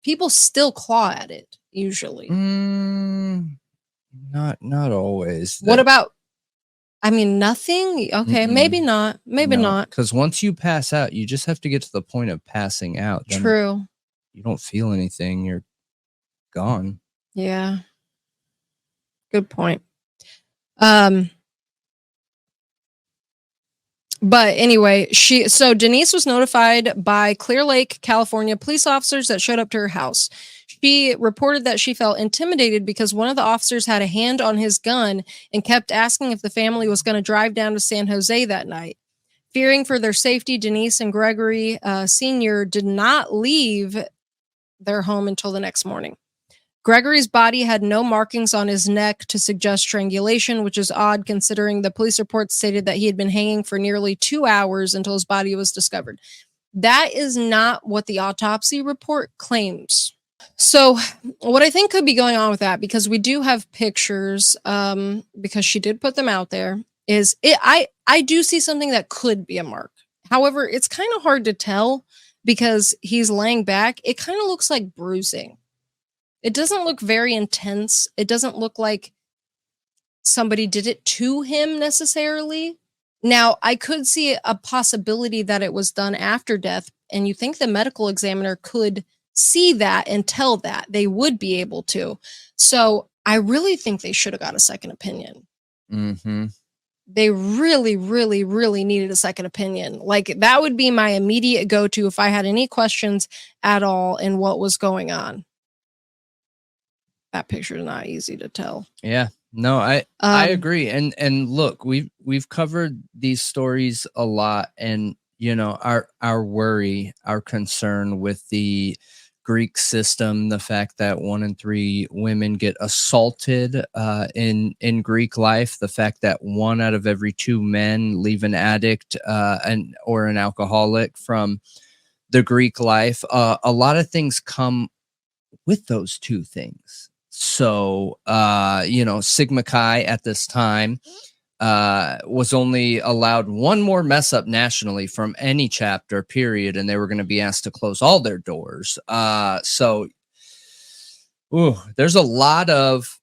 S2: People still claw at it usually.
S1: Not always.
S2: What about? I mean, nothing. Okay, maybe not. Maybe not.
S1: Because once you pass out, you just have to get to the point of passing out. Then
S2: True.
S1: you don't feel anything. You're gone.
S2: Yeah. Good point. But anyway, Denise was notified by Clear Lake, California police officers that showed up to her house. She reported that she felt intimidated because one of the officers had a hand on his gun and kept asking if the family was going to drive down to San Jose that night. Fearing for their safety, Denise and Gregory Sr. did not leave their home until the next morning. Gregory's body had no markings on his neck to suggest strangulation, which is odd considering the police report stated that he had been hanging for nearly 2 hours until his body was discovered. That is not what the autopsy report claims. So what I think could be going on with that, because we do have pictures, because she did put them out there, is I do see something that could be a mark. However, it's kind of hard to tell because he's laying back. It kind of looks like bruising. It doesn't look very intense. It doesn't look like somebody did it to him necessarily. Now, I could see a possibility that it was done after death, and you think the medical examiner could see that and tell that. They would be able to. So I really think they should have got a second opinion.
S1: Mm-hmm.
S2: They really, really, really needed a second opinion. Like, that would be my immediate go-to if I had any questions at all in what was going on. That picture is not easy to tell.
S1: Yeah, no, I agree. And look, we've covered these stories a lot, and you know, our worry, our concern with the Greek system, the fact that 1 in 3 women get assaulted in Greek life, the fact that 1 out of every 2 men leave an addict or an alcoholic from the Greek life. A lot of things come with those 2 things. So, Sigma Chi at this time was only allowed 1 more mess up nationally from any chapter, period, and they were going to be asked to close all their doors. So there's a lot of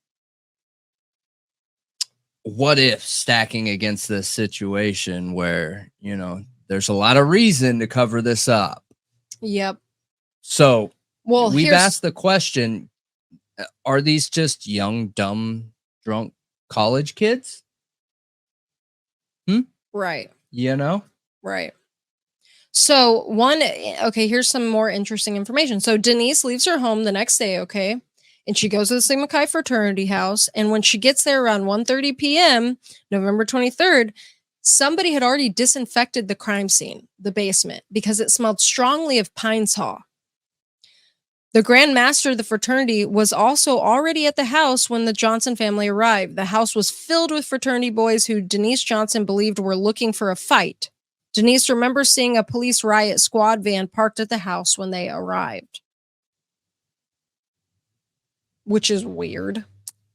S1: what if stacking against this situation where, you know, there's a lot of reason to cover this up.
S2: Yep.
S1: So we've asked the question, are these just young, dumb, drunk college kids?
S2: Right.
S1: You know?
S2: Right. So here's some more interesting information. So Denise leaves her home the next day, okay? And she goes to the Sigma Chi fraternity house. And when she gets there around 1:30 p.m., November 23rd, somebody had already disinfected the crime scene, the basement, because it smelled strongly of pine saw. The Grand Master of the fraternity was also already at the house when the Johnson family arrived. The house was filled with fraternity boys who Denise Johnson believed were looking for a fight. Denise remembers seeing a police riot squad van parked at the house when they arrived. Which is weird.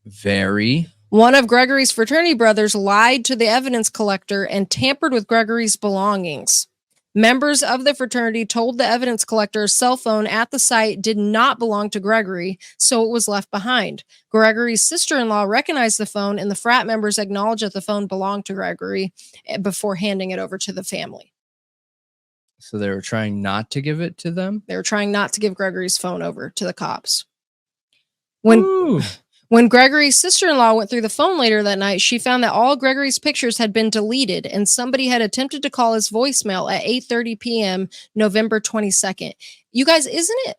S1: Very.
S2: One of Gregory's fraternity brothers lied to the evidence collector and tampered with Gregory's belongings. Members of the fraternity told the evidence collector a cell phone at the site did not belong to Gregory, so it was left behind. Gregory's sister-in-law recognized the phone, and the frat members acknowledged that the phone belonged to Gregory before handing it over to the family.
S1: So they were trying not to give it to them?
S2: They were trying not to give Gregory's phone over to the cops. When When Gregory's sister-in-law went through the phone later that night, she found that all Gregory's pictures had been deleted and somebody had attempted to call his voicemail at 8:30 p.m. November 22nd. You guys, isn't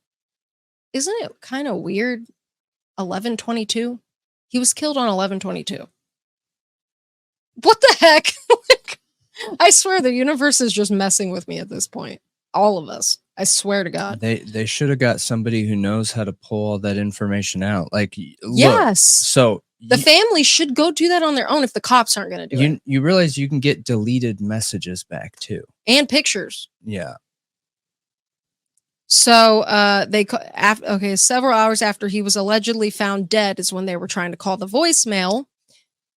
S2: it kind of weird? 11/22? He was killed on 11/22. What the heck? I swear the universe is just messing with me at this point. All of us. I swear to God.
S1: They should have got somebody who knows how to pull all that information out. Like,
S2: yes.
S1: So
S2: the family should go do that on their own if the cops aren't going to do it.
S1: You realize you can get deleted messages back too,
S2: and pictures.
S1: Yeah.
S2: So several hours after he was allegedly found dead is when they were trying to call the voicemail.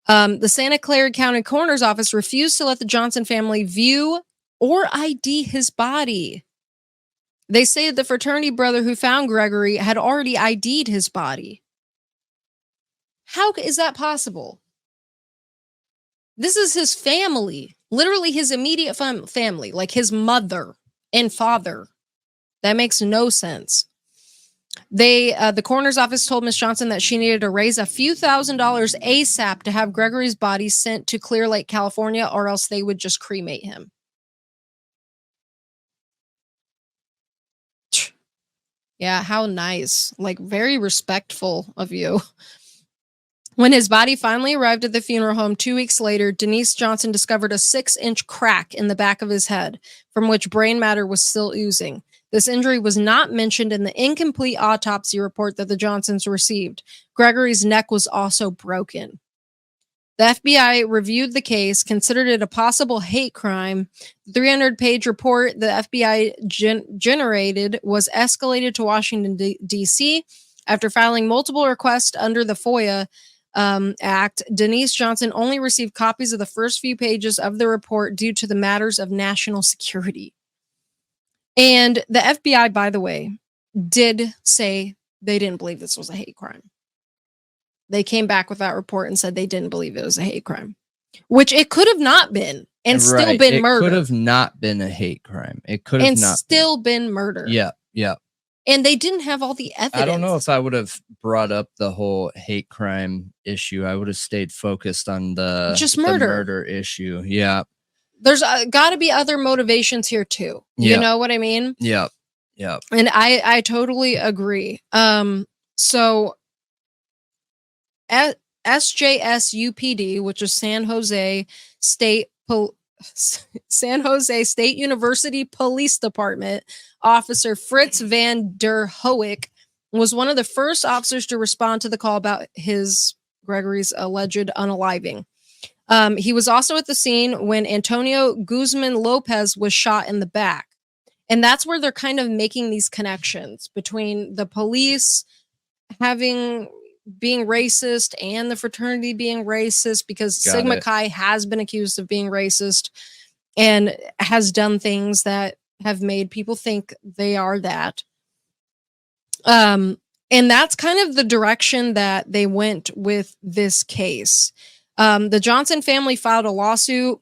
S2: The Santa Clara County Coroner's Office refused to let the Johnson family view or ID his body. They say that the fraternity brother who found Gregory had already ID'd his body. How is that possible? This is his family, literally his immediate family, like his mother and father. That makes no sense. The coroner's office told Miss Johnson that she needed to raise a few $1,000s ASAP to have Gregory's body sent to Clear Lake, California, or else they would just cremate him. Yeah, how nice. Like, very respectful of you. When his body finally arrived at the funeral home 2 weeks later, Denise Johnson discovered a 6-inch crack in the back of his head, from which brain matter was still oozing. This injury was not mentioned in the incomplete autopsy report that the Johnsons received. Gregory's neck was also broken. The FBI reviewed the case, considered it a possible hate crime. The 300-page report the FBI generated was escalated to Washington, D.C. After filing multiple requests under the FOIA Act. Denise Johnson only received copies of the first few pages of the report due to the matters of national security. And the FBI, by the way, did say they didn't believe this was a hate crime. They came back with that report and said they didn't believe it was a hate crime, which it could have not been and still been murder.
S1: It could have not been a hate crime. It could have not
S2: still been murder.
S1: Yeah, yeah.
S2: And they didn't have all the evidence.
S1: I don't know if I would have brought up the whole hate crime issue. I would have stayed focused on the murder issue. Yeah.
S2: There's got to be other motivations here too. You know what I mean?
S1: Yeah. Yeah.
S2: And I totally agree. So SJSUPD, which is San Jose State University Police Department officer Fritz van der Hoek was one of the first officers to respond to the call about Gregory's alleged unaliving. He was also at the scene when Antonio Guzman Lopez was shot in the back. And that's where they're kind of making these connections between the police being racist and the fraternity being racist, because Sigma Chi has been accused of being racist and has done things that have made people think they are that. And that's kind of the direction that they went with this case. The Johnson family filed a lawsuit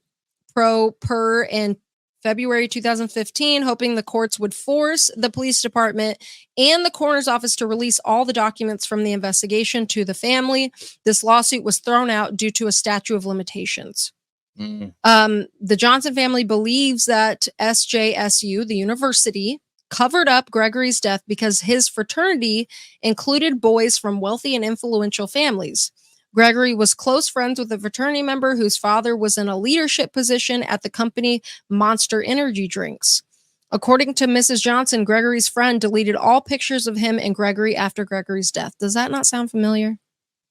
S2: per in February 2015, hoping the courts would force the police department and the coroner's office to release all the documents from the investigation to the family. This lawsuit was thrown out due to a statute of limitations. The Johnson family believes that SJSU, the university, covered up Gregory's death because his fraternity included boys from wealthy and influential families. Gregory was close friends with a fraternity member whose father was in a leadership position at the company Monster Energy Drinks. According to Mrs. Johnson, Gregory's friend deleted all pictures of him and Gregory after Gregory's death. Does that not sound familiar,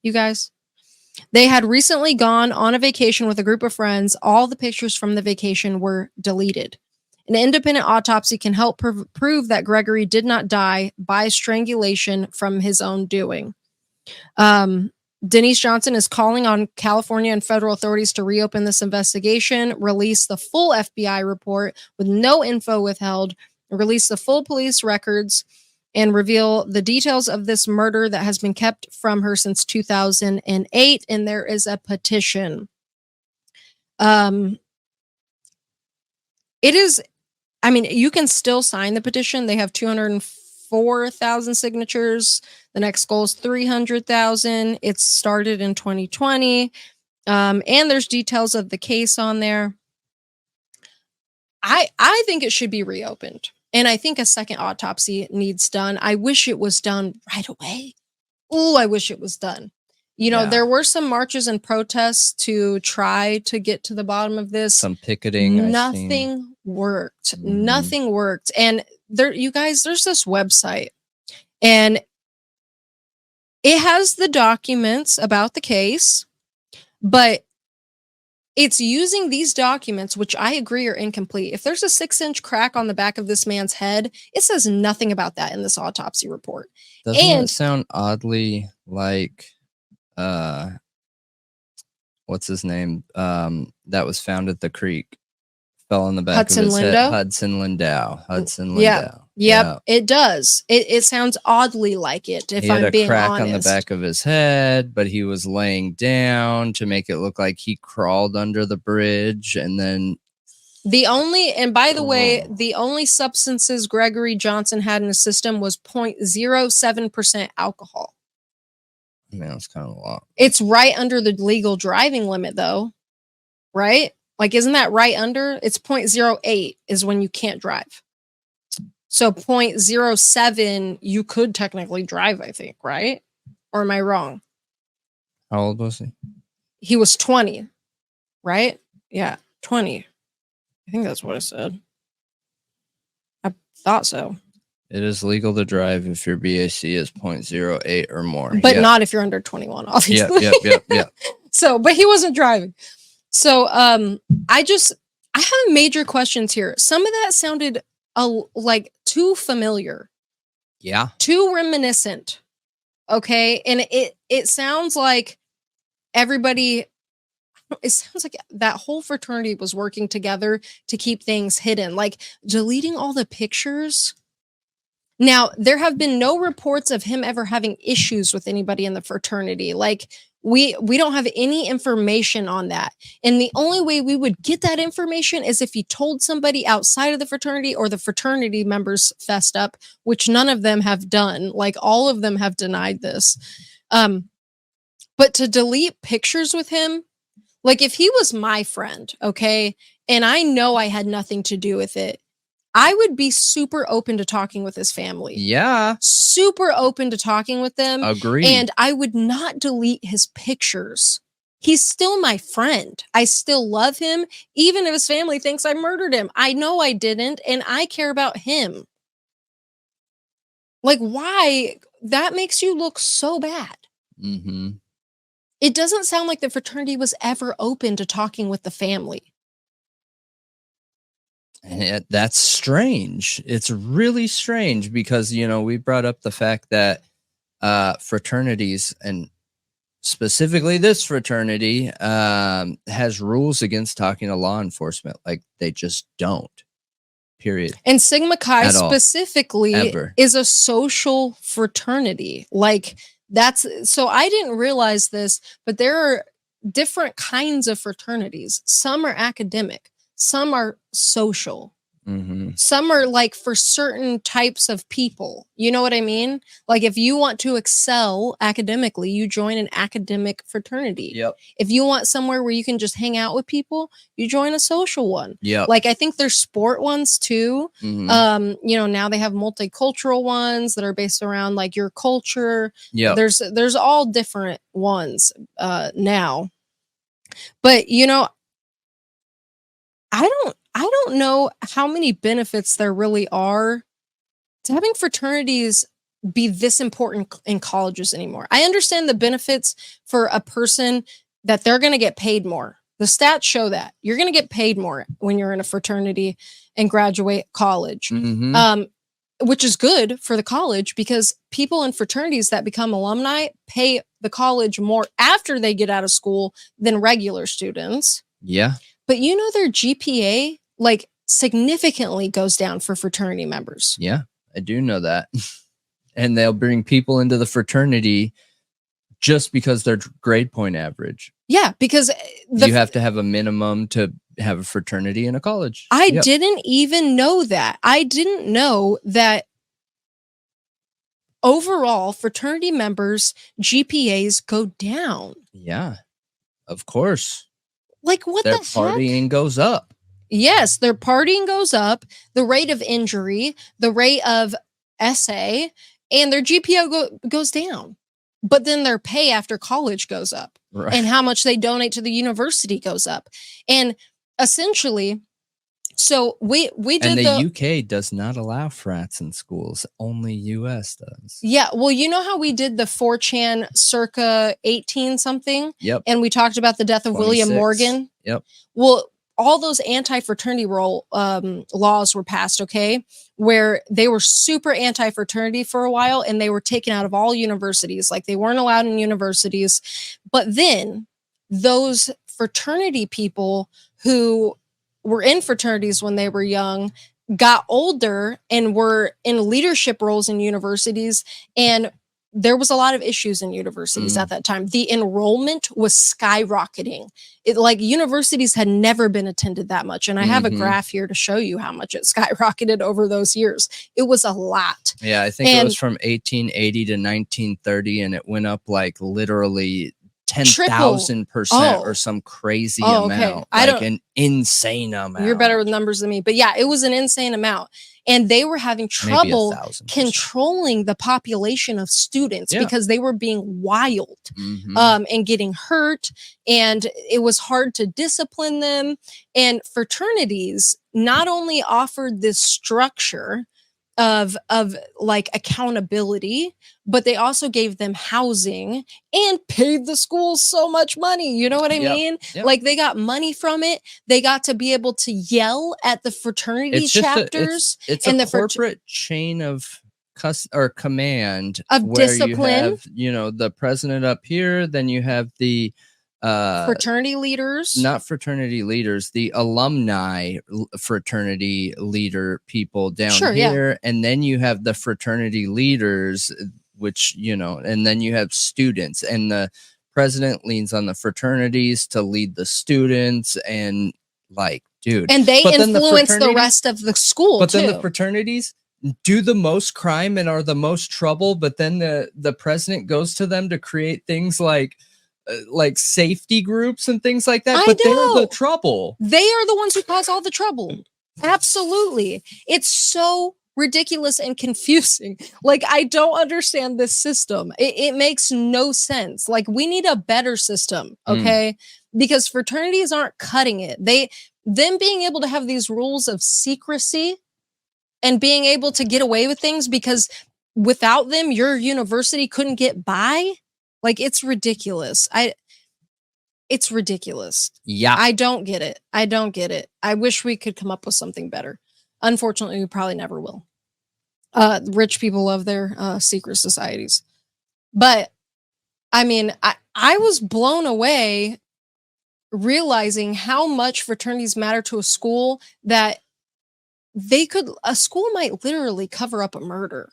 S2: you guys? They had recently gone on a vacation with a group of friends. All the pictures from the vacation were deleted. An independent autopsy can help prove that Gregory did not die by strangulation from his own doing. Denise Johnson is calling on California and federal authorities to reopen this investigation, release the full FBI report with no info withheld, release the full police records, and reveal the details of this murder that has been kept from her since 2008. And there is a petition. It is, I mean, you can still sign the petition. They have 204,000 signatures. The next goal is 300,000. It started in 2020. And there's details of the case on there. I think it should be reopened. And I think a second autopsy needs done. I wish it was done right away. Oh, I wish it was done. You know, there were some marches and protests to try to get to the bottom of this.
S1: Some picketing.
S2: Nothing worked. Nothing worked. And there, you guys, there's this website and it has the documents about the case, but it's using these documents, which I agree are incomplete. If there's a 6-inch crack on the back of this man's head, it says nothing about that in this autopsy report.
S1: Doesn't it sound oddly like, what's his name? That was found at the creek. Fell on the back of his head. Hudson Lindau.
S2: Yeah. Yep, it does. It sounds oddly like it, if I'm being honest. He had a crack on the
S1: back of his head, but he was laying down to make it look like he crawled under the bridge. And then
S2: and by the way, the only substances Gregory Johnson had in his system was 0.07% alcohol.
S1: Man, that's kind of a lot.
S2: It's right under the legal driving limit, though, right? Like, isn't that right under? It's 0.08 is when you can't drive. So 0.07, you could technically drive, I think, right? Or am I wrong?
S1: How old was he?
S2: He was 20, right? Yeah, 20. I think that's what I said. I thought so.
S1: It is legal to drive if your BAC is 0.08 or more.
S2: But not if you're under 21, obviously.
S1: Yep.
S2: So, but he wasn't driving. So, I have major questions here. Some of that sounded like too familiar.
S1: Yeah.
S2: Too reminiscent. Okay. And it sounds like it sounds like that whole fraternity was working together to keep things hidden, like deleting all the pictures. Now, there have been no reports of him ever having issues with anybody in the fraternity. Like, we don't have any information on that. And the only way we would get that information is if he told somebody outside of the fraternity or the fraternity members fessed up, which none of them have done. Like, all of them have denied this. But to delete pictures with him, like, if he was my friend, okay, and I know I had nothing to do with it, I would be super open to talking with his family.
S1: Yeah.
S2: Super open to talking with them.
S1: Agreed.
S2: And I would not delete his pictures. He's still my friend. I still love him, even if his family thinks I murdered him. I know I didn't, and I care about him. Like, why? That makes you look so bad.
S1: Mm-hmm.
S2: It doesn't sound like the fraternity was ever open to talking with the family.
S1: And that's strange. It's really strange because, we brought up the fact that fraternities, and specifically this fraternity, has rules against talking to law enforcement. Like, they just don't. Period.
S2: And Sigma Chi specifically is a social fraternity. Like, so I didn't realize this, but there are different kinds of fraternities. Some are academic. Some are social.
S1: Mm-hmm.
S2: Some are like for certain types of people. You know what I mean? Like, if you want to excel academically, you join an academic fraternity.
S1: Yep.
S2: If you want somewhere where you can just hang out with people, you join a social one.
S1: Yep.
S2: Like, I think there's sport ones too.
S1: Mm-hmm.
S2: Now they have multicultural ones that are based around like your culture.
S1: Yeah.
S2: There's all different ones now. But I don't know how many benefits there really are to having fraternities be this important in colleges anymore. I understand the benefits for a person that they're going to get paid more. The stats show that you're going to get paid more when you're in a fraternity and graduate college, which is good for the college because people in fraternities that become alumni pay the college more after they get out of school than regular students.
S1: Yeah.
S2: But their GPA like significantly goes down for fraternity members.
S1: Yeah, I do know that. And they'll bring people into the fraternity just because they're grade point average.
S2: Yeah, because
S1: you have to have a minimum to have a fraternity in a college.
S2: I didn't even know that. I didn't know that overall fraternity members' GPAs go down.
S1: Yeah, of course.
S2: Like, what
S1: Their
S2: the heck?
S1: partying goes up.
S2: Yes, their partying goes up, the rate of injury, the rate of SA, and their GPA goes down. But then their pay after college goes up,
S1: Right.
S2: and how much they donate to the university goes up. And essentially, so we did
S1: And the UK does not allow frats in schools. Only US does.
S2: Yeah, well, you know how we did the 4chan circa 18 something?
S1: Yep.
S2: And we talked about the death of William
S1: 26.
S2: Morgan?
S1: Yep.
S2: Well, all those anti-fraternity laws were passed, okay? Where they were super anti-fraternity for a while, and they were taken out of all universities. Like, they weren't allowed in universities. But then those fraternity people who were in fraternities when they were young got older and were in leadership roles in universities, and there was a lot of issues in universities at that time. The enrollment was skyrocketing. Like, universities had never been attended that much. And I have a graph here to show you how much it skyrocketed over those years. It was a lot.
S1: Yeah, I think it was from 1880 to 1930, and it went up like literally 10,000% or some crazy amount. Like an insane amount.
S2: You're better with numbers than me. But yeah, it was an insane amount. And they were having trouble controlling the population of students because they were being wild and getting hurt. And it was hard to discipline them. And fraternities not only offered this structure of like accountability, but they also gave them housing and paid the schools so much money. You know what I mean?
S1: Yep.
S2: Like, they got money from it. They got to be able to yell at the fraternity chapters.
S1: It's
S2: and
S1: a corporate chain of command
S2: of
S1: where
S2: discipline.
S1: You have, the president up here, then you have the
S2: fraternity leaders,
S1: not fraternity leaders, the alumni fraternity leader people down here, and then you have the fraternity leaders, which and then you have students, and the president leans on the fraternities to lead the students, and like, dude,
S2: and they influence the rest of the school.
S1: But then the fraternities do the most crime and are the most trouble, but then the president goes to them to create things like safety groups and things like that. But they're the trouble.
S2: They are the ones who cause all the trouble. Absolutely. It's so ridiculous and confusing. Like, I don't understand this system. It makes no sense. Like, we need a better system, okay? Because fraternities aren't cutting it. Them being able to have these rules of secrecy and being able to get away with things because without them, your university couldn't get by. Like, it's ridiculous. It's ridiculous.
S1: Yeah.
S2: I don't get it. I wish we could come up with something better. Unfortunately, we probably never will. Rich people love their secret societies. But, I mean, I was blown away realizing how much fraternities matter to a school that a school might literally cover up a murder.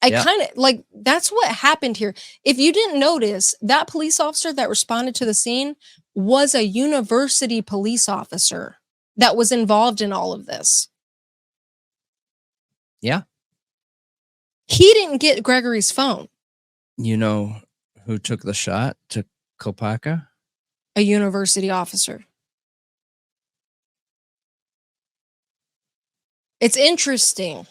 S2: I kind of like, that's what happened here. If you didn't notice, that police officer that responded to the scene was a university police officer that was involved in all of this.
S1: Yeah.
S2: He didn't get Gregory's phone.
S1: You know who took the shot to Kopacka?
S2: A university officer. It's interesting.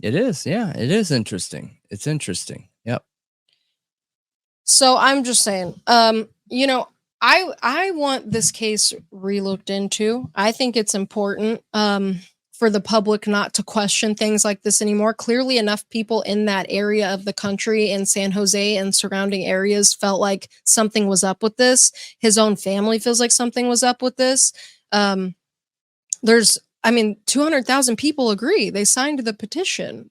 S1: It is. Yeah, it is interesting. It's interesting. Yep.
S2: So I'm just saying, I want this case relooked into. I think it's important for the public not to question things like this anymore. Clearly enough people in that area of the country in San Jose and surrounding areas felt like something was up with this. His own family feels like something was up with this. 200,000 people agree. They signed the petition,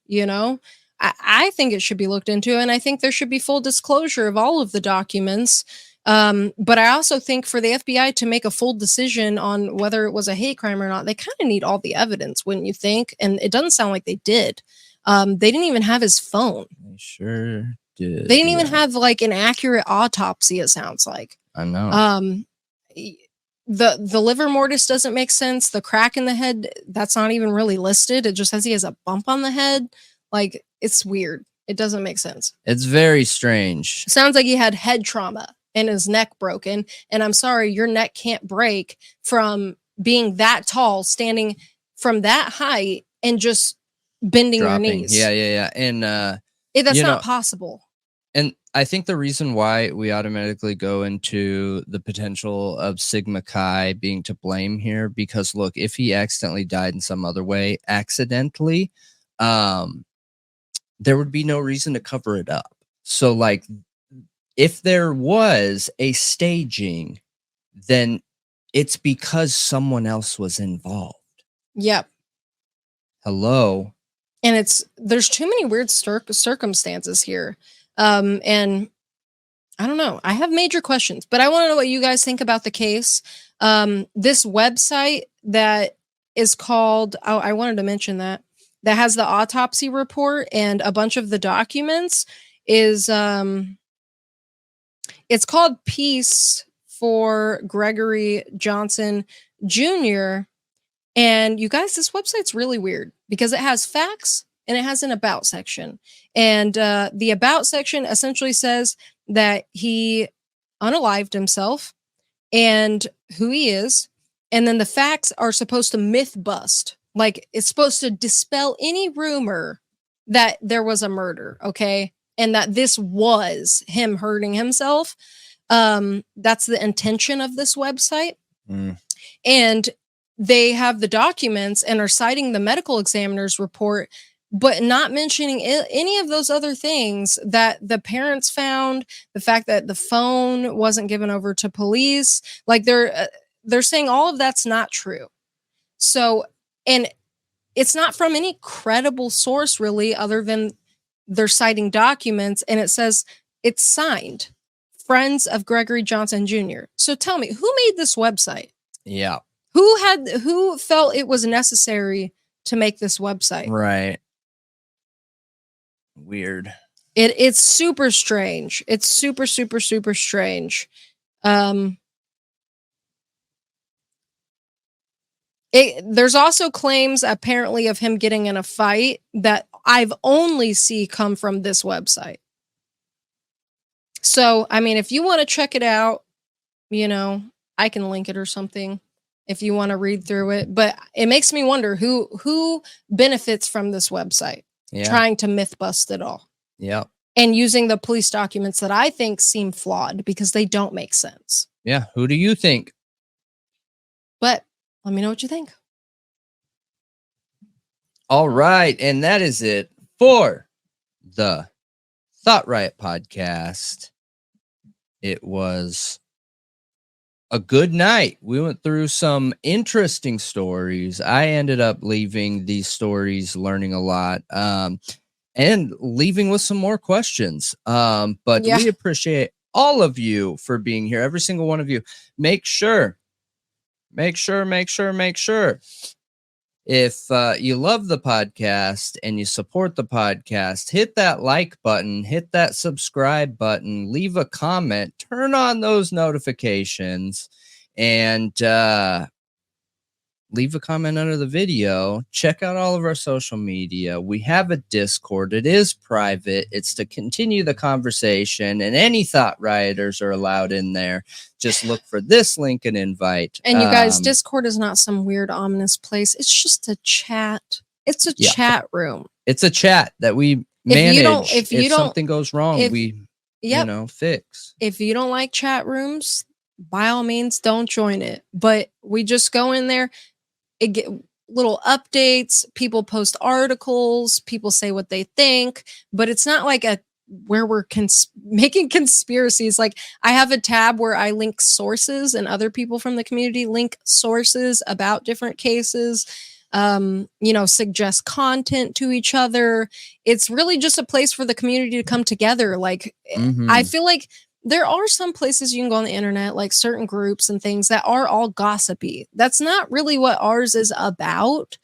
S2: I think it should be looked into, and I think there should be full disclosure of all of the documents. But I also think for the FBI to make a full decision on whether it was a hate crime or not, they kind of need all the evidence, wouldn't you think? And it doesn't sound like they did. They didn't even have his phone.
S1: They sure did.
S2: They didn't even have like an accurate autopsy, it sounds like.
S1: I know.
S2: The liver mortis doesn't make sense. The crack in the head, that's not even really listed. It just says he has a bump on the head. Like, it's weird. It doesn't make sense.
S1: It's very strange.
S2: Sounds like he had head trauma and his neck broken. And I'm sorry, your neck can't break from being that tall, standing from that height and just bending your knees.
S1: Yeah. And
S2: that's not possible.
S1: And I think the reason why we automatically go into the potential of Sigma Chi being to blame here, because look, if he accidentally died in some other way, accidentally, there would be no reason to cover it up. So like, if there was a staging, then it's because someone else was involved.
S2: Yep.
S1: Hello.
S2: And there's too many weird circumstances here. And I don't know. I have major questions, but I want to know what you guys think about the case. This website that is called, I wanted to mention that has the autopsy report and a bunch of the documents is, it's called Peace for Gregory Johnson Jr. And you guys, this website's really weird because it has facts and it has an about section. And the about section essentially says that he unalived himself and who he is. And then the facts are supposed to myth bust. Like, it's supposed to dispel any rumor that there was a murder, okay? And that this was him hurting himself. That's the intention of this website. And they have the documents and are citing the medical examiner's report, but not mentioning any of those other things that the parents found, the fact that the phone wasn't given over to police. Like, they're saying all of that's not true. So, and it's not from any credible source really, other than they're citing documents, and it says it's signed Friends of Gregory Johnson Jr. So tell me, who made this website?
S1: Yeah.
S2: Who felt it was necessary to make this website?
S1: Right. Weird.
S2: It's super strange. It's super, super, super strange. There's also claims apparently of him getting in a fight that I've only see come from this website. So, I mean, if you want to check it out, you know, I can link it or something if you want to read through it. But it makes me wonder who benefits from this website, trying to myth bust it all.
S1: Yeah.
S2: And using the police documents that I think seem flawed because they don't make sense.
S1: Yeah. Who do you think?
S2: But let me know what you think.
S1: All right. And that is it for the Thought Riot podcast. It was a good night. We went through some interesting stories. I ended up leaving these stories learning a lot and leaving with some more questions. But we appreciate all of you for being here. Every single one of you. Make sure if you love the podcast and you support the podcast, hit that like button, hit that subscribe button, leave a comment, turn on those notifications, and leave a comment under the video. Check out all of our social media. We have a Discord. It is private. It's to continue the conversation, and any Thought Rioters are allowed in there. Just look for this link and invite.
S2: And you guys, Discord is not some weird, ominous place. It's just a chat. It's a chat room.
S1: It's a chat that we manage. If something goes wrong, we fix.
S2: If you don't like chat rooms, by all means, don't join it. But we just go in there. It get little updates. People post articles. People say what they think. But it's not like where we're making conspiracies. Like, I have a tab where I link sources, and other people from the community link sources about different cases. Suggest content to each other. It's really just a place for the community to come together. Like, I feel like there are some places you can go on the internet, like certain groups and things that are all gossipy. That's not really what ours is about.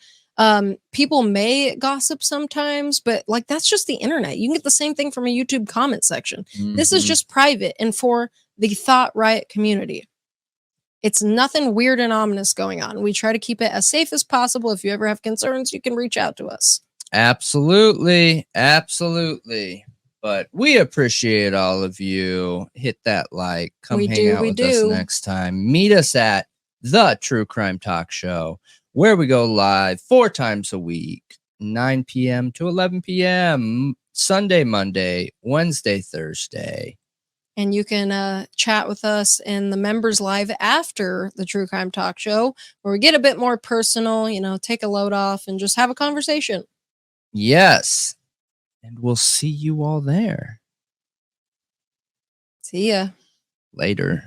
S2: People may gossip sometimes, but like, that's just the internet. You can get the same thing from a YouTube comment section. This is just private and for the Thought Riot community. It's nothing weird and ominous going on. We try to keep it as safe as possible. If you ever have concerns, you can reach out to us.
S1: Absolutely. Absolutely. But we appreciate all of you. Hit that like. Come hang out with us next time. Meet us at the True Crime Talk Show, where we go live 4 times a week, 9 p.m. to 11 p.m., Sunday, Monday, Wednesday, Thursday.
S2: And you can chat with us in the members live after the True Crime Talk Show, where we get a bit more personal, take a load off and just have a conversation.
S1: Yes. And we'll see you all there.
S2: See ya.
S1: Later.